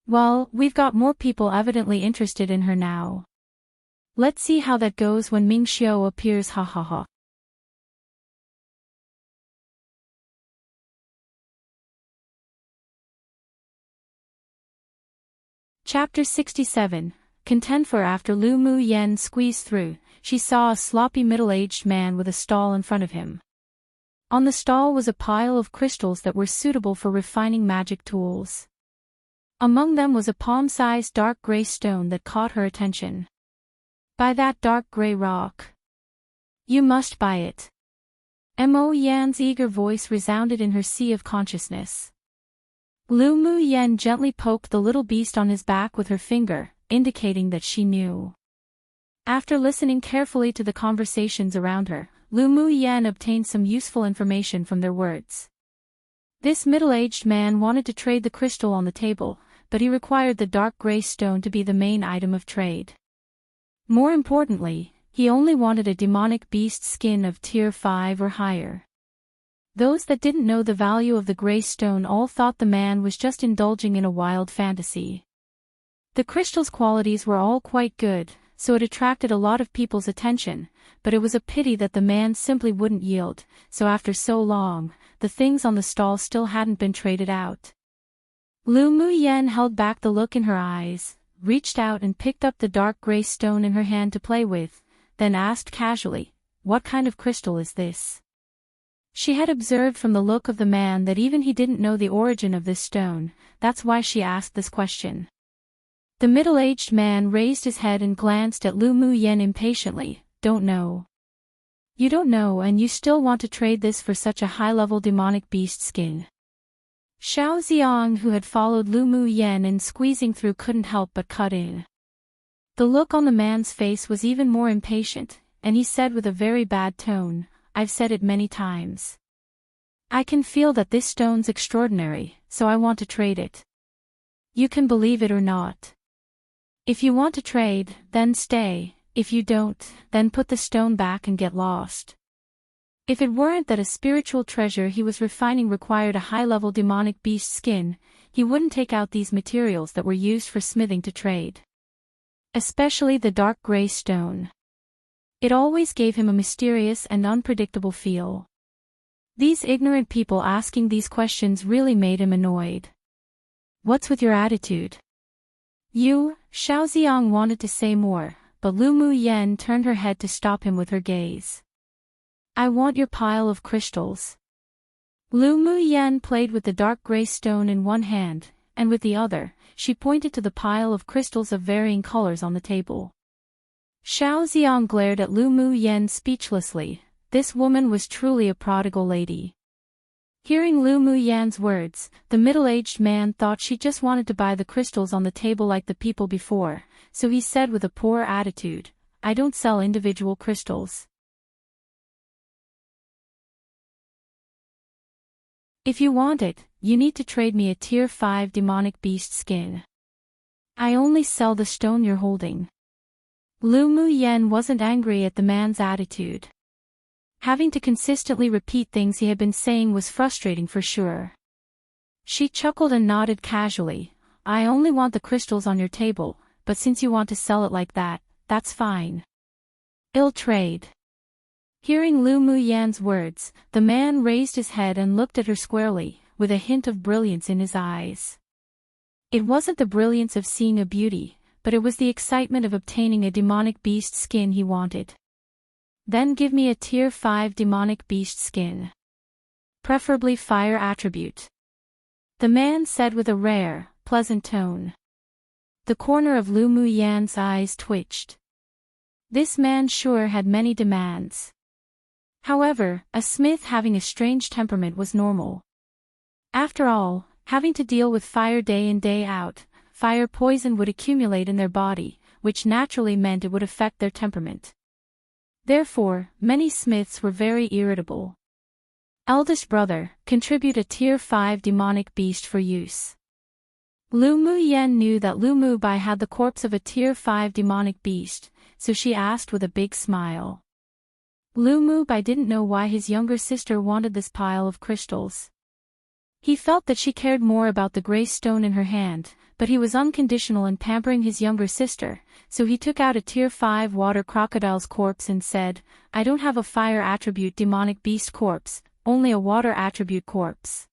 Well, we've got more people evidently interested in her now. Let's see how that goes when Ming Xiao appears, ha ha ha. Chapter 67. Content. For after Lu Mu Yan squeezed through, she saw a sloppy middle-aged man with a stall in front of him. On the stall was a pile of crystals that were suitable for refining magic tools. Among them was a palm-sized dark gray stone that caught her attention. Buy that dark gray rock. You must buy it. Mo Yan's eager voice resounded in her sea of consciousness. Lu Mu Yan gently poked the little beast on his back with her finger, indicating that she knew. After listening carefully to the conversations around her, Lu Mu Yan obtained some useful information from their words. This middle-aged man wanted to trade the crystal on the table, but he required the dark gray stone to be the main item of trade. More importantly, he only wanted a demonic beast skin of tier 5 or higher. Those that didn't know the value of the gray stone all thought the man was just indulging in a wild fantasy. The crystal's qualities were all quite good, so it attracted a lot of people's attention, but it was a pity that the man simply wouldn't yield, so after so long, the things on the stall still hadn't been traded out. Lu Mu Yan held back the look in her eyes, reached out and picked up the dark gray stone in her hand to play with, then asked casually, "What kind of crystal is this?" She had observed from the look of the man that even he didn't know the origin of this stone, that's why she asked this question. The middle-aged man raised his head and glanced at Lu Mu Yan impatiently. "Don't know." "You don't know and you still want to trade this for such a high-level demonic beast skin?" Xiao Xiang, who had followed Lu Mu Yan in squeezing through, couldn't help but cut in. The look on the man's face was even more impatient, and he said with a very bad tone, "I've said it many times. I can feel that this stone's extraordinary, so I want to trade it. You can believe it or not. If you want to trade, then stay, If you don't, then put the stone back and get lost. If it weren't that a spiritual treasure he was refining required a high-level demonic beast skin, he wouldn't take out these materials that were used for smithing to trade. Especially the dark gray stone. It always gave him a mysterious and unpredictable feel. These ignorant people asking these questions really made him annoyed. What's with your attitude? You, Xiaoxiang wanted to say more, but Lu Mu Yen turned her head to stop him with her gaze. I want your pile of crystals. Lu Mu Yen played with the dark gray stone in one hand, and with the other, she pointed to the pile of crystals of varying colors on the table. Xiaoxiang glared at Lu Mu Yen speechlessly. This woman was truly a prodigal lady. Hearing Lu Mu Yan's words, the middle-aged man thought she just wanted to buy the crystals on the table like the people before, so he said with a poor attitude, I don't sell individual crystals. If you want it, you need to trade me a tier 5 demonic beast skin. I only sell the stone you're holding. Lu Mu Yen wasn't angry at the man's attitude. Having to consistently repeat things he had been saying was frustrating for sure. She chuckled and nodded casually. I only want the crystals on your table, but since you want to sell it like that, that's fine. I'll trade. Hearing Lu Mu Yan's words, the man raised his head and looked at her squarely, with a hint of brilliance in his eyes. It wasn't the brilliance of seeing a beauty, but it was the excitement of obtaining a demonic beast skin he wanted. Then give me a tier 5 demonic beast skin. Preferably fire attribute. The man said with a rare, pleasant tone. The corner of Lu Mu Yan's eyes twitched. This man sure had many demands. However, a smith having a strange temperament was normal. After all, having to deal with fire day in day out, fire poison would accumulate in their body, which naturally meant it would affect their temperament. Therefore, many smiths were very irritable. Eldest brother, contribute a tier 5 demonic beast for use. Lu Mu Yen knew that Lu Mu Bai had the corpse of a tier 5 demonic beast, so she asked with a big smile. Lu Mu Bai didn't know why his younger sister wanted this pile of crystals. He felt that she cared more about the gray stone in her hand, but he was unconditional in pampering his younger sister, so he took out a tier 5 water crocodile's corpse and said, I don't have a fire attribute demonic beast corpse, only a water attribute corpse.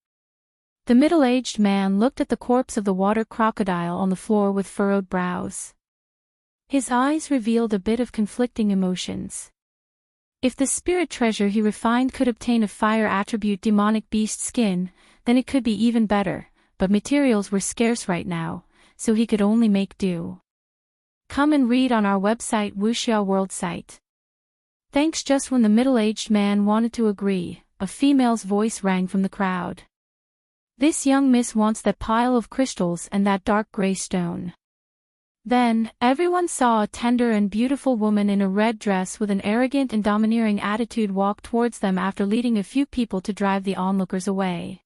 The middle-aged man looked at the corpse of the water crocodile on the floor with furrowed brows. His eyes revealed a bit of conflicting emotions. If the spirit treasure he refined could obtain a fire attribute demonic beast skin, then it could be even better, but materials were scarce right now, so he could only make do. Come and read on our website Wuxia World site. Thanks. Just when the middle-aged man wanted to agree, a female's voice rang from the crowd. This young miss wants that pile of crystals and that dark gray stone. Then, everyone saw a tender and beautiful woman in a red dress with an arrogant and domineering attitude walk towards them after leading a few people to drive the onlookers away.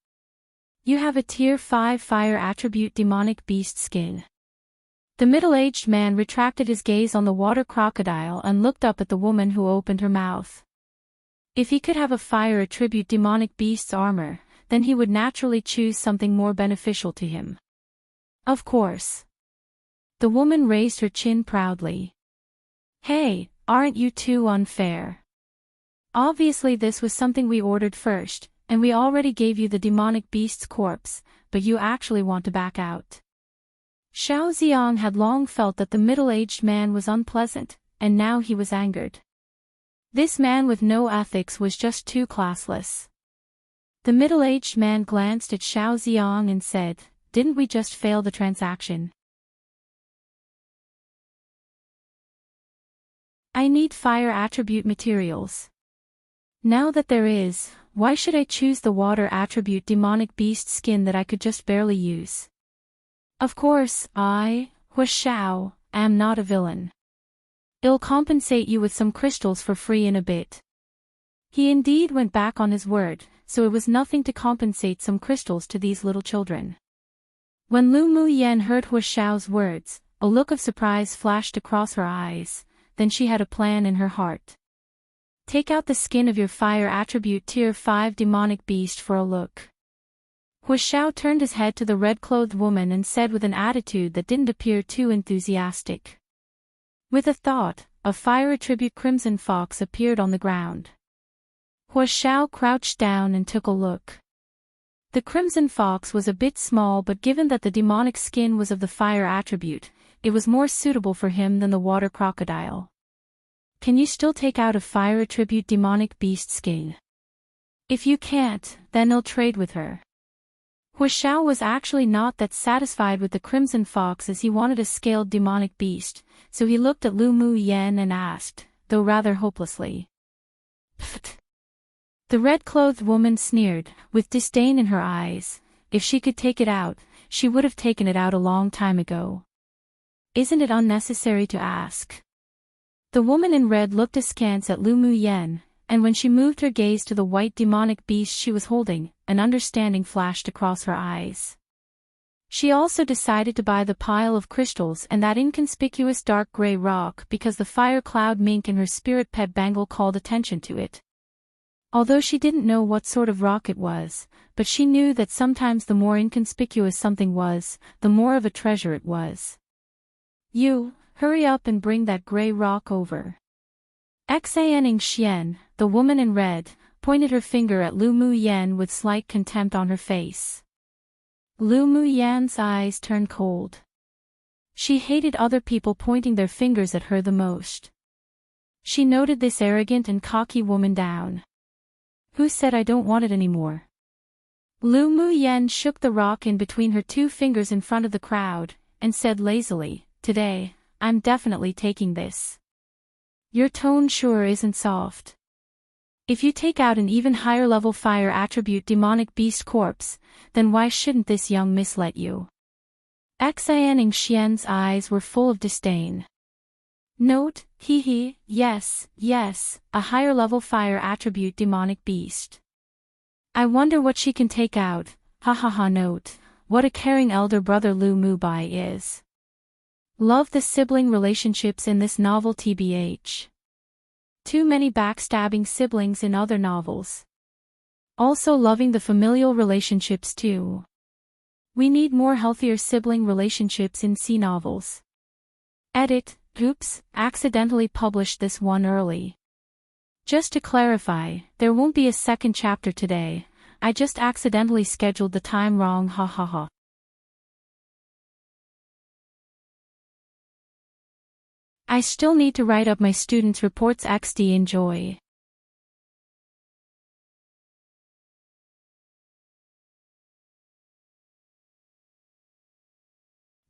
You have a tier 5 fire attribute demonic beast skin. The middle-aged man retracted his gaze on the water crocodile and looked up at the woman who opened her mouth. If he could have a fire attribute demonic beast's armor, then he would naturally choose something more beneficial to him. Of course. The woman raised her chin proudly. Hey, aren't you too unfair? Obviously this was something we ordered first, and we already gave you the demonic beast's corpse, but you actually want to back out. Xiaoxiang had long felt that the middle-aged man was unpleasant, and now he was angered. This man with no ethics was just too classless. The middle-aged man glanced at Xiaoxiang and said, Didn't we just fail the transaction? I need fire attribute materials. Now that there is, why should I choose the water attribute demonic beast skin that I could just barely use? Of course, I, Hu Xiao, am not a villain. I'll compensate you with some crystals for free in a bit. He indeed went back on his word, so it was nothing to compensate some crystals to these little children. When Lu Mu Yen heard Hu Xiao's words, a look of surprise flashed across her eyes. then she had a plan in her heart. Take out the skin of your fire attribute tier 5 demonic beast for a look. Huashao turned his head to the red-clothed woman and said with an attitude that didn't appear too enthusiastic. With a thought, a fire attribute crimson fox appeared on the ground. Huashao crouched down and took a look. The crimson fox was a bit small, but given that the demonic skin was of the fire attribute, it was more suitable for him than the water crocodile. Can you still take out a fire attribute demonic beast skin? If you can't, then I'll trade with her. Huashao was actually not that satisfied with the crimson fox as he wanted a scaled demonic beast, so he looked at Lu Mu Yan and asked, though rather hopelessly. Pfft. The red-clothed woman sneered, with disdain in her eyes. If she could take it out, she would have taken it out a long time ago. Isn't it unnecessary to ask? The woman in red looked askance at Lu Mu Yan, and when she moved her gaze to the white demonic beast she was holding, an understanding flashed across her eyes. She also decided to buy the pile of crystals and that inconspicuous dark gray rock because the fire cloud mink in her spirit pet bangle called attention to it. Although she didn't know what sort of rock it was, but she knew that sometimes the more inconspicuous something was, the more of a treasure it was. You, hurry up and bring that gray rock over. Exaning Xian, the woman in red, pointed her finger at Lu Mu Yan with slight contempt on her face. Lu Mu Yan's eyes turned cold. She hated other people pointing their fingers at her the most. She noted this arrogant and cocky woman down. Who said I don't want it anymore? Lu Mu Yan shook the rock in between her two fingers in front of the crowd, and said lazily, Today, I'm definitely taking this. Your tone sure isn't soft. If you take out an even higher level fire attribute demonic beast corpse, then why shouldn't this young miss let you? Xianing Xian's eyes were full of disdain. Note, yes, a higher level fire attribute demonic beast. I wonder what she can take out, note, what a caring elder brother Lu Mu Bai is. Love the sibling relationships in this novel tbh. Too many backstabbing siblings in other novels. Also loving the familial relationships too. We need more healthier sibling relationships in C novels. Edit. Oops, accidentally published this one early. Just to clarify, there won't be a second chapter today. I just accidentally scheduled the time wrong, I still need to write up my students' reports XD enjoy.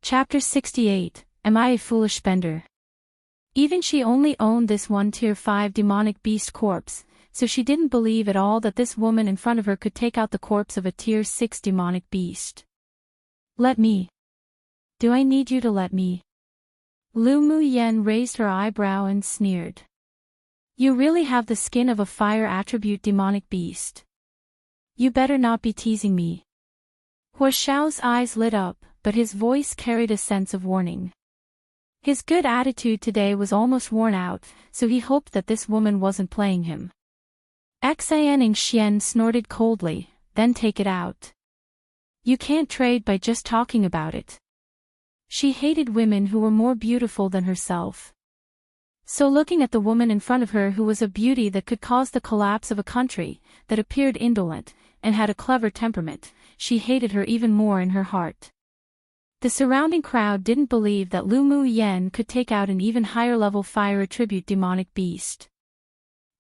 Chapter 68, Am I a Foolish Spender? Even she only owned this one tier 5 demonic beast corpse, so she didn't believe at all that this woman in front of her could take out the corpse of a tier 6 demonic beast. Let me. Do I need you to let me? Lu Mu Yan raised her eyebrow and sneered. You really have the skin of a fire attribute demonic beast. You better not be teasing me. Huashao's eyes lit up, but his voice carried a sense of warning. His good attitude today was almost worn out, so he hoped that this woman wasn't playing him. Xianing Xian snorted coldly, then take it out. You can't trade by just talking about it. She hated women who were more beautiful than herself. So looking at the woman in front of her who was a beauty that could cause the collapse of a country, that appeared indolent, and had a clever temperament, she hated her even more in her heart. The surrounding crowd didn't believe that Lu Mu Yan could take out an even higher level fire attribute demonic beast.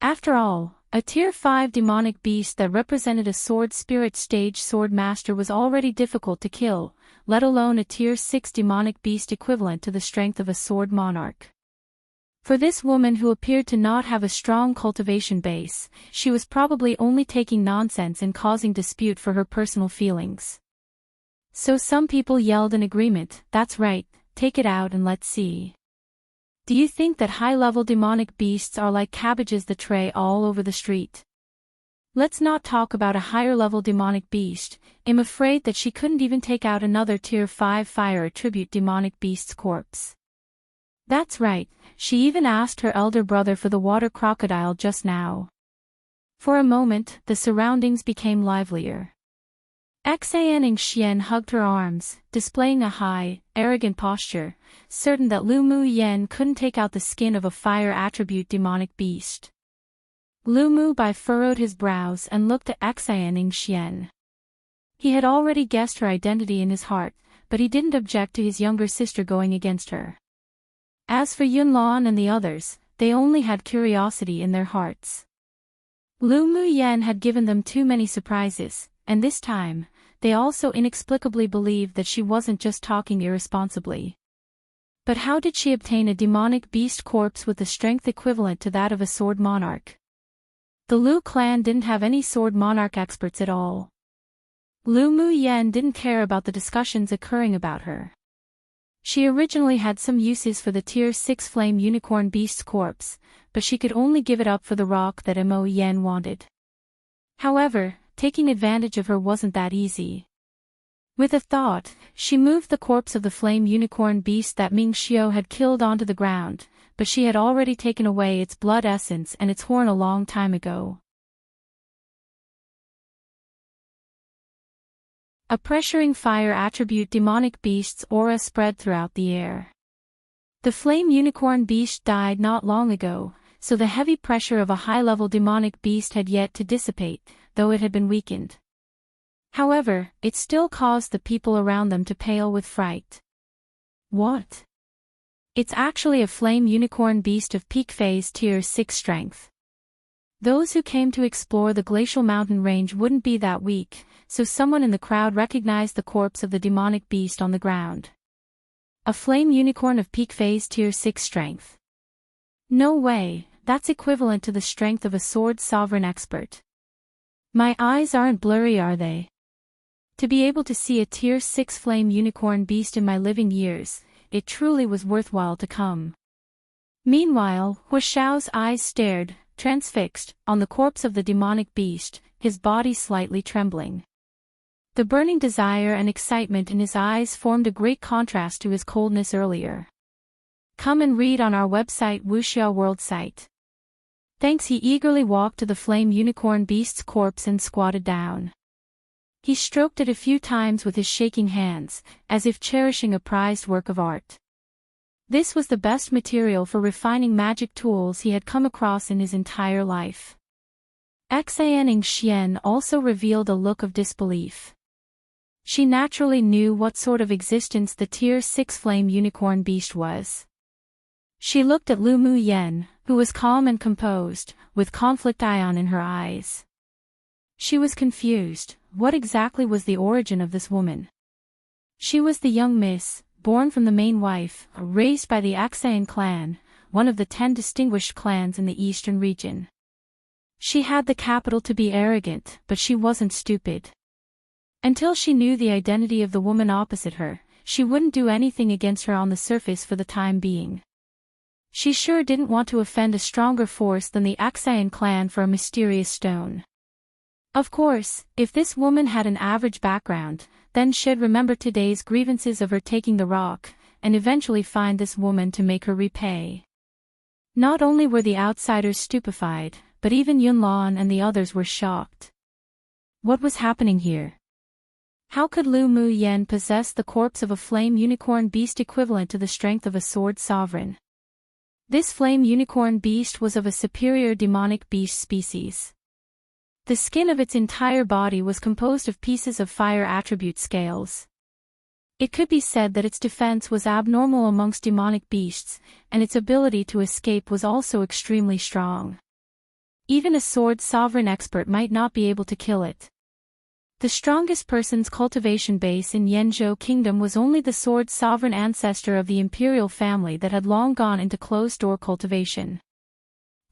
After all, a tier 5 demonic beast that represented a sword spirit stage sword master was already difficult to kill, let alone a tier 6 demonic beast equivalent to the strength of a sword monarch. For this woman who appeared to not have a strong cultivation base, she was probably only taking nonsense and causing dispute for her personal feelings. So some people yelled in agreement, that's right, take it out and let's see. Do you think that high-level demonic beasts are like cabbages that tray all over the street? Let's not talk about a higher-level demonic beast. I'm afraid that she couldn't even take out another tier 5 fire attribute demonic beast's corpse. That's right, she even asked her elder brother for the water crocodile just now. For a moment, the surroundings became livelier. Enchanting hugged her arms, displaying a high, arrogant posture, certain that Lu Mu Yen couldn't take out the skin of a fire attribute demonic beast. Lu Mu Bai furrowed his brows and looked at Enchanting. He had already guessed her identity in his heart, but he didn't object to his younger sister going against her. As for Yunlan and the others, they only had curiosity in their hearts. Lu Mu Yen had given them too many surprises, and this time, they also inexplicably believed that she wasn't just talking irresponsibly. But how did she obtain a demonic beast corpse with the strength equivalent to that of a sword monarch? The Lu clan didn't have any sword monarch experts at all. Lu Mu Yen didn't care about the discussions occurring about her. She originally had some uses for the Tier 6 Flame Unicorn Beast's corpse, but she could only give it up for the rock that Mo Yen wanted. However, taking advantage of her wasn't that easy. With a thought, she moved the corpse of the Flame Unicorn Beast that Ming Xiao had killed onto the ground, but she had already taken away its blood essence and its horn a long time ago. A pressuring fire attribute demonic beast's aura spread throughout the air. The Flame Unicorn Beast died not long ago, so the heavy pressure of a high-level demonic beast had yet to dissipate, though it had been weakened. However, it still caused the people around them to pale with fright. What? It's actually a Flame Unicorn Beast of peak phase Tier 6 strength. Those who came to explore the glacial mountain range wouldn't be that weak, so someone in the crowd recognized the corpse of the demonic beast on the ground. A Flame Unicorn of peak phase Tier 6 strength. No way, that's equivalent to the strength of a sword sovereign expert. My eyes aren't blurry, are they? To be able to see a Tier 6 Flame Unicorn Beast in my living years, it truly was worthwhile to come. Meanwhile, Hua Xiao's eyes stared, transfixed, on the corpse of the demonic beast, his body slightly trembling. The burning desire and excitement in his eyes formed a great contrast to his coldness earlier. Come and read on our website Wuxia World site. Thanks. He eagerly walked to the Flame Unicorn Beast's corpse and squatted down. He stroked it a few times with his shaking hands, as if cherishing a prized work of art. This was the best material for refining magic tools he had come across in his entire life. Enchanting also revealed a look of disbelief. She naturally knew what sort of existence the Tier 6 Flame Unicorn Beast was. She looked at Lu Mu Yen, who was calm and composed, with conflict ion in her eyes. She was confused. What exactly was the origin of this woman? She was the young miss, born from the main wife, raised by the Axian clan, one of the 10 distinguished clans in the eastern region. She had the capital to be arrogant, but she wasn't stupid. Until she knew the identity of the woman opposite her, she wouldn't do anything against her on the surface for the time being. She sure didn't want to offend a stronger force than the Axian clan for a mysterious stone. Of course, if this woman had an average background, then she'd remember today's grievances of her taking the rock, and eventually find this woman to make her repay. Not only were the outsiders stupefied, but even Yunlan and the others were shocked. What was happening here? How could Lu Mu Yen possess the corpse of a Flame Unicorn Beast equivalent to the strength of a sword sovereign? This Flame Unicorn Beast was of a superior demonic beast species. The skin of its entire body was composed of pieces of fire attribute scales. It could be said that its defense was abnormal amongst demonic beasts, and its ability to escape was also extremely strong. Even a sword sovereign expert might not be able to kill it. The strongest person's cultivation base in Yanzhou Kingdom was only the sword sovereign ancestor of the Imperial family that had long gone into closed-door cultivation.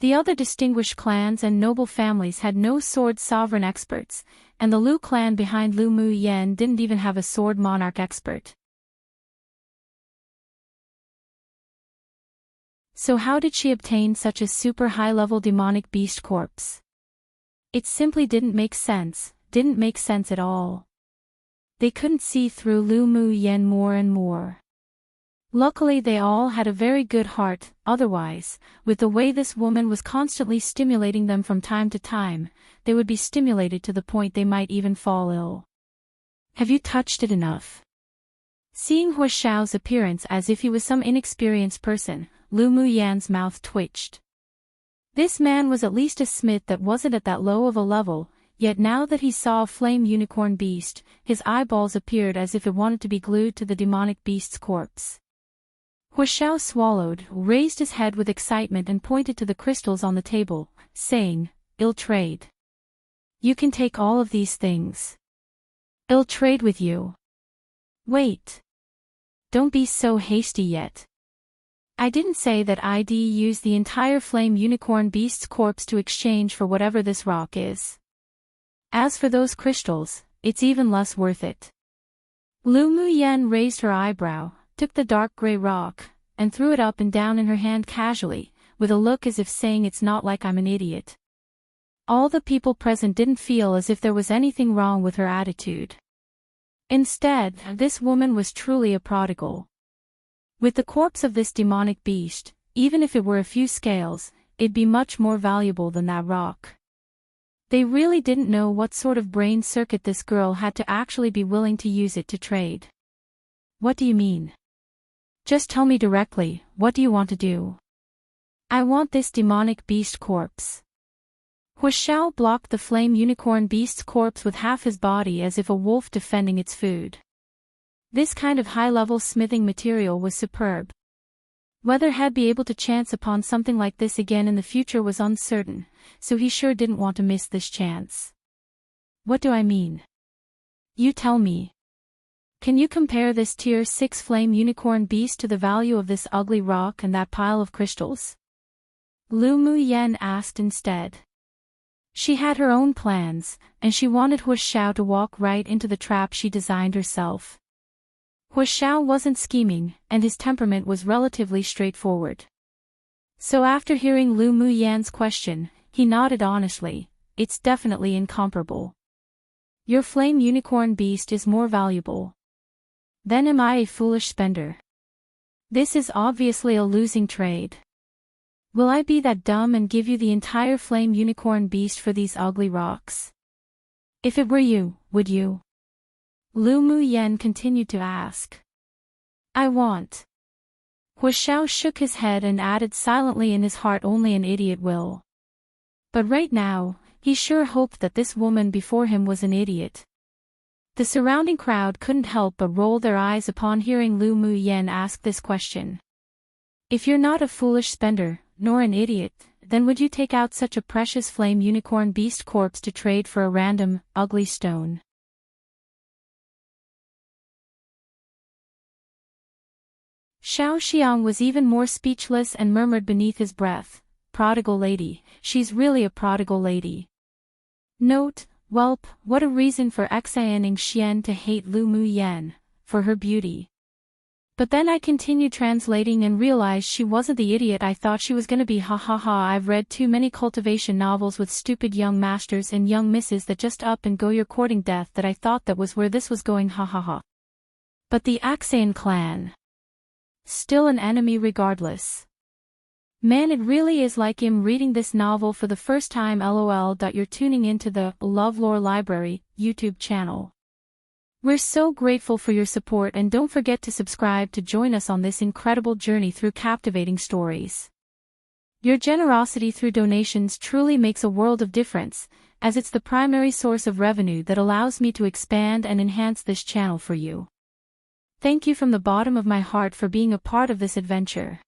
The other distinguished clans and noble families had no sword sovereign experts, and the Lu clan behind Lu Mu Yen didn't even have a sword monarch expert. So how did she obtain such a super high-level demonic beast corpse? It simply didn't make sense at all. They couldn't see through Lu Mu Yen more and more. Luckily they all had a very good heart, otherwise, with the way this woman was constantly stimulating them from time to time, they would be stimulated to the point they might even fall ill. Have you touched it enough? Seeing Hu Xiao's appearance as if he was some inexperienced person, Lu Muyan's mouth twitched. This man was at least a smith that wasn't at that low of a level, yet now that he saw a flame unicorn beast, his eyeballs appeared as if it wanted to be glued to the demonic beast's corpse. Hu Xiao swallowed, raised his head with excitement and pointed to the crystals on the table, saying, "I'll trade. You can take all of these things. I'll trade with you." Wait. Don't be so hasty yet. I didn't say that I'd use the entire flame unicorn beast's corpse to exchange for whatever this rock is. As for those crystals, it's even less worth it. Lu Muyan raised her eyebrow, took the dark gray rock, and threw it up and down in her hand casually, with a look as if saying it's not like I'm an idiot. All the people present didn't feel as if there was anything wrong with her attitude. Instead, this woman was truly a prodigal. With the corpse of this demonic beast, even if it were a few scales, it'd be much more valuable than that rock. They really didn't know what sort of brain circuit this girl had to actually be willing to use it to trade. What do you mean? Just tell me directly, what do you want to do? I want this demonic beast corpse. Hu Xiao blocked the flame unicorn beast's corpse with half his body as if a wolf defending its food. This kind of high-level smithing material was superb. Whether he'd be able to chance upon something like this again in the future was uncertain, so he sure didn't want to miss this chance. What do I mean? You tell me. Can you compare this tier 6 flame unicorn beast to the value of this ugly rock and that pile of crystals? Lu Muyan asked instead. She had her own plans, and she wanted Hu Xiao to walk right into the trap she designed herself. Hu Xiao wasn't scheming, and his temperament was relatively straightforward. So after hearing Lu Muyan's question, he nodded honestly, "It's definitely incomparable. Your flame unicorn beast is more valuable. Then am I a foolish spender? This is obviously a losing trade. Will I be that dumb and give you the entire flame unicorn beast for these ugly rocks? If it were you, would you?" Lu Muyan continued to ask. "I want." Hu Xiao shook his head and added silently in his heart, "Only an idiot will." But right now, he sure hoped that this woman before him was an idiot. The surrounding crowd couldn't help but roll their eyes upon hearing Lu Muyan ask this question. If you're not a foolish spender, nor an idiot, then would you take out such a precious flame unicorn beast corpse to trade for a random, ugly stone? Xiao Xiang was even more speechless and murmured beneath his breath, "Prodigal lady, she's really a prodigal lady." Note, Welp, what a reason for Xianing Xian to hate Lu Muyan, for her beauty. But then I continued translating and realized she wasn't the idiot I thought she was gonna be. Ha ha ha, I've read too many cultivation novels with stupid young masters and young misses that just up and go you're courting death that I thought that was where this was going. Ha ha ha. But the Xian clan. Still an enemy regardless. Man, it really is like I'm reading this novel for the first time. LOL. You're tuning into the LoveLore Library YouTube channel. We're so grateful for your support, and don't forget to subscribe to join us on this incredible journey through captivating stories. Your generosity through donations truly makes a world of difference, as it's the primary source of revenue that allows me to expand and enhance this channel for you. Thank you from the bottom of my heart for being a part of this adventure.